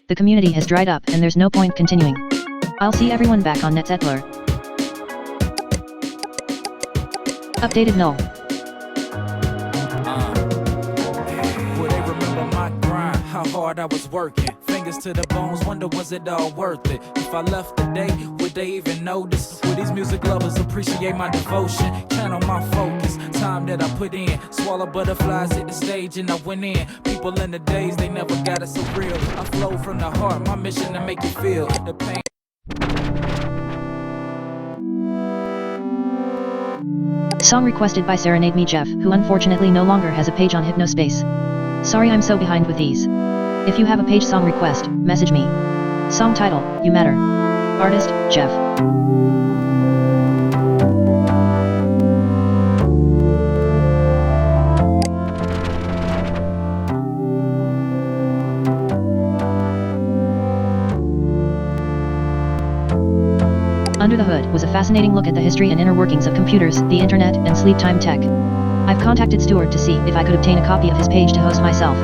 The community has dried up and there's no point continuing. I'll see everyone back on Netzetler. Updated null. Would they remember my grind, how hard I was working? Fingers to the bones, wonder was it all worth it? If I left today, would they even notice? Would these music lovers appreciate my devotion? Channel my focus, time that I put in. Swallow butterflies, hit the stage and I went in. People in the days, they never got it so real. I flow from the heart, my mission to make you feel the pain. Song requested by Serenade Me Jeff, who unfortunately no longer has a page on Hypnospace. Sorry I'm so behind with these. If you have a page song request, message me. Song title, You Matter. Artist, Jeff. Under the Hood was a fascinating look at the history and inner workings of computers, the internet, and sleep time tech. I've contacted Stuart to see if I could obtain a copy of his page to host myself.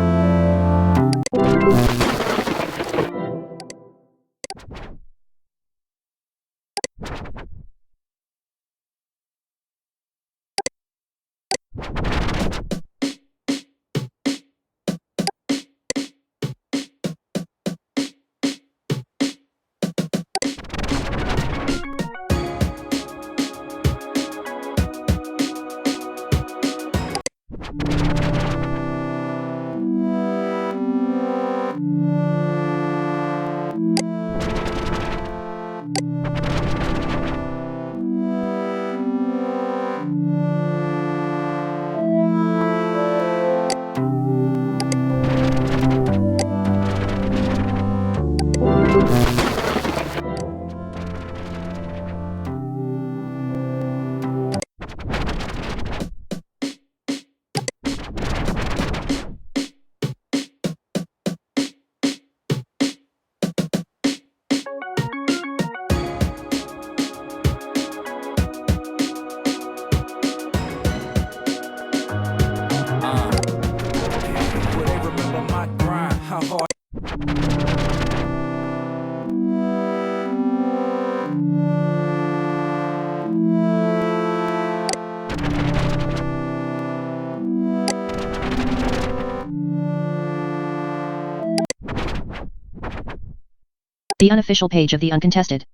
The unofficial page of the uncontested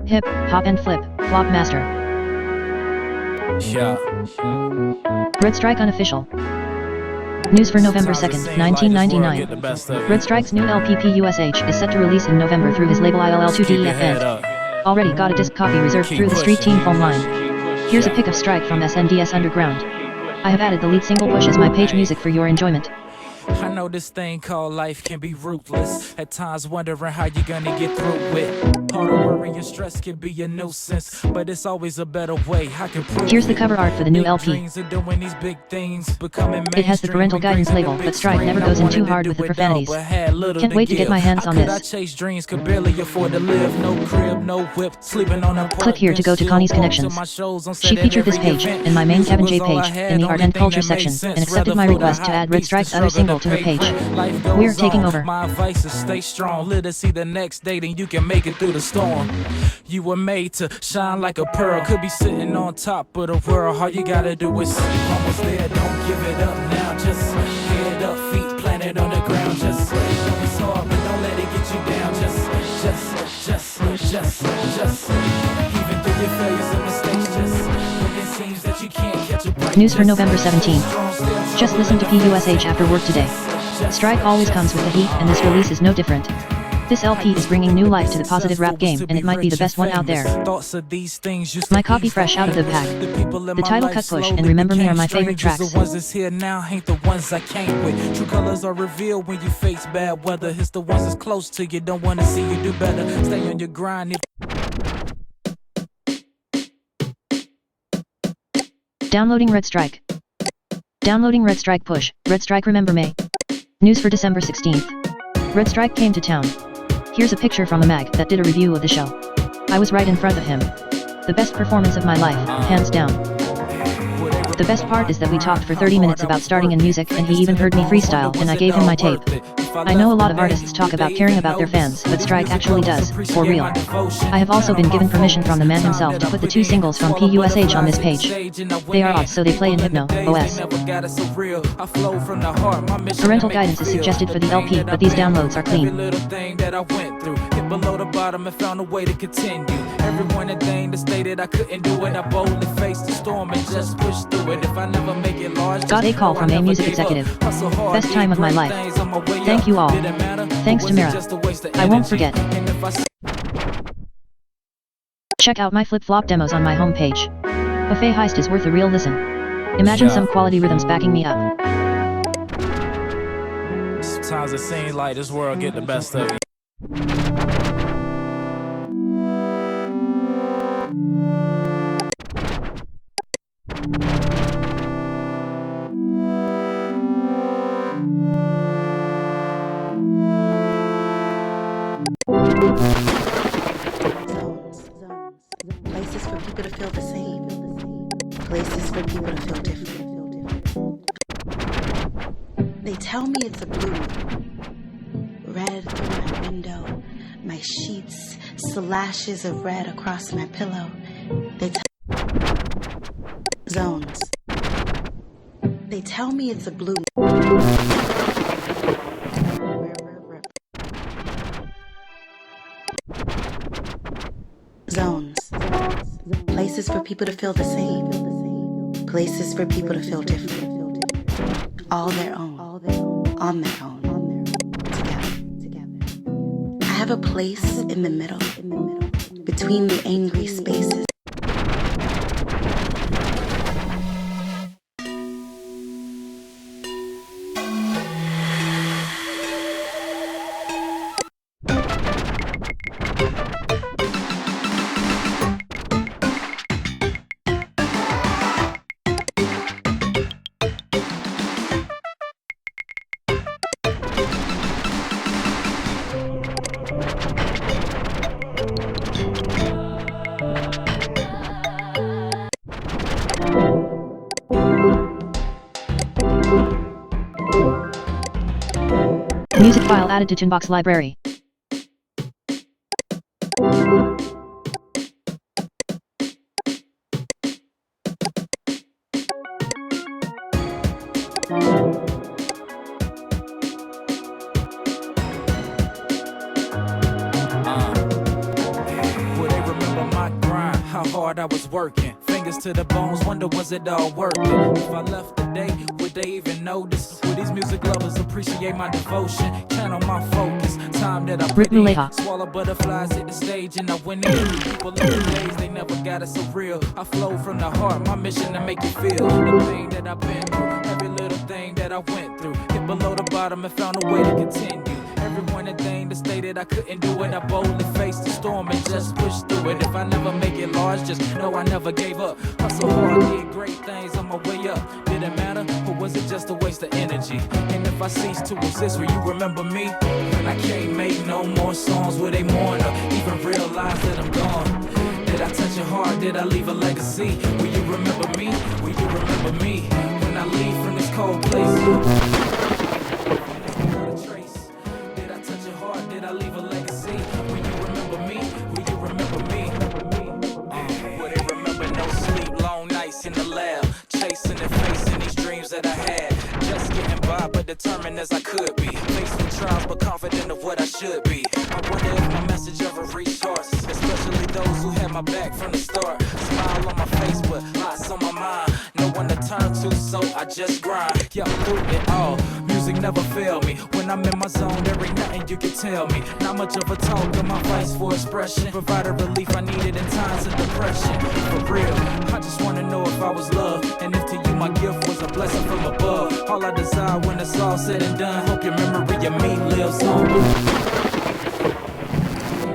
Hip, Hop and Flip, Flop Master. Yeah. Red Strike unofficial. News for November 2nd, 1999. Red Strike's new LP PUSH is set to release in November through his label ILL2DEF. Already got a disc copy reserved through the Street Team phone line. Here's a pic of Strike from SNDS Underground. I have added the lead single Push as my page music for your enjoyment. I know this thing called life can be ruthless. At times wondering how you're gonna get through it. All the worry and stress can be a nuisance, but it's always a better way. I can prove Here's the cover art for the new LP. It has the parental guidance label, but Strike never goes in too hard with the profanities. Can't wait to get my hands on this. Click here to go to Connie's Connections. She featured this page, and my main Kevin J page, in the art and culture section, and accepted my request to add Red Strike's other single to her page. We're taking over. My advice is stay strong. Let us see the next day, then you can make it through the storm. You were made to shine like a pearl. Could be sitting on top of the world. All you gotta do is almost there. Don't give it up now. Just head up, feet planted on the ground. Just it's hard, but don't let it get you down. Just even through your failures and mistakes. Just when it seems that you can't catch a break. News for November 17th. Just listen to PUSH after work today. Strike always comes with the heat, and this release is no different. This LP is bringing new life to the positive rap game, and it might be the best one out there. My copy fresh out of the pack. The title Cut Push and Remember Me are my favorite tracks. The ones that's here now ain't the ones I came with. True colors are revealed when you face bad weather. It's the ones that's close to you, don't wanna see you do better. Stay on your grind. Downloading Red Strike. Downloading Red Strike Push, Red Strike Remember Me. News for December 16th. Red Strike came to town. Here's a picture from a mag that did a review of the show. I was right in front of him. The best performance of my life, hands down. The best part is that we talked for 30 minutes about starting in music and he even heard me freestyle and I gave him my tape. I know a lot of artists talk about caring about their fans, but Strike actually does, for real. I have also been given permission from the man himself to put the 2 singles from PUSH on this page. They are odd, so they play in Hypno, OS. Parental guidance is suggested for the LP, but these downloads are clean. Below the bottom and found a way to continue. Every one thing that stated I couldn't do it, I boldly faced the storm and just pushed through it. If I never make it large, got a call from a music executive. Best time of my life. Thank you all. Thanks to Mira. I won't forget. Check out my flip-flop demos on my homepage. Buffet Heist is worth a real listen. Imagine some quality rhythms backing me up. Sometimes it seems like this world get the best of you. Places for people to feel the same. Places for people to feel different. They tell me it's a blue moon. Red through my window. My sheets, slashes of red across my pillow. Zones. They tell me it's a blue zones. Places for people to feel the same. Places for people to feel different. All their own. On their own. Together. I have a place in the middle. Between the angry spaces. Music file added to Tunebox library. Will they remember my grind, how hard I was working? Fingers to the bones, wonder was it all worth it? If I left today, would they even notice? Will these music lovers appreciate my devotion? Channel my focus, time that I put in. Swallow butterflies, hit the stage and I went in. People in the days, they never got it so real. I flow from the heart, my mission to make you feel the pain that I've been through, every little thing that I went through. Hit below the bottom and found a way to continue. Every one thing that stated I couldn't do it, I boldly faced the storm and just pushed through it. If I never make it large, just know I never gave up. Hustle hard, did great things on my way up. Did it matter, or was it just a waste of energy? And if I cease to exist, will you remember me? I can't make no more songs where they mourn or even realize that I'm gone. Did I touch your heart? Did I leave a legacy? Will you remember me? Will you remember me? When I leave from this cold place. Did I leave a legacy? Will you remember me? Will you remember me? Will they remember no sleep, long nights in the lab, chasing and facing these dreams that I had, just getting by but determined as I could be, faced with trials but confident of what I should be. I wonder if my message ever reached hearts, especially those who had my back from the start. Smile on my face but lots on my mind, no one to turn to, so I just grind. Yeah, through it all, music never failed me. When I'm in my zone, there ain't nothing you can tell me. Not much of a talker, my vice for expression. Provided relief I needed in times of depression. For real, I just wanna know if I was loved, and if to you my gift was a blessing from above. All I desire when it's all said and done, hope your memory of me lives on.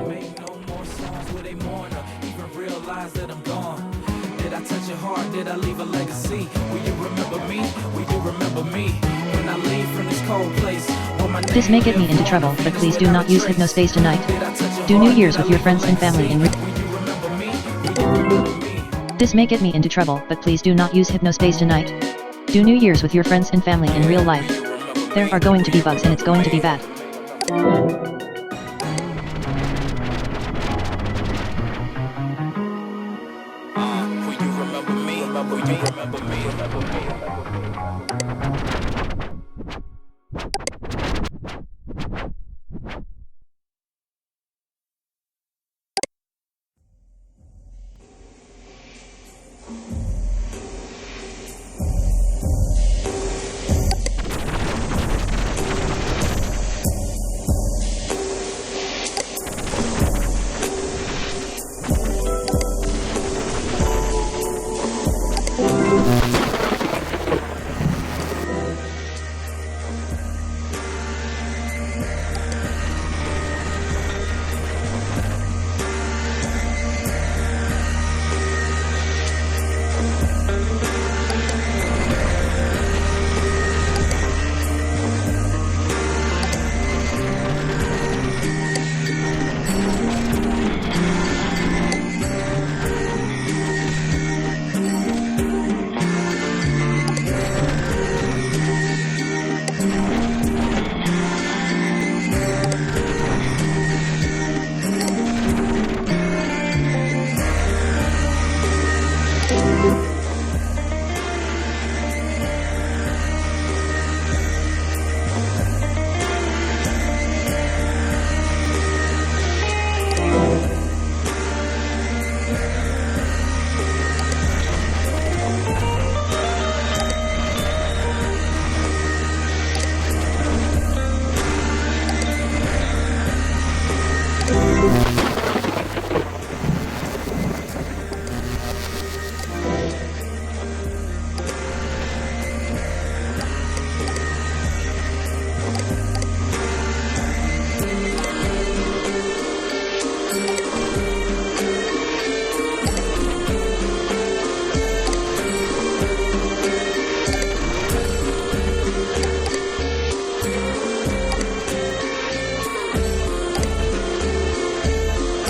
Make no more songs where they mourn or even realize that I'm gone. Did I touch your heart? Did I leave a legacy? Will you remember me? Will you remember me? When I leave from this cold place. This may get me into trouble, but please do not use Hypnospace tonight. Do New Year's with your friends and family in This may get me into trouble, but please do not use Hypnospace tonight. Do New Year's with your friends and family in real life. There are going to be bugs and it's going to be bad.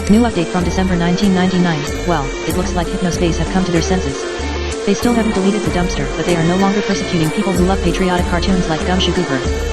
New update from December 1999. Well, it looks like Hypnospace have come to their senses. They still haven't deleted the dumpster, but they are no longer persecuting people who love patriotic cartoons like Gumshoe Goober.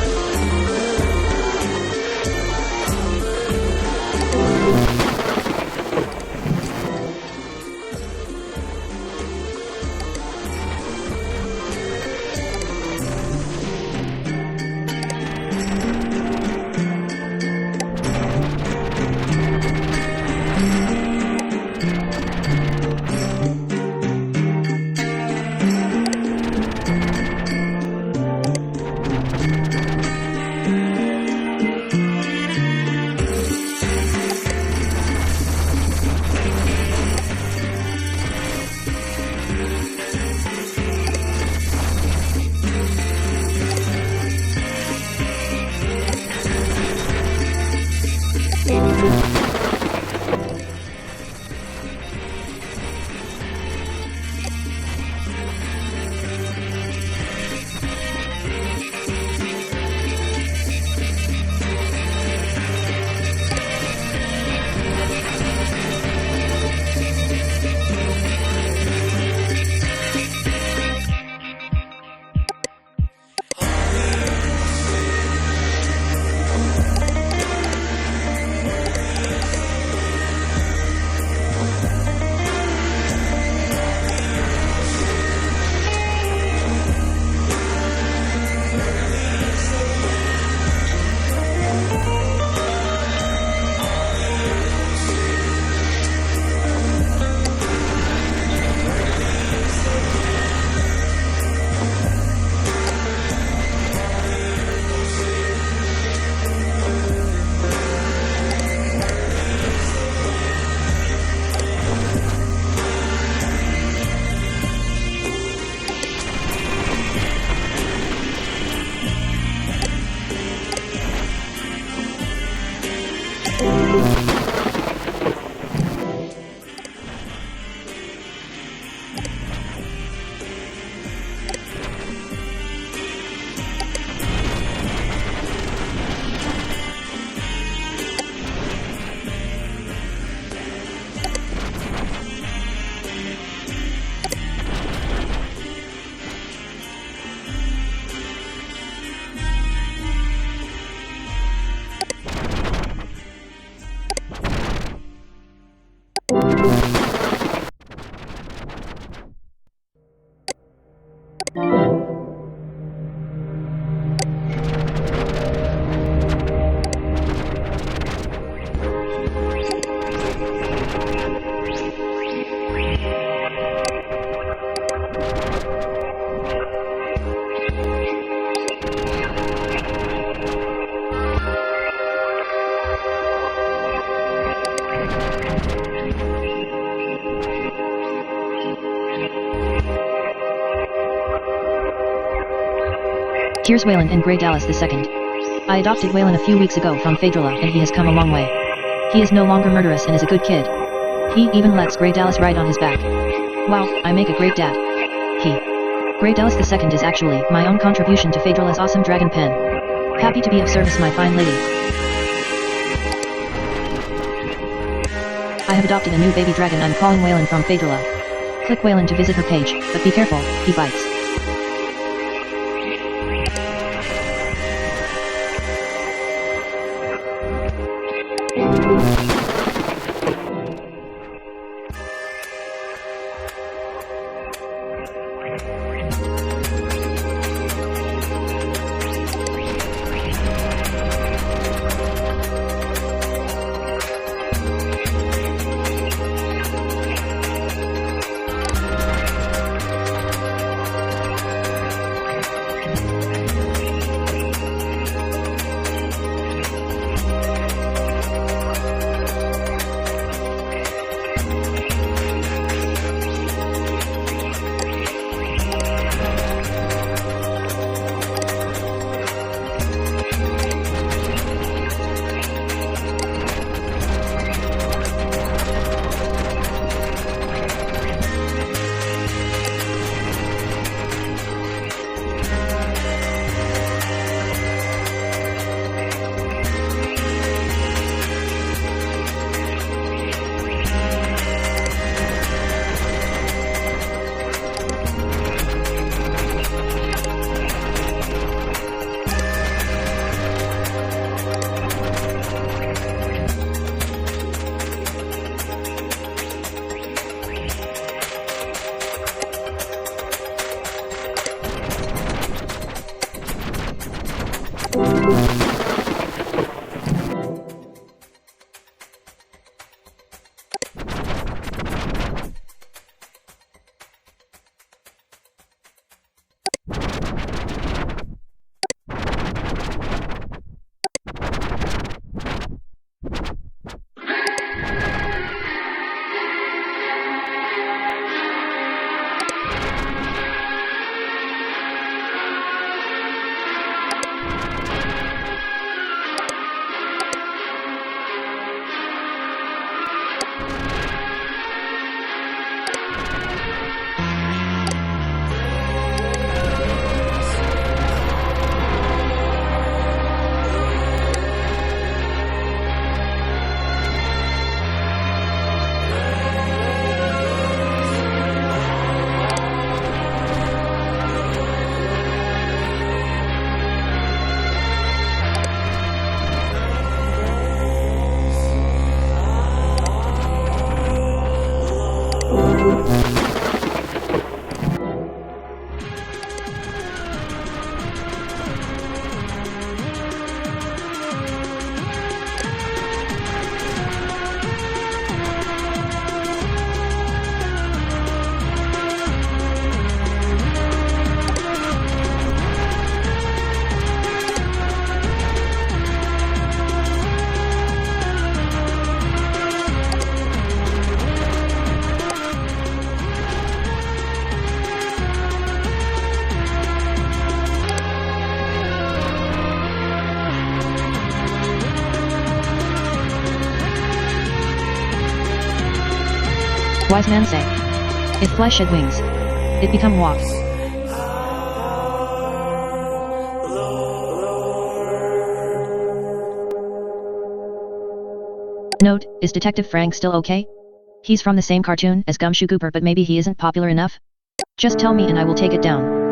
Here's Waylon and Grey Dallas II. I adopted Waylon a few weeks ago from Phaedrilla and he has come a long way. He is no longer murderous and is a good kid. He even lets Grey Dallas ride on his back. Wow, I make a great dad. Grey Dallas II is actually my own contribution to Phaedrilla's awesome dragon pen. Happy to be of service, my fine lady. I have adopted a new baby dragon. I'm calling Waylon from Phaedrilla. Click Waylon to visit her page, but be careful, he bites. Wise man say, if flesh shed wings, it become walk. Note, is Detective Frank still okay? He's from the same cartoon as Gumshoe Cooper, but maybe he isn't popular enough? Just tell me and I will take it down.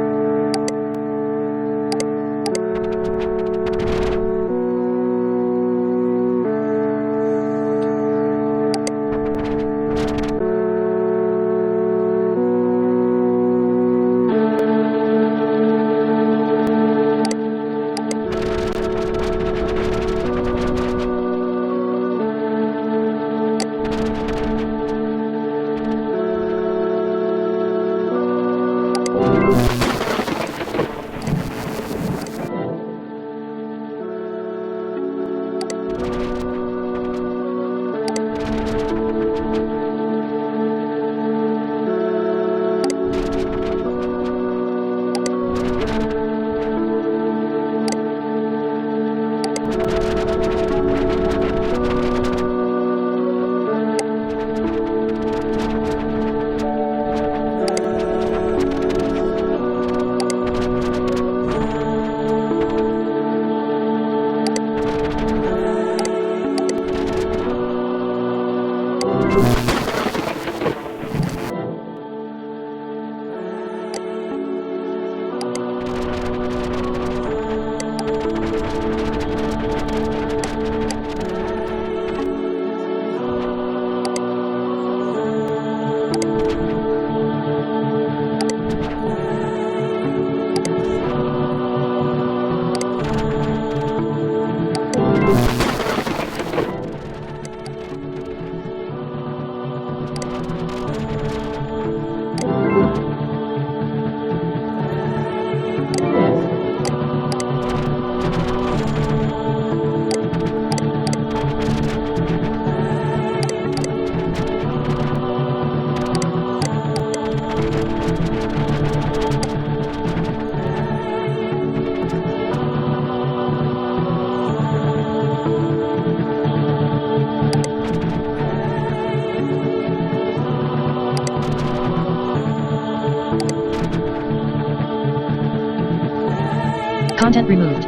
Content removed.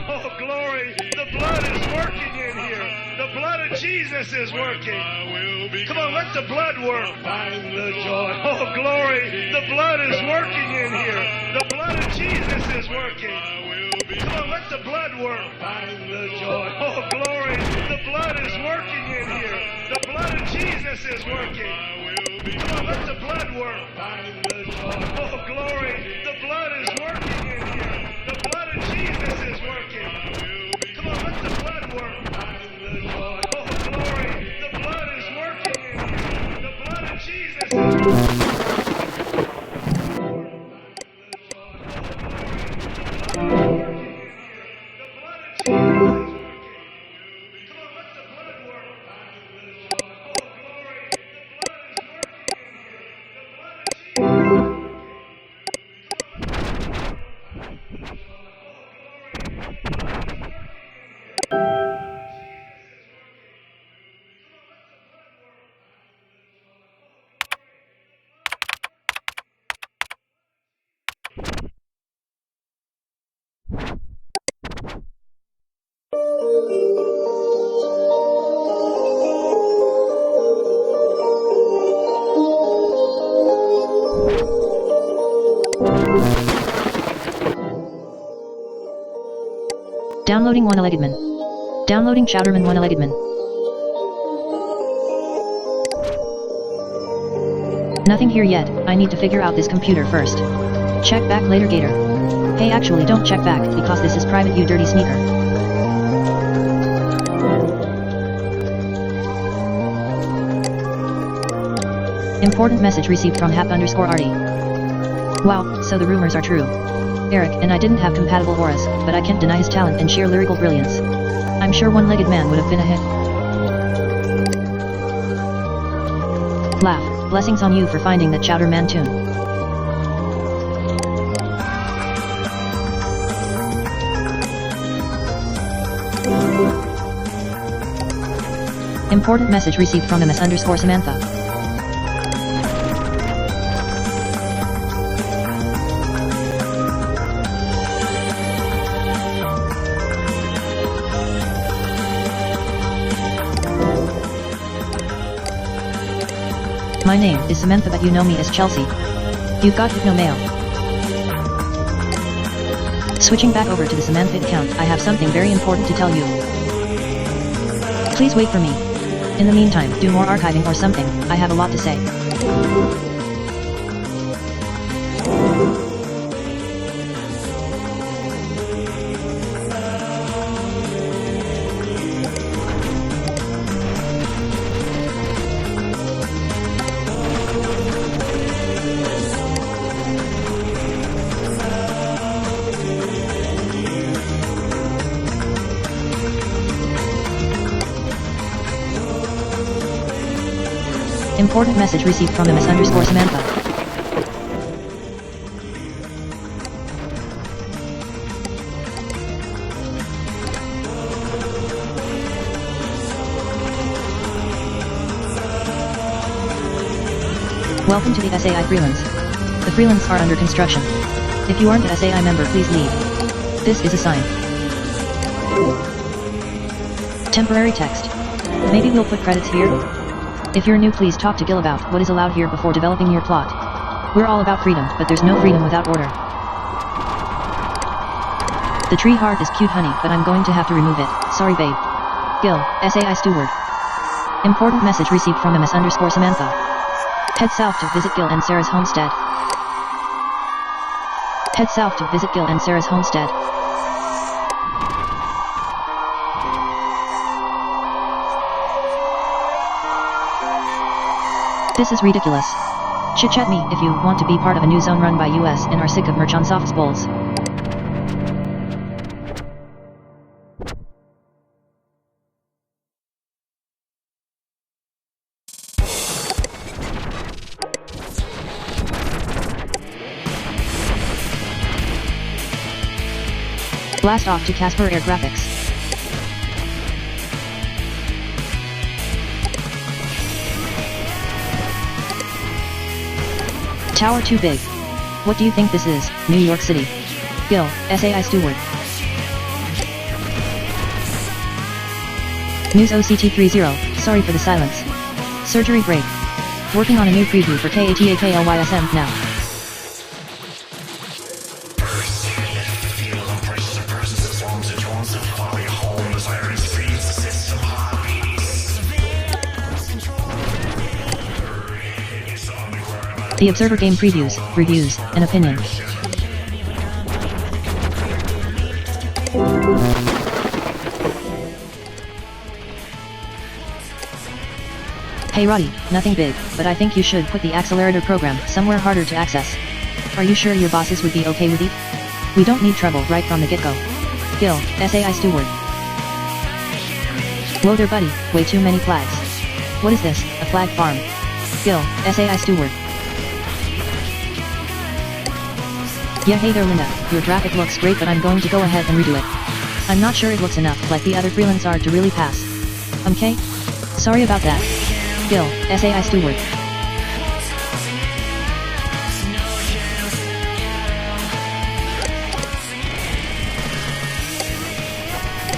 Oh, glory! The blood is working in here. The blood of Jesus is working. Come on, let the blood work. Find the joy. Oh, glory! The blood is working in here. The blood of Jesus is working. Come on, let the blood work. Find the joy. Oh, glory! The blood is working in here. The blood of Jesus is working. Come on, let the blood work. Find the joy. Oh, glory! The blood is working in here. The blood of Jesus is working. Come on, let the blood work. Find the joy. Oh, glory! The blood is working in here. The blood of Jesus is working. Downloading One-Legged Man. Downloading Chowderman One-Legged Man. Nothing here yet, I need to figure out this computer first. Check back later, Gator. Hey, actually don't check back, because this is private, you dirty sneaker. Important message received from Hap_Arty. Wow, so the rumors are true. Eric and I didn't have compatible auras, but I can't deny his talent and sheer lyrical brilliance. I'm sure One-Legged Man would have been a hit. Laugh, blessings on you for finding that Chowder Man tune. Important message received from MS_Samantha. My name is Samantha, but you know me as Chelsea. You've got Hypno Mail. Switching back over to the Samantha account, I have something very important to tell you. Please wait for me. In the meantime, do more archiving or something, I have a lot to say. Important message received from MS_Samantha. Welcome to the SAI Freelance. The Freelance are under construction. If you aren't a SAI member, please leave. This is a sign. Temporary text. Maybe we'll put credits here? If you're new, please talk to Gil about what is allowed here before developing your plot. We're all about freedom, but there's no freedom without order. The tree heart is cute, honey, but I'm going to have to remove it. Sorry, babe. Gil, SAI steward. Important message received from MS_Samantha. Head south to visit Gil and Sarah's homestead. Head south to visit Gil and Sarah's homestead. This is ridiculous. Chit-chat me if you want to be part of a new zone run by US and are sick of merch on soft bowls. Blast off to Casper Air Graphics. Tower too big. What do you think this is, New York City? Gil, SAI steward. News OCT30, sorry for the silence. Surgery break. Working on a new preview for KATAKLYSM now. The Observer Game previews, reviews, and opinion. Hey Roddy, nothing big, but I think you should put the accelerator program somewhere harder to access. Are you sure your bosses would be okay with it? We don't need trouble right from the get-go. Gil, SAI steward. Whoa there buddy, way too many flags. What is this, a flag farm? Gil, SAI steward. Yeah, hey there Linda, your graphic looks great, but I'm going to go ahead and redo it. I'm not sure it looks enough like the other freelance are to really pass. Okay? Sorry about that. Gil, SAI steward.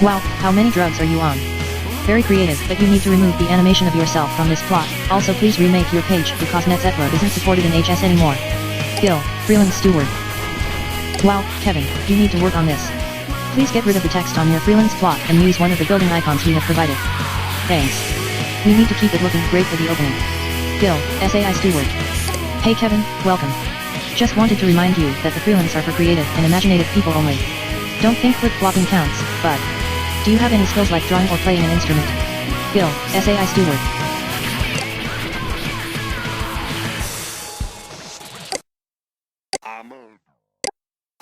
Wow, how many drugs are you on? Very creative, but you need to remove the animation of yourself from this plot. Also please remake your page because NetZero isn't supported in HS anymore. Gil, freelance steward. Wow, Kevin, you need to work on this. Please get rid of the text on your freelance plot and use one of the building icons we have provided. Thanks. We need to keep it looking great for the opening. Gil, SAI steward. Hey Kevin, welcome. Just wanted to remind you that the freelance are for creative and imaginative people only. Don't think flip-flopping counts, but do you have any skills like drawing or playing an instrument? Gil, SAI steward.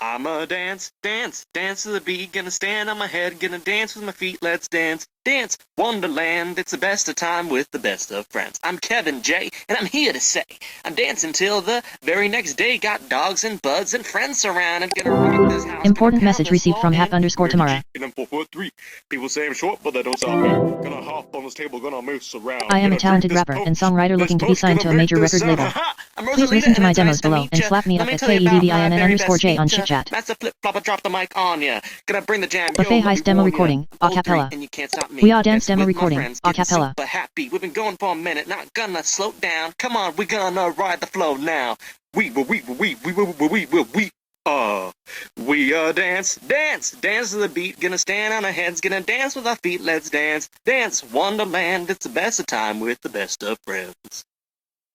I'ma dance, dance, dance to the beat, gonna stand on my head, gonna dance with my feet, let's dance, dance, Wonderland, it's the best of time with the best of friends. I'm Kevin J, and I'm here to say, I'm dancing till the very next day, got dogs and buds and friends surrounded, gonna rock this house. Important message received from Hap_Tamara. And I'm 4'3". People say I'm short, but that don't stop me. Gonna hop on this table, gonna moose around. I am a talented rapper and songwriter looking to be signed to a major record label. Please listen to my demos below and slap me up at KEVVINN_J on chitchat. That's a flip-flop, drop the mic on ya. Gonna bring the jam. Buffet Heist demo recording, a cappella. We are dance demo recording, a cappella. Super happy, we've been going for a minute, not gonna slow down. Come on, we're gonna ride the flow now. We dance, dance, dance to the beat. Gonna stand on our heads, gonna dance with our feet. Let's dance, dance, Wonderland. It's the best of time with the best of friends.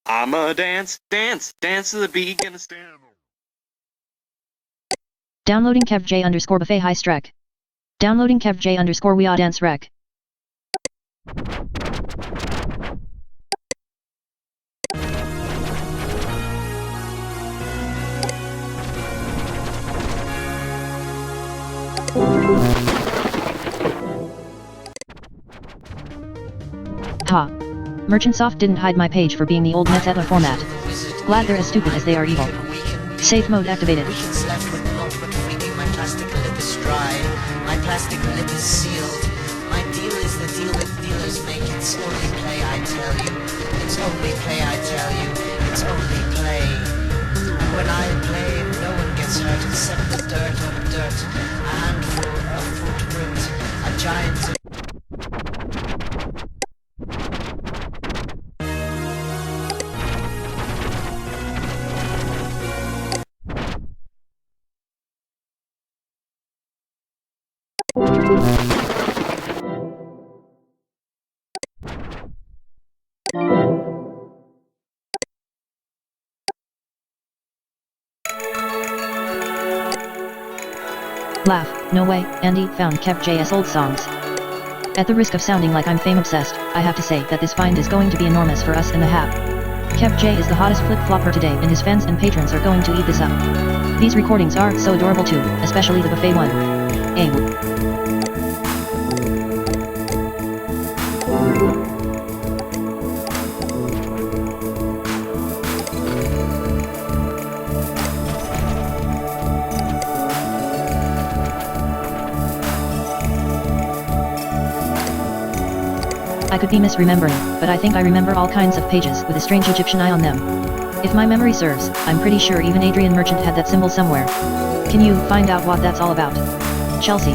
I'ma dance, dance, dance to the beat. Gonna stand. Downloading KevJ_Buffet Heist Rec. Downloading KevJ_We Are Dance Rec. Ha. Merchantsoft didn't hide my page for being the old Netetla format. Glad they're as stupid as they are evil. Safe mode activated. Weekends left with pulp but freaking my plastic lip is dry. My plastic lip is sealed. My deal is the deal that dealers make. It's only play, I tell you. It's only play, I tell you. It's only play. And when I play, no one gets hurt except the dirt on dirt. A handful of footprint. A giant... Laugh, no way, Andy found Kev J's old songs. At the risk of sounding like I'm fame obsessed, I have to say that this find is going to be enormous for us in the Hap. Kev J is the hottest flip-flopper today and his fans and patrons are going to eat this up. These recordings are so adorable too, especially the buffet one. I could be misremembering, but I think I remember all kinds of pages with a strange Egyptian eye on them. If my memory serves, I'm pretty sure even Adrian Merchant had that symbol somewhere. Can you find out what that's all about? Chelsea.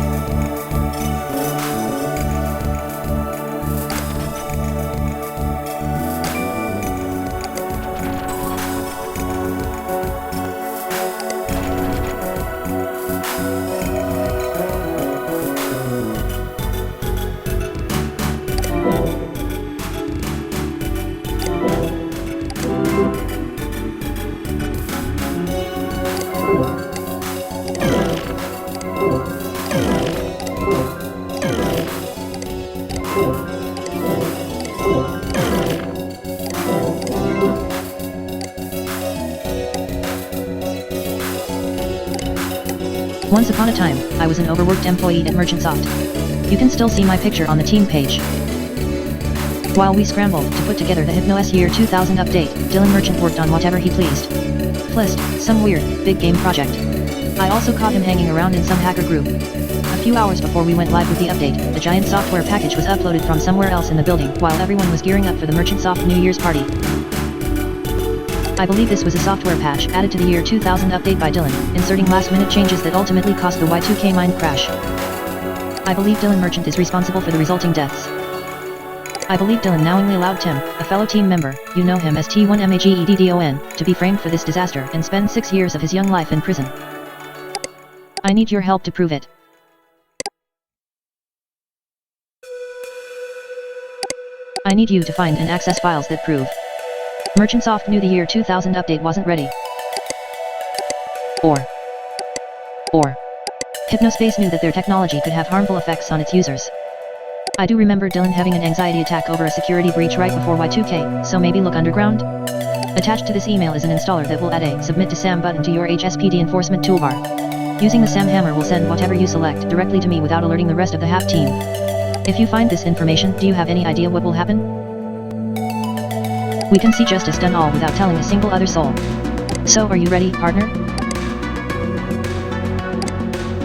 Once upon a time, I was an overworked employee at Merchantsoft. You can still see my picture on the team page. While we scrambled to put together the Hypnos Year 2000 update, Dylan Merchant worked on whatever he pleased. Plus, some weird, big game project. I also caught him hanging around in some hacker group. A few hours before we went live with the update, the giant software package was uploaded from somewhere else in the building while everyone was gearing up for the Merchantsoft New Year's party. I believe this was a software patch added to the Year 2000 update by Dylan, inserting last-minute changes that ultimately caused the Y2K mind crash. I believe Dylan Merchant is responsible for the resulting deaths. I believe Dylan knowingly allowed Tim, a fellow team member, you know him as T1MAGEDDON, to be framed for this disaster and spend 6 years of his young life in prison. I need your help to prove it. I need you to find and access files that prove Merchantsoft knew the Year 2000 update wasn't ready. Or Hypnospace knew that their technology could have harmful effects on its users. I do remember Dylan having an anxiety attack over a security breach right before Y2K, so maybe look underground? Attached to this email is an installer that will add a Submit to SAM button to your HSPD enforcement toolbar. Using the SAM hammer will send whatever you select directly to me without alerting the rest of the HAP team. If you find this information, do you have any idea what will happen? We can see justice done all without telling a single other soul. So are you ready, partner?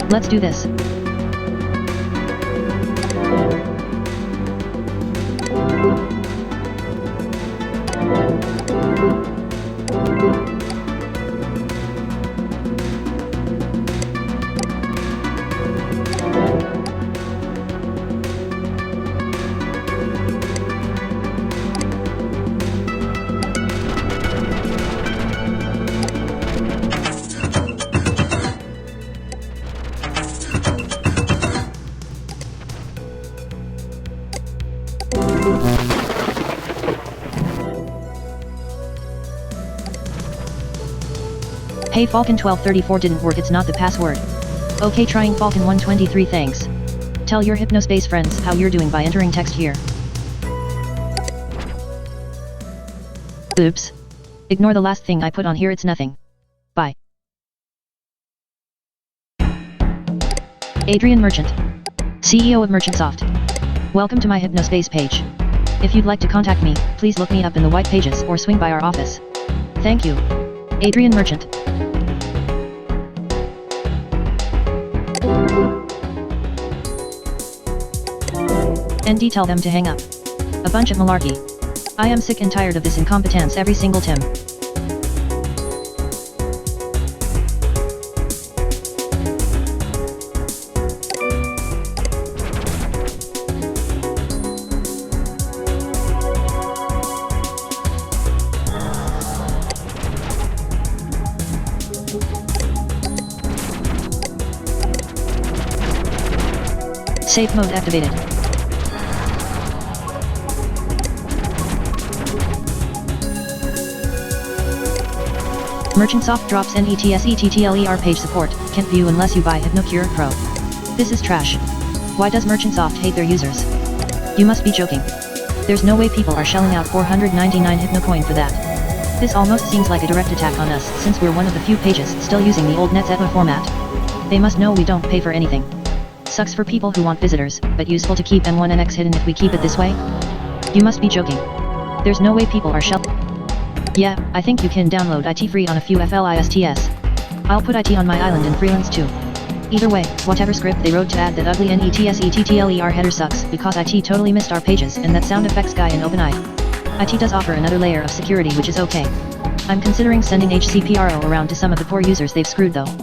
Let's do this. Hey Falcon 1234 didn't work, it's not the password. Okay, trying Falcon 123, thanks. Tell your Hypnospace friends how you're doing by entering text here. Oops. Ignore the last thing I put on here, it's nothing. Bye. Adrian Merchant, CEO of Merchantsoft. Welcome to my Hypnospace page. If you'd like to contact me, please look me up in the white pages or swing by our office. Thank you. Adrian Merchant. ND, tell them to hang up. A bunch of malarkey. I am sick and tired of this incompetence every single Tim. Safe mode activated. Merchantsoft drops NETSETTLER page support, can't view unless you buy HypnoCure Pro. This is trash. Why does Merchantsoft hate their users? You must be joking. There's no way people are shelling out 499 HypnoCoin for that. This almost seems like a direct attack on us since we're one of the few pages still using the old NetZetmo format. They must know we don't pay for anything. Sucks for people who want visitors, but useful to keep M1NX hidden if we keep it this way? You must be joking. There's no way people are Yeah, I think you can download IT free on a few FLISTs. I'll put IT on my island in freelance too. Either way, whatever script they wrote to add that ugly NETSETTLER header sucks because IT totally missed our pages and that sound effects guy in OpenEye. IT does offer another layer of security which is okay. I'm considering sending HCPRO around to some of the poor users they've screwed though.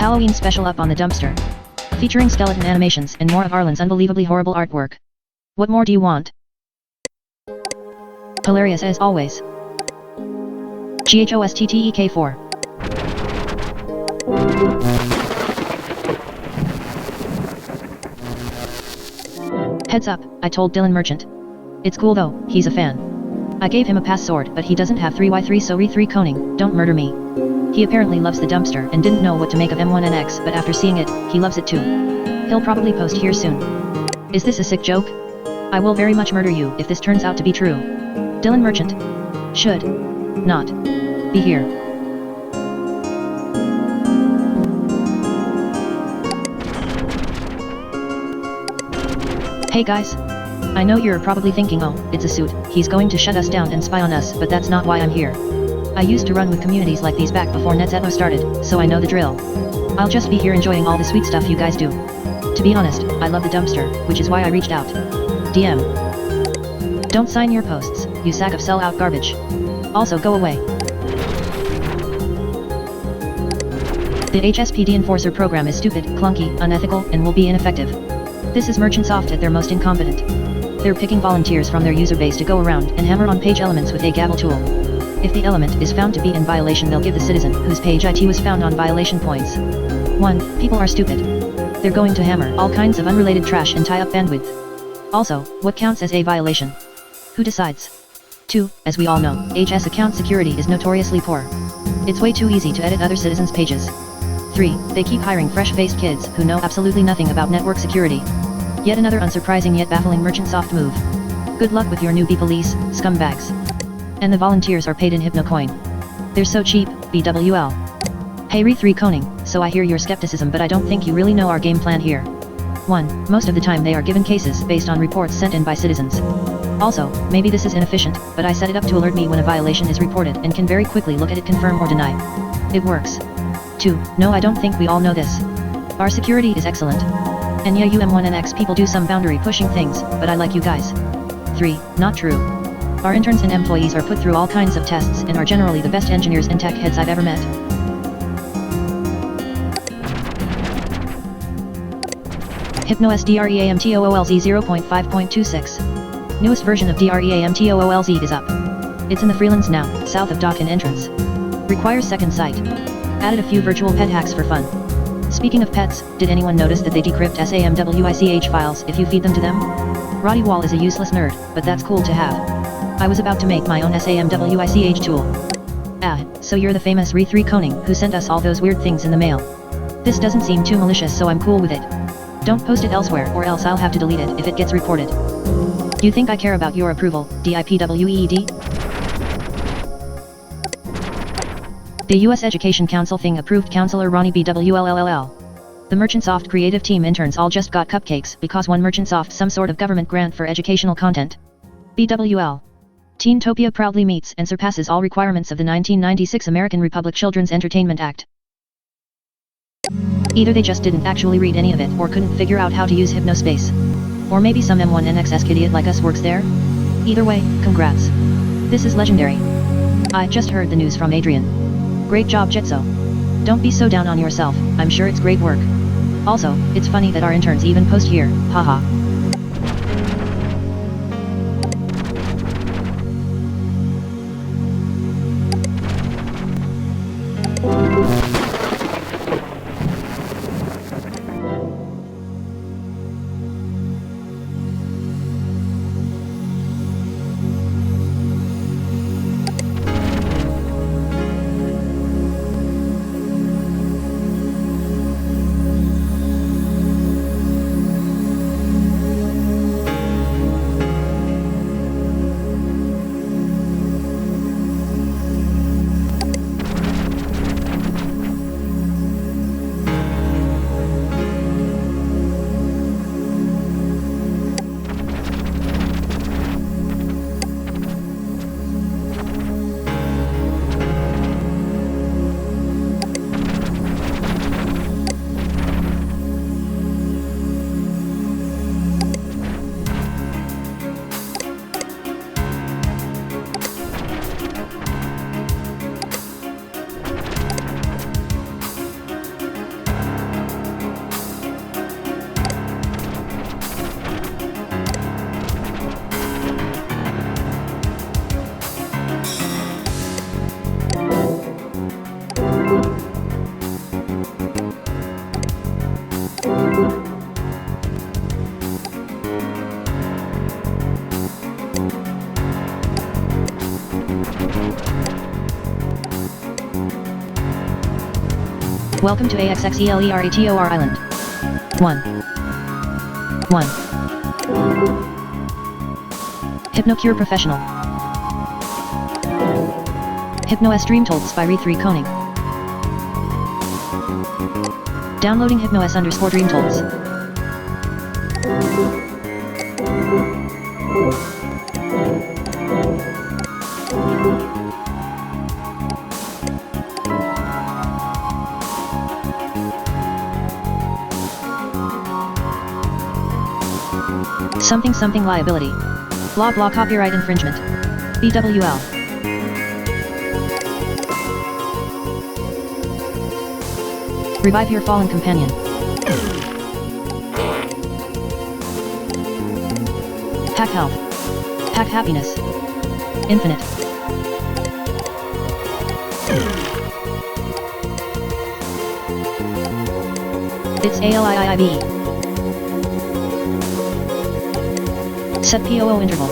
Halloween special up on the dumpster. Featuring skeleton animations and more of Arlen's unbelievably horrible artwork. What more do you want? Hilarious as always. GHOSTTEK4. Heads up, I told Dylan Merchant. It's cool though, he's a fan. I gave him a pass sword but he doesn't have 3y3 so re3 coning, don't murder me. He apparently loves the dumpster and didn't know what to make of M1NX but after seeing it, he loves it too. He'll probably post here soon. Is this a sick joke? I will very much murder you if this turns out to be true. Dylan Merchant. Should. Not. Be here. Hey guys. I know you're probably thinking oh, it's a suit, he's going to shut us down and spy on us but that's not why I'm here. I used to run with communities like these back before NetZetmo started, so I know the drill. I'll just be here enjoying all the sweet stuff you guys do. To be honest, I love the dumpster, which is why I reached out. DM. Don't sign your posts, you sack of sell-out garbage. Also go away. The HSPD Enforcer program is stupid, clunky, unethical, and will be ineffective. This is Merchantsoft at their most incompetent. They're picking volunteers from their user base to go around and hammer on page elements with a gavel tool. If the element is found to be in violation, they'll give the citizen whose page IT was found on violation points. 1. People are stupid. They're going to hammer all kinds of unrelated trash and tie up bandwidth. Also, what counts as a violation? Who decides? 2. As we all know, HS account security is notoriously poor. It's way too easy to edit other citizens' pages. 3. They keep hiring fresh-faced kids who know absolutely nothing about network security. Yet another unsurprising yet baffling Merchantsoft move. Good luck with your newbie police, scumbags. And the volunteers are paid in HypnoCoin. They're so cheap, BWL. Hey re3 coning, so I hear your skepticism but I don't think you really know our game plan here. 1. Most of the time they are given cases based on reports sent in by citizens. Also, maybe this is inefficient, but I set it up to alert me when a violation is reported and can very quickly look at it, confirm or deny. It works. 2. No, I don't think we all know this. Our security is excellent. And yeah, you M1NX people do some boundary pushing things, but I like you guys. 3. Not true. Our interns and employees are put through all kinds of tests and are generally the best engineers and tech heads I've ever met. HypnoSDREAMTOOLZ 0.5.26. Newest version of DREAMTOOLZ is up. It's in the freelance now, south of dock and entrance. Requires second sight. Added a few virtual pet hacks for fun. Speaking of pets, did anyone notice that they decrypt SAMWICH files if you feed them to them? Roddy Wall is a useless nerd, but that's cool to have. I was about to make my own SAMWICH tool. Ah, so you're the famous re3 coning who sent us all those weird things in the mail. This doesn't seem too malicious so I'm cool with it. Don't post it elsewhere or else I'll have to delete it if it gets reported. You think I care about your approval, DIPWEED? The US Education Council thing approved Counselor Ronnie BWLLL. The Merchantsoft creative team interns all just got cupcakes because won Merchantsoft some sort of government grant for educational content. BWL. Teentopia proudly meets and surpasses all requirements of the 1996 American Republic Children's Entertainment Act. Either they just didn't actually read any of it or couldn't figure out how to use Hypnospace. Or maybe some M1NXS idiot like us works there? Either way, congrats. This is legendary. I just heard the news from Adrian. Great job, Jetso. Don't be so down on yourself, I'm sure it's great work. Also, it's funny that our interns even post here, haha. Welcome to AXXELERATOR Island. 1. Hypnocure Professional. HypnoS Dreamtolds by Re3 Koning. Downloading HypnoS_Dreamtolds. Something liability. Blah blah copyright infringement. BWL. Revive your fallen companion. Hack health. Hack happiness. Infinite. It's ALIIIB. Set POO interval.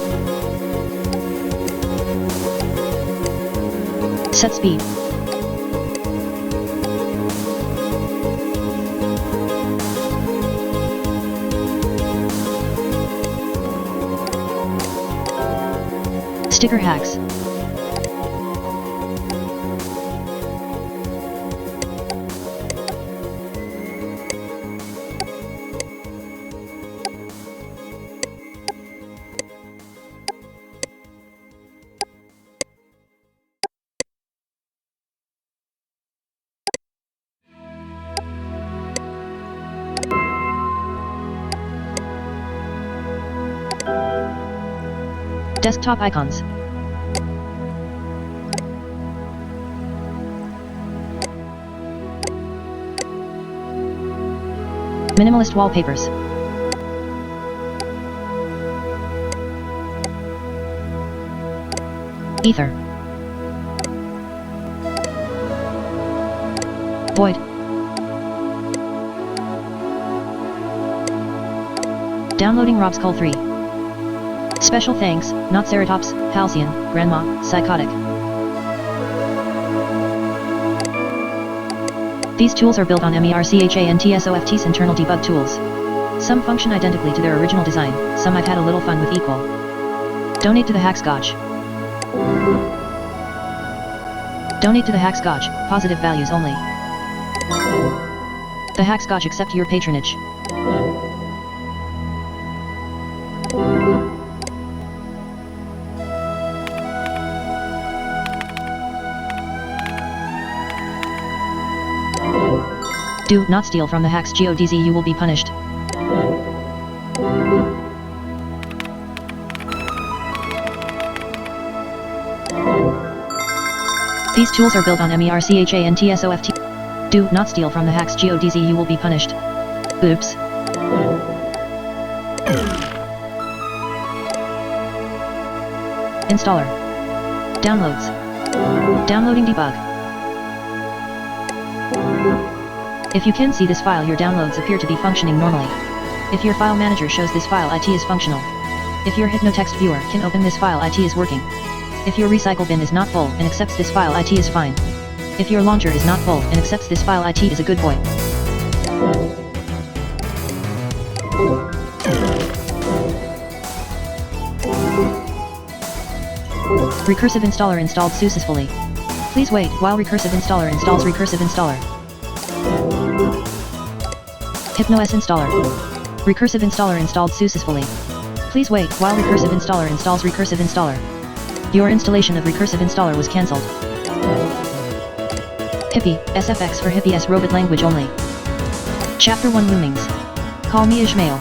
Set speed. Sticker hacks. Desktop icons. Minimalist wallpapers. Ether. Void. Downloading Rob's Call 3. Special thanks, not Ceratops, Halcyon, Grandma, Psychotic. These tools are built on MERCHANTSOFT's internal debug tools. Some function identically to their original design, some I've had a little fun with equal. Donate to the Hackscotch. Donate to the Hackscotch, positive values only. The Hackscotch accept your patronage. Do not steal from the Hacks GODZ, you will be punished. These tools are built on MERCHANTSOFT. Do not steal from the Hacks GODZ, you will be punished. Oops. Installer. Downloads. Downloading debug. If you can see this file, your downloads appear to be functioning normally. If your file manager shows this file, IT is functional. If your Hypnotext viewer can open this file, IT is working. If your recycle bin is not full and accepts this file, IT is fine. If your launcher is not full and accepts this file, IT is a good boy. Recursive installer installed successfully. Please wait while recursive installer installs recursive installer. HypnoS installer. Recursive installer installed successfully. Please wait while recursive installer installs recursive installer. Your installation of recursive installer was cancelled. Hippie, SFX for Hippie S robot language only. Chapter 1 Loomings. Call me Ishmael.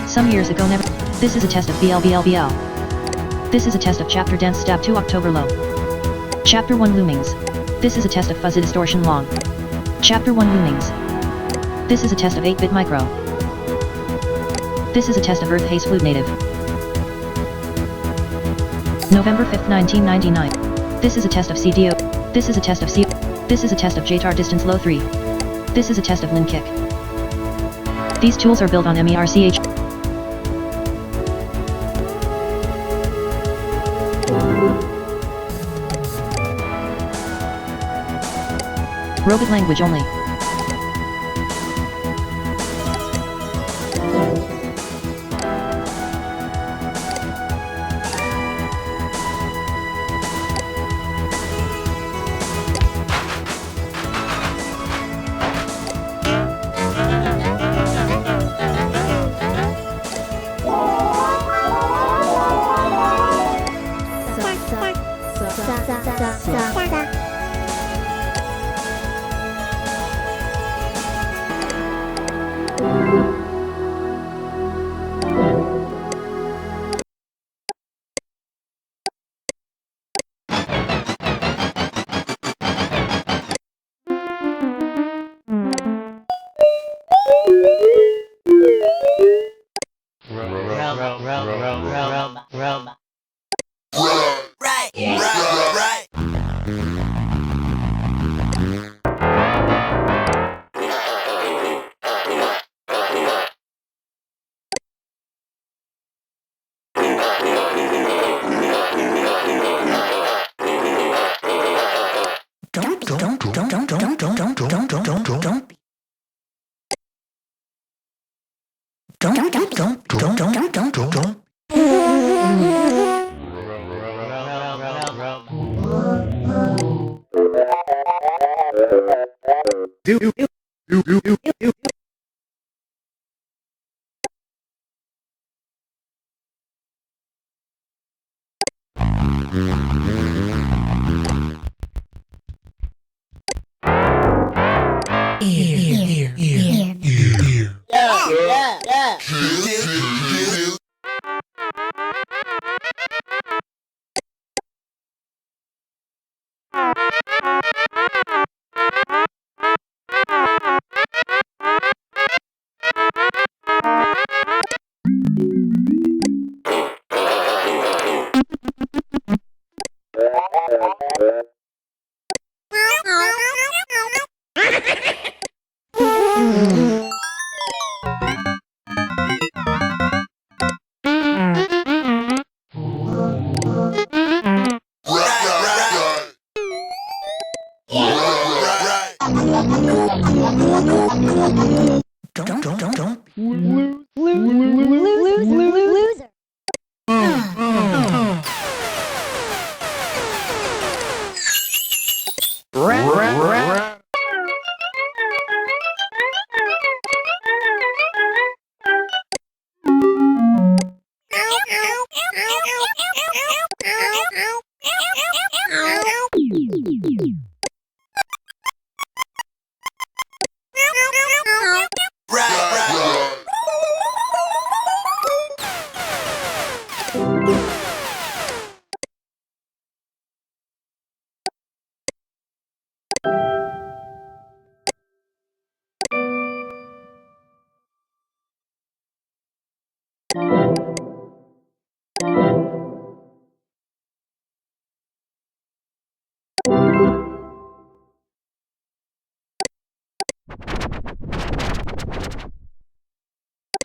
Some years ago never. This is a test of BLBLBL. This is a test of chapter dance stab 2 October low. Chapter 1 Loomings. This is a test of fuzzy distortion long. Chapter 1 Loomings. This is a test of 8-bit micro. This is a test of Earth Haze Flute native. November 5th 1999. This is a test of CDO. This is a test of C. This is a test of JTAR distance low 3. This is a test of Lin kick. These tools are built on MERCH. Robot language only.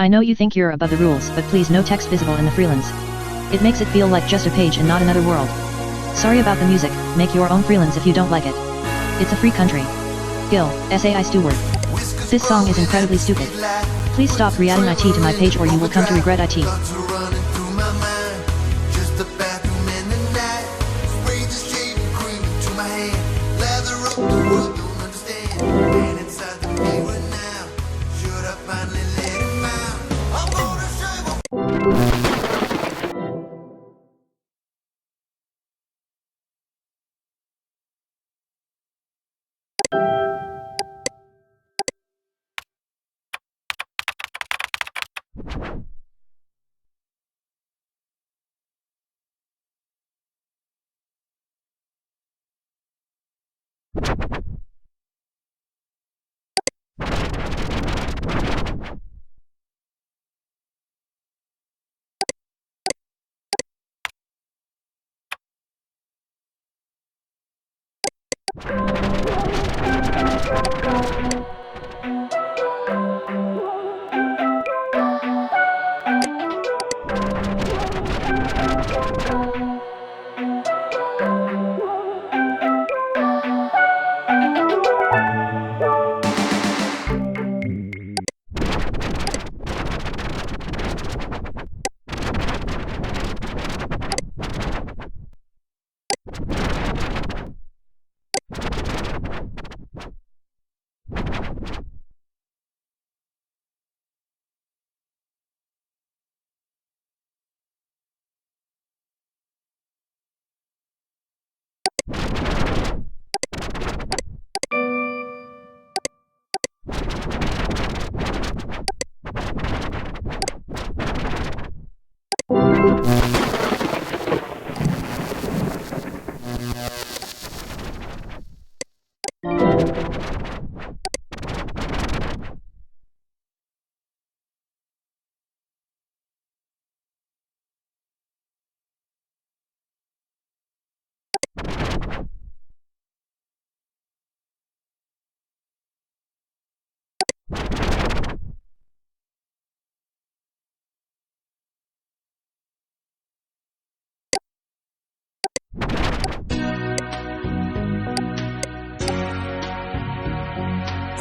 I know you think you're above the rules, but please no text visible in the freelance. It makes it feel like just a page and not another world. Sorry about the music, make your own freelance if you don't like it. It's a free country. Gil, SAI Stewart. This song is incredibly stupid. Please stop re-adding IT to my page or you will come to regret IT.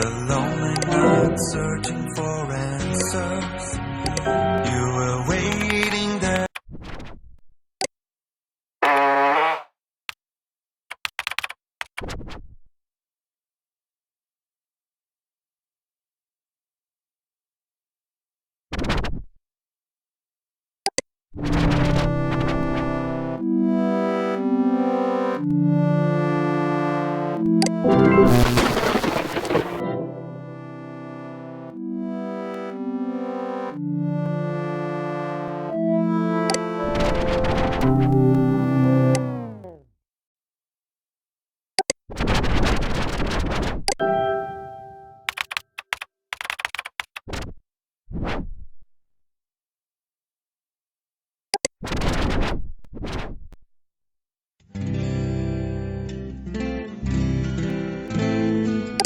The lonely night searching for answers. You were waiting there.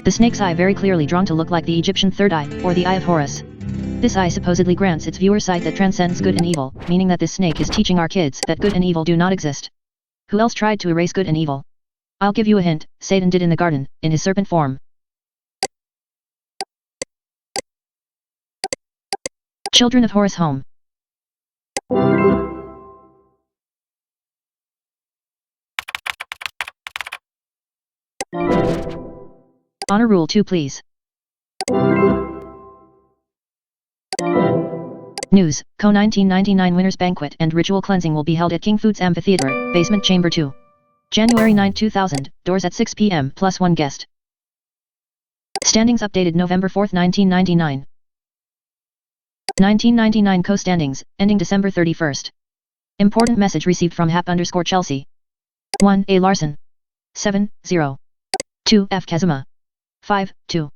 The snake's eye very clearly drawn to look like the Egyptian third eye, or the eye of Horus. This eye supposedly grants its viewer sight that transcends good and evil, meaning that this snake is teaching our kids that good and evil do not exist. Who else tried to erase good and evil? I'll give you a hint, Satan did in the garden, in his serpent form. Children of Horus home. Honor rule 2 please. News, Co 1999 Winners Banquet and Ritual Cleansing will be held at King Foods Amphitheater, Basement Chamber 2. January 9, 2000, doors at 6 p.m. plus 1 guest. Standings updated November 4, 1999. 1999 co-standings, ending December 31st. Important message received from Hap_Chelsea. 1. A. Larson. 7, 0. 2. F. Kazuma. 5, 2.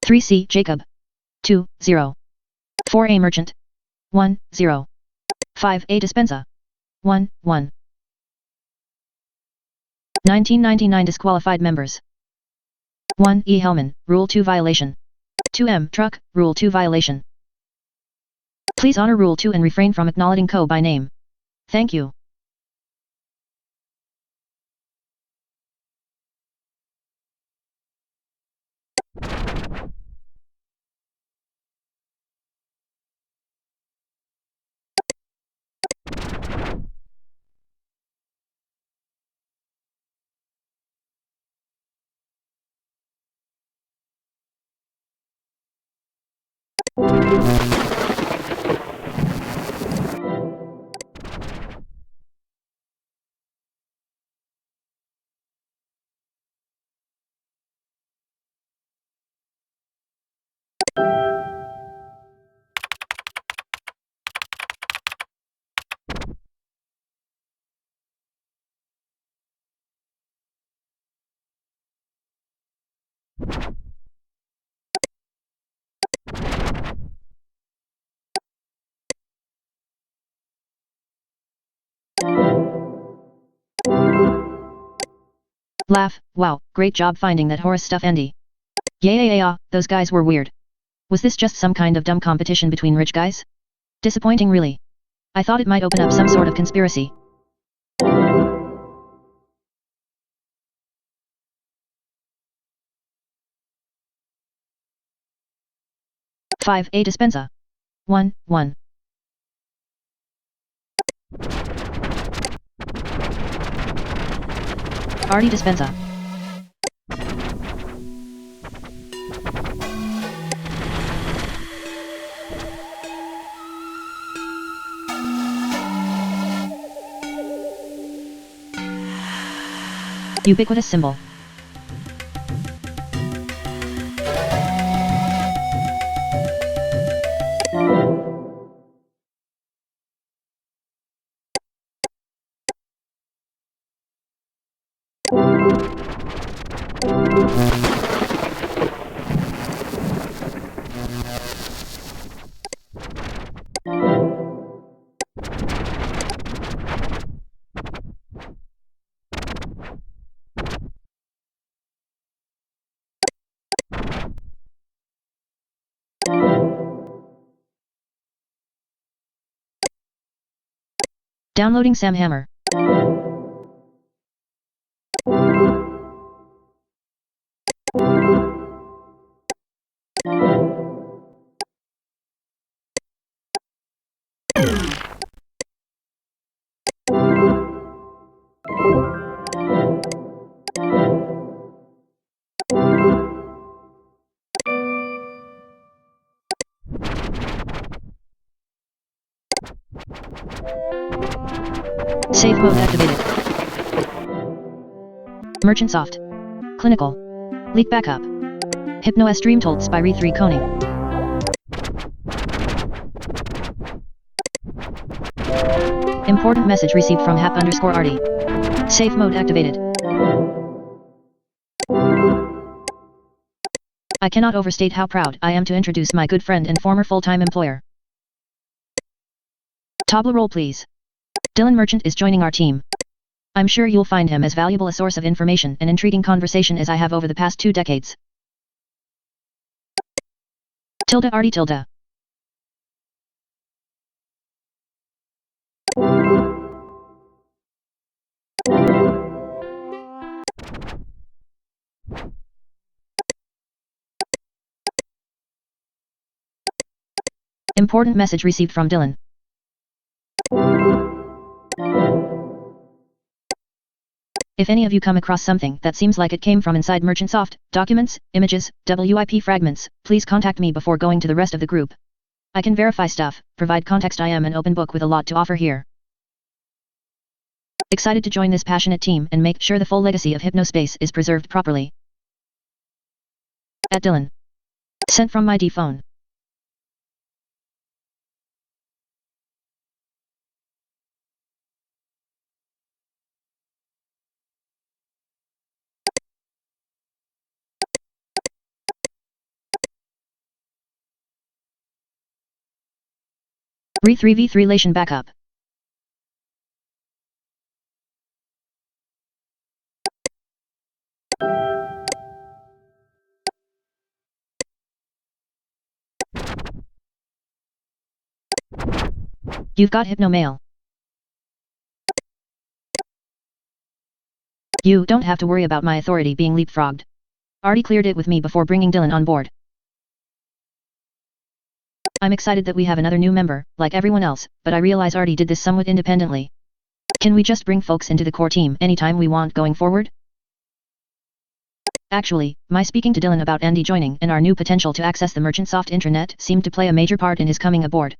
3. C. Jacob. 2, 0. 4. A. Merchant. 1, 0. 5. A. Dispenza. 1, 1. 1999 disqualified members. 1. E. Hellman, Rule 2 violation. 2. M. Truck, Rule 2 violation. Please honor Rule 2 and refrain from acknowledging Co by name. Thank you. Laugh, wow, great job finding that Horace stuff Andy. Yeah, those guys were weird. Was this just some kind of dumb competition between rich guys? Disappointing really. I thought it might open up some sort of conspiracy. Five. A. Dispenza. 1, 1. Artie Dispenza. Ubiquitous symbol. Downloading Sam Hammer. Safe mode activated. Merchant soft. Clinical. Leak backup. Hypno stream told Spyre 3 coning. Important message received from Hap_Artie. Safe mode activated. I cannot overstate how proud I am to introduce my good friend and former full-time employer. Tabla roll please. Dylan Merchant is joining our team. I'm sure you'll find him as valuable a source of information and intriguing conversation as I have over the past 2 decades. Tilda Artie Tilda. Important message received from Dylan. If any of you come across something that seems like it came from inside Merchant Soft, documents, images, WIP fragments, please contact me before going to the rest of the group. I can verify stuff, provide context. I am an open book with a lot to offer here. Excited to join this passionate team and make sure the full legacy of Hypnospace is preserved properly. At Dylan. Sent from my D phone. Re3v3 relation backup. You've got hypnomail. You don't have to worry about my authority being leapfrogged. Artie cleared it with me before bringing Dylan on board. I'm excited that we have another new member, like everyone else, but I realize Artie did this somewhat independently. Can we just bring folks into the core team anytime we want going forward? Actually, my speaking to Dylan about Andy joining and our new potential to access the MerchantSoft intranet seemed to play a major part in his coming aboard.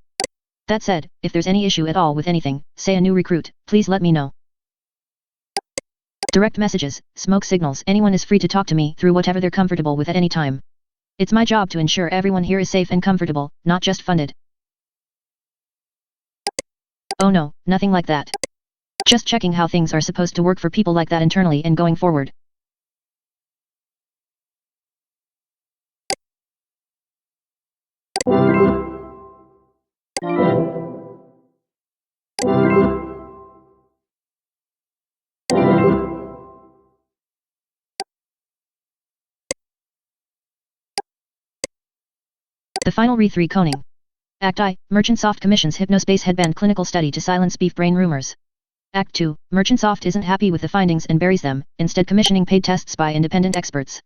That said, if there's any issue at all with anything, say a new recruit, please let me know. Direct messages, smoke signals, anyone is free to talk to me through whatever they're comfortable with at any time. It's my job to ensure everyone here is safe and comfortable, not just funded. Oh no, nothing like that. Just checking how things are supposed to work for people like that internally and going forward. The final Re3 coning. Act I, MerchantSoft commissions Hypnospace headband clinical study to silence beef brain rumors. Act 2, MerchantSoft isn't happy with the findings and buries them, instead commissioning paid tests by independent experts.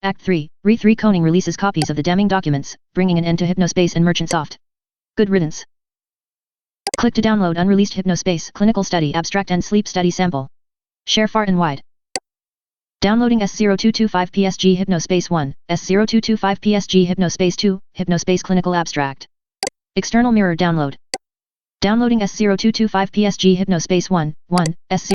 Act 3, Re3 coning releases copies of the damning documents, bringing an end to Hypnospace and MerchantSoft. Good riddance. Click to download unreleased Hypnospace clinical study abstract and sleep study sample. Share far and wide. Downloading S0225 PSG Hypnospace 1, S0225 PSG Hypnospace 2, Hypnospace Clinical Abstract. External mirror download. Downloading S0225 PSG Hypnospace 1, S0.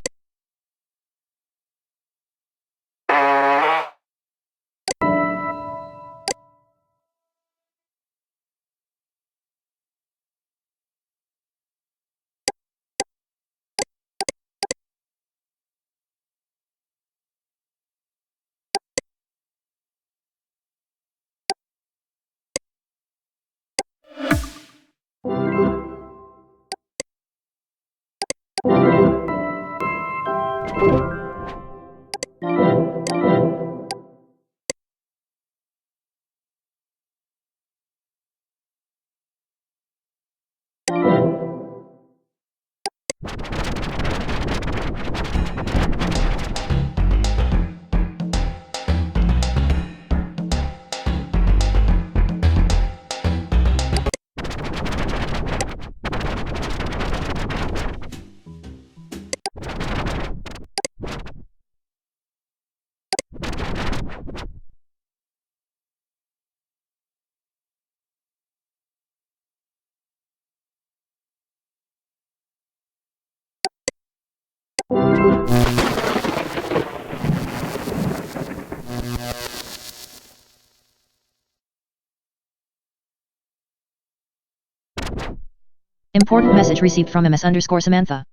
Important message received from MS_Samantha.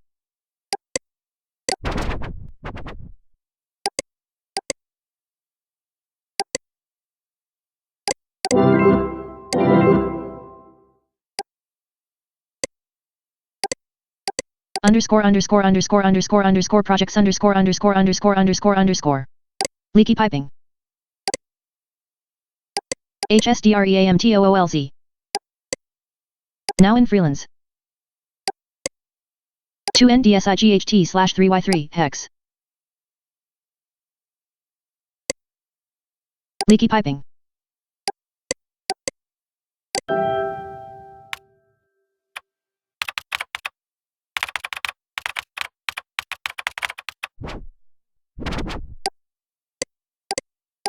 _____ projects __________________________________________ leaky piping. HSDREAMTOOLZ. Now in freelance. 2NDSIGHT/3Y3 hex. Leaky piping.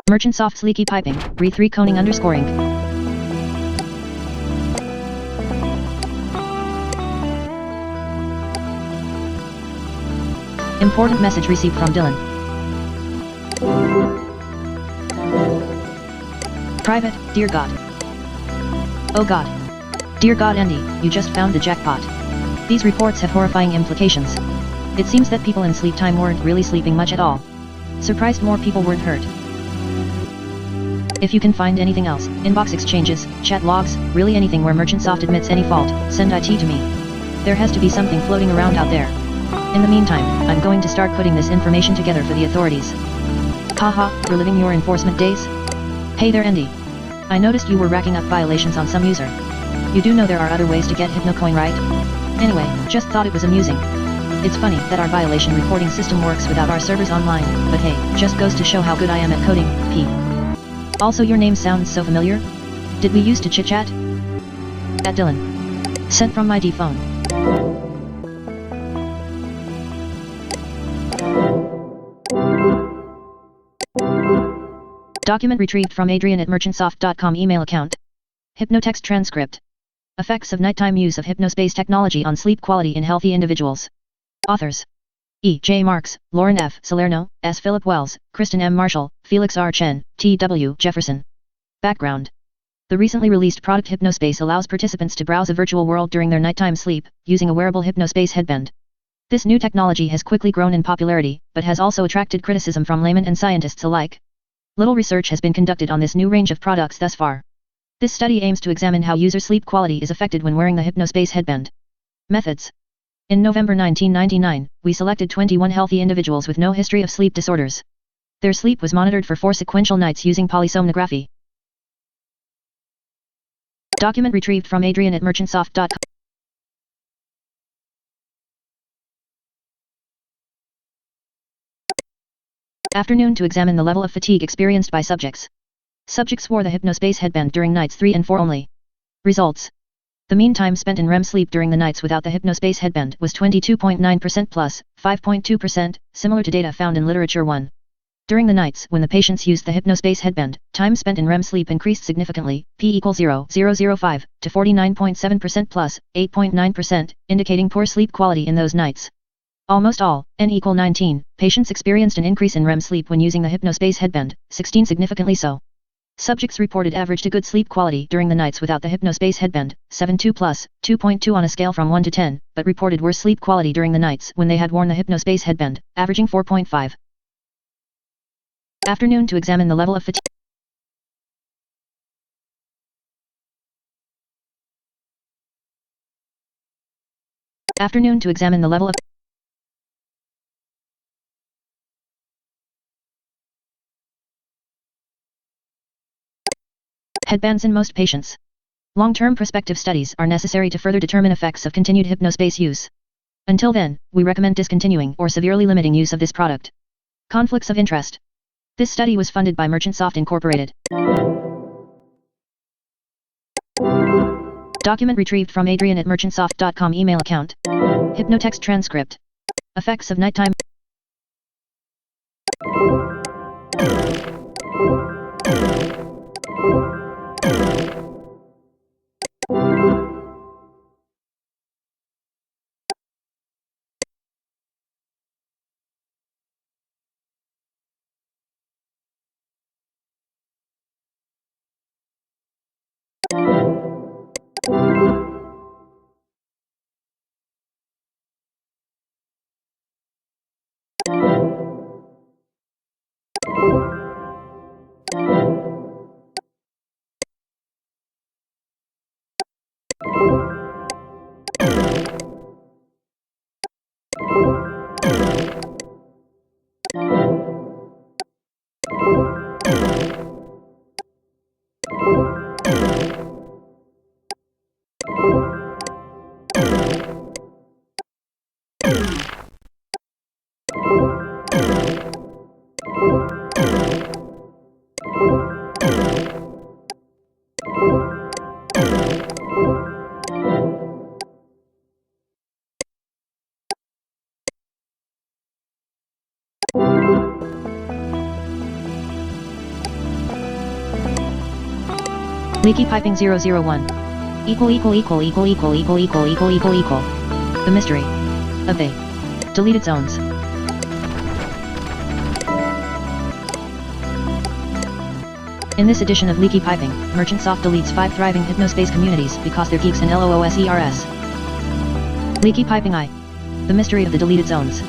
MerchantSoft's leaky piping, Re3 coning underscoring. Important message received from Dylan. Private, dear God. Oh God. Dear God Andy, you just found the jackpot. These reports have horrifying implications. It seems that people in sleep time weren't really sleeping much at all. Surprised more people weren't hurt. If you can find anything else, inbox exchanges, chat logs, really anything where Merchantsoft admits any fault, send IT to me. There has to be something floating around out there. In the meantime, I'm going to start putting this information together for the authorities. Haha, reliving your enforcement days? Hey there Andy. I noticed you were racking up violations on some user. You do know there are other ways to get HypnoCoin, right? Anyway, just thought it was amusing. It's funny that our violation reporting system works without our servers online, but hey, just goes to show how good I am at coding, P. Also your name sounds so familiar? Did we used to chit-chat? At Dylan. Sent from my D phone. Document retrieved from Adrian at merchantsoft.com email account. Hypnotext transcript. Effects of nighttime use of Hypnospace technology on sleep quality in healthy individuals. Authors: E. J. Marks, Lauren F. Salerno, S. Philip Wells, Kristen M. Marshall, Felix R. Chen, T. W. Jefferson. Background. The recently released product Hypnospace allows participants to browse a virtual world during their nighttime sleep, using a wearable Hypnospace headband. This new technology has quickly grown in popularity, but has also attracted criticism from laymen and scientists alike. Little research has been conducted on this new range of products thus far. This study aims to examine how user sleep quality is affected when wearing the Hypnospace headband. Methods. In November 1999, we selected 21 healthy individuals with no history of sleep disorders. Their sleep was monitored for 4 sequential nights using polysomnography. Document retrieved from Adrian at merchantsoft.com. Afternoon to examine the level of fatigue experienced by subjects. Subjects wore the Hypnospace headband during nights 3 and 4 only. Results. The mean time spent in REM sleep during the nights without the Hypnospace headband was 22.9% plus 5.2%, similar to data found in Literature 1. During the nights when the patients used the Hypnospace headband, time spent in REM sleep increased significantly, p equals 0.005, to 49.7% plus 8.9%, indicating poor sleep quality in those nights. Almost all, n equal 19, patients experienced an increase in REM sleep when using the Hypnospace headband, 16 significantly so. Subjects reported average to good sleep quality during the nights without the Hypnospace headband, 7.2 plus, 2.2 on a scale from 1 to 10, but reported worse sleep quality during the nights when they had worn the Hypnospace headband, averaging 4.5. Afternoon to examine the level of fatigue. Afternoon to examine the level of headbands in most patients. Long-term prospective studies are necessary to further determine effects of continued Hypnospace use. Until then, we recommend discontinuing or severely limiting use of this product. Conflicts of interest. This study was funded by Merchantsoft Incorporated. Document retrieved from Adrian at merchantsoft.com email account. Hypnotext transcript. Effects of nighttime. Leaky piping 001. The mystery of the deleted zones. In this edition of Leaky Piping, Merchantsoft deletes 5 thriving Hypnospace communities because they're geeks and LOOSERS. Leaky Piping I. The mystery of the deleted zones.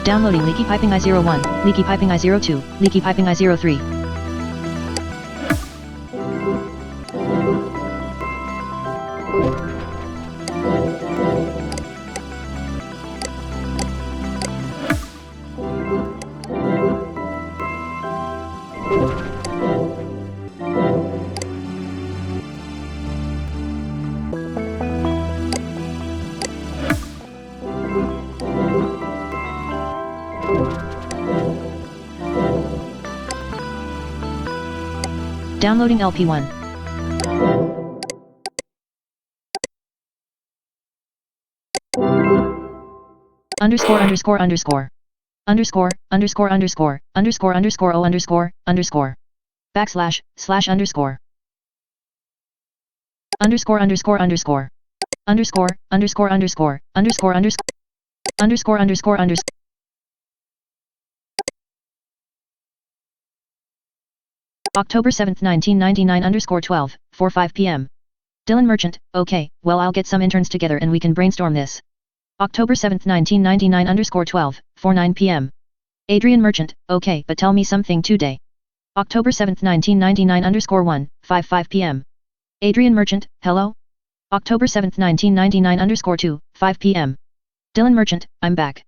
Downloading Leaky Piping I01, Leaky Piping I02, Leaky Piping I03. Downloading LP1. Underscore underscore underscore. Underscore, underscore underscore, underscore underscore O underscore, underscore. Backslash, slash underscore. Underscore underscore underscore. Underscore, underscore underscore, underscore underscore. Underscore underscore underscore. October 7th 1999 underscore 12, 4:05 p.m. Dylan Merchant, okay, well I'll get some interns together and we can brainstorm this. October 7th 1999 underscore 12, 4:09 p.m. Adrian Merchant, okay, but tell me something today. October 7th 1999 underscore 1:55 p.m. Adrian Merchant, hello? October 7th 1999 underscore 2:05 p.m. Dylan Merchant, I'm back.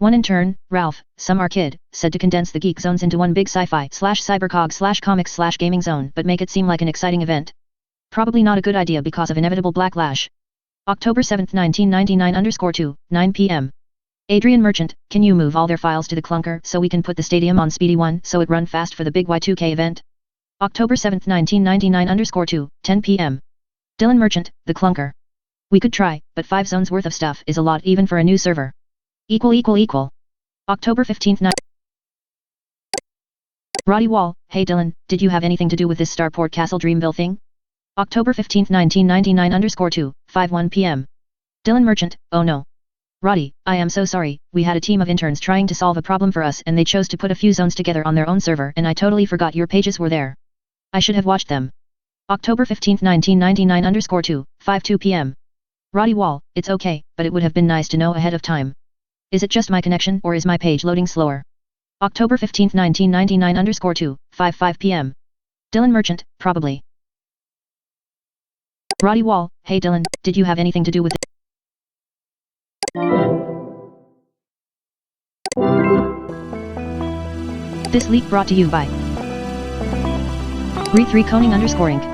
One intern, Ralph, some our kid, said to condense the geek zones into one big sci-fi slash cybercog slash comics slash gaming zone but make it seem like an exciting event. Probably not a good idea because of inevitable backlash. October 7th 1999 underscore 2:09 p.m. Adrian Merchant, can you move all their files to the clunker so we can put the stadium on Speedy 1 so it run fast for the big Y2K event? October 7th 1999 underscore 2:10 p.m. Dylan Merchant, the clunker. We could try, but 5 zones worth of stuff is a lot even for a new server. October 15th Roddy Wall, hey Dylan, did you have anything to do with this Starport Castle Dreamville thing? October 15th 1999 underscore 2:51 p.m. Dylan Merchant, oh no. Roddy, I am so sorry, we had a team of interns trying to solve a problem for us and they chose to put a few zones together on their own server and I totally forgot your pages were there. I should have watched them. October 15th 1999 underscore 2:52 p.m. Roddy Wall, it's okay, but it would have been nice to know ahead of time. Is it just my connection or is my page loading slower? October 15th 1999 underscore 2:55 p.m. Dylan Merchant, probably. Roddy Wall, hey Dylan, did you have anything to do with it? This leak brought to you by Re3 Coning underscore Inc.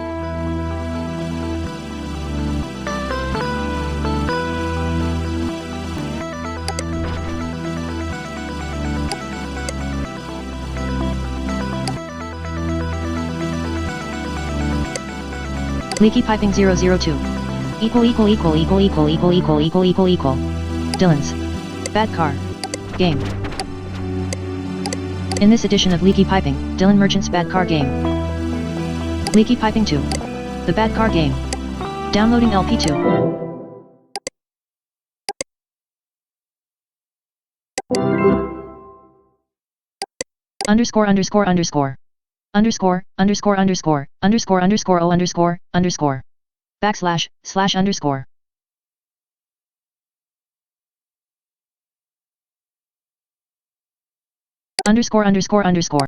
Leaky Piping 002. Dylan's Bad Car Game. In this edition of Leaky Piping, Dylan Merchant's Bad Car Game. Leaky Piping 2. The Bad Car Game. Downloading LP2. Underscore underscore underscore. Underscore, underscore underscore, underscore underscore O underscore, underscore. Backslash, slash underscore. Underscore underscore underscore.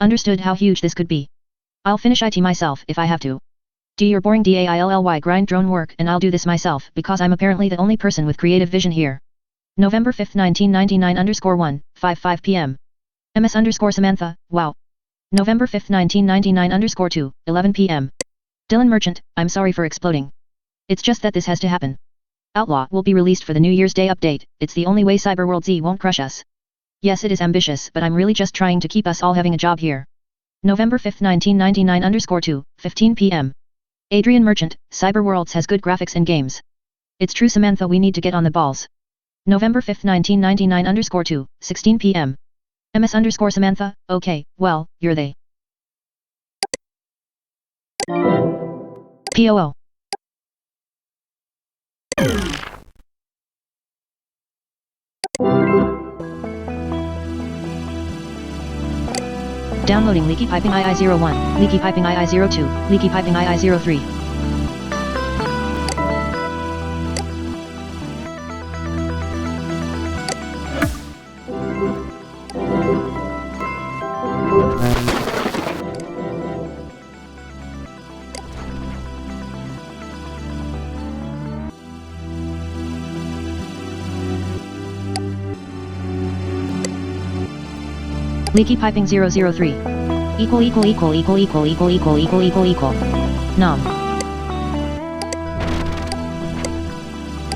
Understood how huge this could be. I'll finish IT myself if I have to. Do your boring DAILLY grind drone work and I'll do this myself because I'm apparently the only person with creative vision here. November 5th 1999 1:55 p.m. MS Samantha, wow. November 5th 1999 2:11 p.m. Dylan Merchant, I'm sorry for exploding. It's just that this has to happen. Outlaw will be released for the New Year's Day update, it's the only way Cyberworld Z won't crush us. Yes, it is ambitious, but I'm really just trying to keep us all having a job here. November 5th 1999 2:15 p.m. Adrian Merchant, Cyberworlds has good graphics and games. It's true Samantha, we need to get on the balls. November 5th 1999 2:16 p.m. MS Samantha, okay, well, you're they. POO. Downloading Leaky Piping II01, Leaky Piping II02, Leaky Piping II03. Leaky Piping 003. Nom.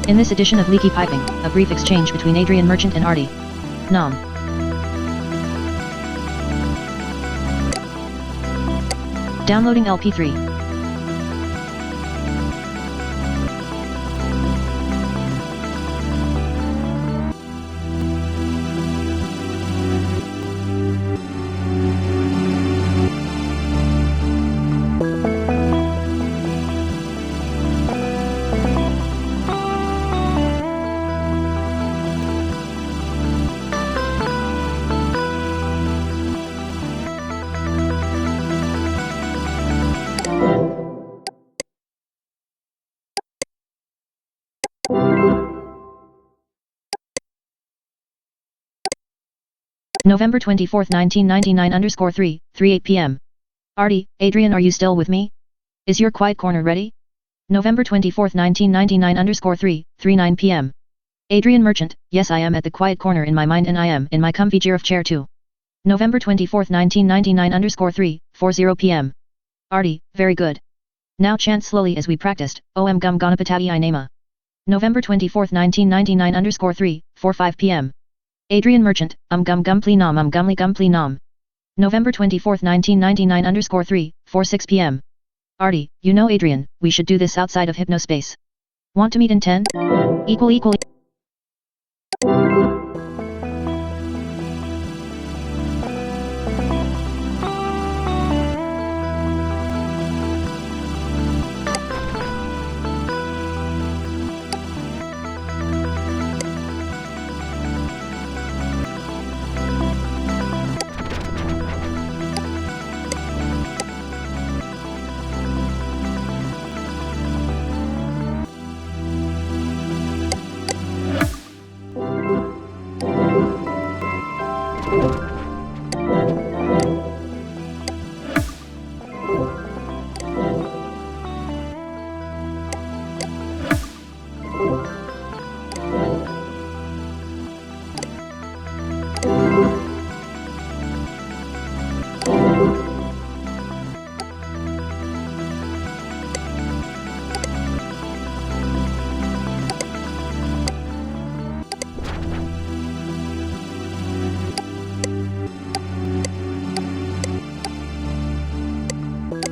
In this edition of Leaky Piping, a brief exchange between Adrian Merchant and Artie. Nom. Downloading LP3. November 24th 1999 3:38 p.m. Artie, Adrian, are you still with me? Is your quiet corner ready? November 24th 1999 3:39 p.m. Adrian Merchant, yes I am at the quiet corner in my mind and I am in my comfy giraffe chair too. November 24th 1999 3:40 p.m. Artie, very good. Now chant slowly as we practiced, om gum ganapatati I nama. November 24th 1999 3:45 p.m. Adrian Merchant, gum pli nom gumly gum pli nom. November 24th 1999 3:46 p.m. Artie, you know Adrian, we should do this outside of Hypnospace. Want to meet in 10? Equal.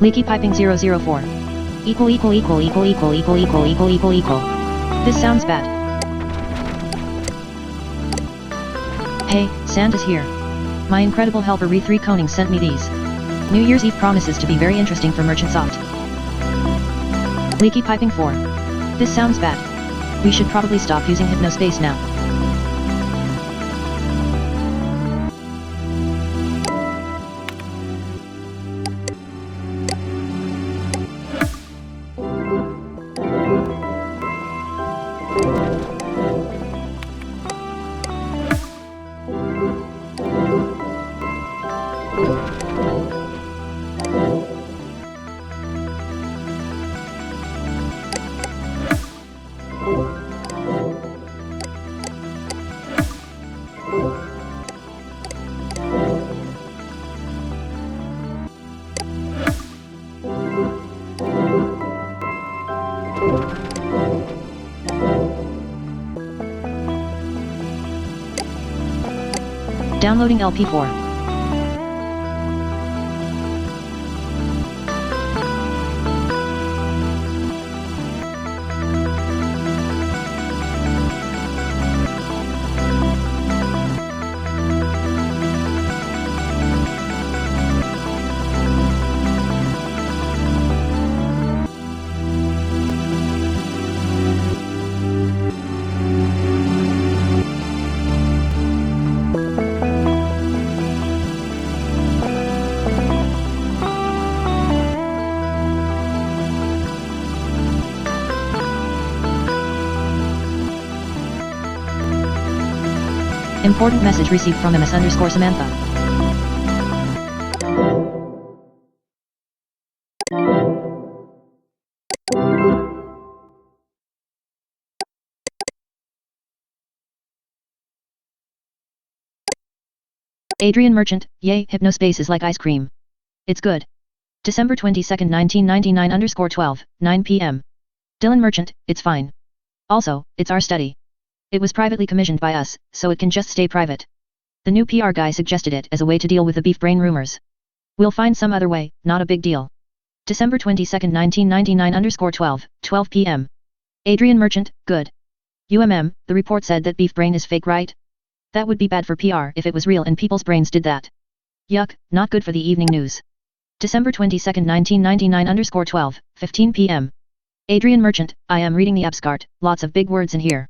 Leaky Piping 004. Equal. This sounds bad. Hey, Santa's here. My incredible helper Re3 Koning sent me these. New Year's Eve promises to be very interesting for Merchant Soft. Leaky Piping 4. This sounds bad. We should probably stop using Hypnospace now. Downloading LP4. Important message received from MS_Samantha. Adrian Merchant, yay, Hypnospace is like ice cream. It's good. December 22nd, 1999 _12, 9 p.m. Dylan Merchant, it's fine. Also, it's our study. It was privately commissioned by us, so it can just stay private. The new PR guy suggested it as a way to deal with the beef brain rumors. We'll find some other way, not a big deal. December 22nd, 1999 _12, 12 p.m. Adrian Merchant, good. The report said that beef brain is fake, right? That would be bad for PR if it was real and people's brains did that. Yuck, not good for the evening news. December 22nd, 1999 _12, 15 p.m. Adrian Merchant, I am reading the abscart, lots of big words in here.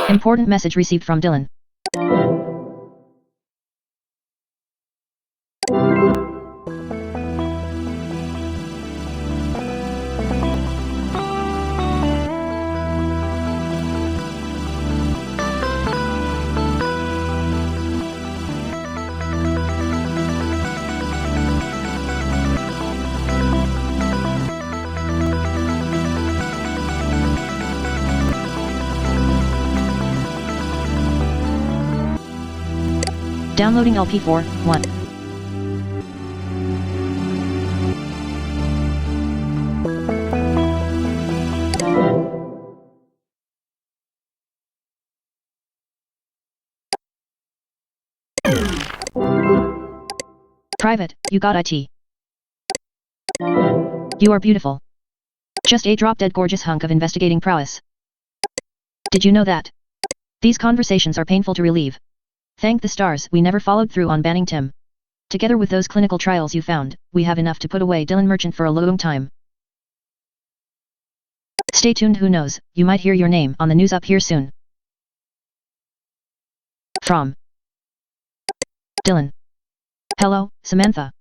Important message received from Dylan. Downloading LP4, 1. Private, you got IT. You are beautiful. Just a drop-dead gorgeous hunk of investigating prowess. Did you know that? These conversations are painful to relieve. Thank the stars we never followed through on banning Tim. Together with those clinical trials you found, we have enough to put away Dylan Merchant for a long time. Stay tuned, who knows, you might hear your name on the news up here soon. From Dylan. Hello, Samantha.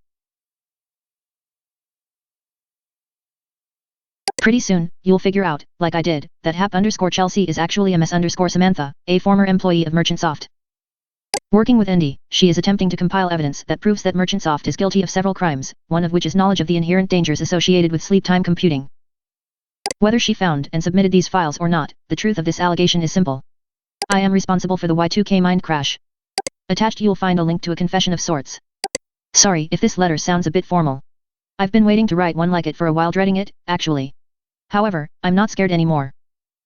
Pretty soon, you'll figure out, like I did, that Hap_Chelsea is actually MS_Samantha, a former employee of Merchantsoft. Working with Indy, she is attempting to compile evidence that proves that Merchantsoft is guilty of several crimes, one of which is knowledge of the inherent dangers associated with sleep-time computing. Whether she found and submitted these files or not, the truth of this allegation is simple. I am responsible for the Y2K mind crash. Attached you'll find a link to a confession of sorts. Sorry if this letter sounds a bit formal. I've been waiting to write one like it for a while, dreading it, actually. However, I'm not scared anymore.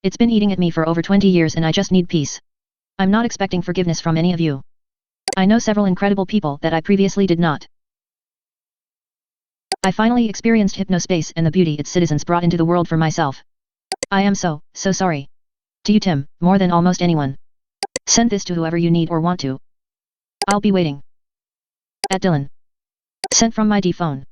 It's been eating at me for over 20 years and I just need peace. I'm not expecting forgiveness from any of you. I know several incredible people that I previously did not. I finally experienced Hypnospace and the beauty its citizens brought into the world for myself. I am so sorry. To you, Tim, more than almost anyone. Send this to whoever you need or want to. I'll be waiting. At Dylan. Sent from my D phone.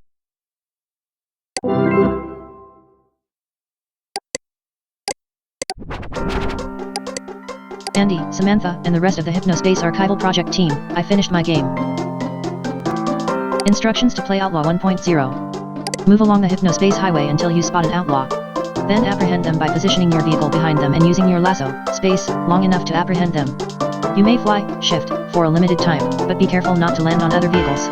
Andy, Samantha, and the rest of the Hypnospace archival project team, I finished my game. Instructions to play Outlaw 1.0. Move along the Hypnospace highway until you spot an outlaw. Then apprehend them by positioning your vehicle behind them and using your lasso, space, long enough to apprehend them. You may fly, shift, for a limited time, but be careful not to land on other vehicles.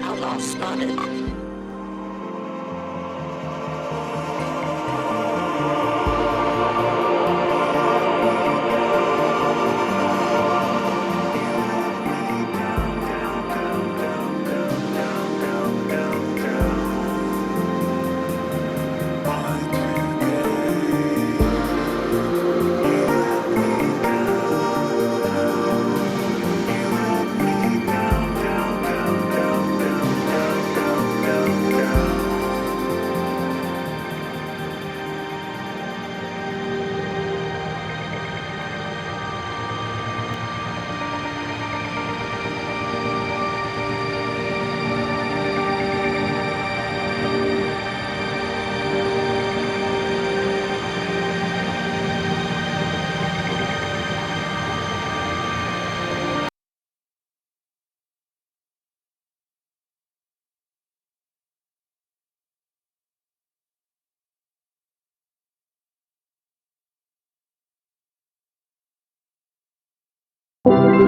Outlaw spotted.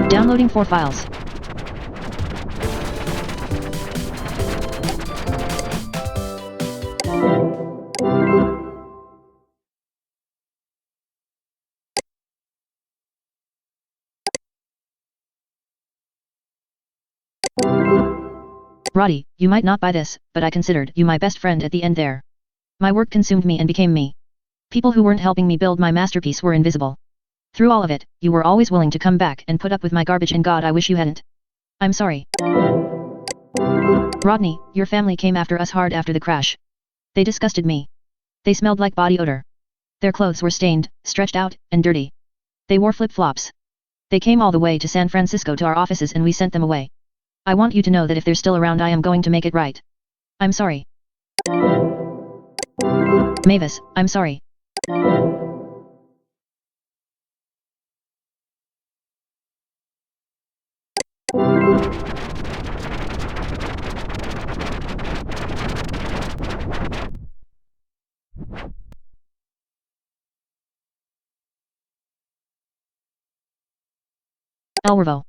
Downloading 4 files. Roddy, you might not buy this, but I considered you my best friend at the end there. My work consumed me and became me. People who weren't helping me build my masterpiece were invisible. Through all of it, you were always willing to come back and put up with my garbage, and God, I wish you hadn't. I'm sorry. Rodney, your family came after us hard after the crash. They disgusted me. They smelled like body odor. Their clothes were stained, stretched out, and dirty. They wore flip-flops. They came all the way to San Francisco to our offices and we sent them away. I want you to know that if they're still around, I am going to make it right. I'm sorry. Mavis, I'm sorry. Elwervo.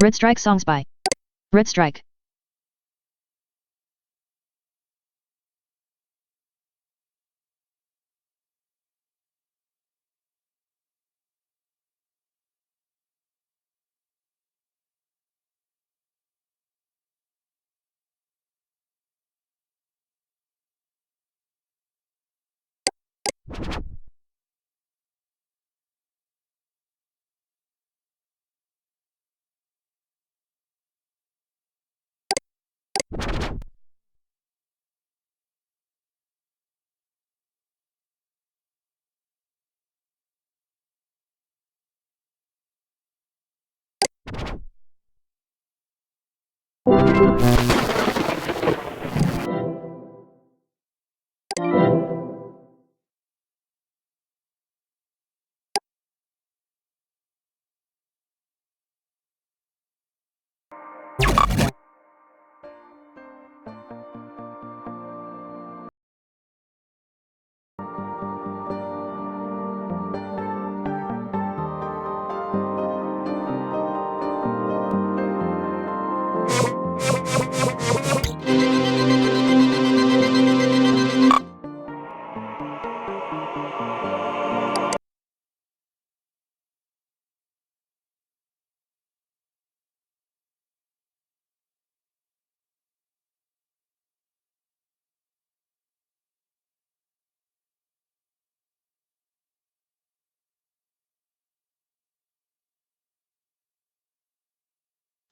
Red Strike songs by Red Strike.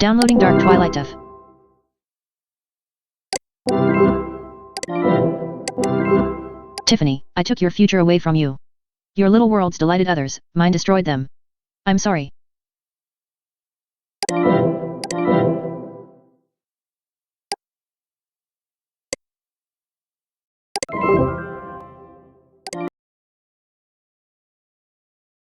Downloading Dark Twilight Def. Tiffany, I took your future away from you. Your little worlds delighted others, mine destroyed them. I'm sorry.